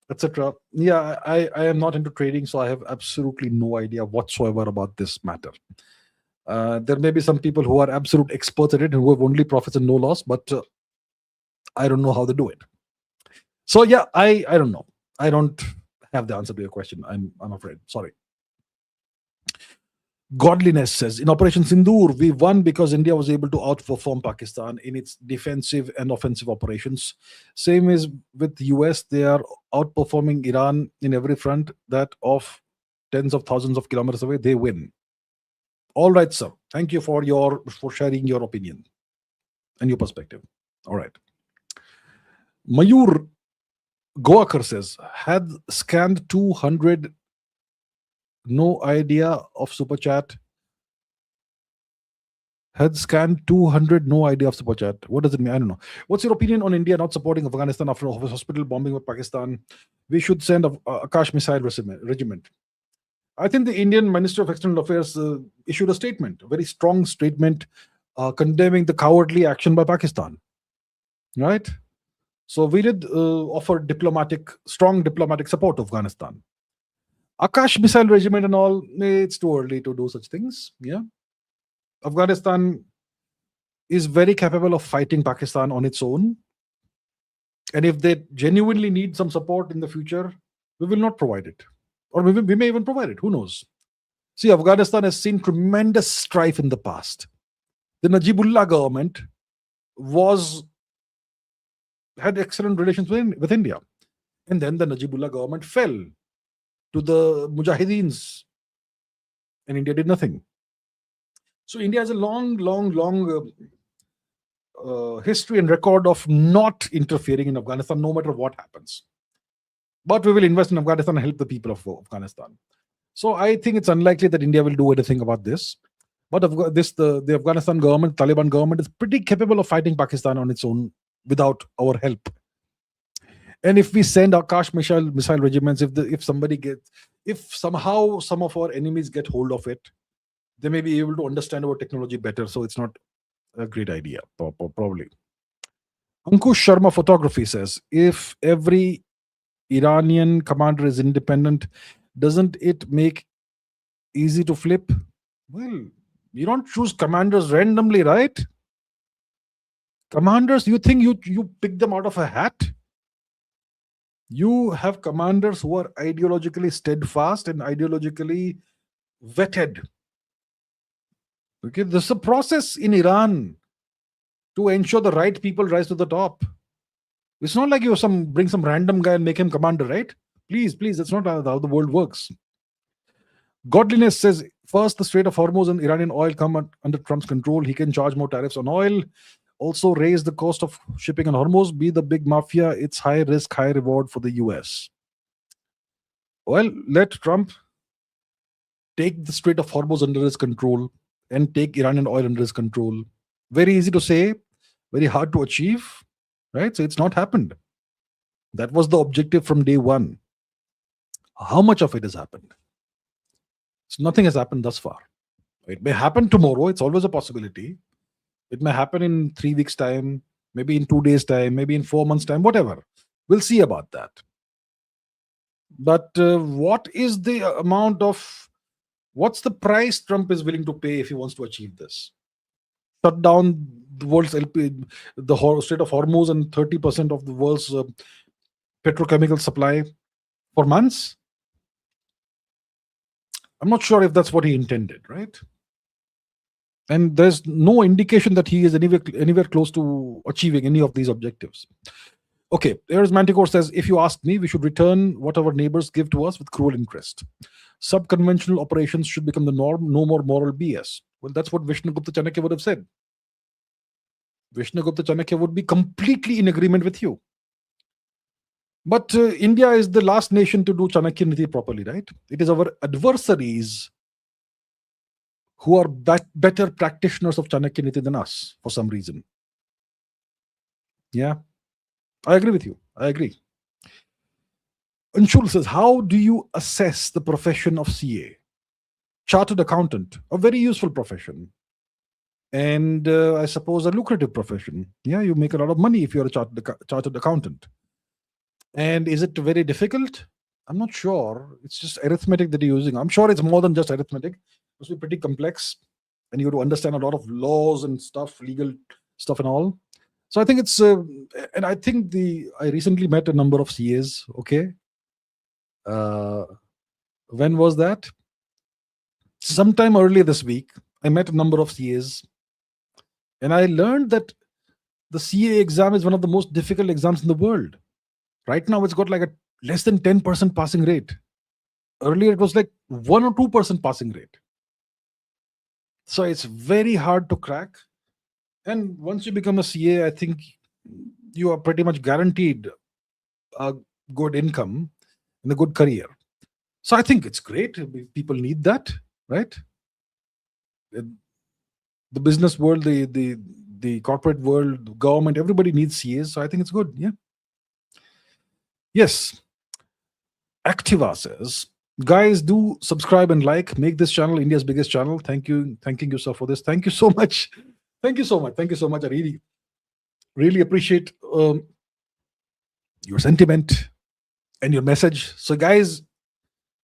etc. Yeah, I am not into trading, so I have absolutely no idea whatsoever about this matter. There may be some people who are absolute experts at it and who have only profits and no loss, but I don't know how they do it. So yeah, I don't know. I don't have the answer to your question. I'm afraid. Sorry. Godliness says, in Operation Sindoor, we won because India was able to outperform Pakistan in its defensive and offensive operations. Same is with the US. They are outperforming Iran in every front that of tens of thousands of kilometers away. They win. All right, sir. Thank you for sharing your opinion and your perspective. All right. Mayur Goakar says, had scanned 200, no idea of super chat. Had scanned 200, no idea of super chat. What does it mean? I don't know. What's your opinion on India not supporting Afghanistan after a hospital bombing with Pakistan? We should send a Akash missile regiment. I think the Indian Minister of External Affairs issued a statement, a very strong statement, condemning the cowardly action by Pakistan. Right? So we did offer strong diplomatic support to Afghanistan. Akash missile regiment and all, it's too early to do such things. Yeah. Afghanistan is very capable of fighting Pakistan on its own. And if they genuinely need some support in the future, we will not provide it. Or we may even provide it. Who knows? See, Afghanistan has seen tremendous strife in the past. The Najibullah government had excellent relations with India. And then the Najibullah government fell to the Mujahideens. And India did nothing. So India has a long history and record of not interfering in Afghanistan, no matter what happens. But we will invest in Afghanistan and help the people of Afghanistan. So I think it's unlikely that India will do anything about this. But the Afghanistan government, Taliban government, is pretty capable of fighting Pakistan on its own without our help. And if we send Akash missile regiments, if somehow some of our enemies get hold of it, they may be able to understand our technology better. So it's not a great idea, probably. Ankush Sharma Photography says, if every Iranian commander is independent, doesn't it make easy to flip? Well, you don't choose commanders randomly, right? Commanders, you think you pick them out of a hat? You have commanders who are ideologically steadfast and ideologically vetted. Okay, there's a process in Iran to ensure the right people rise to the top. It's not like you bring some random guy and make him commander, right? Please, that's not how the world works. Godliness says, first, the Strait of Hormuz and Iranian oil come under Trump's control. He can charge more tariffs on oil, also raise the cost of shipping on Hormuz, be the big mafia. It's high risk, high reward for the US. Well, let Trump take the Strait of Hormuz under his control and take Iranian oil under his control. Very easy to say, very hard to achieve, right? So it's not happened. That was the objective from day one. How much of it has happened? So nothing has happened thus far. It may happen tomorrow. It's always a possibility. It may happen in 3 weeks' time, maybe in 2 days' time, maybe in 4 months' time, whatever. We'll see about that. But what's the price Trump is willing to pay if he wants to achieve this? Shut down the world's LP, the Strait of Hormuz and 30% of the world's petrochemical supply for months? I'm not sure if that's what he intended, right? And there's no indication that he is anywhere close to achieving any of these objectives. Okay, here's Manticore says, if you ask me, we should return what our neighbors give to us with cruel interest. Subconventional operations should become the norm, no more moral BS. Well, that's what Vishnugupta Chanakya would have said. Vishnugupta Chanakya would be completely in agreement with you. But India is the last nation to do Chanakya Niti properly, right? It is our adversaries who are better practitioners of Chanakya Niti than us for some reason. Yeah, I agree with you. I agree. Anshul says, how do you assess the profession of CA? Chartered accountant, a very useful profession. And I suppose a lucrative profession. Yeah, you make a lot of money if you're a chartered accountant. And is it very difficult? I'm not sure. It's just arithmetic that you're using. I'm sure it's more than just arithmetic. It must be pretty complex. and you have to understand a lot of laws and stuff, legal stuff and all. So I think it's, and I think I recently met a number of CAs. Okay, uh, when was that? Sometime earlier this week, I met a number of CAs, and I learned that the CA exam is one of the most difficult exams in the world. Right now, it's got like a less than 10% passing rate. Earlier, it was like 1 or 2% passing rate. So it's very hard to crack. And once you become a CA, I think you are pretty much guaranteed a good income and a good career. So I think it's great. People need that, right? The business world, the corporate world, the government, everybody needs CAs. So I think it's good. Yeah. Yes. Activa says, guys, do subscribe and like. Make this channel India's biggest channel. Thank you. Thanking you, sir, for this. Thank you so much. Thank you so much. Thank you so much. I really appreciate your sentiment and your message. So, guys,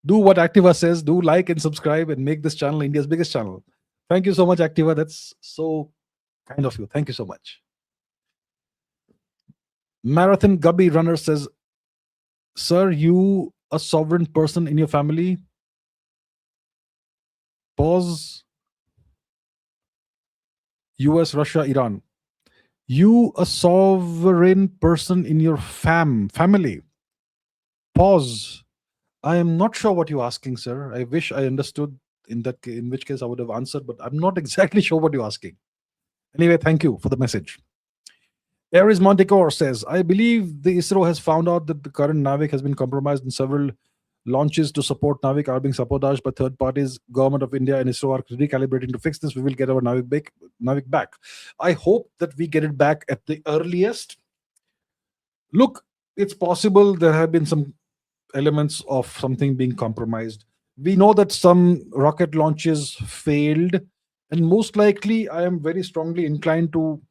do what Activa says. Do like and subscribe and make this channel India's biggest channel. Thank you so much, Activa. That's so kind of you. Thank you so much. Marathon Gubby Runner says, sir, you a sovereign person in your family? Pause. US, Russia, Iran. You a sovereign person in your family? Pause. I am not sure what you're asking, sir. I wish I understood, in which case I would have answered, but I'm not exactly sure what you're asking. Anyway, thank you for the message. Aries Montecore says, I believe the ISRO has found out that the current Navik has been compromised and several launches to support Navik are being sabotaged by third parties. Government of India and ISRO are recalibrating to fix this. We will get our Navik back. I hope that we get it back at the earliest. Look, it's possible there have been some elements of something being compromised. We know that some rocket launches failed, and most likely I am very strongly inclined to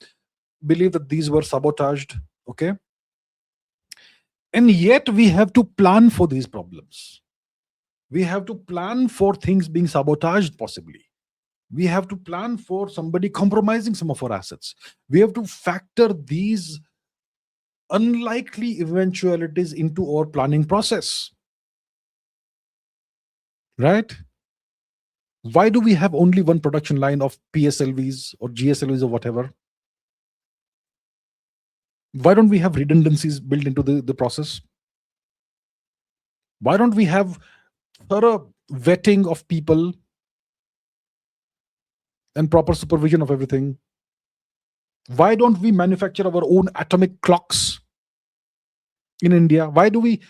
believe that these were sabotaged. Okay, and yet we have to plan for these problems. We have to plan for things being sabotaged, possibly. We have to plan for somebody compromising some of our assets. We have to factor these unlikely eventualities into our planning process. Right? Why do we have only one production line of PSLVs or GSLVs or whatever? Why don't we have redundancies built into the process? Why don't we have thorough vetting of people and proper supervision of everything? Why don't we manufacture our own atomic clocks in India? Why do we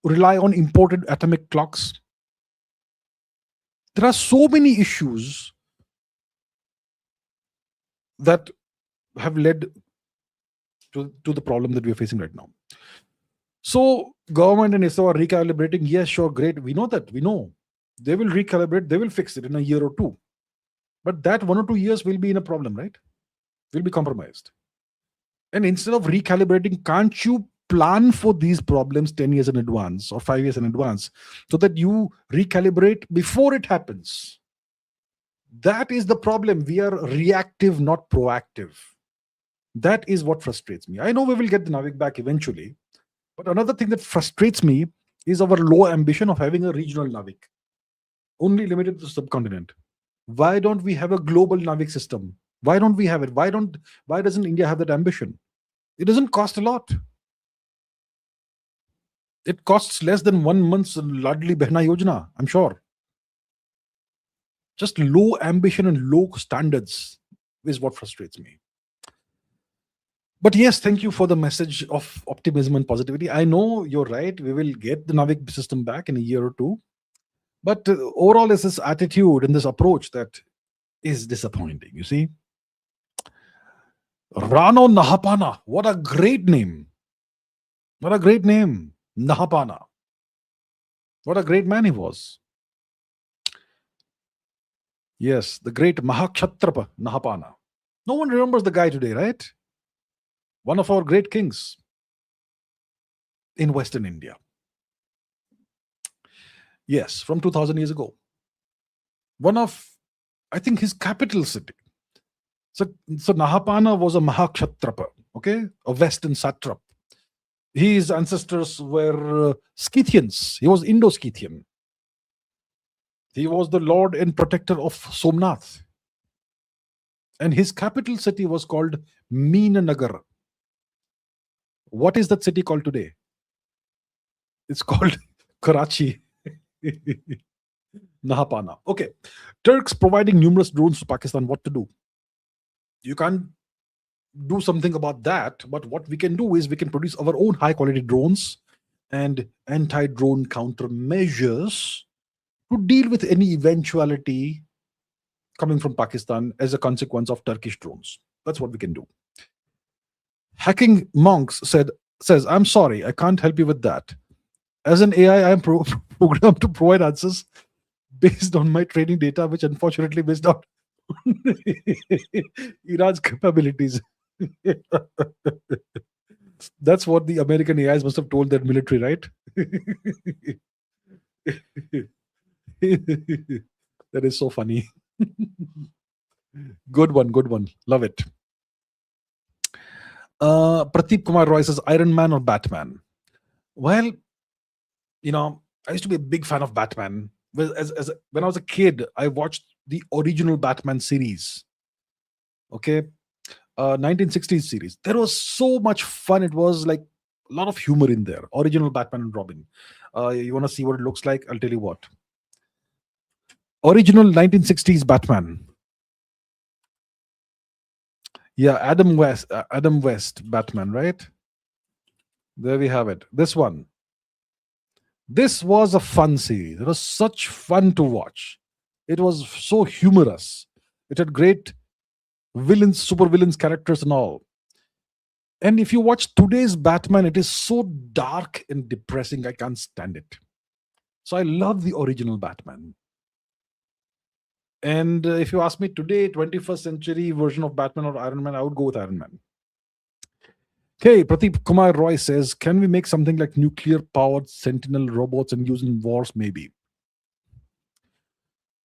rely on imported atomic clocks? There are so many issues that have led to the problem that we are facing right now. So government and ISRO are recalibrating. Yes, sure, great. We know that. We know. They will recalibrate. They will fix it in a year or two. But that 1 or 2 years will be in a problem, right? Will be compromised. And instead of recalibrating, can't you plan for these problems 10 years in advance or 5 years in advance so that you recalibrate before it happens? That is the problem. We are reactive, not proactive. That is what frustrates me. I know we will get the Navik back eventually, but another thing that frustrates me is our low ambition of having a regional Navik, only limited to the subcontinent. Why don't we have a global Navik system? Why don't we have it? Why doesn't India have that ambition? It doesn't cost a lot. It costs less than 1 month's Ladli Behna Yojana, I'm sure. Just low ambition and low standards is what frustrates me. But yes, thank you for the message of optimism and positivity. I know you're right. We will get the Navik system back in a year or two. But overall, it's this attitude and this approach that is disappointing, you see. Rano Nahapana. What a great name. What a great name. Nahapana. What a great man he was. Yes, the great Mahakshatrapa Nahapana. No one remembers the guy today, right? One of our great kings in Western India. Yes, from 2000 years ago. One of I think his capital city. So Nahapana was a Mahakshatrapa, okay, a Western satrap. His ancestors were Scythians. He was Indo-Scythian. He was the lord and protector of Somnath. And his capital city was called Meenanagar. What is that city called today? It's called Karachi. Nahapana. Okay. Turks providing numerous drones to Pakistan. What to do? You can't do something about that, but what we can do is we can produce our own high quality drones and anti-drone countermeasures to deal with any eventuality coming from Pakistan as a consequence of Turkish drones. That's what we can do. Hacking Monks says, I'm sorry, I can't help you with that. As an AI, I am programmed to provide answers based on my training data, which unfortunately based on Iran's capabilities. That's what the American AIs must have told their military, right? That is so funny. Good one. Love it. Pradeep Kumar Roy says, Iron Man or Batman? Well, I used to be a big fan of Batman. When I was a kid, I watched the original Batman series. Okay. 1960s series. There was so much fun. It was like a lot of humor in there. Original Batman and Robin. You want to see what it looks like? I'll tell you what. Original 1960s Batman. Yeah, Adam West Batman, right? There we have it. This one. This was a fun series. It was such fun to watch. It was so humorous. It had great villains, super villains, characters and all. And if you watch today's Batman, it is so dark and depressing. I can't stand it. So I love the original Batman. And if you ask me today, 21st century version of Batman or Iron Man, I would go with Iron Man. Okay, Pradeep Kumar Roy says, can we make something like nuclear-powered Sentinel robots and use in wars? Maybe.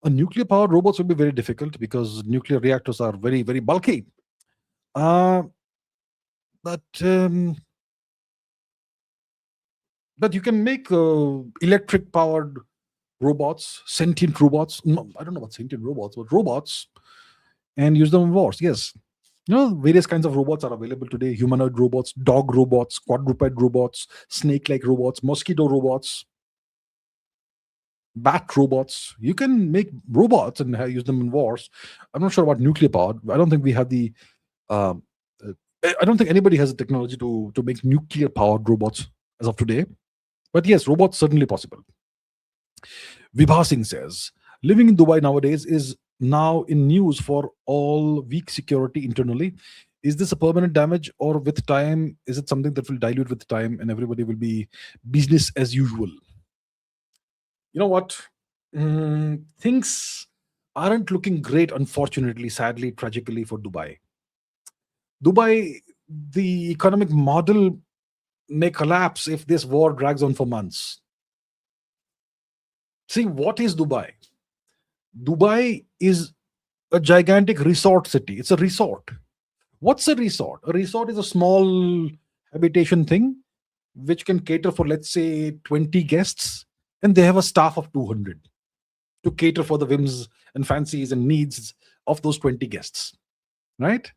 A nuclear-powered robots will be very difficult because nuclear reactors are very, very bulky. But you can make electric-powered robots, sentient robots. No, I don't know about sentient robots, but robots, and use them in wars. Yes. Various kinds of robots are available today. Humanoid robots, dog robots, quadruped robots, snake-like robots, mosquito robots, bat robots. You can make robots and use them in wars. I'm not sure about nuclear power. I don't think we have the I don't think anybody has the technology to make nuclear powered robots as of today. But yes, robots certainly possible. Vibha Singh says, living in Dubai nowadays is now in news for all weak security internally. Is this a permanent damage, or with time, is it something that will dilute with time and everybody will be business as usual? You know what? Things aren't looking great, unfortunately, sadly, tragically for Dubai. Dubai, the economic model may collapse if this war drags on for months. See, what is Dubai? Dubai is a gigantic resort city. It's a resort. What's a resort? A resort is a small habitation thing which can cater for, let's say, 20 guests, and they have a staff of 200 to cater for the whims and fancies and needs of those 20 guests, right?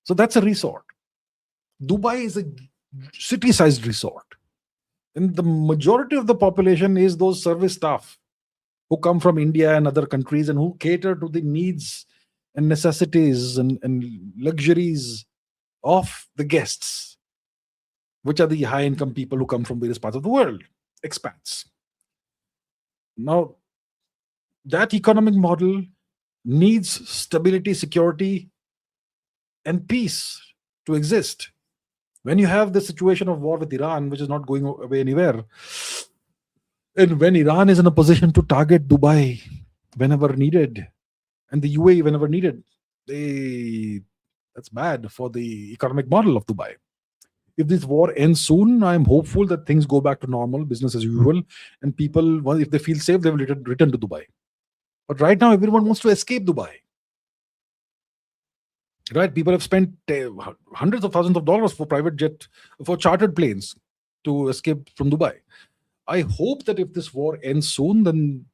So that's a resort. Dubai is a city-sized resort. And the majority of the population is those service staff who come from India and other countries and who cater to the needs and necessities and luxuries of the guests, which are the high-income people who come from various parts of the world, expats. Now, that economic model needs stability, security, and peace to exist. When you have the situation of war with Iran, which is not going away anywhere, and when Iran is in a position to target Dubai whenever needed, and the UAE whenever needed, that's bad for the economic model of Dubai. If this war ends soon, I'm hopeful that things go back to normal, business as usual, and people, if they feel safe, they will return to Dubai. But right now, everyone wants to escape Dubai. Right? People have spent hundreds of thousands of dollars for private jet, for chartered planes to escape from Dubai. I hope that if this war ends soon, then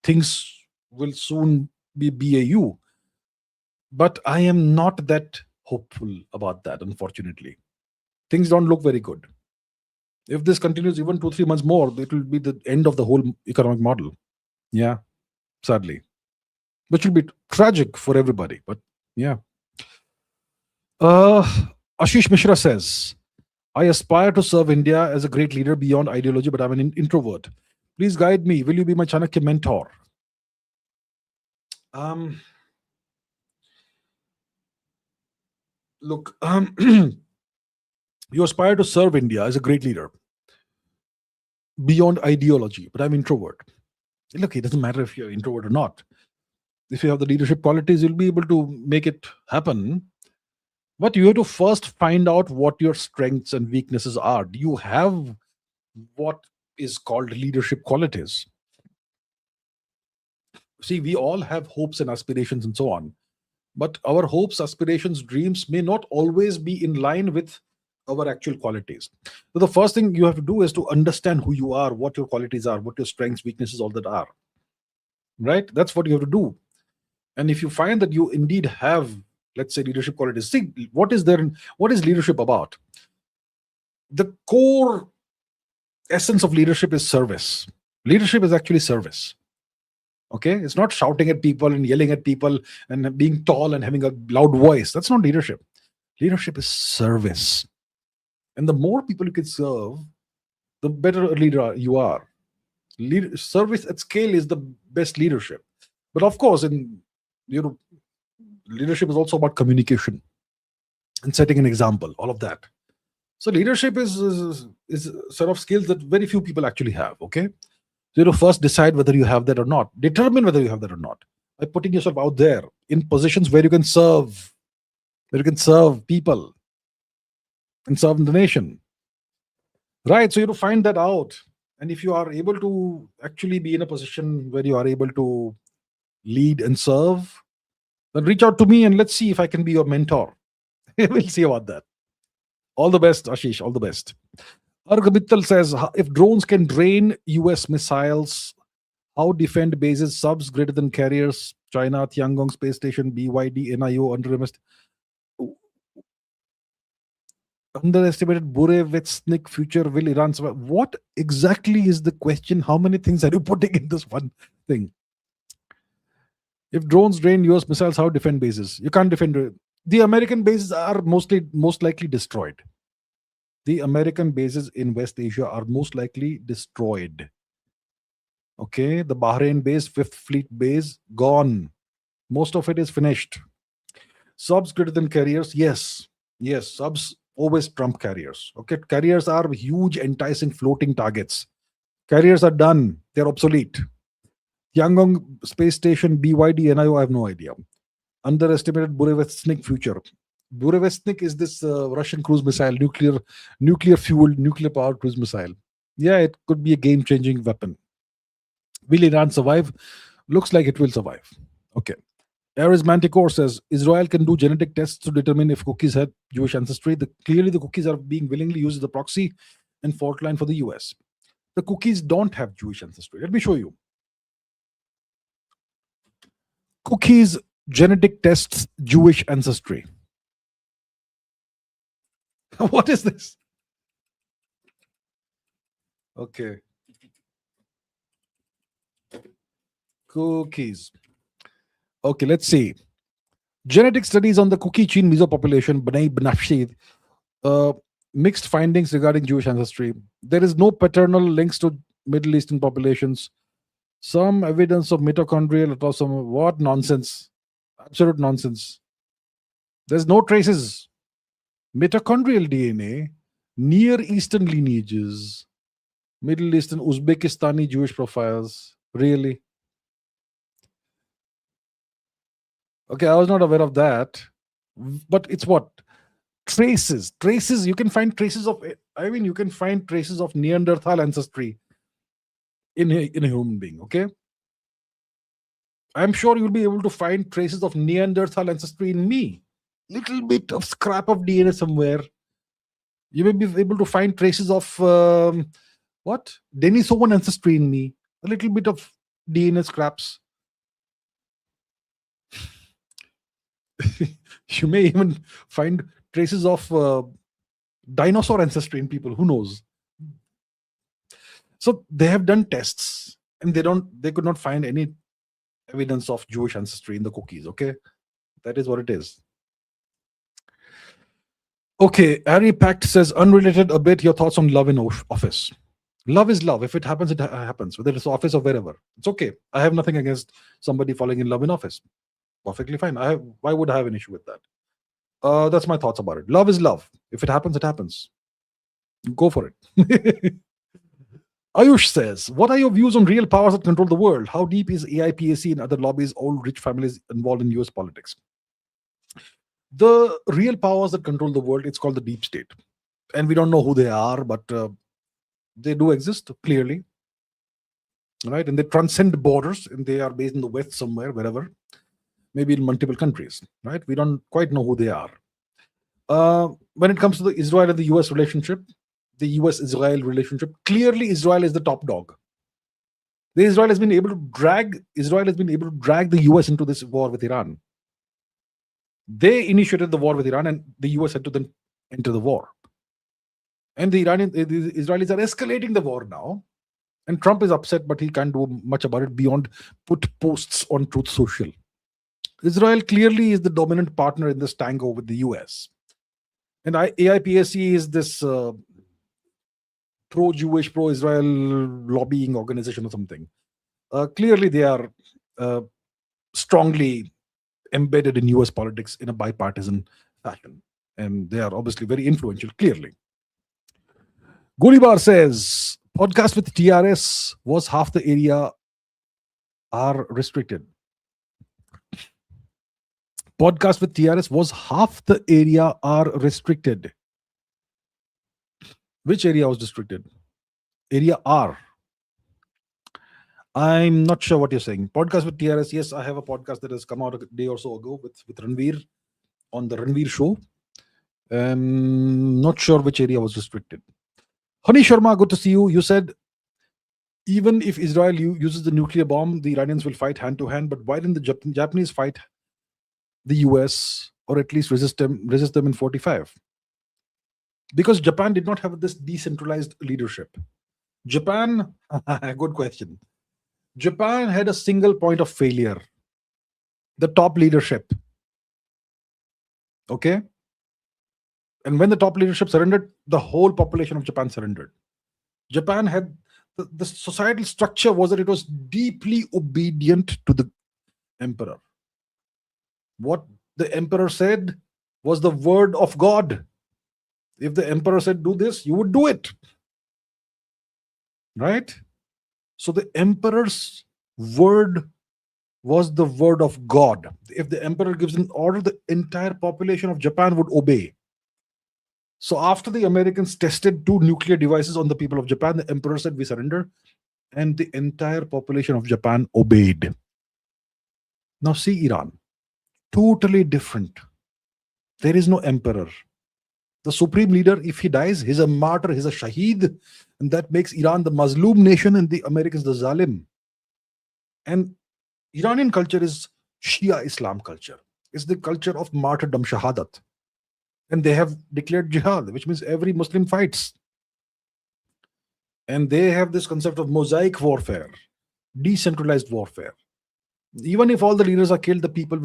things will soon be BAU. But I am not that hopeful about that, unfortunately. Things don't look very good. If this continues even 2, 3 months more, it will be the end of the whole economic model. Yeah, sadly. Which will be tragic for everybody. But yeah. Ashish Mishra says, I aspire to serve India as a great leader beyond ideology, but I'm an introvert. Please guide me. Will you be my Chanakya mentor? Look, you aspire to serve India as a great leader beyond ideology, but I'm introvert. Look, it doesn't matter if you're introvert or not. If you have the leadership qualities, you'll be able to make it happen. But you have to first find out what your strengths and weaknesses are. Do you have what is called leadership qualities? See, we all have hopes and aspirations and so on. But our hopes, aspirations, dreams may not always be in line with our actual qualities. So the first thing you have to do is to understand who you are, what your qualities are, what your strengths, weaknesses, all that are. Right? That's what you have to do. And if you find that you indeed have, let's say, leadership qualities, see, what is leadership about? The core essence of leadership is service. Leadership is actually service. Okay, it's not shouting at people and yelling at people and being tall and having a loud voice. That's not leadership. Leadership is service. And the more people you can serve, the better a leader you are. Service at scale is the best leadership. But of course, leadership is also about communication and setting an example, all of that. So leadership is a set of skills that very few people actually have. Okay, so you first decide whether you have that or not. Determine whether you have that or not by putting yourself out there in positions where you can serve people and serve the nation. Right. So you have to find that out. And if you are able to actually be in a position where you are able to lead and serve, then reach out to me and let's see if I can be your mentor. We'll see about that. All the best, Ashish. All the best. Argamittal says, if drones can drain US missiles, how defend bases, subs greater than carriers, China, Tiangong Space Station, BYD, NIO, underestimated Burevestnik future, will Iran survive? What exactly is the question? How many things are you putting in this one thing? If drones drain US missiles, how defend bases? You can't defend. The American bases are most likely destroyed. The American bases in West Asia are most likely destroyed. Okay, the Bahrain base, Fifth Fleet base, gone. Most of it is finished. Subs greater than carriers, yes, subs always trump carriers. Okay, carriers are huge, enticing, floating targets. Carriers are done; they're obsolete. Tiangong Space Station, BYD, NIO, I have no idea. Underestimated Burevestnik future. Burevestnik is this Russian cruise missile, nuclear fueled, nuclear powered cruise missile. Yeah, it could be a game changing weapon. Will Iran survive? Looks like it will survive. Okay. Ares Manticore says Israel can do genetic tests to determine if cookies had Jewish ancestry. Clearly, the cookies are being willingly used as a proxy and fault line for the US. The cookies don't have Jewish ancestry. Let me show you. Cookies genetic tests Jewish ancestry. What is this? Okay. Cookies. Okay, let's see. Genetic studies on the cookie Chin Mizo population, Bnei Bnafshi, mixed findings regarding Jewish ancestry. There is no paternal links to Middle Eastern populations. Some evidence of mitochondrial autosomal. What nonsense. Absolute nonsense. There's no traces. Mitochondrial DNA, Near Eastern lineages, Middle Eastern, Uzbekistani Jewish profiles. Really? Okay, I was not aware of that. But it's what? Traces. You can find traces of, you can find traces of Neanderthal ancestry in a human being, okay? I'm sure you'll be able to find traces of Neanderthal ancestry in me. Little bit of scrap of DNA somewhere. You may be able to find traces of what? Denisovan ancestry in me. A little bit of DNA scraps. You may even find traces of dinosaur ancestry in people. Who knows? So they have done tests, and they could not find any evidence of Jewish ancestry in the cookies. Okay, that is what it is. Okay, Harry Pact says, unrelated a bit, your thoughts on love in office. Love is love. If it happens, it happens, whether it's office or wherever. It's okay. I have nothing against somebody falling in love in office. Perfectly fine. Why would I have an issue with that? That's my thoughts about it. Love is love. If it happens, it happens. Go for it. Ayush says, what are your views on real powers that control the world? How deep is AIPAC and other lobbies, old rich families involved in US politics? The real powers that control the world, it's called the deep state. And we don't know who they are, but they do exist, clearly. Right? And they transcend borders, and they are based in the West somewhere, wherever. Maybe in multiple countries. Right? We don't quite know who they are. When it comes to the Israel and the US relationship, the US-Israel relationship, clearly Israel is the top dog. Israel has been able to drag the US into this war with Iran. They initiated the war with Iran, and the US had to then enter the war. And the Israelis are escalating the war now. And Trump is upset, but he can't do much about it beyond put posts on Truth Social. Israel clearly is the dominant partner in this tango with the US. And AIPAC is this pro-Jewish, pro-Israel lobbying organization or something. Clearly, they are strongly embedded in US politics in a bipartisan fashion. And they are obviously very influential, clearly. Golibar says, podcast with TRS was half the area are restricted. Podcast with TRS was half the area are restricted. Which area was restricted? Area R. I'm not sure what you're saying. Podcast with TRS. Yes, I have a podcast that has come out a day or so ago with Ranveer on the Ranveer show. Not sure which area was restricted. Hani Sharma, good to see you. You said even if Israel uses the nuclear bomb, the Iranians will fight hand to hand. But why didn't the Japanese fight the US, or at least resist them in 45? Because Japan did not have this decentralized leadership. Japan, good question. Japan had a single point of failure: the top leadership. Okay? And when the top leadership surrendered, the whole population of Japan surrendered. Japan had the societal structure was that it was deeply obedient to the emperor. What the emperor said was the word of God. If the emperor said do this, you would do it. Right? So the emperor's word was the word of God. If the emperor gives an order, the entire population of Japan would obey. So after the Americans tested 2 nuclear devices on the people of Japan, the emperor said, we surrender. And the entire population of Japan obeyed. Now see Iran. Totally different. There is no emperor. The supreme leader, if he dies, he's a martyr, he's a shaheed. And that makes Iran the Muslim nation and the Americans the zalim. And Iranian culture is Shia Islam culture. It's the culture of martyrdom, shahadat. And they have declared jihad, which means every Muslim fights. And they have this concept of mosaic warfare, decentralized warfare. Even if all the leaders are killed, the people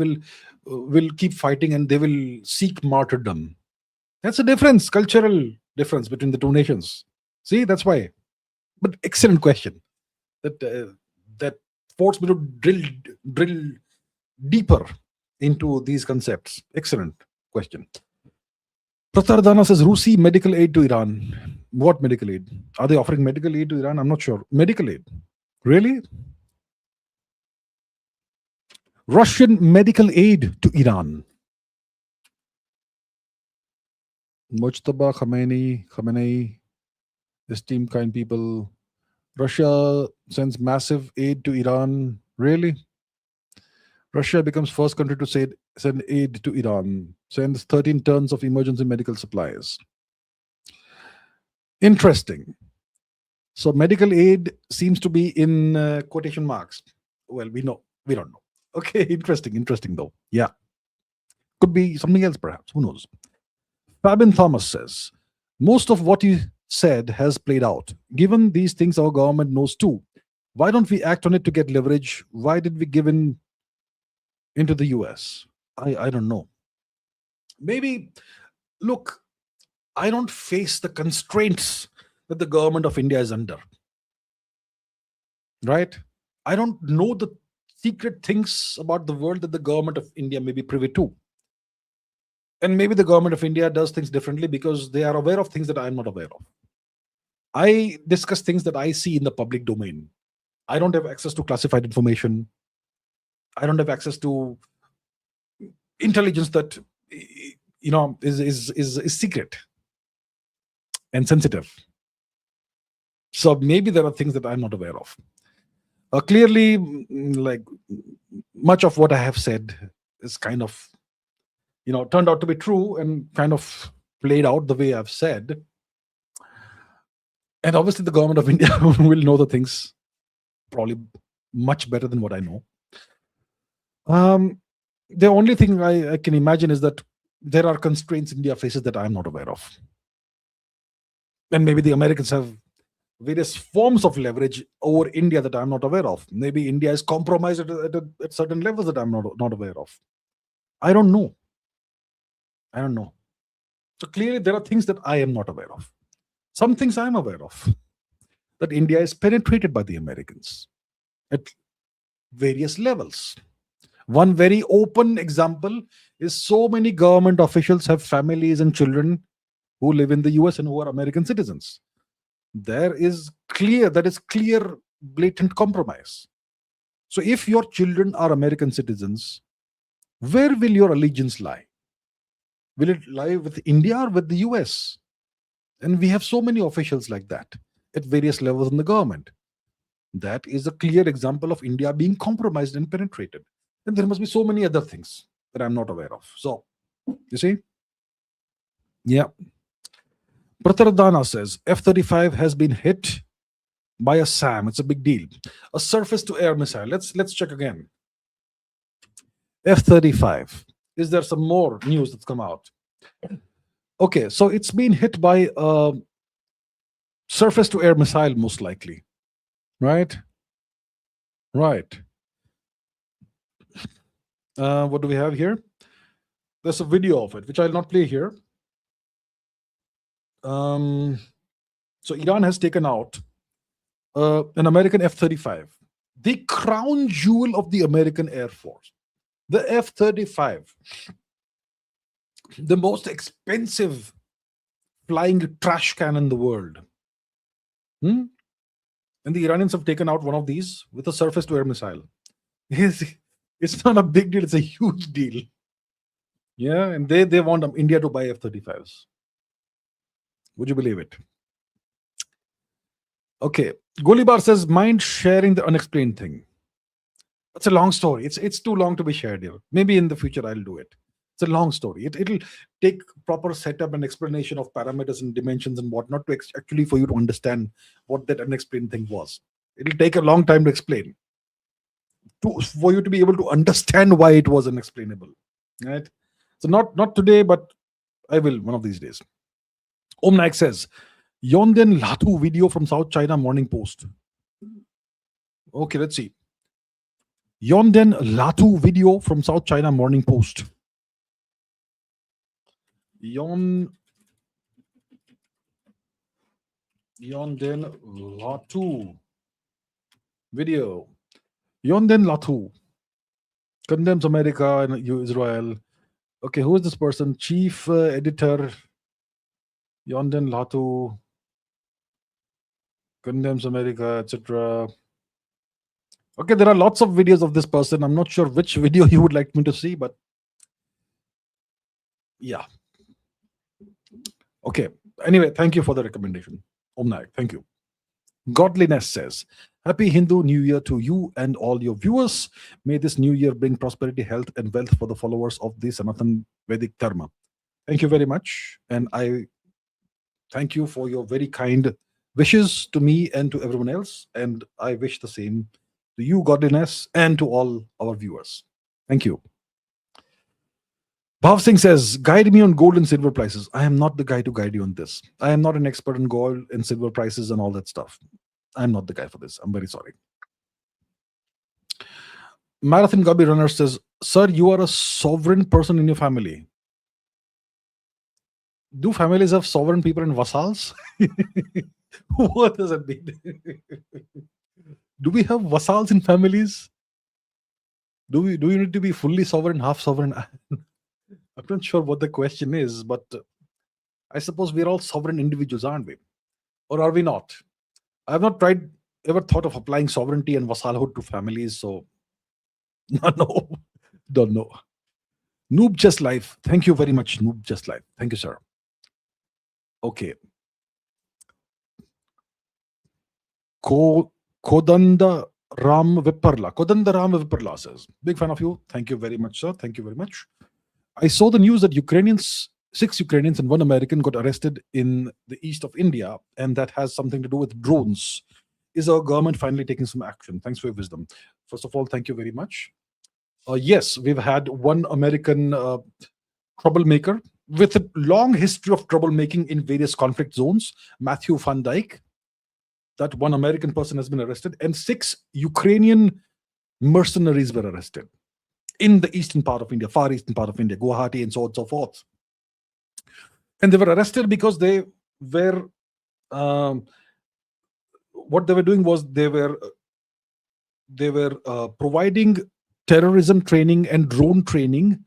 will keep fighting and they will seek martyrdom. That's a difference, cultural difference between the two nations. See, that's why. But excellent question. That forced me to drill deeper into these concepts. Excellent question. Pratardana says, Rusi medical aid to Iran. What medical aid? Are they offering medical aid to Iran? I'm not sure. Medical aid? Really? Russian medical aid to Iran. Mujtaba Khamenei, esteemed kind people. Russia sends massive aid to Iran. Really? Russia becomes first country to send aid to Iran. Sends 13 tons of emergency medical supplies. Interesting. So medical aid seems to be in quotation marks. Well, we don't know. Okay, interesting though. Yeah, could be something else perhaps. Who knows? Fabian Thomas says, most of what you said has played out. Given these things our government knows too, why don't we act on it to get leverage? Why did we give in into the US? I don't know. Maybe, look, I don't face the constraints that the government of India is under. Right? I don't know the secret things about the world that the government of India may be privy to. And maybe the government of India does things differently because they are aware of things that I'm not aware of. I discuss things that I see in the public domain. I don't have access to classified information. I don't have access to intelligence that is secret and sensitive. So maybe there are things that I'm not aware of. Clearly, like much of what I have said is kind of, turned out to be true and kind of played out the way I've said. And obviously, the government of India will know the things probably much better than what I know. The only thing I can imagine is that there are constraints India faces that I'm not aware of. And maybe the Americans have various forms of leverage over India that I'm not aware of. Maybe India is compromised at certain levels that I'm not aware of. I don't know. So clearly there are things that I am not aware of. Some things I'm aware of. That India is penetrated by the Americans at various levels. One very open example is so many government officials have families and children who live in the US and who are American citizens. That is clear, blatant compromise. So if your children are American citizens, where will your allegiance lie? Will it lie with India or with the US? And we have so many officials like that at various levels in the government. That is a clear example of India being compromised and penetrated. And there must be so many other things that I'm not aware of. So, you see? Yeah. Pratardana says, F-35 has been hit by a SAM. It's a big deal. A surface-to-air missile. Let's check again. F-35. Is there some more news that's come out? Okay, so it's been hit by a surface-to-air missile, most likely. Right? Right. What do we have here? There's a video of it, which I'll not play here. So Iran has taken out an American F-35, the crown jewel of the American Air Force. The F-35, the most expensive flying trash can in the world. And the Iranians have taken out one of these with a surface-to-air missile. It's not a big deal, it's a huge deal. Yeah, and they want India to buy F-35s. Would you believe it? Okay, Golibar says, mind sharing the unexplained thing. It's a long story. It's too long to be shared here. Maybe in the future I'll do it. It's a long story. It'll take proper setup and explanation of parameters and dimensions and whatnot to actually for you to understand what that unexplained thing was. It'll take a long time to explain. For you to be able to understand why it was unexplainable. Right? So not today, but I will one of these days. Om Naik says, Yonden Latu video from South China Morning Post. Okay, let's see. Yonden Latu video from South China Morning Post. Yonden Latu video. Yonden Latu condemns America and Israel. Okay, who is this person? Chief editor. Yonden Latu condemns America, etc. Okay, there are lots of videos of this person. I'm not sure which video you would like me to see, but yeah. Okay. Anyway, thank you for the recommendation. Om Naik, thank you. Godliness says, Happy Hindu New Year to you and all your viewers. May this new year bring prosperity, health, and wealth for the followers of the Sanatan Vedic Dharma. Thank you very much. And I thank you for your very kind wishes to me and to everyone else. And I wish the same to you, godliness, and to all our viewers. Thank you. Bhav Singh says, guide me on gold and silver prices. I am not the guy to guide you on this. I am not an expert in gold and silver prices and all that stuff. I'm not the guy for this. I'm very sorry. Marathon Gabi Runner says, sir, you are a sovereign person in your family. Do families have sovereign people and vassals? What does that mean? Do we have vassals in families? Do you need to be fully sovereign, half sovereign? I'm not sure what the question is, but I suppose we're all sovereign individuals, aren't we? Or are we not? I have not ever thought of applying sovereignty and vassalhood to families, so no, don't know. Noob Just Life. Thank you very much, Noob Just Life. Thank you, sir. Okay. Kodanda Ram Viparla says, big fan of you. Thank you very much, sir. Thank you very much. I saw the news that 6 Ukrainians and 1 American got arrested in the east of India, and that has something to do with drones. Is our government finally taking some action? Thanks for your wisdom. First of all, thank you very much. Yes, we've had 1 American troublemaker with a long history of troublemaking in various conflict zones, Matthew Van Dyke. That 1 American person has been arrested, and 6 Ukrainian mercenaries were arrested in the eastern part of India, far eastern part of India, Guwahati, and so on and so forth. And they were arrested because they were, what they were doing was they were providing terrorism training and drone training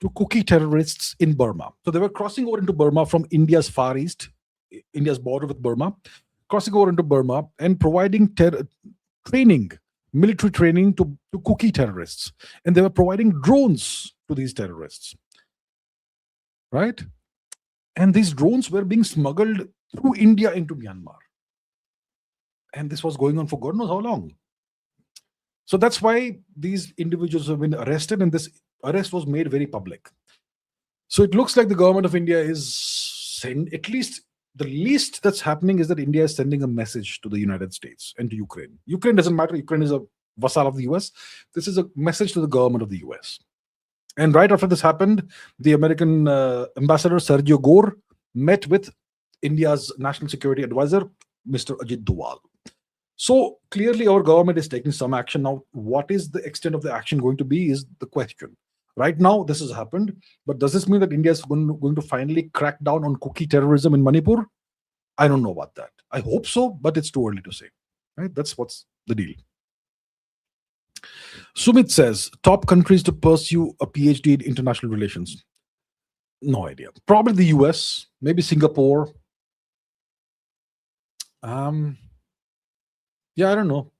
to cookie terrorists in Burma. So they were crossing over into Burma from India's far east, India's border with Burma, crossing over into Burma and providing military training to cookie terrorists. And they were providing drones to these terrorists. Right? And these drones were being smuggled through India into Myanmar. And this was going on for God knows how long. So that's why these individuals have been arrested, and this arrest was made very public. So it looks like the government of India is at least the least that's happening is that India is sending a message to the United States and to Ukraine. Ukraine doesn't matter. Ukraine is a vassal of the US. This is a message to the government of the US. And right after this happened, the American ambassador Sergio Gore met with India's national security advisor, Mr. Ajit Doval. So clearly our government is taking some action. Now, what is the extent of the action going to be is the question. Right now, this has happened, but does this mean that India is going to finally crack down on cookie terrorism in Manipur? I don't know about that. I hope so, but it's too early to say. Right? That's what's the deal. Sumit says, top countries to pursue a PhD in international relations. No idea. Probably the US, maybe Singapore. Yeah, I don't know.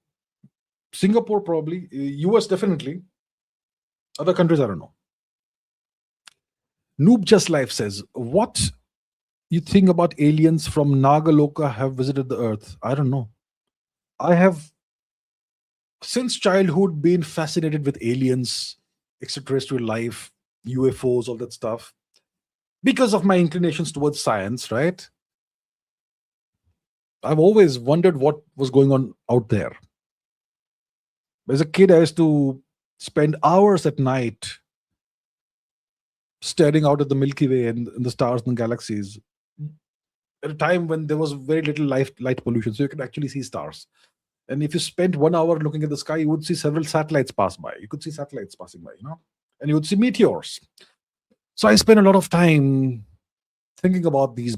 Singapore probably. US definitely. Other countries, I don't know. Noob Just Life says, what you think about aliens from Nagaloka have visited the earth? I don't know. I have since childhood been fascinated with aliens, extraterrestrial life, UFOs, all that stuff, because of my inclinations towards science, right? I've always wondered what was going on out there. As a kid, I used to spend hours at night staring out at the Milky Way and the stars and galaxies at a time when there was very little light pollution, so you could actually see stars. And if you spent 1 hour looking at the sky, you would see several satellites pass by. You could see satellites passing by, and you would see meteors. So I spent a lot of time thinking about these,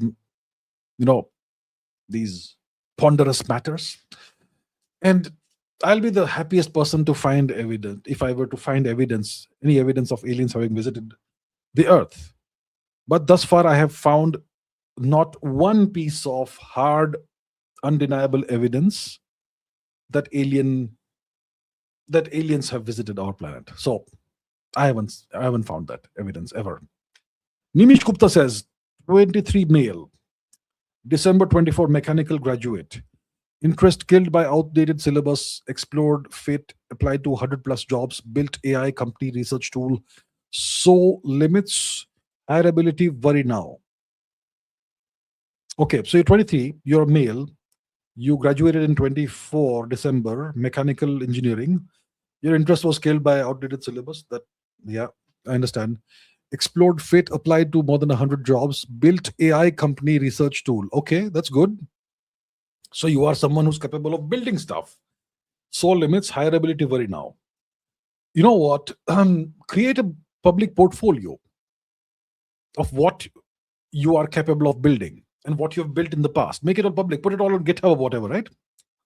these ponderous matters. And I'll be the happiest person to find evidence if I were to find any evidence of aliens having visited the earth. But thus far, I have found not one piece of hard, undeniable evidence that aliens have visited our planet. So I haven't found that evidence ever. Nimish Gupta says, 23 male, December 24 mechanical graduate, Interest killed by outdated syllabus, explored fit, applied to 100 plus jobs, built AI company research tool, so limits, hireability, worry now. Okay, so you're 23, you're a male, you graduated in 24 December, mechanical engineering. Your interest was killed by outdated syllabus. That, yeah, I understand. Explored fit, applied to more than 100 jobs, built AI company research tool. Okay, that's good. So you are someone who's capable of building stuff. So limits, hireability, worry now. You know what? Create a public portfolio of what you are capable of building and what you have built in the past. Make it all public. Put it all on GitHub or whatever, right?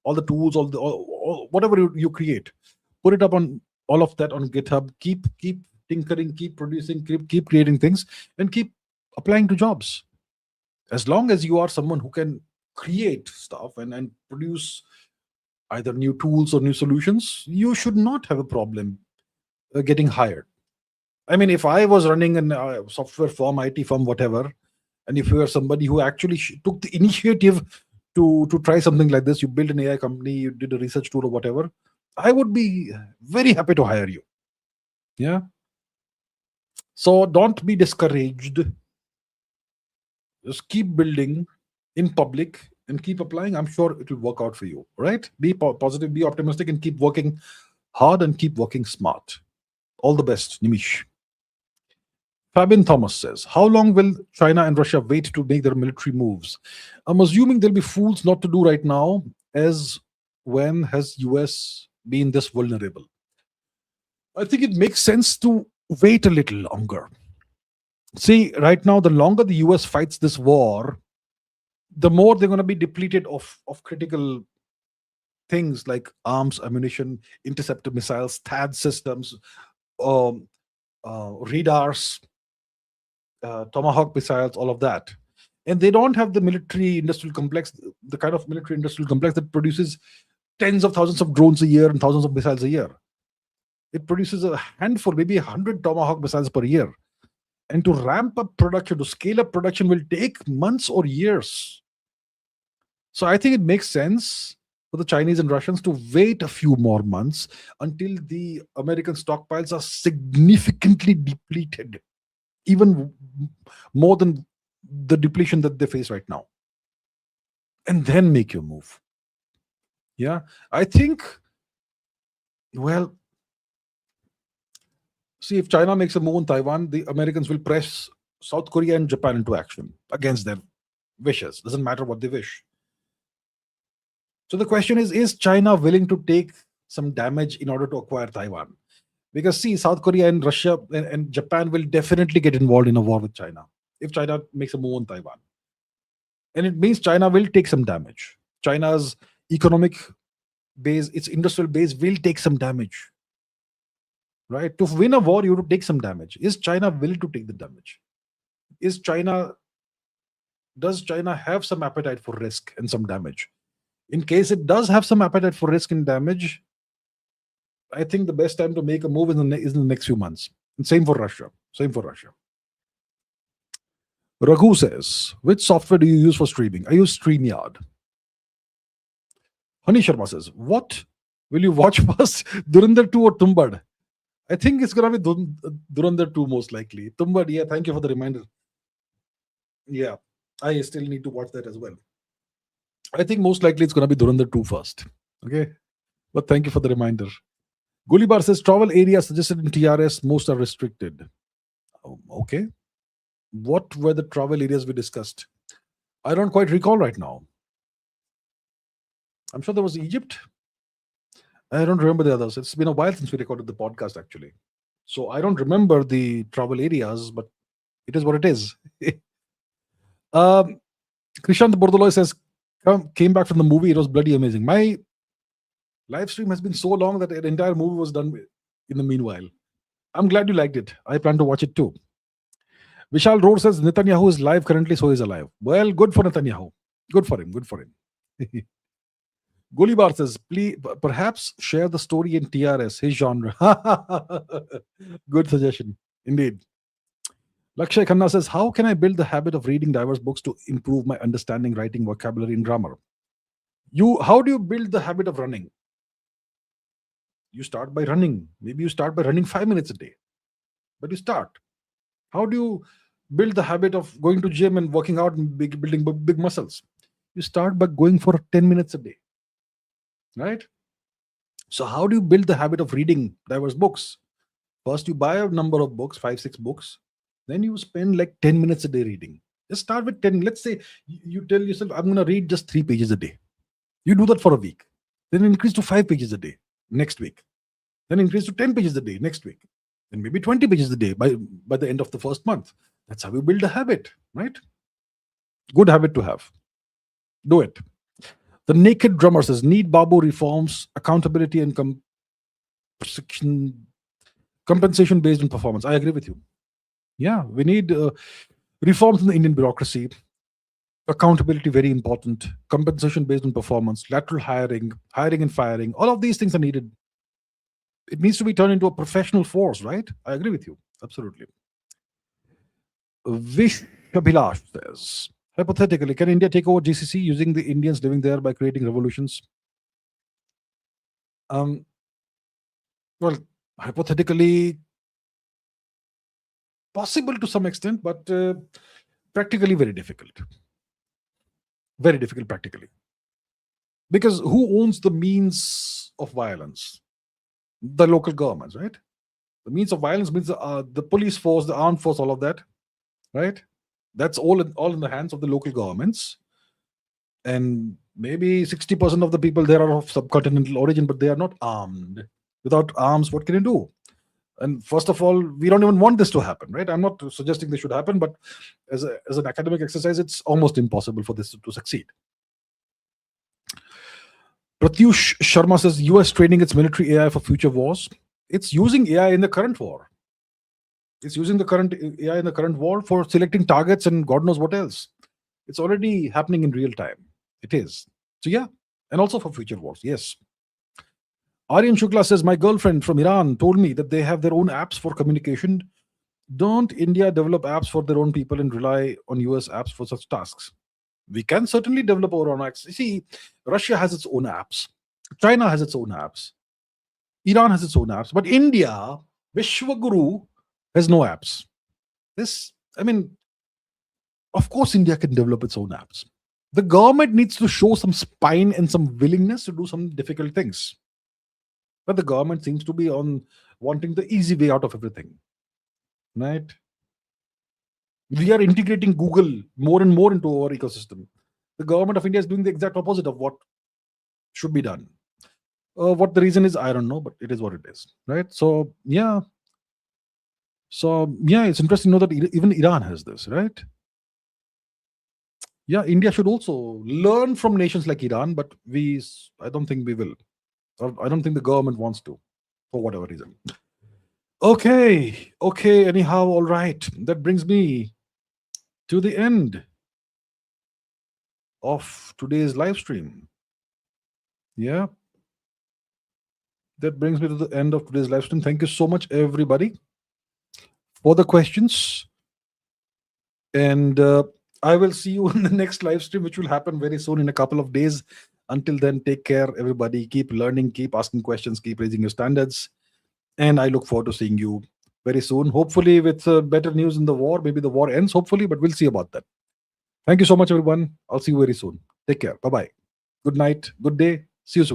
All the tools, whatever you create, put it up on all of that on GitHub. Keep tinkering, keep producing, keep creating things, and keep applying to jobs. As long as you are someone who can create stuff and produce either new tools or new solutions, you should not have a problem getting hired. I mean, if I was running a software firm, IT firm, whatever, and if you are somebody who actually took the initiative to try something like this, you built an AI company, you did a research tool or whatever, I would be very happy to hire you. Yeah. So don't be discouraged. Just keep building in public and keep applying. I'm sure it will work out for you, right? Be positive, be optimistic, and keep working hard and keep working smart. All the best, Nimish. Fabian Thomas says, how long will China and Russia wait to make their military moves? I'm assuming they'll be fools not to do right now, as when has US been this vulnerable? I think it makes sense to wait a little longer. See, right now, the longer the US fights this war, the more they're going to be depleted of critical things like arms, ammunition, interceptor missiles, THAAD systems, um, radars, Tomahawk missiles, all of that. And they don't have the military industrial complex, the kind of military industrial complex that produces tens of thousands of drones a year and thousands of missiles a year. It produces a handful, maybe 100 Tomahawk missiles per year. And to ramp up production, to scale up production will take months or years. So I think it makes sense for the Chinese and Russians to wait a few more months until the American stockpiles are significantly depleted, even more than the depletion that they face right now. And then make your move. Yeah. I think, well, see, if China makes a move on Taiwan, the Americans will press South Korea and Japan into action against their wishes. Doesn't matter what they wish. So the question is China willing to take some damage in order to acquire Taiwan? Because see, South Korea and Russia and Japan will definitely get involved in a war with China if China makes a move on Taiwan. And it means China will take some damage. China's economic base, its industrial base will take some damage. Right? To win a war, you have to take some damage. Is China willing to take the damage? Does China have some appetite for risk and some damage? In case it does have some appetite for risk and damage, I think the best time to make a move is in the next few months. And same for Russia. Raghu says, which software do you use for streaming? I use StreamYard. Hani Sharma says, what will you watch first, Dhurandhar 2 or Tumbad? I think it's going to be Dhurandhar 2 most likely. Tumbad, yeah, thank you for the reminder. Yeah, I still need to watch that as well. I think most likely it's going to be Dhurandhar 2 first. Okay, but thank you for the reminder. Gulibar says, travel areas suggested in TRS, most are restricted. Okay. What were the travel areas we discussed? I don't quite recall right now. I'm sure there was Egypt. I don't remember the others. It's been a while since we recorded the podcast, actually. So I don't remember the travel areas, but it is what it is. Krishant Bordoloy says, came back from the movie. It was bloody amazing. My live stream has been so long that an entire movie was done in the meanwhile. I'm glad you liked it. I plan to watch it too. Vishal Rohr says, Netanyahu is live currently, so he's alive. Well, good for Netanyahu. Good for him. Gulibar says, please, perhaps share the story in TRS, his genre. Good suggestion. Indeed. Lakshay Khanna says, how can I build the habit of reading diverse books to improve my understanding, writing, vocabulary, and grammar? How do you build the habit of running? You start by running. Maybe you start by running 5 minutes a day, but you start. How do you build the habit of going to gym and working out and building big muscles? You start by going for 10 minutes a day, right? So how do you build the habit of reading diverse books? First, you buy a number of books, 5, 6 books. Then you spend like 10 minutes a day reading. Just start with 10. Let's say you tell yourself, I'm going to read just 3 pages a day. You do that for a week. Then increase to 5 pages a day next week. Then increase to 10 pages a day next week. Then maybe 20 pages a day by the end of the first month. That's how you build a habit, right? Good habit to have. Do it. The Naked Drummer says, need Babu reforms, accountability and compensation based on performance. I agree with you. Yeah, we need reforms in the Indian bureaucracy. Accountability, very important. Compensation based on performance, lateral hiring and firing. All of these things are needed. It needs to be turned into a professional force, right? I agree with you. Absolutely. Vish Abhilash says, hypothetically, can India take over GCC using the Indians living there by creating revolutions? Well, hypothetically, possible to some extent, but practically very difficult. Very difficult practically. Because who owns the means of violence? The local governments, right? The means of violence means the police force, the armed force, all of that, right? That's all in the hands of the local governments. And maybe 60% of the people there are of subcontinental origin, but they are not armed. Without arms, what can you do? And first of all, we don't even want this to happen, right? I'm not suggesting this should happen, but as an academic exercise, it's almost impossible for this to succeed. Pratyush Sharma says, US training its military AI for future wars. It's using AI in the current war. It's using the current AI in the current war for selecting targets and God knows what else. It's already happening in real time. It is. So yeah, and also for future wars, yes. Aryan Shukla says, my girlfriend from Iran told me that they have their own apps for communication. Don't India develop apps for their own people and rely on US apps for such tasks? We can certainly develop our own apps. You see, Russia has its own apps. China has its own apps. Iran has its own apps. But India, Vishwaguru, has no apps. Of course, India can develop its own apps. The government needs to show some spine and some willingness to do some difficult things. But the government seems to be on wanting the easy way out of everything, right? We are integrating Google more and more into our ecosystem. The government of India is doing the exact opposite of what should be done. What the reason is, I don't know, but it is what it is, right? So yeah, it's interesting to know that even Iran has this, right? Yeah, India should also learn from nations like Iran, but I don't think we will. Or I don't think the government wants to, for whatever reason. Okay, anyhow, all right. That brings me to the end of today's live stream. Yeah. That brings me to the end of today's live stream. Thank you so much, everybody, for the questions. And I will see you in the next live stream, which will happen very soon in a couple of days. Until then, take care, everybody. Keep learning, keep asking questions, keep raising your standards. And I look forward to seeing you very soon. Hopefully with better news in the war. Maybe the war ends, hopefully, but we'll see about that. Thank you so much, everyone. I'll see you very soon. Take care. Bye-bye. Good night. Good day. See you soon.